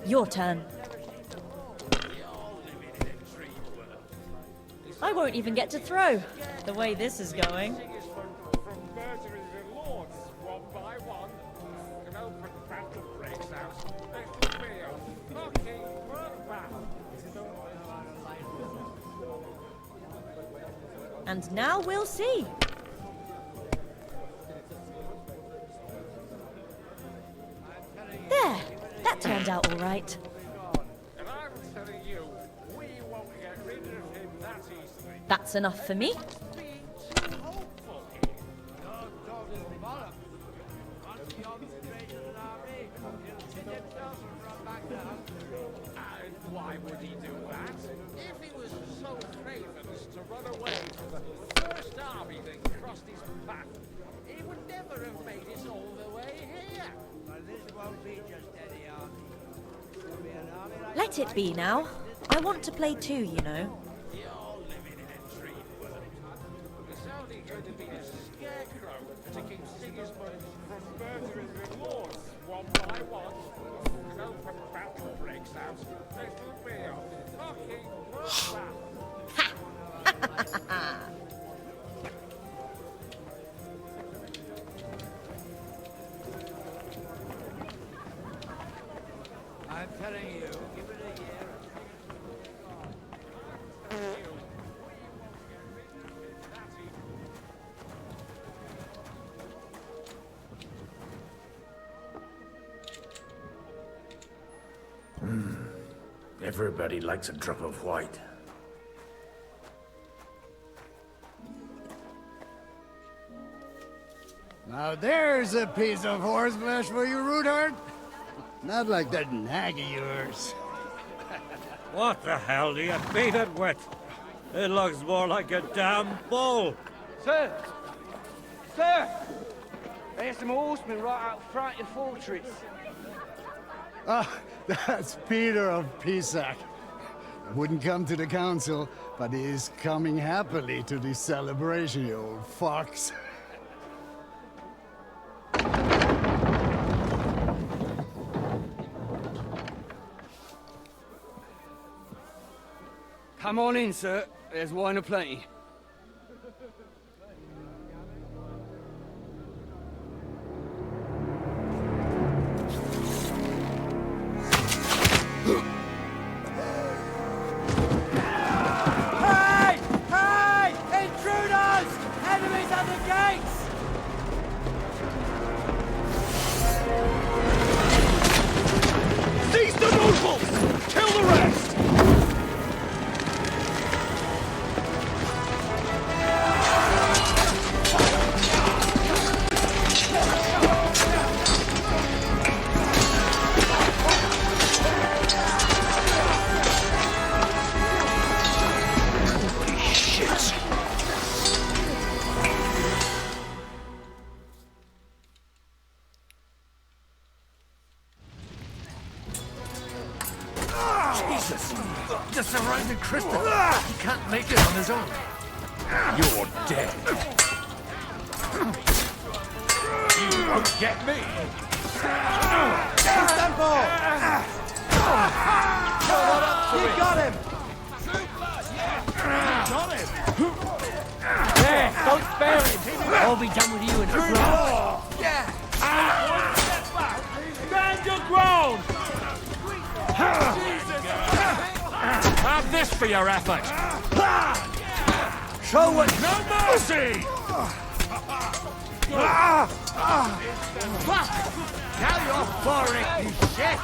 Your turn. I won't even get to throw, the way this is going. And now we'll see. There, that turned out all right. That's enough for me. Why would he do that? If he was so craven as to run away from the first army that crossed his path, he would never have made it all the way here. But this won't be just any army. Let it be now. I want to play too, you know. You're living in a dream world. It's only going to be a scarecrow to keep Sigismund from murdering the lords one by one. And open battle breaks out. It'll be a fucking I'm telling you, give it a year. Everybody likes a drop of white. Now there's a piece of horseflesh for you, Rootheart. Not like that nag of yours. What the hell do you beat it with? It looks more like a damn bull. Sir! Sir! There's some horsemen right out front of the fortress. Ah, that's Peter of Pisac. Wouldn't come to the council, but is coming happily to the celebration, you old fox. Come on in, sir. There's wine aplenty. Hey! Hey! Intruders! Enemies at the gates! Seize the nobles! Kill the rest! Jesus! You surrounded Christopher. He can't make it on his own. You're dead. You won't get me! You got him! Got him! There, don't spare him! I'll be done with you in a flash. Stand your ground! Have this for your effort! Show what... No mercy! Now you're boring, you shit!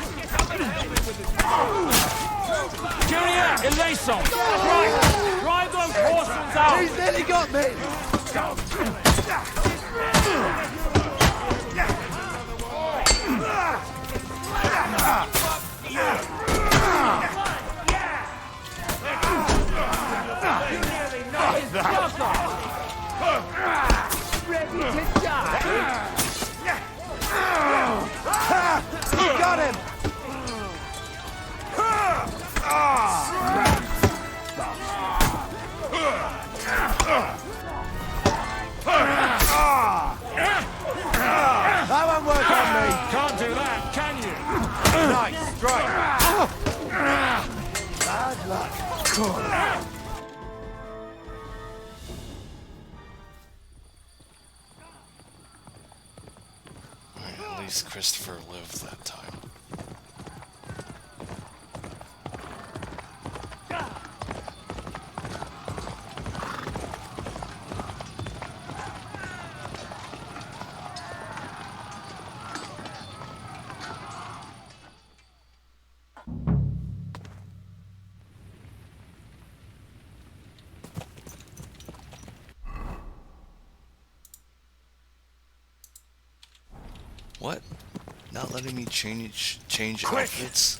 Juliet, Elason! Right! Drive those horsemen out! He's nearly got me! Ready to die! You got him! Alright, at least Christopher lived that time. What? Not letting me change outfits?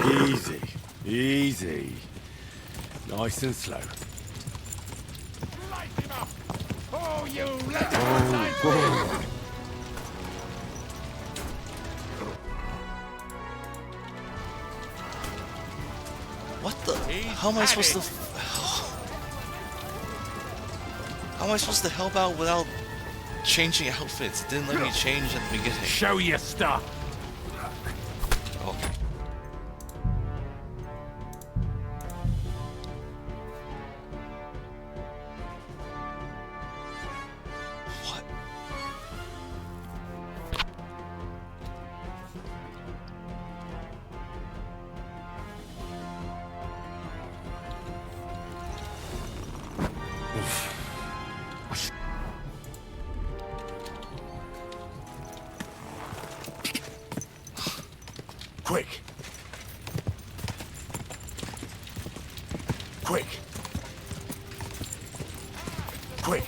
Easy, easy. Nice and slow. Light him up! Oh, you let What the? How am I supposed to? How am I supposed to help out without changing outfits? It didn't let me change at the beginning. Show your stuff. Okay. What? Quick! Quick! Quick!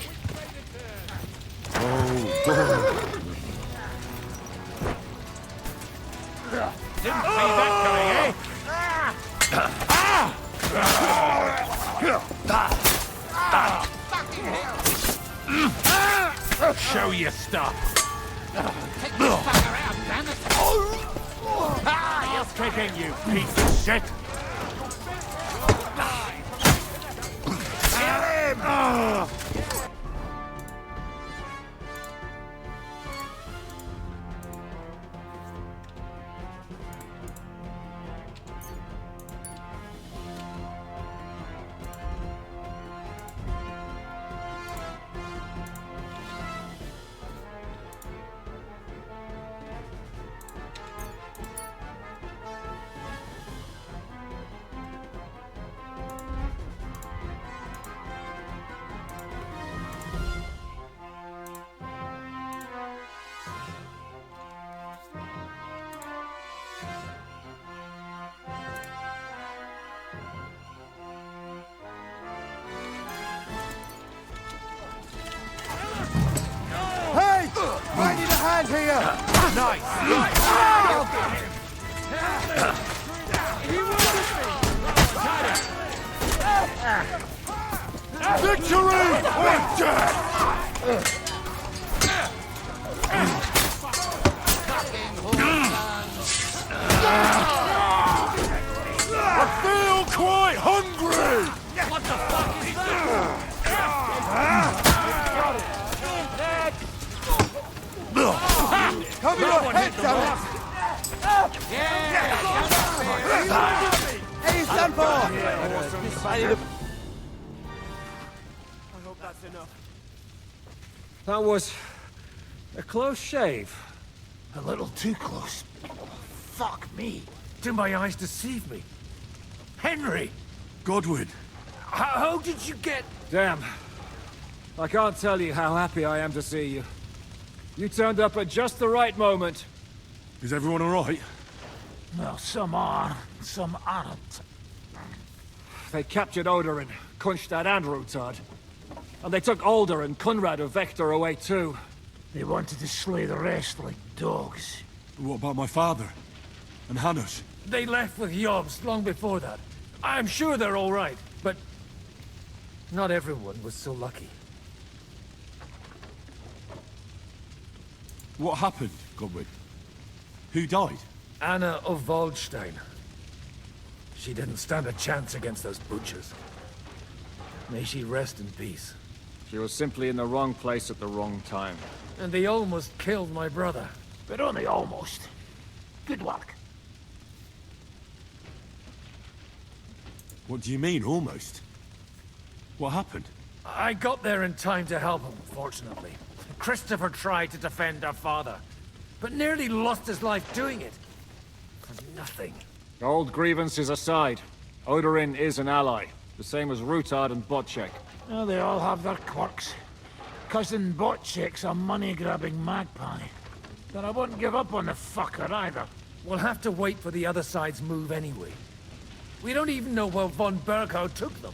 Didn't see that coming, eh? Show your stuff. Take this fucker out, damn it! You're kicking, you piece of shit! Kill him! Hey! I need a hand here! Nice! Victory! Or death! I feel quite hungry! What the fuck is Cover your head, damn Hey, stand for! I hope that's enough. That was a close shave. A little too close. Fuck me. Did my eyes deceive me? Henry! Godwin. How did you get... Damn. I can't tell you how happy I am to see you. You turned up at just the right moment. Is everyone alright? Well, some are, some aren't. They captured Oder Kunstad and Rutard. And they took Alder and Kunrad of Vector away too. They wanted to slay the rest like dogs. What about my father? And Hanush? They left with Yobs long before that. I'm sure they're all right, but not everyone was so lucky. What happened, Godwin? Who died? Anna of Waldstein. She didn't stand a chance against those butchers. May she rest in peace. She was simply in the wrong place at the wrong time. And they almost killed my brother. But only almost. Good work. What do you mean, almost? What happened? I got there in time to help him, fortunately. Christopher tried to defend our father, but nearly lost his life doing it. For nothing. Old grievances aside, Odorin is an ally, the same as Rutard and Botchek. Oh, they all have their quirks. Cousin Botchek's a money-grabbing magpie. But I wouldn't give up on the fucker either. We'll have to wait for the other side's move anyway. We don't even know where von Berghout took them.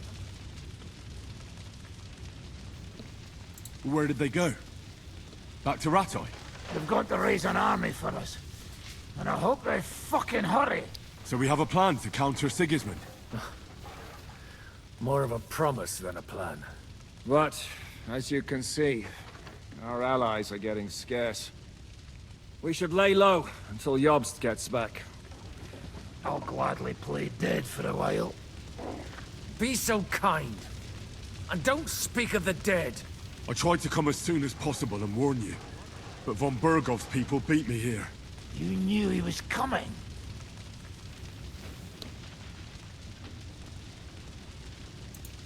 Where did they go? Back to Rattay? They've got to raise an army for us. And I hope they fucking hurry. So we have a plan to counter Sigismund? More of a promise than a plan. But, as you can see, our allies are getting scarce. We should lay low until Jobst gets back. I'll gladly play dead for a while. Be so kind. And don't speak of the dead. I tried to come as soon as possible and warn you. But von Bergov's people beat me here. You knew he was coming.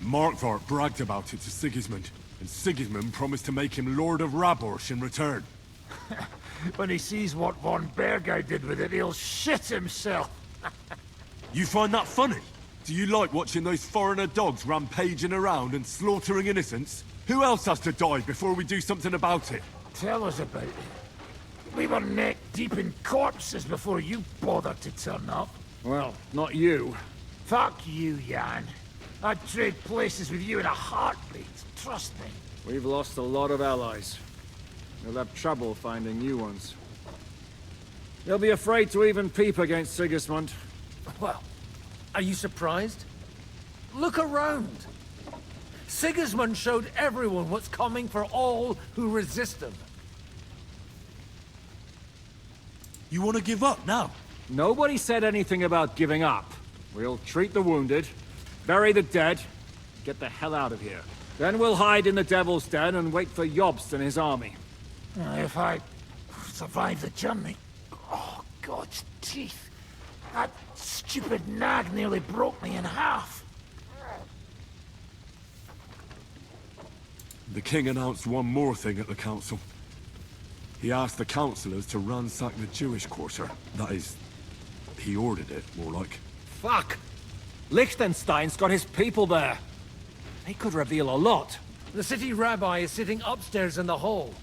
Markvart bragged about it to Sigismund, and Sigismund promised to make him Lord of Raborch in return. When he sees what von Bergau did with it, he'll shit himself. You find that funny? Do you like watching those foreigner dogs rampaging around and slaughtering innocents? Who else has to die before we do something about it? Tell us about it. We were neck deep in corpses before you bothered to turn up. Well, not you. Fuck you, Jan. I'd trade places with you in a heartbeat, trust me. We've lost a lot of allies. We'll have trouble finding new ones. They'll be afraid to even peep against Sigismund. Well, are you surprised? Look around. Sigismund showed everyone what's coming for all who resist him. You want to give up now? Nobody said anything about giving up. We'll treat the wounded, bury the dead, get the hell out of here. Then we'll hide in the Devil's Den and wait for Jobst and his army. If I survive the journey... Oh, God's teeth. That stupid nag nearly broke me in half. The king announced one more thing at the council. He asked the councillors to ransack the Jewish quarter. That is, he ordered it, more like. Fuck! Liechtenstein's got his people there. They could reveal a lot. The city rabbi is sitting upstairs in the hall.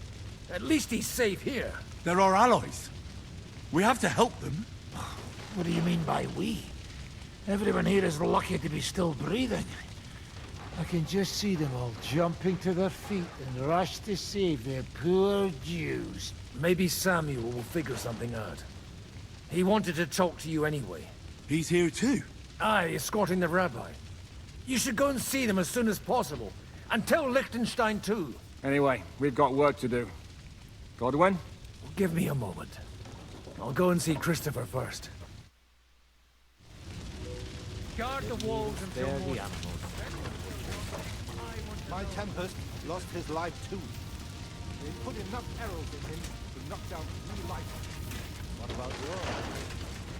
At least he's safe here. They're our allies. We have to help them. What do you mean by we? Everyone here is lucky to be still breathing. I can just see them all jumping to their feet and rush to save their poor Jews. Maybe Samuel will figure something out. He wanted to talk to you anyway. He's here too? Aye, escorting the rabbi. You should go and see them as soon as possible. And tell Liechtenstein too. Anyway, we've got work to do. Godwin? Give me a moment. I'll go and see Christopher first. Guard the walls until morning. My Tempest lost his life too. They put enough arrows in him to knock down 3 life. What about yours?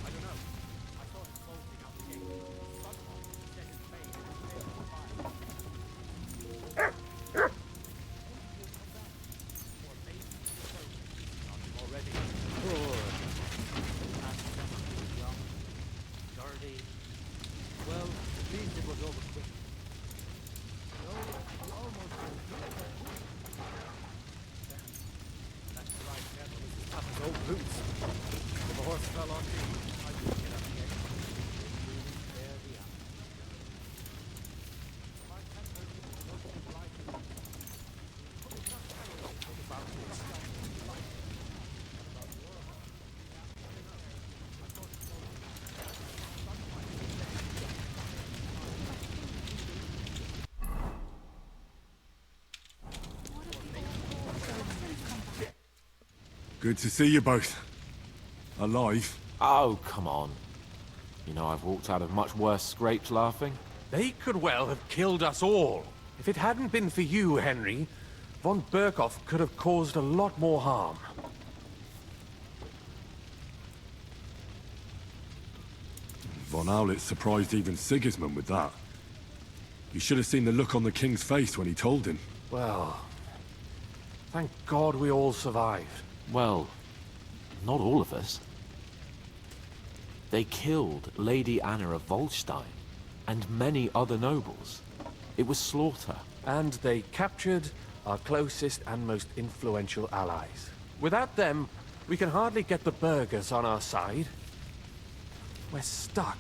I don't know. I saw him closing out the gate. Someone set his face already. Poor. Dirty. Well, at least it was over quick. Old boots. If a horse fell on me, I would get up again. There we are. My temper is no life. Put enough arrows in about this life. About your heart. I thought it was Good to see you both. Alive. Oh, come on. You know, I've walked out of much worse scrapes laughing. They could well have killed us all. If it hadn't been for you, Henry, von Berkhoff could have caused a lot more harm. Von Owlet surprised even Sigismund with that. You should have seen the look on the king's face when he told him. Well, thank God we all survived. Well, not all of us. They killed Lady Anna of Volstein and many other nobles. It was slaughter. And they captured our closest and most influential allies. Without them, we can hardly get the burghers on our side. We're stuck.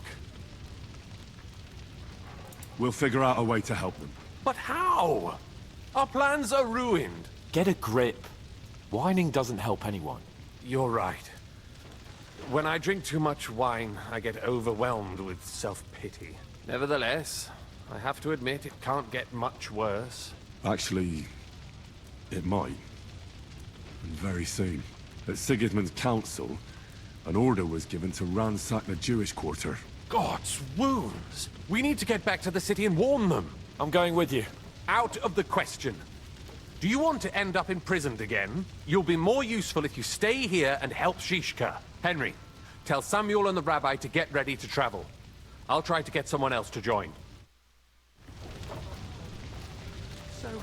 We'll figure out a way to help them. But how? Our plans are ruined. Get a grip. Whining doesn't help anyone. You're right. When I drink too much wine, I get overwhelmed with self-pity. Nevertheless, I have to admit it can't get much worse. Actually, it might. And very soon. At Sigismund's council, an order was given to ransack the Jewish quarter. God's wounds! We need to get back to the city and warn them. I'm going with you. Out of the question. Do you want to end up imprisoned again? You'll be more useful if you stay here and help Shishka. Henry, tell Samuel and the rabbi to get ready to travel. I'll try to get someone else to join. So many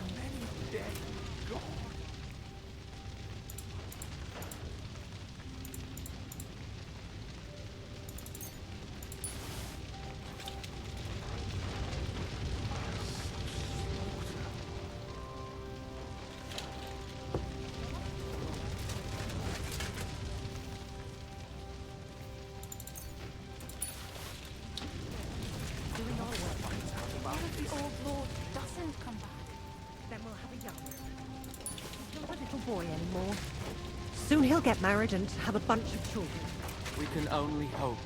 dead and gone. The old lord doesn't come back. Then we'll have a young one. He's not a little boy anymore. Soon he'll get married and have a bunch of children. We can only hope.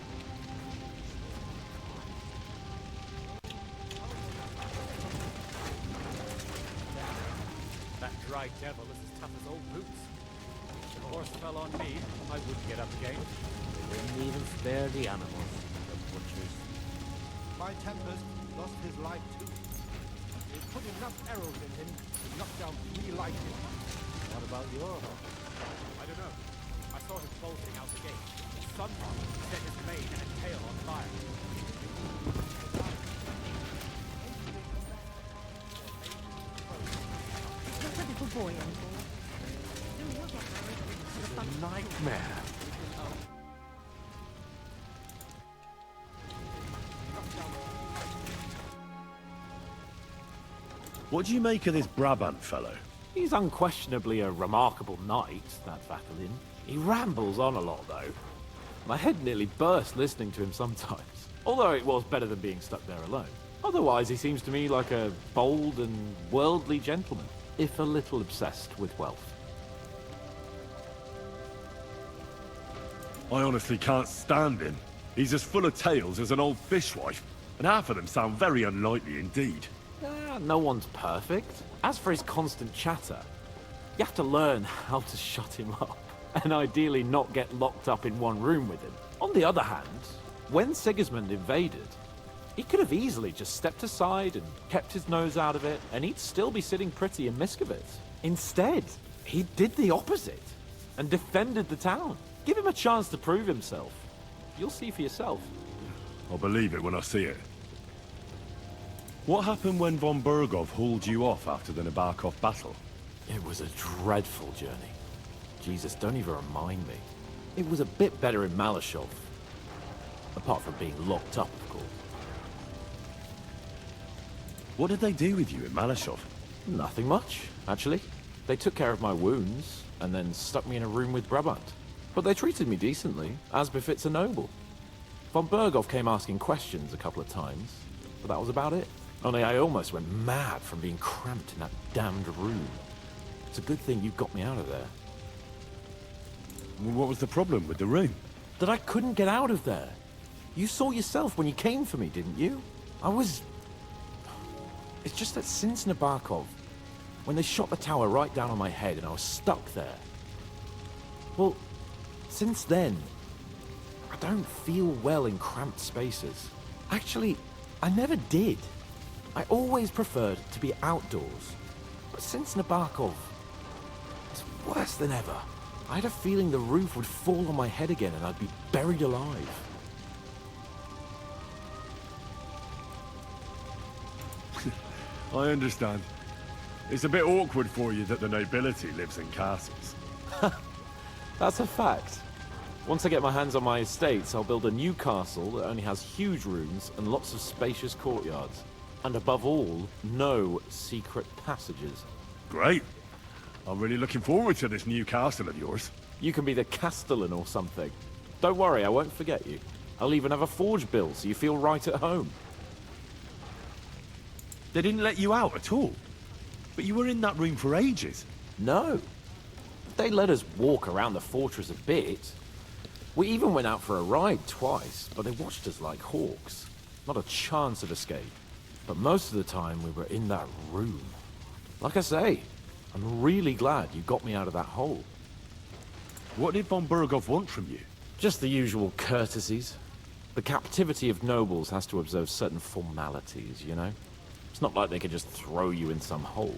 That dry devil is as tough as old boots. If the horse fell on me, I wouldn't get up again. They wouldn't even spare the animals, the butchers. My Tempest lost his life too. They put enough arrows in him to knock down 3 lightning. What about your horse? I don't know. I saw him bolting out the gate. Somehow set his mane and tail on fire. He's not a little boy anymore. Soon he'll get married and have a bunch of Nightmare. What do you make of this Brabant fellow? He's unquestionably a remarkable knight, that Vatalin. He rambles on a lot, though. My head nearly burst listening to him sometimes. Although it was better than being stuck there alone. Otherwise, he seems to me like a bold and worldly gentleman, if a little obsessed with wealth. I honestly can't stand him. He's as full of tales as an old fishwife, and half of them sound very unlikely indeed. No one's perfect. As for his constant chatter, you have to learn how to shut him up, and ideally not get locked up in one room with him. On the other hand, when Sigismund invaded, he could have easily just stepped aside and kept his nose out of it, and he'd still be sitting pretty in Miskovitz. Instead, he did the opposite, and defended the town. Give him a chance to prove himself. You'll see for yourself. I'll believe it when I see it. What happened when von Berghoff hauled you off after the Nabokov battle? It was a dreadful journey. Jesus, don't even remind me. It was a bit better in Malashov. Apart from being locked up, of course. What did they do with you in Malashov? Nothing much, actually. They took care of my wounds, and then stuck me in a room with Brabant. But they treated me decently, as befits a noble. Von Berghoff came asking questions a couple of times, but that was about it. Only I almost went mad from being cramped in that damned room. It's a good thing you got me out of there. What was the problem with the room? That I couldn't get out of there. You saw yourself when you came for me, didn't you? It's just that since Nabokov, when they shot the tower right down on my head and I was stuck there. Well, since then, I don't feel well in cramped spaces. Actually, I never did. I always preferred to be outdoors. But since Nabokov, it's worse than ever. I had a feeling the roof would fall on my head again and I'd be buried alive. I understand. It's a bit awkward for you that the nobility lives in castles. That's a fact. Once I get my hands on my estates, I'll build a new castle that only has huge rooms and lots of spacious courtyards. And above all, no secret passages. Great. I'm really looking forward to this new castle of yours. You can be the castellan or something. Don't worry, I won't forget you. I'll even have a forge built so you feel right at home. They didn't let you out at all? But you were in that room for ages. No. They let us walk around the fortress a bit. We even went out for a ride twice, but they watched us like hawks. Not a chance of escape. But most of the time we were in that room. Like I say, I'm really glad you got me out of that hole. What did von Burgov want from you? Just the usual courtesies. The captivity of nobles has to observe certain formalities, you know? It's not like they could just throw you in some hole.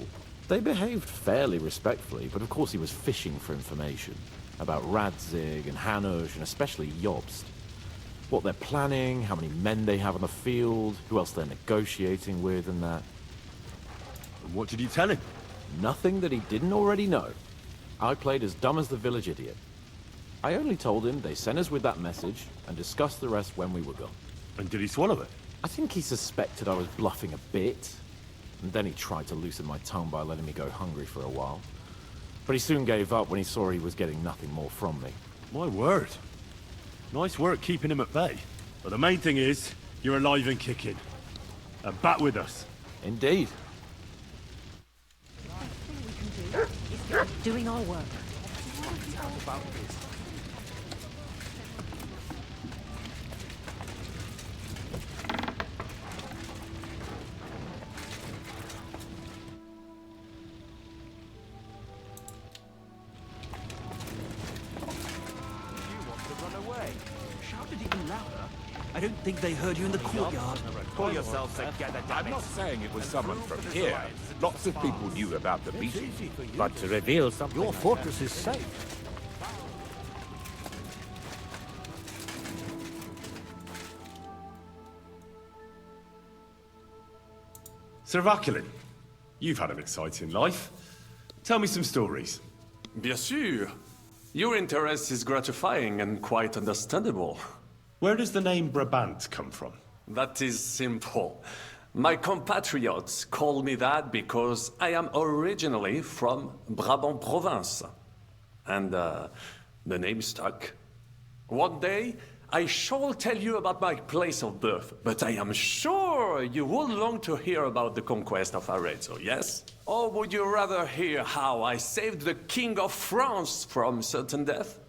They behaved fairly respectfully, but of course he was fishing for information. About Radzig and Hanush, and especially Jobst. What they're planning, how many men they have on the field, who else they're negotiating with, and that. And what did you tell him? Nothing that he didn't already know. I played as dumb as the village idiot. I only told him they sent us with that message, and discussed the rest when we were gone. And did he swallow it? I think he suspected I was bluffing a bit, and then he tried to loosen my tongue by letting me go hungry for a while. But he soon gave up when he saw he was getting nothing more from me. My word. Nice work keeping him at bay. But the main thing is, you're alive and kicking. And back with us. Indeed. Doing our work. I don't think they heard you in the courtyard. Pull yourselves together, I'm not saying it was someone from here. Lots of people knew about the meeting. But to reveal something... Your fortress is safe. Sir Vaculin, you've had an exciting life. Tell me some stories. Bien sûr. Your interest is gratifying and quite understandable. Where does the name Brabant come from? That is simple. My compatriots call me that because I am originally from Brabant province. And the name stuck. One day, I shall tell you about my place of birth, but I am sure you would long to hear about the conquest of Arezzo, yes? Or would you rather hear how I saved the King of France from certain death?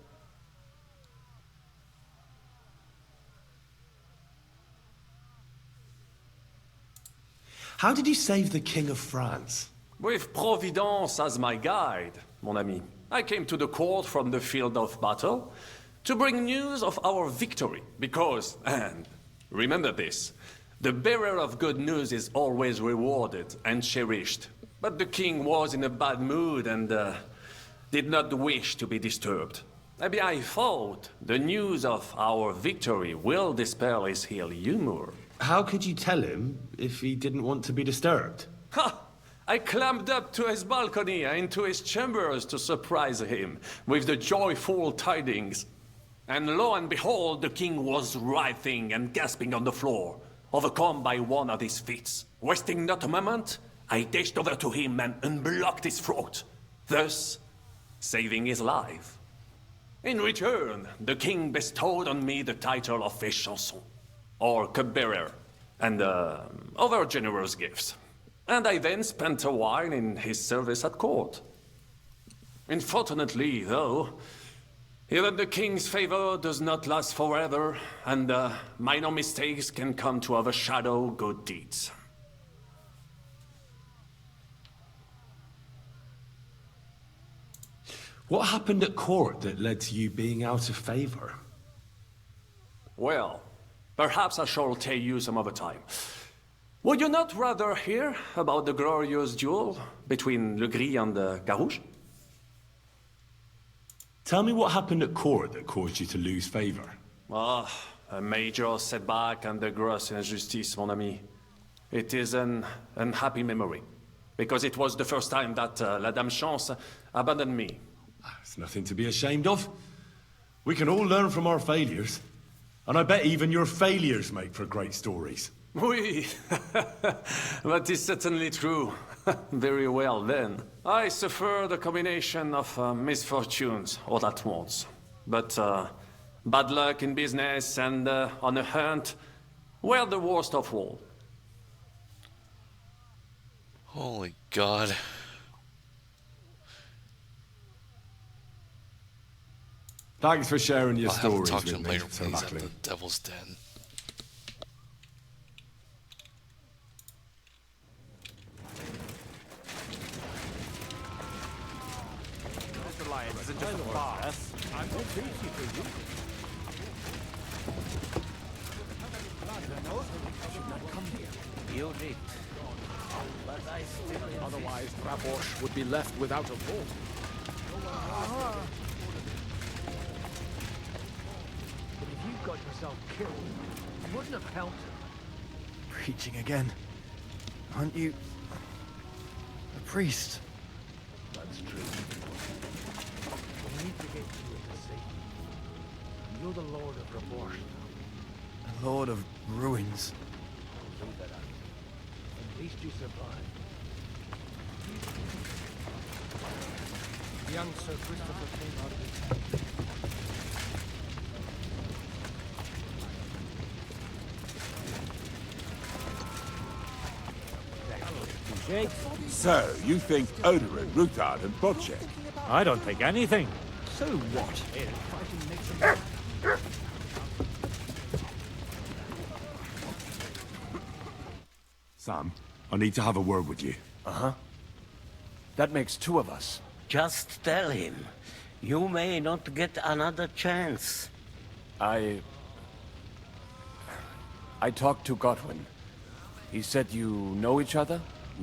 How did you save the King of France? With Providence as my guide, mon ami. I came to the court from the field of battle to bring news of our victory, because, and remember this, the bearer of good news is always rewarded and cherished. But the king was in a bad mood and did not wish to be disturbed. Maybe I thought the news of our victory will dispel his ill humor. How could you tell him if he didn't want to be disturbed? Ha! I climbed up to his balcony and into his chambers to surprise him with the joyful tidings. And lo and behold, the king was writhing and gasping on the floor, overcome by one of his fits. Wasting not a moment, I dashed over to him and unblocked his throat, thus saving his life. In return, the king bestowed on me the title of Échanson, or cupbearer, and other generous gifts. And I then spent a while in his service at court. Unfortunately, though, even the king's favor does not last forever, and minor mistakes can come to overshadow good deeds. What happened at court that led to you being out of favor? Well, perhaps I shall tell you some other time. Would you not rather hear about the glorious duel between Le Gris and Carouge? Tell me what happened at court that caused you to lose favor. Ah, a major setback and a gross injustice, mon ami. It is an unhappy memory, because it was the first time that La Dame Chance abandoned me. It's nothing to be ashamed of. We can all learn from our failures. And I bet even your failures make for great stories. Oui, that is certainly true. Very well then. I suffered a combination of misfortunes all at once. But bad luck in business and on a hunt were the worst of all. Holy God. Thanks for sharing your I'll have to stories talk to with him me, later, Sir please, at Macklin. the Devil's Den. Mr. Lyons isn't just a boss. I'm more busy for you. Should not come here. You did. But I still... Otherwise, Rabosh would be left without a vault. But if you got yourself killed, you wouldn't have helped him. Preaching again. Aren't you... a priest? That's true. We need to get you into safety. You're the Lord of Rabosh now. A lord of ruins. Leave that out. At least you survived. Young Sir Christopher came out of his... So, you think Odorin, Rutard, and Bocek? I don't think anything. So what? Sam, I need to have a word with you. Uh-huh. That makes two of us. Just tell him. You may not get another chance. I talked to Godwin. He said you know each other?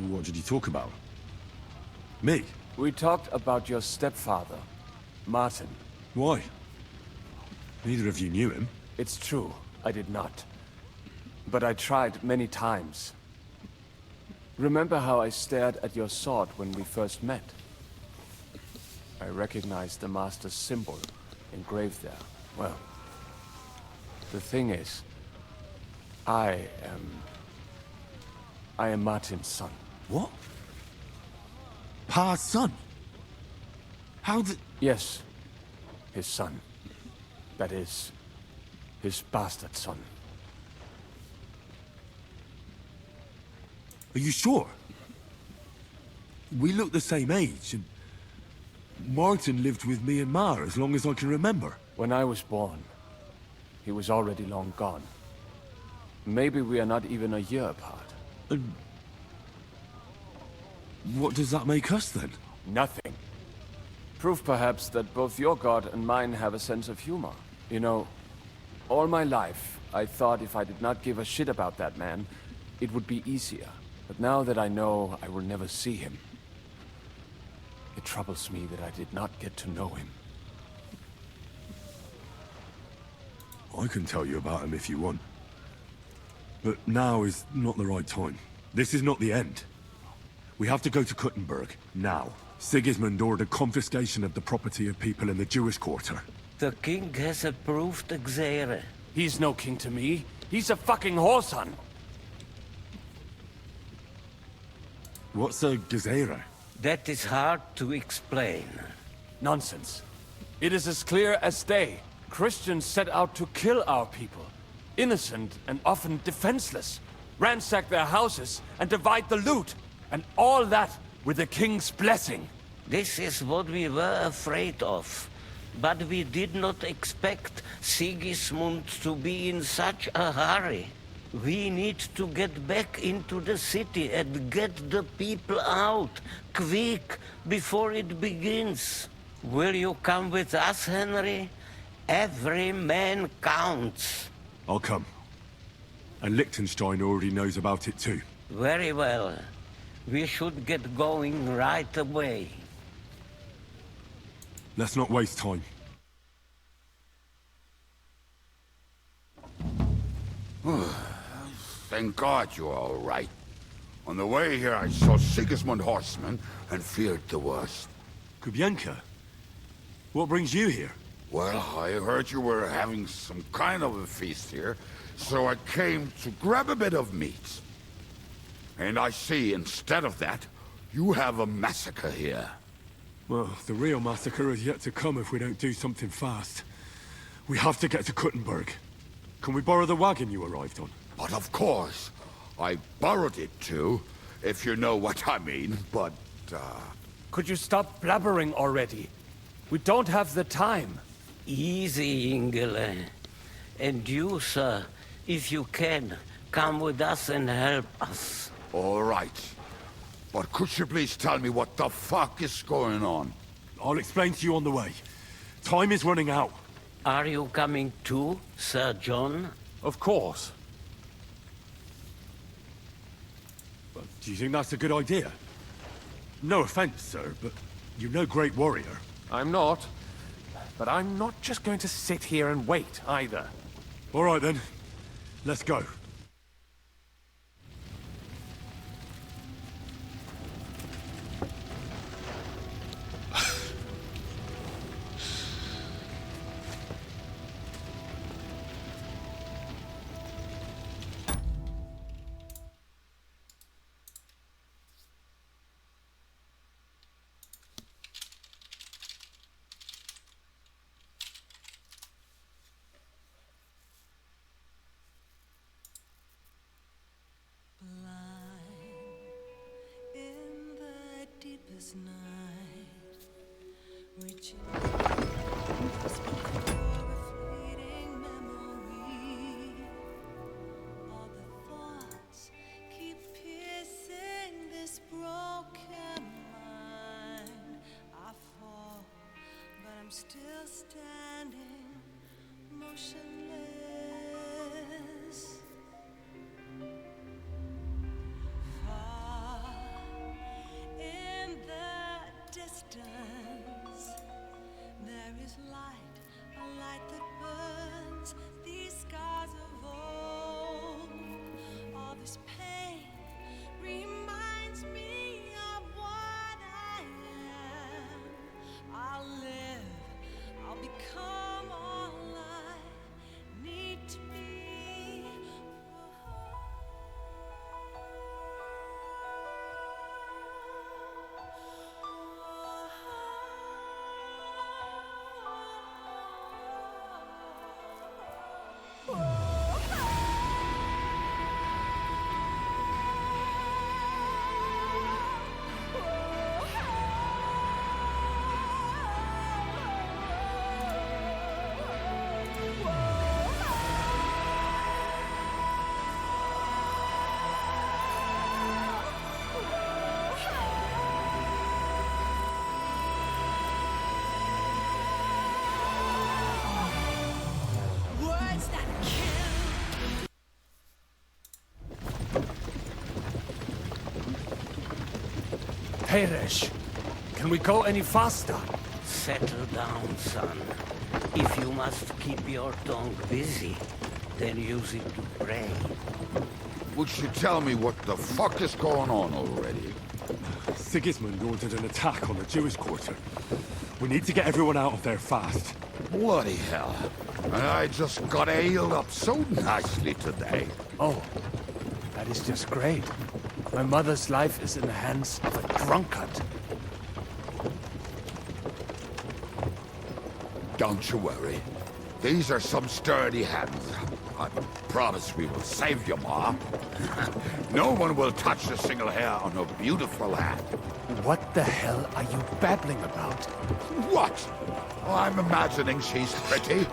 What did he talk about? Me? We talked about your stepfather, Martin. Why? Neither of you knew him. It's true, I did not. But I tried many times. Remember how I stared at your sword when we first met? I recognized the Master's symbol engraved there. Well, the thing is, I am Martin's son. What? Pa's son? How did... Yes, his son. That is, his bastard son. Are you sure? We look the same age, and Martin lived with me and Ma as long as I can remember. When I was born, he was already long gone. Maybe we are not even a year apart. And what does that make us then? Nothing. Proof perhaps that both your god and mine have a sense of humor. You know, all my life, I thought if I did not give a shit about that man, it would be easier. But now that I know I will never see him, it troubles me that I did not get to know him. I can tell you about him if you want. But now is not the right time. This is not the end. We have to go to Kuttenberg, now. Sigismund ordered confiscation of the property of people in the Jewish quarter. The king has approved Xere. He's no king to me. He's a fucking whoreson. What's a Gezerah? That is hard to explain. Nonsense. It is as clear as day. Christians set out to kill our people. Innocent and often defenseless. Ransack their houses and divide the loot. And all that with the king's blessing. This is what we were afraid of. But we did not expect Sigismund to be in such a hurry. We need to get back into the city and get the people out, quick, before it begins. Will you come with us, Henry? Every man counts. I'll come. And Liechtenstein already knows about it too. Very well. We should get going right away. Let's not waste time. thank God you're all right. On the way here, I saw Sigismund horsemen and feared the worst. Kubienka? What brings you here? Well, I heard you were having some kind of a feast here, so I came to grab a bit of meat. And I see, instead of that, you have a massacre here. Well, the real massacre is yet to come if we don't do something fast. We have to get to Kuttenberg. Can we borrow the wagon you arrived on? But of course. I borrowed it too, if you know what I mean, but, Could you stop blabbering already? We don't have the time. Easy, Ingele. And you, sir, if you can, come with us and help us. All right. But could you please tell me what the fuck is going on? I'll explain to you on the way. Time is running out. Are you coming too, Sir John? Of course. But do you think that's a good idea? No offense, sir, but you're no great warrior. I'm not. But I'm not just going to sit here and wait, either. All right, then. Let's go. This night, reaching for a fleeting memory. All the thoughts keep piercing this broken mind. I fall, but I'm still standing, motionless. There is light, a light that burns these scars of old. All this pain reminds me of what I am. I'll live, I'll become all I need to be. Peresh, can we go any faster? Settle down, son. If you must keep your tongue busy, then use it to pray. Would you tell me what the fuck is going on already? Sigismund ordered an attack on the Jewish quarter. We need to get everyone out of there fast. Bloody hell. And I just got ailed up so nicely today. Oh, that is just great. My mother's life is in the hands of a drunkard. Don't you worry. These are some sturdy hands. I promise we will save you, Ma. No one will touch a single hair on her beautiful head. What the hell are you babbling about? What? I'm imagining she's pretty.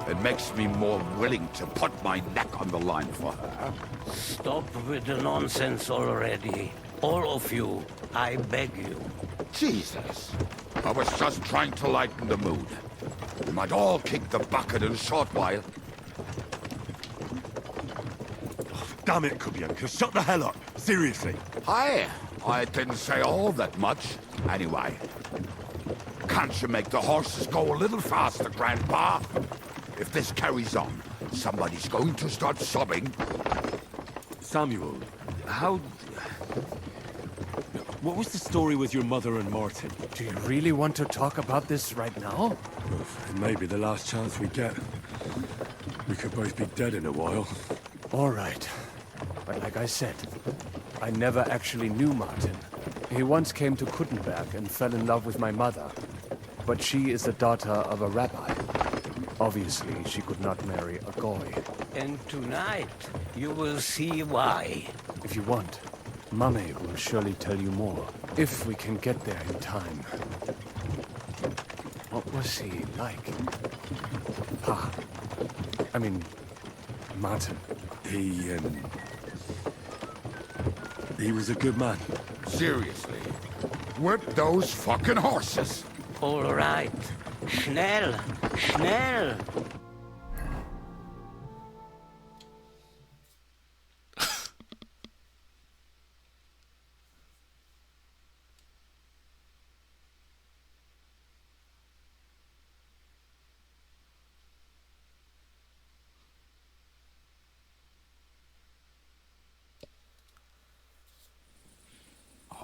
It makes me more willing to put my neck on the line for her. Stop with the nonsense already. All of you, I beg you. Jesus. I was just trying to lighten the mood. We might all kick the bucket in a short while. Damn it, Kubienka, shut the hell up. Seriously. Hi. I didn't say all that much. Anyway. Can't you make the horses go a little faster, Grandpa? If this carries on, somebody's going to start sobbing. Samuel, how... What was the story with your mother and Martin? Do you really want to talk about this right now? It may be the last chance we get. We could both be dead in a while. All right. But like I said, I never actually knew Martin. He once came to Kuttenberg and fell in love with my mother. But she is the daughter of a rabbi. Obviously, she could not marry a goy. And tonight, you will see why. If you want, Mame will surely tell you more. If we can get there in time. What was he like? I mean, Martin. He was a good man. Seriously. Whip those fucking horses. All right. Schnell! Schnell!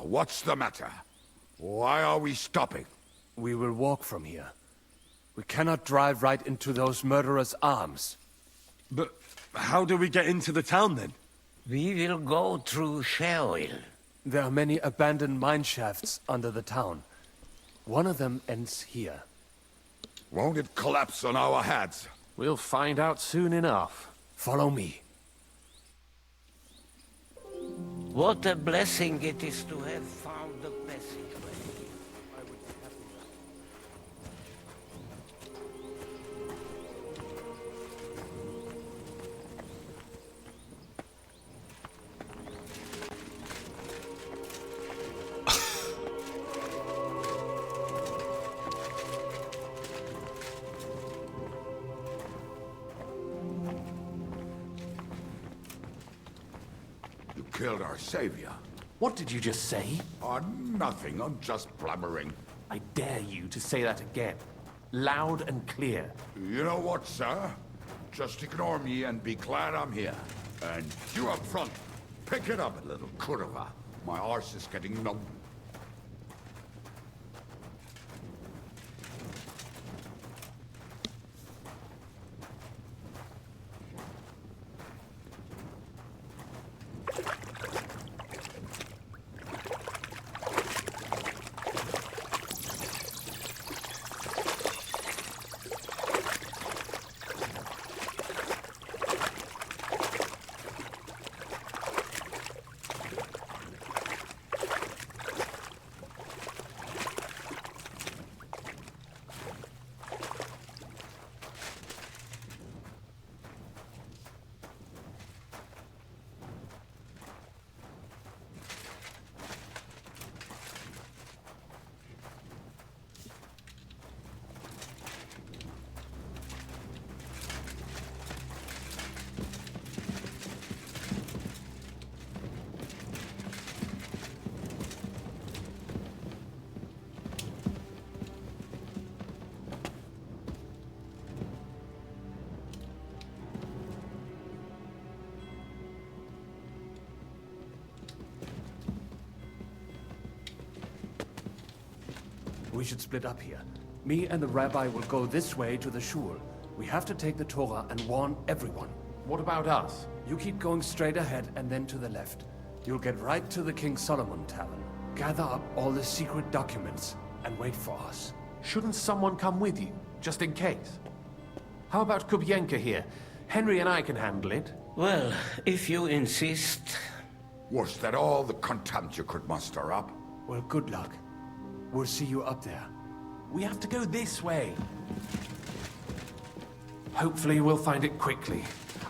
What's the matter? Why are we stopping? We will walk from here. We cannot drive right into those murderers' arms. But how do we get into the town then? We will go through Sheol. There are many abandoned mine shafts under the town. One of them ends here. Won't it collapse on our heads? We'll find out soon enough. Follow me. What a blessing it is to have found the passageway. Killed our savior. What did you just say? Nothing. I'm just blabbering. I dare you to say that again. Loud and clear. You know what, sir? Just ignore me and be glad I'm here. And you up front, pick it up a little kurva. My arse is getting numb. We should split up here. Me and the rabbi will go this way to the shul. We have to take the Torah and warn everyone. What about us? You keep going straight ahead and then to the left. You'll get right to the King Solomon Tavern. Gather up all the secret documents and wait for us. Shouldn't someone come with you, just in case? How about Kubyenka here? Henry and I can handle it. Well, if you insist. Was that all the contempt you could muster up? Well, good luck. We'll see you up there. We have to go this way. Hopefully we'll find it quickly.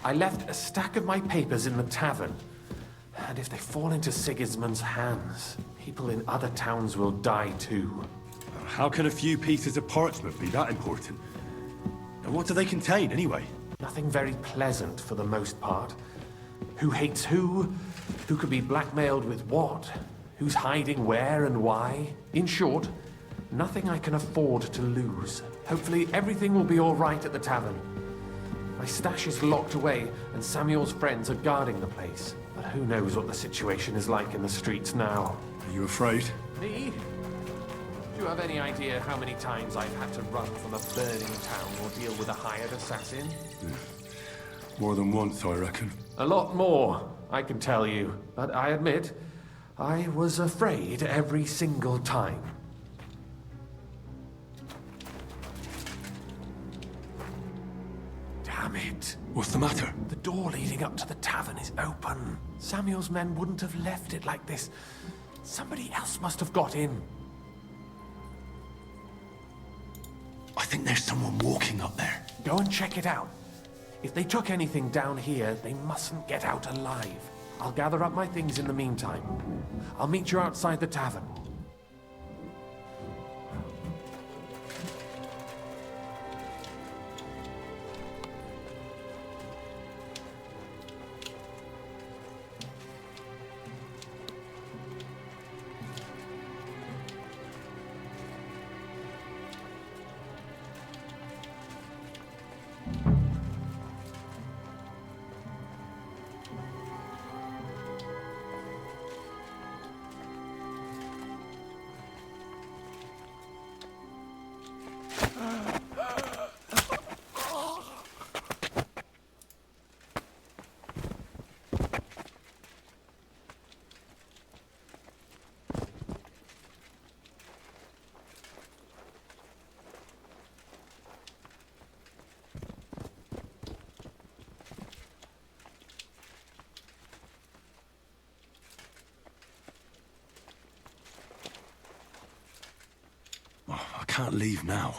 I left a stack of my papers in the tavern. And if they fall into Sigismund's hands, people in other towns will die too. How can a few pieces of parchment be that important? And what do they contain, anyway? Nothing very pleasant for the most part. Who hates who? Who could be blackmailed with what? Who's hiding where and why? In short, nothing I can afford to lose. Hopefully everything will be all right at the tavern. My stash is locked away, and Samuel's friends are guarding the place. But who knows what the situation is like in the streets now? Are you afraid? Me? Do you have any idea how many times I've had to run from a burning town or deal with a hired assassin? More than once, I reckon. A lot more, I can tell you. But I admit, I was afraid every single time. Damn it. What's the matter? The door leading up to the tavern is open. Samuel's men wouldn't have left it like this. Somebody else must have got in. I think there's someone walking up there. Go and check it out. If they took anything down here, they mustn't get out alive. I'll gather up my things in the meantime. I'll meet you outside the tavern. I can't leave now.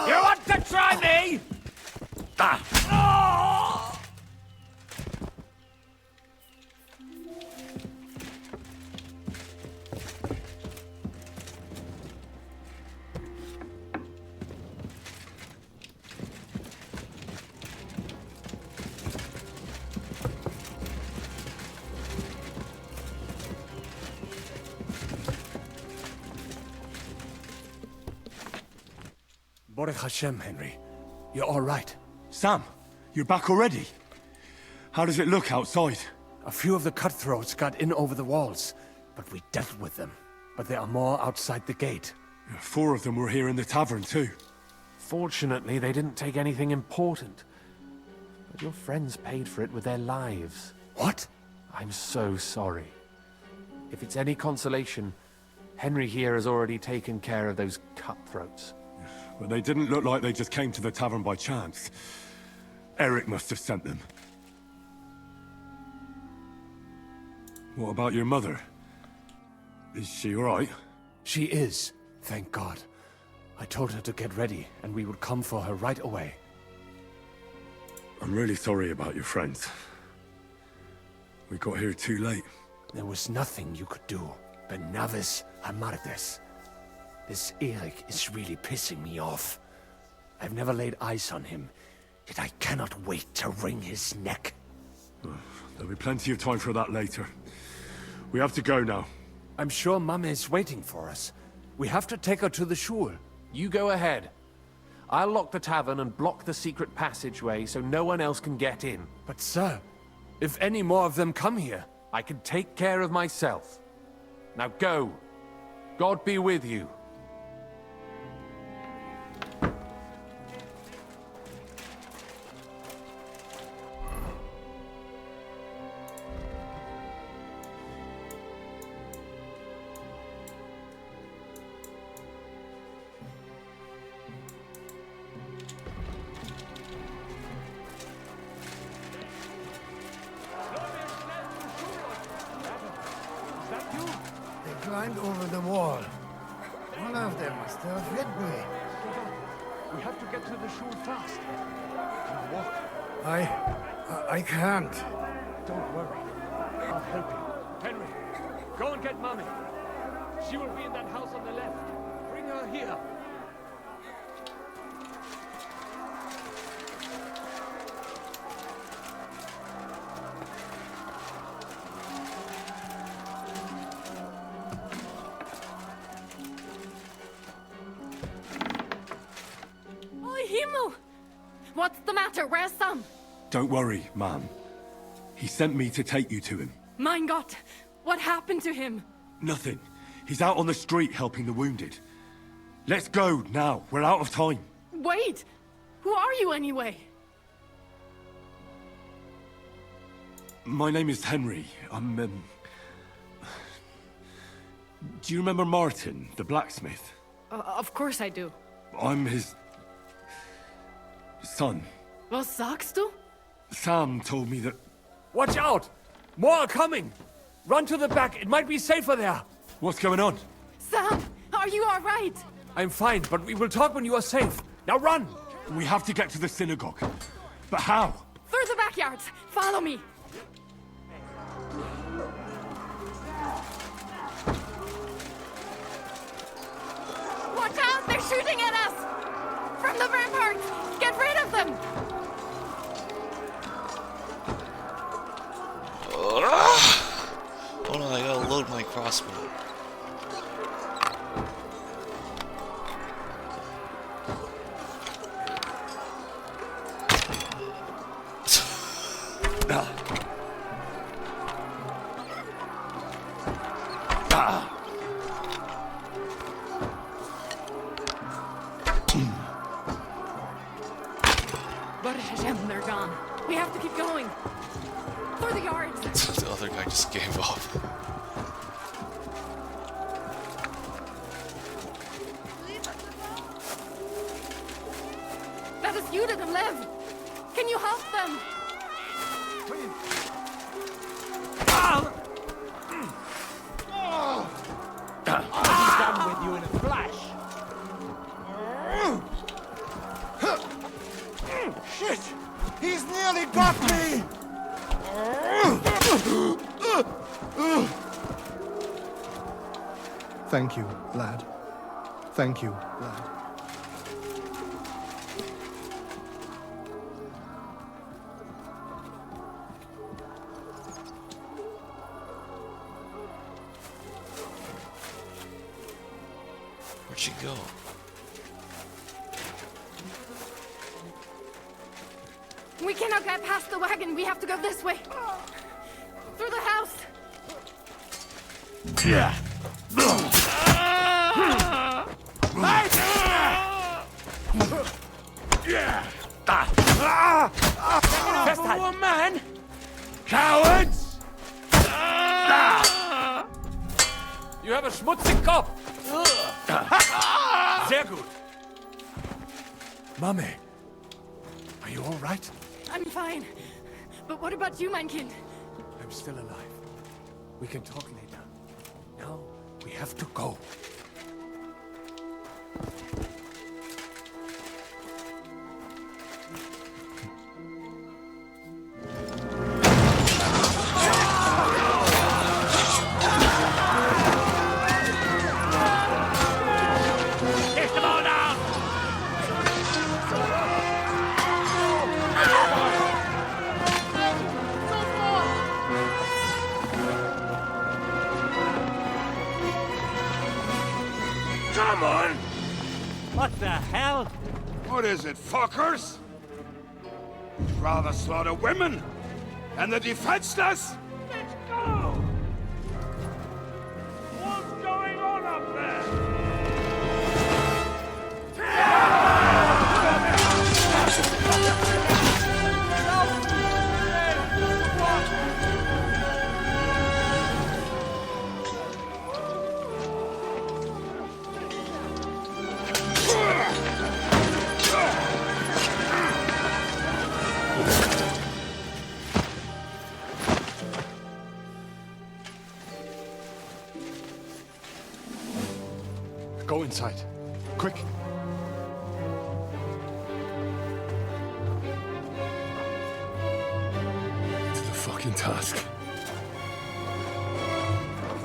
You want to try me? Baruch Hashem, Henry. You're all right. Sam, you're back already? How does it look outside? A few of the cutthroats got in over the walls, but we dealt with them. But there are more outside the gate. 4 of them were here in the tavern too. Fortunately, they didn't take anything important. But your friends paid for it with their lives. What? I'm so sorry. If it's any consolation, Henry here has already taken care of those cutthroats. But they didn't look like they just came to the tavern by chance. Eric must have sent them. What about your mother? Is she all right? She is, thank God. I told her to get ready, and we would come for her right away. I'm really sorry about your friends. We got here too late. There was nothing you could do. Benavis Amardes. This Eric is really pissing me off. I've never laid eyes on him, yet I cannot wait to wring his neck. There'll be plenty of time for that later. We have to go now. I'm sure Mama is waiting for us. We have to take her to the shul. You go ahead. I'll lock the tavern and block the secret passageway so no one else can get in. But sir, if any more of them come here... I can take care of myself. Now go. God be with you. Climbed over the wall. One of them must have hit me. We have to get to the shul fast. Now walk. I can't. Don't worry. help you. Henry, go and get Mummy. She will be in that house on the left. Bring her here. Oh, Himmel! What's the matter? Where's Sam? Don't worry, ma'am. He sent me to take you to him. Mein Gott! What happened to him? Nothing. He's out on the street helping the wounded. Let's go now. We're out of time. Wait! Who are you anyway? My name is Henry. I'm, Do you remember Martin, the blacksmith? Of course I do. I'm his... son. Was sagst du? Sam told me that... Watch out! More are coming! Run to the back, it might be safer there! What's going on? Sam, are you all right? I'm fine, but we will talk when you are safe. Now run! We have to get to the synagogue. But how? Through the backyards. Follow me. Watch out! They're shooting at us! From the ramparts! Get rid of them! Hold on, I gotta load my crossbow. But Hashem, they're gone. We have to keep going. Through the yards. The other guy just gave up. That is you to them, Lev. Can you help them? I'll be done with you in a flash. Shit! He's nearly got me! Thank you, lad. Thank you, lad. Where'd she go? We cannot get past the wagon. We have to go this way. Through the house. Yeah. Festhalten! man! Cowards! You have a schmutzig Kopf! Sehr gut! Mummy, are you all right? I'm fine. But what about you, mein Kind? I'm still alive. We can talk later. Now, we have to go. Come on! What the hell? What is it, fuckers? You'd rather slaughter women and the defenseless? Let's go! What's going on up there? Go inside. Quick. To the fucking task.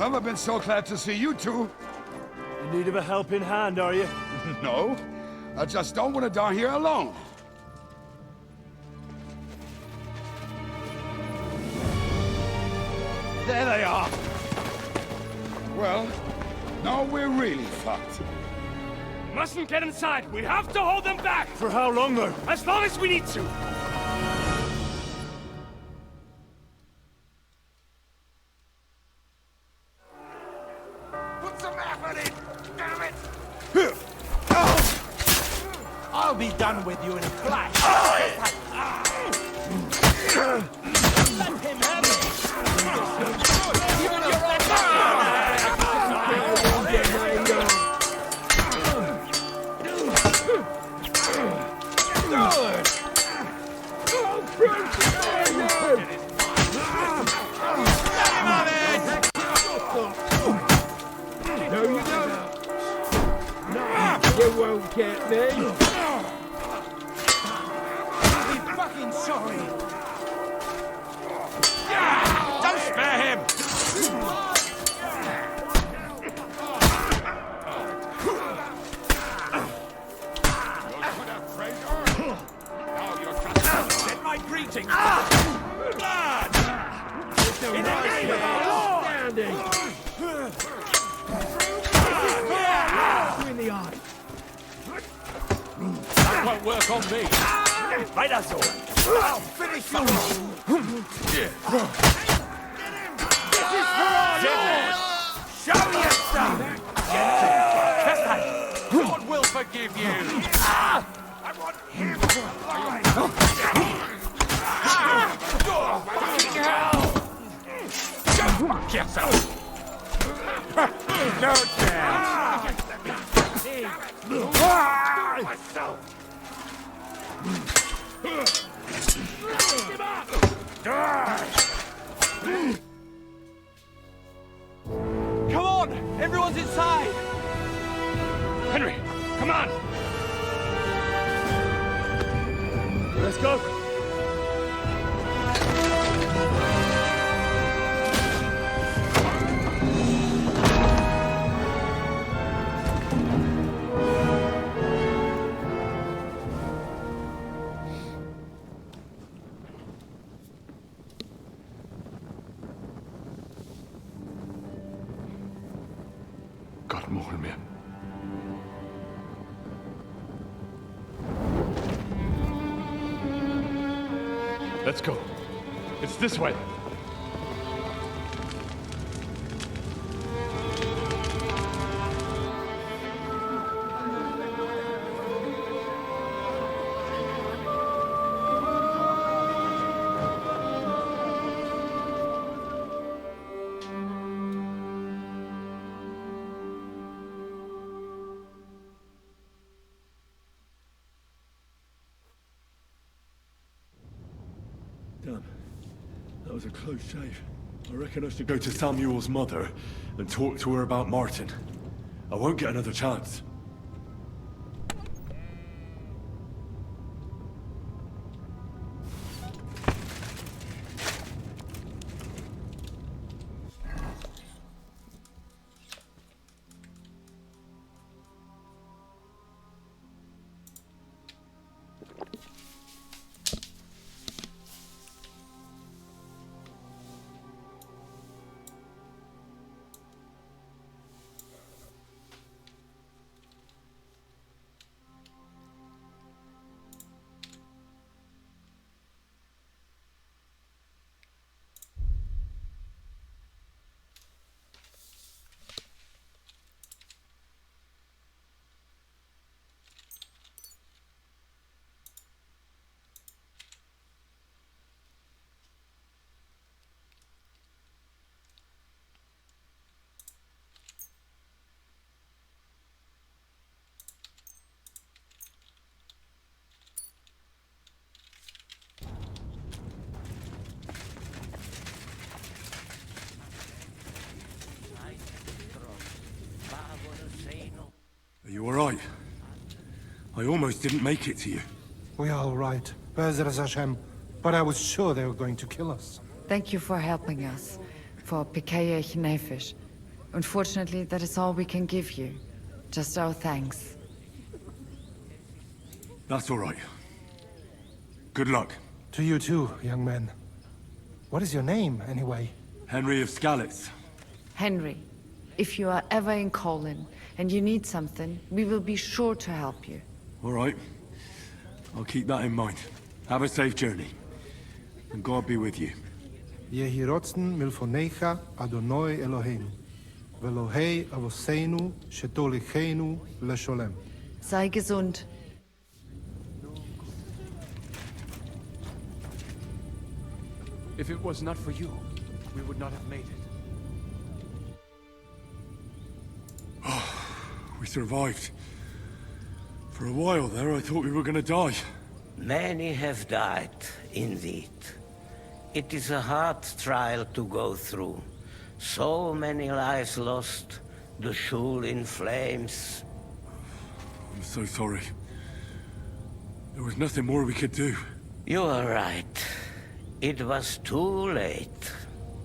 Never been so glad to see you two. In need of a helping hand, are you? No. I just don't want to die here alone. There they are! Well, now we're really fucked. Mustn't get inside! We have to hold them back! For how long, though? As long as we need to! Put some effort in! Damn it! I'll be done with you in a flash. Let him have it. No, you don't. You won't get me. Be fucking sorry. Don't spare him. Send my greetings. Blood. In the name of our standing. In the eye. That won't work on me. Fight us all. I'll finish you. This is for our Lord. Show yourself. God will forgive you. I want him alive. Fucking hell. Go fuck yourself. No chance. Myself. Come on! Everyone's inside! Henry, come on! Let's go! God more mir. Let's go. It's this way. Damn. That was a close shave. I reckon I should go to Samuel's mother and talk to her about Martin. I won't get another chance. Are you alright? I almost didn't make it to you. We are all right. Be'ezras Hashem. But I was sure they were going to kill us. Thank you for helping us. For Pikayech Nefesh. Unfortunately, that is all we can give you. Just our thanks. That's all right. Good luck. To you too, young man. What is your name, anyway? Henry of Skalitz. Henry, if you are ever in Colin and you need something, we will be sure to help you. All right. I'll keep that in mind. Have a safe journey. And God be with you. Yehi rotzen milfonecha Adonai Eloheinu. Velohei avoseinu shetolichenu lesholem. Sei gesund. If it was not for you, we would not have made it. We survived. For a while there, I thought we were gonna die. Many have died, indeed. It is a hard trial to go through. So many lives lost, the shul in flames. I'm so sorry. There was nothing more we could do. You are right. It was too late.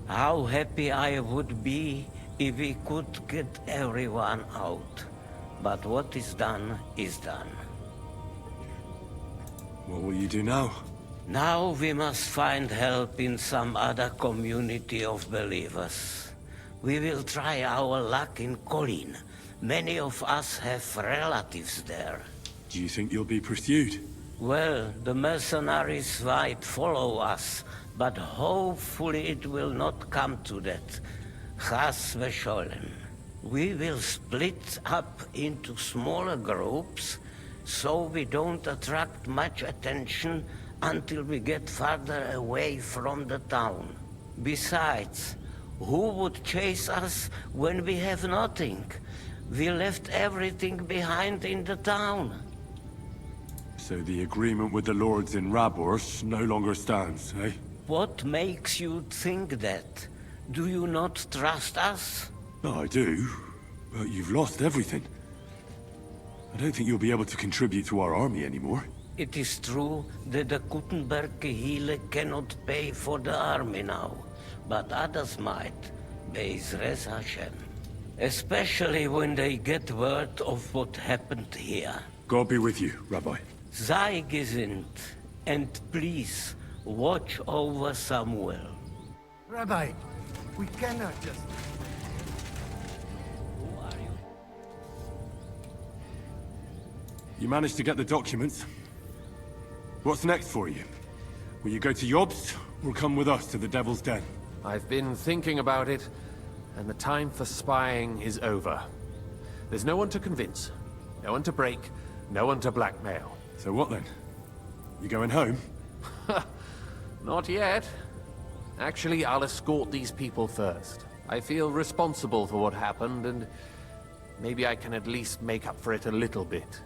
How happy I would be if we could get everyone out. But what is done is done. What will you do now? Now we must find help in some other community of believers. We will try our luck in Colin. Many of us have relatives there. Do you think you'll be pursued? Well, the mercenaries might follow us, but hopefully it will not come to that. Chas v'sholem. We will split up into smaller groups, so we don't attract much attention until we get farther away from the town. Besides, who would chase us when we have nothing? We left everything behind in the town. So the agreement with the lords in Rabors no longer stands, eh? What makes you think that? Do you not trust us? No, I do. But you've lost everything. I don't think you'll be able to contribute to our army anymore. It is true that the Kuttenberg Kehile cannot pay for the army now, but others might, Be'ezras Hashem. Especially when they get word of what happened here. God be with you, Rabbi. Sei gesinnt, and please, watch over Samuel. Rabbi, we cannot just... You managed to get the documents. What's next for you? Will you go to Yobst, or come with us to the Devil's Den? I've been thinking about it, and the time for spying is over. There's no one to convince, no one to break, no one to blackmail. So what then? You going home? Not yet. Actually, I'll escort these people first. I feel responsible for what happened, and maybe I can at least make up for it a little bit.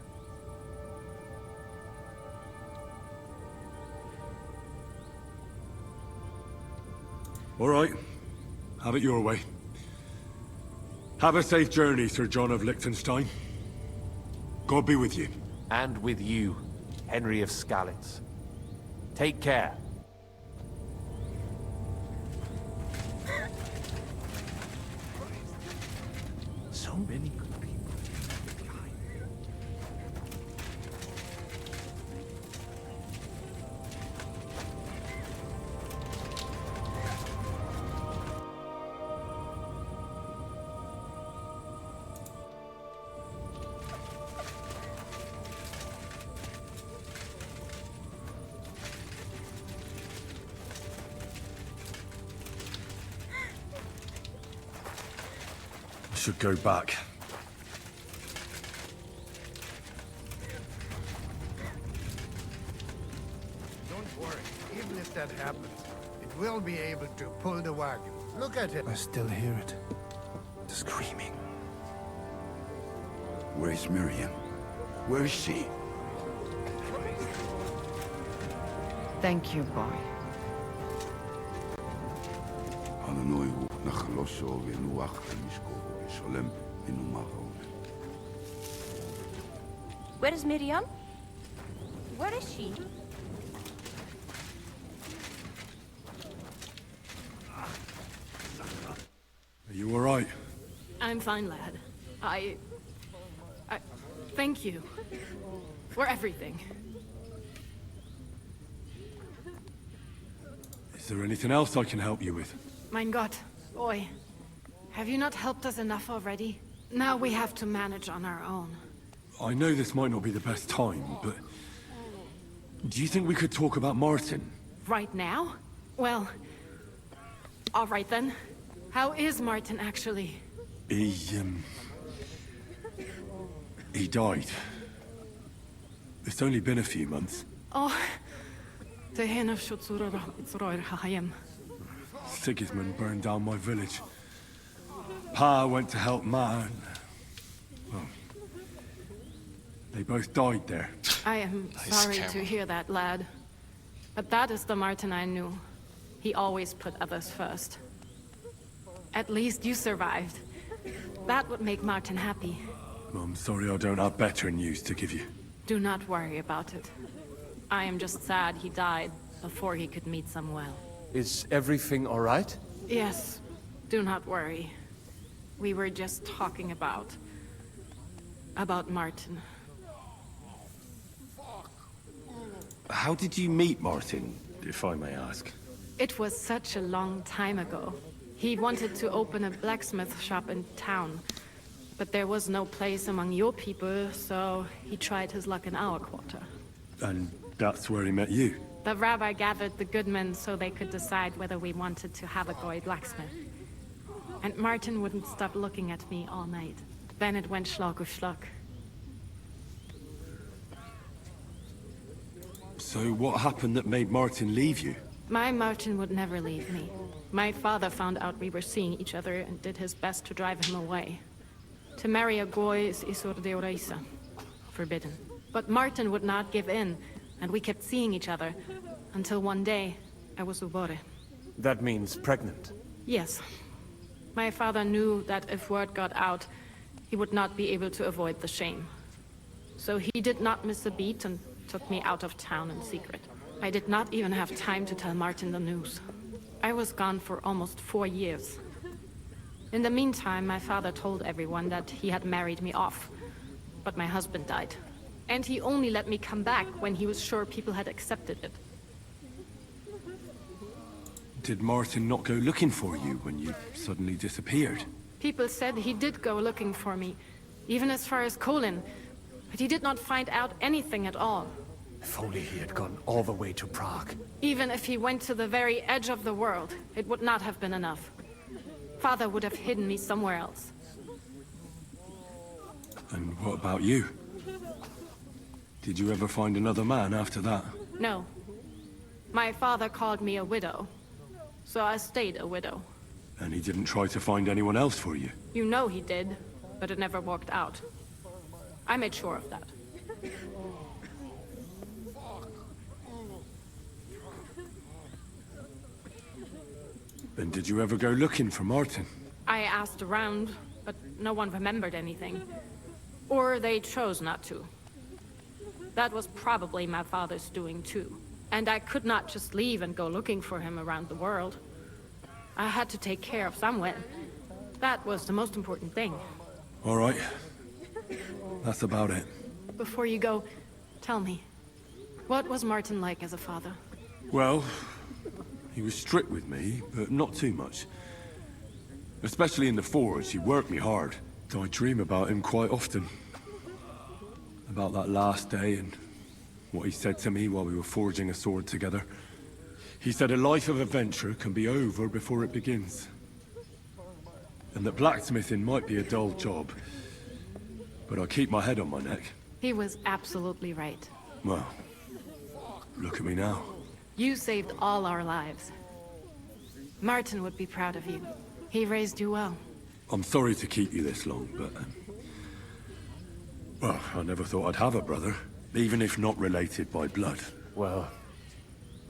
All right. Have it your way. Have a safe journey, Sir John of Liechtenstein. God be with you. And with you, Henry of Skalitz. Take care. So many good people. Should go back. Don't worry. Even if that happens, it will be able to pull the wagon. Look at it. I still hear it. The screaming. Where's Miriam? Where is she? Thank you, boy. Where is Miriam? Where is she? Are you all right? I'm fine, lad. I thank you for everything. Is there anything else I can help you with? Mein Gott, boy. Have you not helped us enough already? Now we have to manage on our own. I know this might not be the best time, but... do you think we could talk about Martin? Right now? Well... all right then. How is Martin, actually? He died. It's only been a few months. Oh... Sigismund burned down my village. Pa went to help Ma, and... well... they both died there. I am sorry to hear that, lad. But that is the Martin I knew. He always put others first. At least you survived. That would make Martin happy. I'm sorry I don't have better news to give you. Do not worry about it. I am just sad he died before he could meet Samuel. Is everything all right? Yes, do not worry. We were just talking about Martin. How did you meet Martin, if I may ask? It was such a long time ago. He wanted to open a blacksmith shop in town, but there was no place among your people, so he tried his luck in our quarter. And that's where he met you? The rabbi gathered the good men so they could decide whether we wanted to have a goy blacksmith. And Martin wouldn't stop looking at me all night. Then it went schlag auf schlag. So what happened that made Martin leave you? My Martin would never leave me. My father found out we were seeing each other and did his best to drive him away. To marry a goy is isur deoraisa, forbidden. But Martin would not give in, and we kept seeing each other, until one day, I was ubore. That means pregnant. Yes. My father knew that if word got out, he would not be able to avoid the shame. So he did not miss a beat and took me out of town in secret. I did not even have time to tell Martin the news. I was gone for almost 4 years. In the meantime, my father told everyone that he had married me off. But my husband died. And he only let me come back when he was sure people had accepted it. Did Martin not go looking for you when you suddenly disappeared? People said he did go looking for me, even as far as Colin. But he did not find out anything at all. If only he had gone all the way to Prague. Even if he went to the very edge of the world, it would not have been enough. Father would have hidden me somewhere else. And what about you? Did you ever find another man after that? No. My father called me a widow. So I stayed a widow. And he didn't try to find anyone else for you? You know he did, but it never worked out. I made sure of that. And did you ever go looking for Martin? I asked around, but no one remembered anything. Or they chose not to. That was probably my father's doing too. And I could not just leave and go looking for him around the world. I had to take care of Samuel. That was the most important thing. All right. That's about it. Before you go, tell me, what was Martin like as a father? Well, he was strict with me, but not too much. Especially in the forge, he worked me hard. I dream about him quite often. About that last day and what he said to me while we were forging a sword together. He said a life of adventure can be over before it begins. And that blacksmithing might be a dull job, but I keep my head on my neck. He was absolutely right. Well, look at me now. You saved all our lives. Martin would be proud of you. He raised you well. I'm sorry to keep you this long, but... well, I never thought I'd have a brother, even if not related by blood. Well,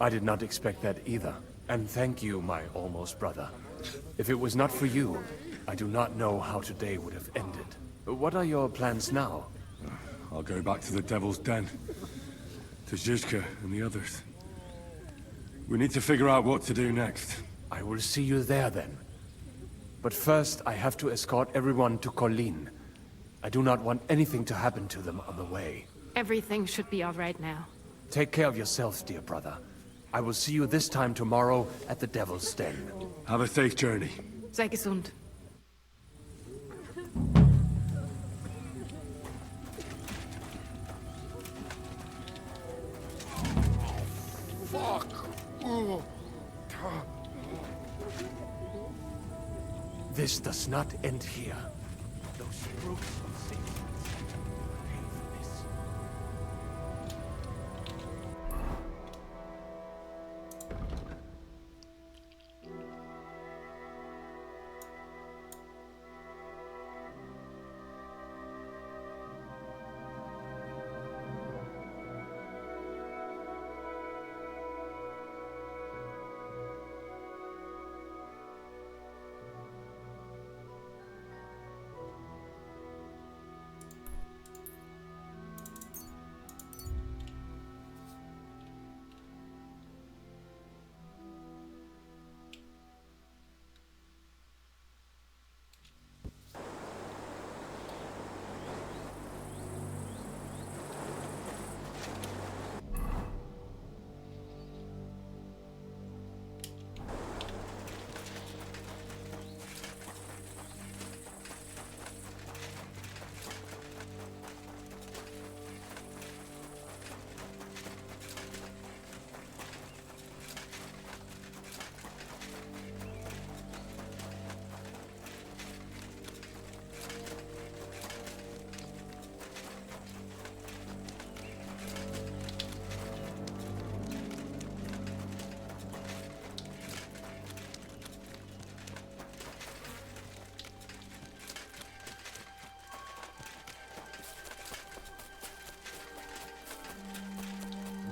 I did not expect that either. And thank you, my almost brother. If it was not for you, I do not know how today would have ended. What are your plans now? I'll go back to the Devil's Den. To Zizka and the others. We need to figure out what to do next. I will see you there then. But first, I have to escort everyone to Colleen. I do not want anything to happen to them on the way. Everything should be all right now. Take care of yourselves, dear brother. I will see you this time tomorrow at the Devil's Den. Have a safe journey. Sei gesund. Fuck! This does not end here. Those brutes of Satan pay for this.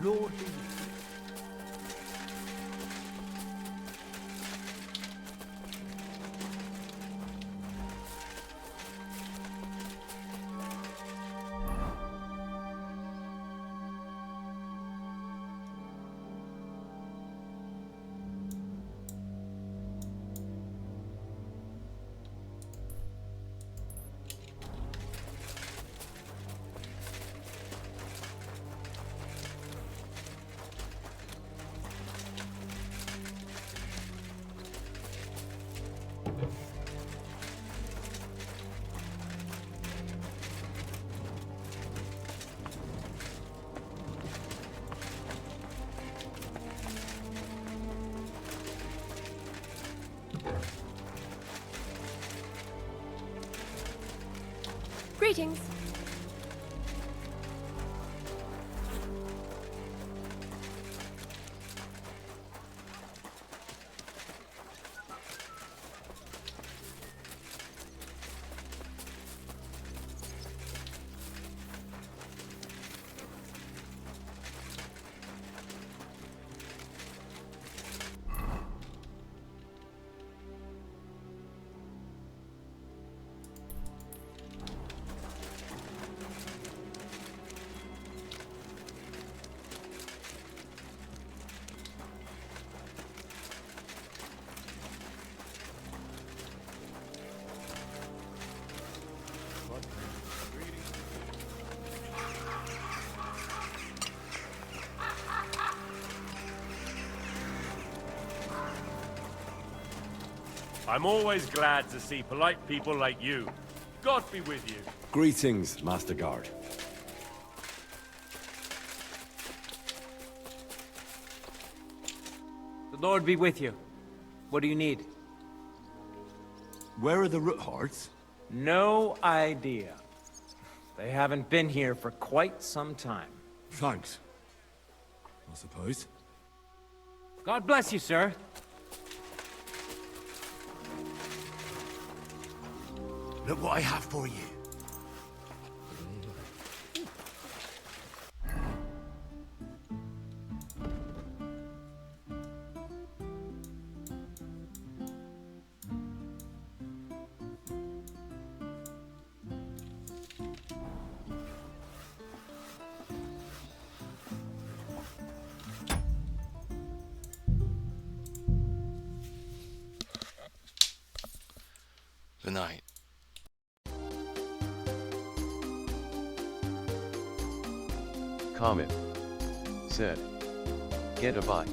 Lord be with you. Greetings. I'm always glad to see polite people like you. God be with you. Greetings, Master Guard. The Lord be with you. What do you need? Where are the Roothards? No idea. They haven't been here for quite some time. Thanks. I suppose. God bless you, sir. Look what I have for you. Good night. Comment. Said. Get a bye.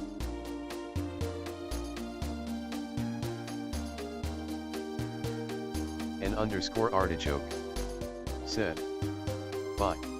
An underscore artichoke. Said. Bye.